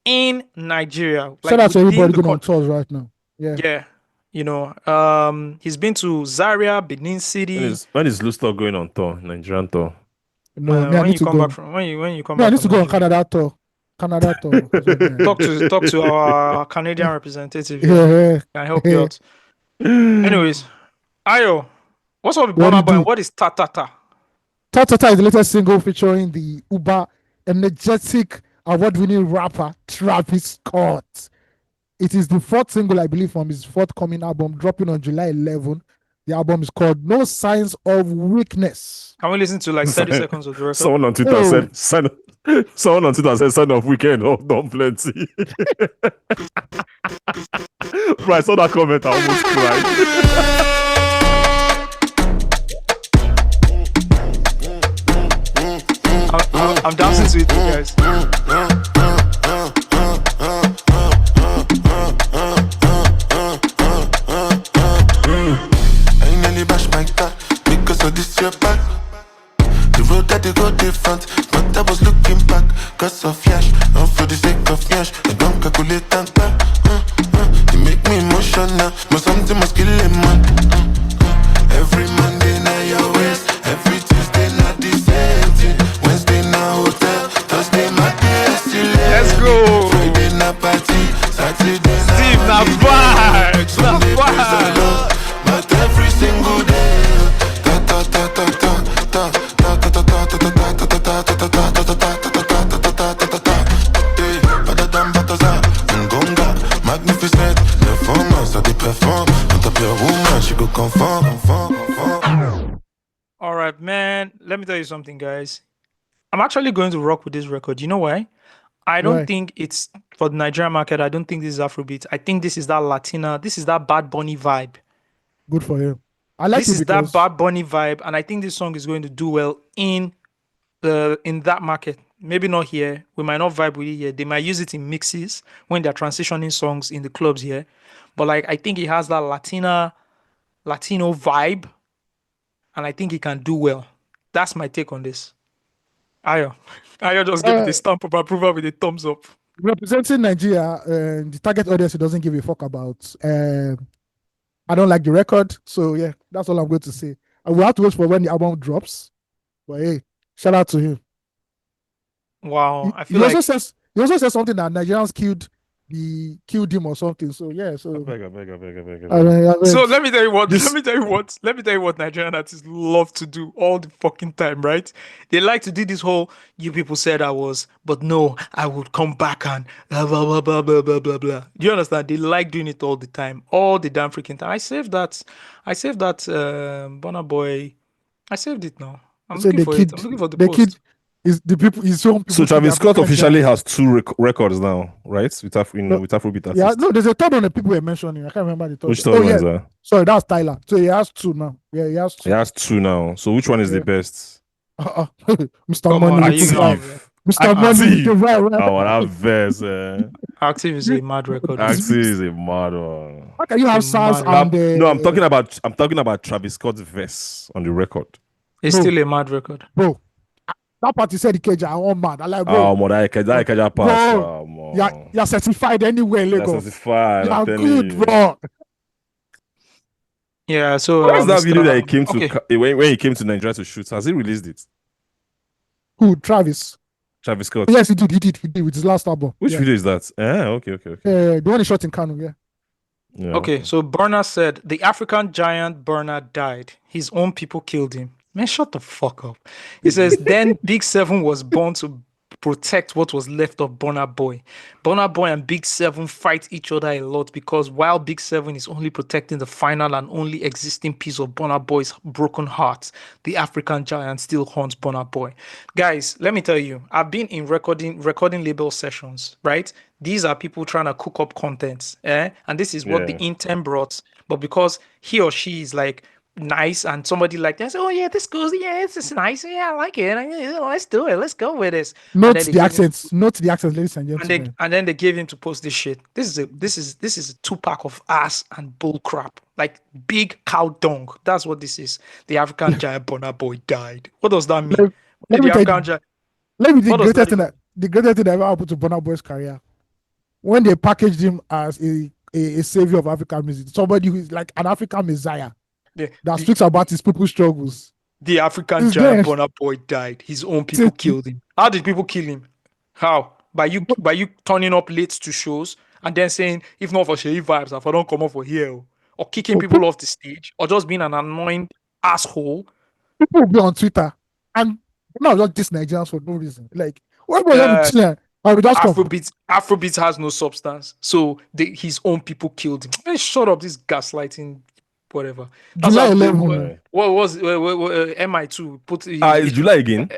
in Nigeria. Shout out to everybody going on tours right now. Yeah. He's been to Zaria, Benin City. When is Lustor going on tour, Nigerian tour? No, when you come back from I need to go on Canada tour. Talk to our Canadian representative. Yeah. Can help you out. Anyways, Ayo, what's up with Burna Boy? What is Ta Ta Ta? Ta Ta Ta is the latest single featuring the uber energetic award-winning rapper Travis Scott. It is the 4th single, I believe, from his forthcoming album, dropping on July 11. The album is called No Signs of Weakness. Can we listen to like 30 seconds of the record? Someone on Twitter said, sign of weekend, done plenty. Right, I saw that comment, I almost cried. I'm dancing to it, you guys. So this your back. The road that they go different, but I was looking back. Cause of yash, not for the sake of yash. I don't calculate and back. You make me emotional, but something must kill him, man. Every Monday night your waist, every Tuesday not the same thing. Wednesday now hotel, Thursday my day. Let's go. Friday na party, Saturday Steve na vibes, na vibes. But every single day. Magnificent, performance, I perform. On top your woman, she go confirm. All right, man. Let me tell you something, guys. I'm actually going to rock with this record. You know why? I don't think it's for the Nigerian market. I don't think this is Afrobeat. I think this is that Latina. This is that Bad Bunny vibe. Good for him. I like This it is because that Bad Bunny vibe, and I think this song is going to do well in that market. Maybe not here. We might not vibe with it here. They might use it in mixes when they're transitioning songs in the clubs here. But like, I think it has that Latino vibe, and I think it can do well. That's my take on this. Ayo just give it a stamp of approval with a thumbs up. representing Nigeria, the target audience doesn't give a fuck about. I don't like the record, so yeah, that's all I'm going to say. And we'll have to wait for when the album drops. But hey, shout out to him. Wow, I He feel also like says something that Nigerians killed him or something. So yeah, so I beg. so let me tell you what Nigerian artists love to do all the fucking time, right? They like to do this whole "you people said I was, but no, I would come back and blah blah blah blah blah blah blah blah." Do you understand? They like doing it all the time, all the damn freaking time. I saved that Burna Boy. I saved it now. I'm so looking for it. I'm looking for the the post. kid is the people his own people. So Travis Scott African officially giants. has 2 records now, right? With Afrobeat artists. Yeah, no, there's a third one that people were mentioning. I can't remember the third. Which third one is that? Sorry, that's Tyler. So he has 2 now. Yeah, he has 2. He has 2 now. So which one is the best? Mr. Come Money. on, Mr. Money. That verse. Active is a mad record. Active is a mad one. How can you have SARS and No, I'm talking about Travis Scott's verse on the record. It's still a mad record. Bro, that part you said Ikeja, I want mad. I like, bro. That Ikeja part. You're certified anywhere in Lagos. You're certified. You're I'm telling good, you. bro. Yeah, so What's that video that he came to when he came to Nigeria to shoot? Has he released it? Who? Travis Scott. Yes, he did with his last album. Which video is that? Okay. The one he shot in Kano, Yeah. Okay, so Burna said the African giant Burna died. His own people killed him. Man, shut the fuck up. He says, then Big 7 was born to protect what was left of Burna Boy. Burna Boy and Big 7 fight each other a lot because while Big 7 is only protecting the final and only existing piece of Burna Boy's broken heart, the African giant still haunts Burna Boy. Guys, let me tell you, I've been in recording label sessions, right? These are people trying to cook up content, and this is what the intern brought. But because he or she is like nice and somebody like that, oh yeah, this goes, yeah, it's nice, yeah, I like it, let's do it, let's go with this. Note the accents, ladies and gentlemen. And then they gave him to post this shit. This is a 2-pack of ass and bull crap, like big cow dung. That's what this is. The African giant Burna Boy died. What does that mean? Let me the greatest thing that ever happened to Burna Boy's career. When they packaged him as a savior of African music, somebody who is like an African messiah. That speaks about his people's struggles. The African giant Burna Boy died. His own people killed him. How did people kill him? How? By you turning up late to shows and then saying, if not for Sheyi vibes, if I don't come up for here, or kicking people off the stage, or just being an annoying asshole. People will be on Twitter and not just this Nigerians for no reason. Like, what about Afrobeats has no substance, so his own people killed him. Man, shut up, this gaslighting. Whatever. July 11. What was MI2 put? It's July again.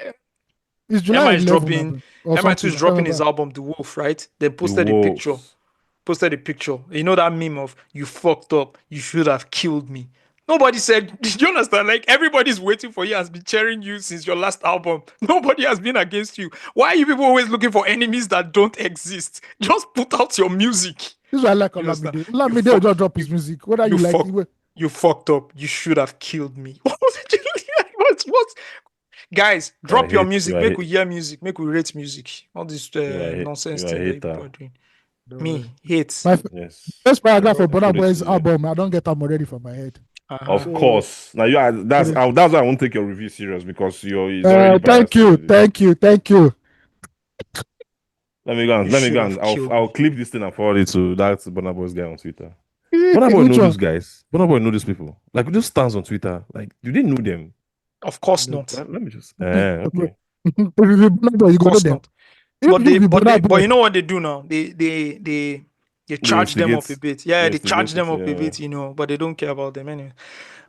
It's July 11. MI2 is dropping his album, The Wolf, right? They posted a picture. You know that meme of you fucked up. You should have killed me. Nobody said. Did you understand? Like everybody's waiting for you, has been cheering you since your last album. Nobody has been against you. Why are you people always looking for enemies that don't exist? Just put out your music. This is why I like Olamide. Olamide will just drop his music. What are you like? You fucked up. You should have killed me. What was it? What? Guys, drop your music. Make we hear music. Make we rate music. All this nonsense thing that people are doing. Me, hate. First paragraph of Burna Boy's album, I don't get them already from my head. Of course. Now that's why I won't take your review serious because you're. Thank you. Let me go. I'll clip this thing and forward it to that Burna Boy's guy on Twitter. Burna Boy know those guys. Burna Boy know these people. Like, just stands on Twitter. Like, do they know them? Of course not. Let me just. Okay. You go them. But you know what they do now? They charge them up a bit. Yeah, they charge them up a bit. But they don't care about them anyway.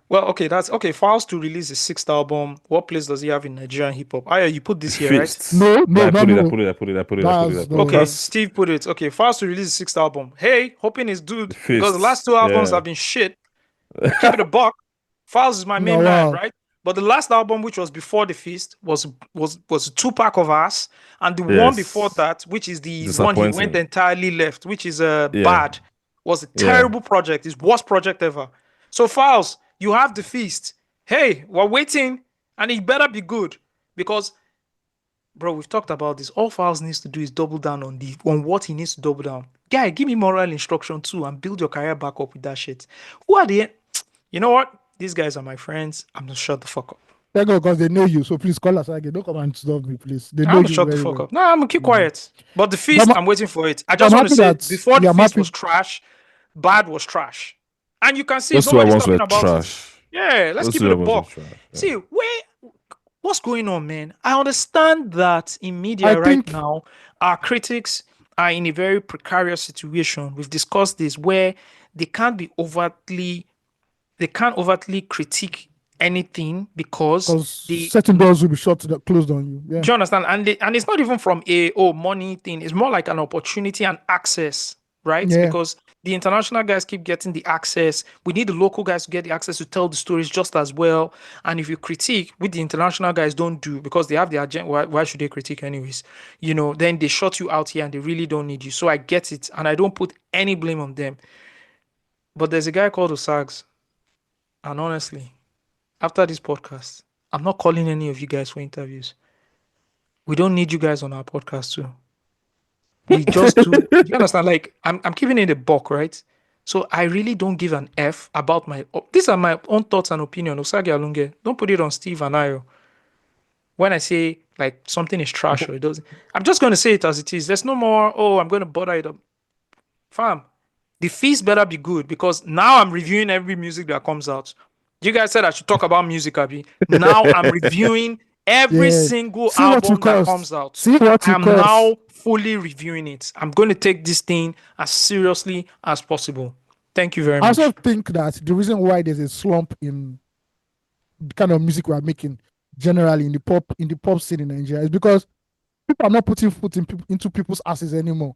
Well, okay, that's okay. Falz to release his 6th album. What place does he have in Nigerian hip hop? You put this here, right? No. I put it. Okay, Steve put it. Okay, Falz to release his 6th album. Hey, hoping it's good because the last 2 albums have been shit. Keep it a buck. Falz is my main No, man, wow. right? But the last album, which was before the feast, was a 2-pack of ass, and the one before Yes. that, which is the one he went Disappointing. entirely left, which is Yeah. bad, was a terrible project. His worst project ever. So Falz, you have the feast. Hey, we're waiting, and it better be good because, bro, we've talked about this. All Falz needs to do is double down on what he needs to double down. Guy, give me moral instruction too, and build your career back up with that shit. Who are the? You know what? These guys are my friends. I'm gonna shut the fuck up. Thank God, because they know you. So please call us again. Don't come and stop me, please. They I'm know gonna you shut the very fuck well. up. No, I'm gonna keep quiet. But the feast, But I'm waiting for it. I I'm just want to happy say, that before the I'm feast happy. was trash, bad was trash, and you can see Those two nobody's albums talking were about trash. it. Yeah, let's Those keep two it a albums were buck. trash. Yeah. See, what's going on, man? I understand that in media I right think- now, our critics are in a very precarious situation. We've discussed this where they can't overtly critique anything because certain doors will be closed on you. Yeah. do you understand? And it's not even from money thing. It's more like an opportunity and access, right? Yeah. Because the international guys keep getting the access. We need the local guys to get the access to tell the stories just as well. And if you critique, which the international guys don't do because they have the agenda, why should they critique anyways? Then they shut you out here and they really don't need you. So I get it, and I don't put any blame on them. But there's a guy called Osagie, and honestly, after this podcast, I'm not calling any of you guys for interviews. We don't need you guys on our podcast too. We just do. You understand? Like I'm keeping it a buck, right? So I really don't give an F about these are my own thoughts and opinion. Osagie Alunge, don't put it on Steve and I. When I say like something is trash or it doesn't, I'm just going to say it as it is. There's no more. Oh, I'm going to bother it up, fam. The feast better be good because now I'm reviewing every music that comes out. You guys said I should talk about music, Abi. Now I'm reviewing every single album that comes out. I'm now fully reviewing it. I'm going to take this thing as seriously as possible. Thank you very much. I also think that the reason why there's a slump in the kind of music we are making generally in the pop scene in Nigeria is because people are not putting foot into people's asses anymore.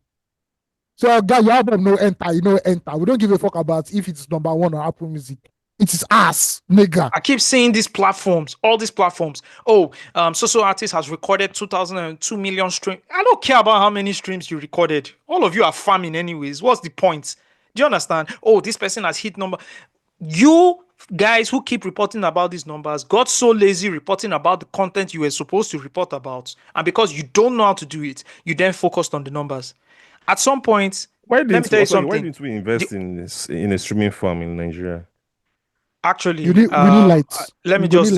So guy, your album enter. We don't give a fuck about if it's number one on Apple Music. It is ass, nigga. I keep seeing these platforms, all these platforms. Oh, so artist has recorded 2 million streams. I don't care about how many streams you recorded. All of you are farming anyways. What's the point? Do you understand? Oh, this person has hit number. You guys who keep reporting about these numbers got so lazy reporting about the content you were supposed to report about. And because you don't know how to do it, you then focused on the numbers. At some point, let me tell you something. Why didn't we invest in a streaming farm in Nigeria? Actually, we need lights. Let me just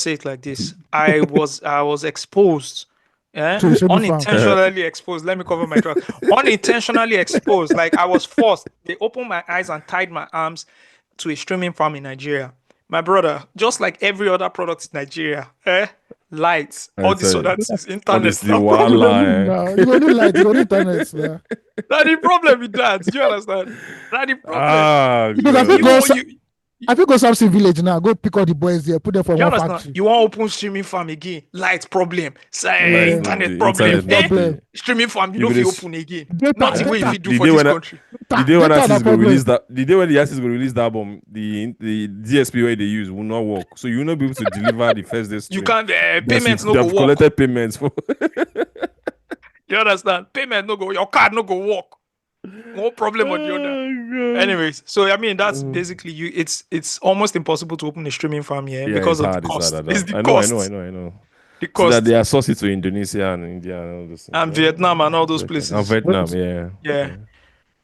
say it like this. I was exposed, unintentionally exposed. Let me cover my track. Unintentionally exposed, like I was forced. They opened my eyes and tied my arms to a streaming farm in Nigeria. My brother, just like every other product in Nigeria, lights, all this other things, internet. You only lights, you only internet. Yeah. That's the problem with that. Do you understand? That's the problem. I think go Samson Village now. Go pick all the boys there. Put them for one factory. You want open streaming farm again? Light problem. Say internet problem. Streaming farm. You don't feel open again. Not the way you do for this country. The day when artists go release that, the day when the artists go release the album, the DSP way they use will not work. So you will not be able to deliver the first day stream. You can't. Payments no go work. They've collected payments for. You understand? Payment no go. Your card no go work. No problem on the other. Anyways, so I mean that's basically you. It's almost impossible to open a streaming farm here because of the cost. It's the cost. I know. The cost. So that they are sourced to Indonesia and India and all those things. And Vietnam and all those places. And Vietnam, yeah.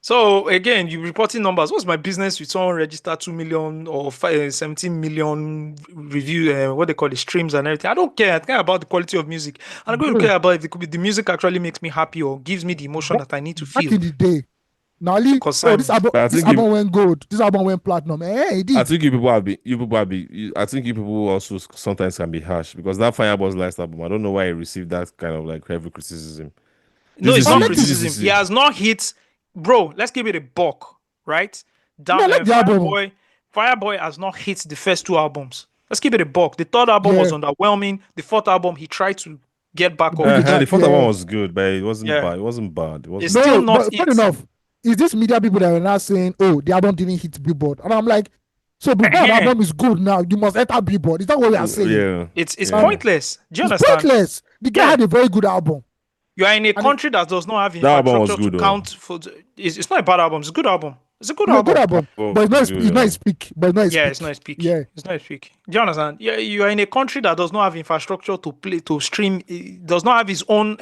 So again, you reporting numbers. What's my business with someone registered 2 million or 17 million review? What they call the streams and everything. I don't care. I care about the quality of music. And I don't care about if the music actually makes me happy or gives me the emotion that I need to feel. Back in the day, now this album went gold. This album went platinum. It did. I think you people also sometimes can be harsh because that Fireball's last album, I don't know why he received that kind of like heavy criticism. No, it's not criticism. He has not hit. Bro, let's give it a buck, right? Fireboy has not hit the first 2 albums. Let's give it a buck. The 3rd album was underwhelming. The 4th album, he tried to get back up. The 4th album was good, but it wasn't bad. It wasn't bad. It's still not fair enough. Is this media people that are now saying, oh, the album didn't hit Billboard? And I'm like, So before the album is good now, you must enter Billboard. Is that what we are saying? Yeah. It's pointless. Do you It's understand? pointless. The guy had a very good album. You are in a country that does not have That album was infrastructure good, to though. count for. It's not a bad album. It's a good album. It's a good It's a album. good album, but it's not his peak. But it's not his Yeah, peak. it's not his peak. Yeah. It's not his peak. Do you understand? Yeah, you are in a country that does not have infrastructure to stream. It does not have its own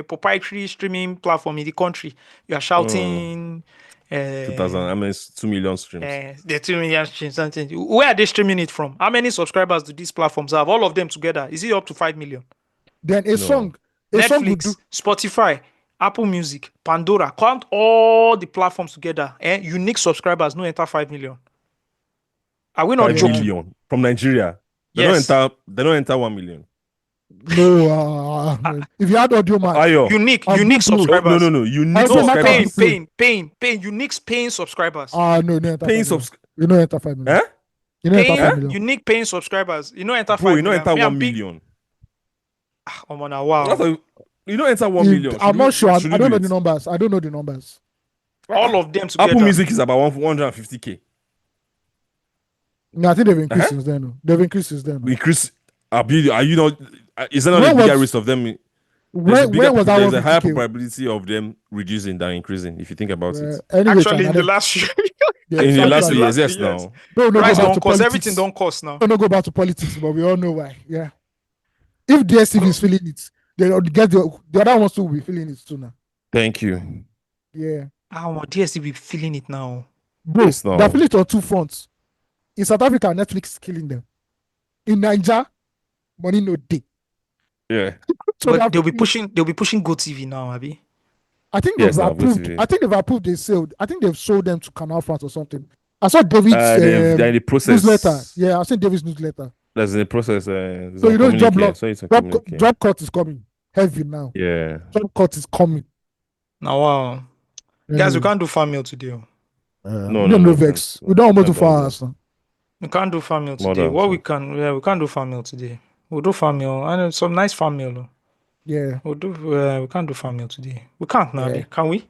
proprietary streaming platform in the country. You are shouting. 2000. I mean, it's 2 million streams. The 2 million streams. Something. Where are they streaming it from? How many subscribers do these platforms have? All of them together. Is it up to 5 million? Then a song will Netflix, do. Spotify, Apple Music, Pandora, count all the platforms together. Unique subscribers no enter 5 million. Are we not 5 joking? million from Nigeria. They Yes. don't enter 1 million. No, if you had audio man, Ayo. Unique Google. subscribers. No. Unique Also, subscribers. Paying. Unique paying subscribers. No, enter Paying 5 million. You know enter 5 million. Eh? You know enter 5 Paying, million. unique paying subscribers. You know enter 5 Bro, you million. know enter Me, 1 I'm big- million. Oh man, wow. That's why you don't enter 1 million. I'm not sure. I Should don't we know do the it? numbers. I don't know the numbers. All of them together. Apple Music is about 150k. No, I think they've increased Uh-huh. since then. No. They've increased since then. No. Increase. Are you not? Is there not When a bigger was- risk of them? There's When was that there's a higher 150K? probability of them reducing than increasing. If you think about it. Anyway, Actually, in China, the last year. yeah, In the last actually, few years, yes. Yes. Now. No, go Price back don't to cost. politics. Everything don't cost now. Don't go back to politics, but we all know why. Yeah. If DSTV is feeling it, they get the other ones too will be feeling it too now. Thank you. Yeah. DSTV be feeling it now. Bro, Yes, now. they're feeling it on two fronts. In South Africa, Netflix is killing them. In Nigeria, money no day. Yeah. So But they'll be pushing GoTV now, Abby. I think Yes, they've now, approved. GoTV. I think they've approved. I think they've sold them to Canal France or something. I saw David's They're in the process. newsletter. Yeah, I seen David's newsletter. That's in the process. There's So a you know, communique. job cut is coming heavy now. Yeah. Job cut is coming. Now, wow. Guys, we can't do farm meal today. No vex. We don't almost do for us. We can't do farm meal More today. than What so. we can't do farm meal today. We'll do farm meal. I know some nice farm meal. Though. Yeah. We can't do farm meal today. We can't now. Yeah. Can we?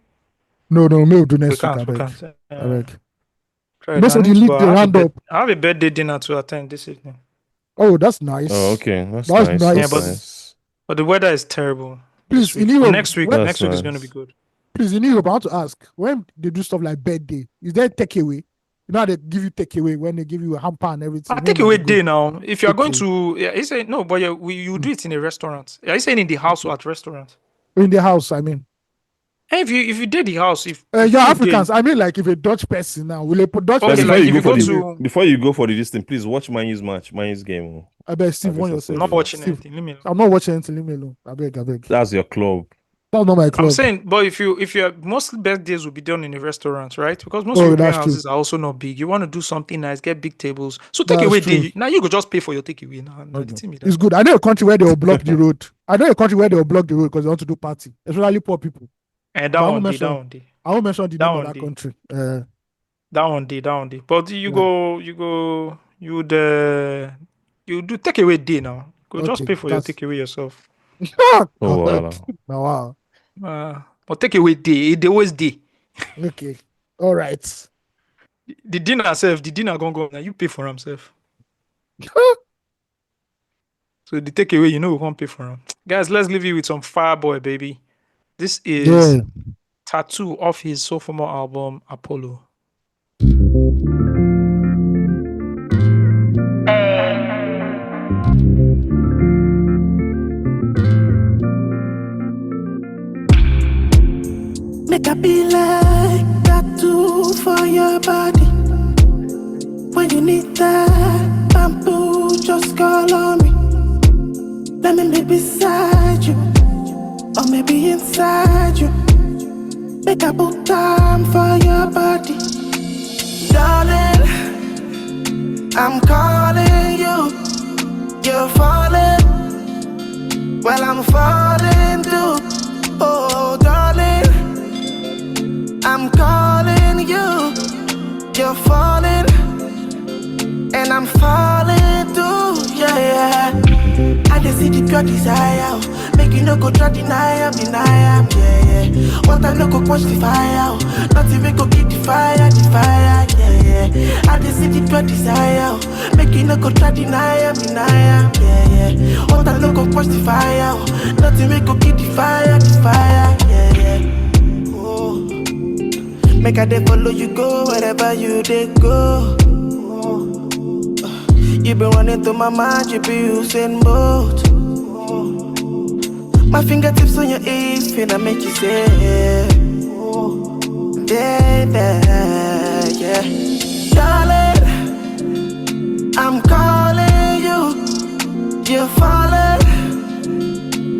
No, we'll do next We week. can't. We I beg. can't. I beg. Try Most it. of the I need to league go. they I have a round bed- up. I have a birthday dinner to attend this evening. Oh, that's nice. Oh, okay. That's That's nice. nice. Yeah, That's but nice. but the weather is terrible. Please, This in week. Europe, Next week That's is nice. going to be good. Please, in Europe, I want to ask, when they do stuff like birthday, is there takeaway? You know how they give you takeaway when they give you a hamper and everything? I When take you away go- day now. If you are going Okay. to, yeah, he said no, but you do it in a restaurant. Are you saying in the house or at restaurant? In the house, I mean. Hey, if you did the house, if You're you did- Africans. I mean, like if a Dutch person now, will they put Dutch Okay, person? Before like you if go you for go the to- before you go for the distance, please watch Man's match, Man's game. I bet Steve I won bet yourself. not watching Steve, anything. Leave me alone. I'm not watching anything. Leave me alone. I beg. That's your club. That's not my club. I'm saying, but if your most birthdays will be done in a restaurant, right? Because most Oh, European that's true. houses are also not big. You want to do something nice, get big tables. So take That's away true. day. Now you go just pay for your takeaway. Now, Okay. the thing is It's that- good. I know a country where they will block the road. I know a country where they will block the road because they want to do party, especially poor people. And But I that won't one day, mention- that one day, I won't mention the That name of one that day. country. that one day. But you do takeaway day now. Go just Okay, pay for your that's- takeaway yourself. Oh, wow. Now, wow. But takeaway day, they always day. Okay. All right. The dinner gonna go now. You pay for himself. So the takeaway, we can't pay for him. Guys, let's leave you with some Fireboy, baby. This is Yeah. Tattoo off his sophomore album Apollo. Make I be like tattoo for your body. When you need that bamboo, just call on me. Let me be beside you, or maybe inside you. Make I put time for your body, darling. I'm calling you, you're falling. Well, I'm falling too. Oh, darling. I'm calling you, you're falling, and I'm falling too, yeah. I just see the pure desire, Make you no go try deny am, yeah, yeah. Water no go quench the fire, oh. Nothing make go keep the fire, yeah, yeah. I just see the pure desire, oh. Make you no go try deny am, yeah, yeah. Water no go quench the fire, oh. Nothing make go keep the fire, yeah, yeah. Oh. Make I dey follow you go wherever you dey go. You been running through my mind, you be using both. My fingertips on your hips, finna make you say, baby, yeah. Darling, I'm calling you, you're falling.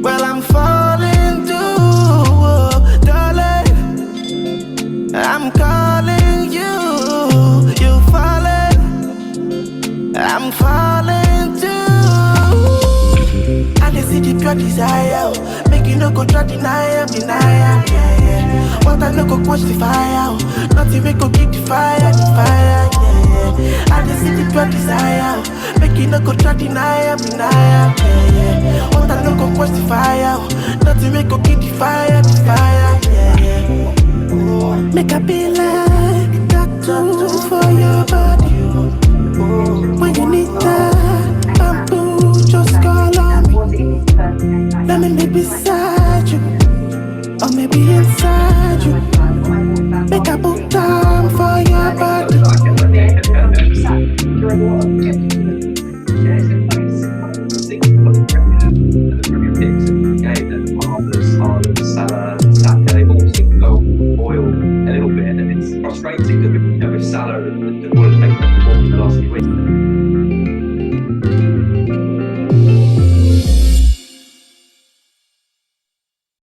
Well, I'm falling too, darling. I'm calling you, you're falling. I'm falling too. I can see the pure desire. Make you no go try deny am, yeah, yeah. Water no go quench the fire. Nothing make go keep the fire, yeah, yeah. I can see the pure desire. Make you no go try deny am, yeah, yeah. Water no go quench the fire. Nothing make go keep the fire, yeah, yeah. Make I be like tattoo for your body. When you need that bamboo, just call on me. Let me be beside you, or maybe inside you. Make I put time for your body. Oil a little bit, and it's frustrating because with Salah, the oil has been performing the last few weeks.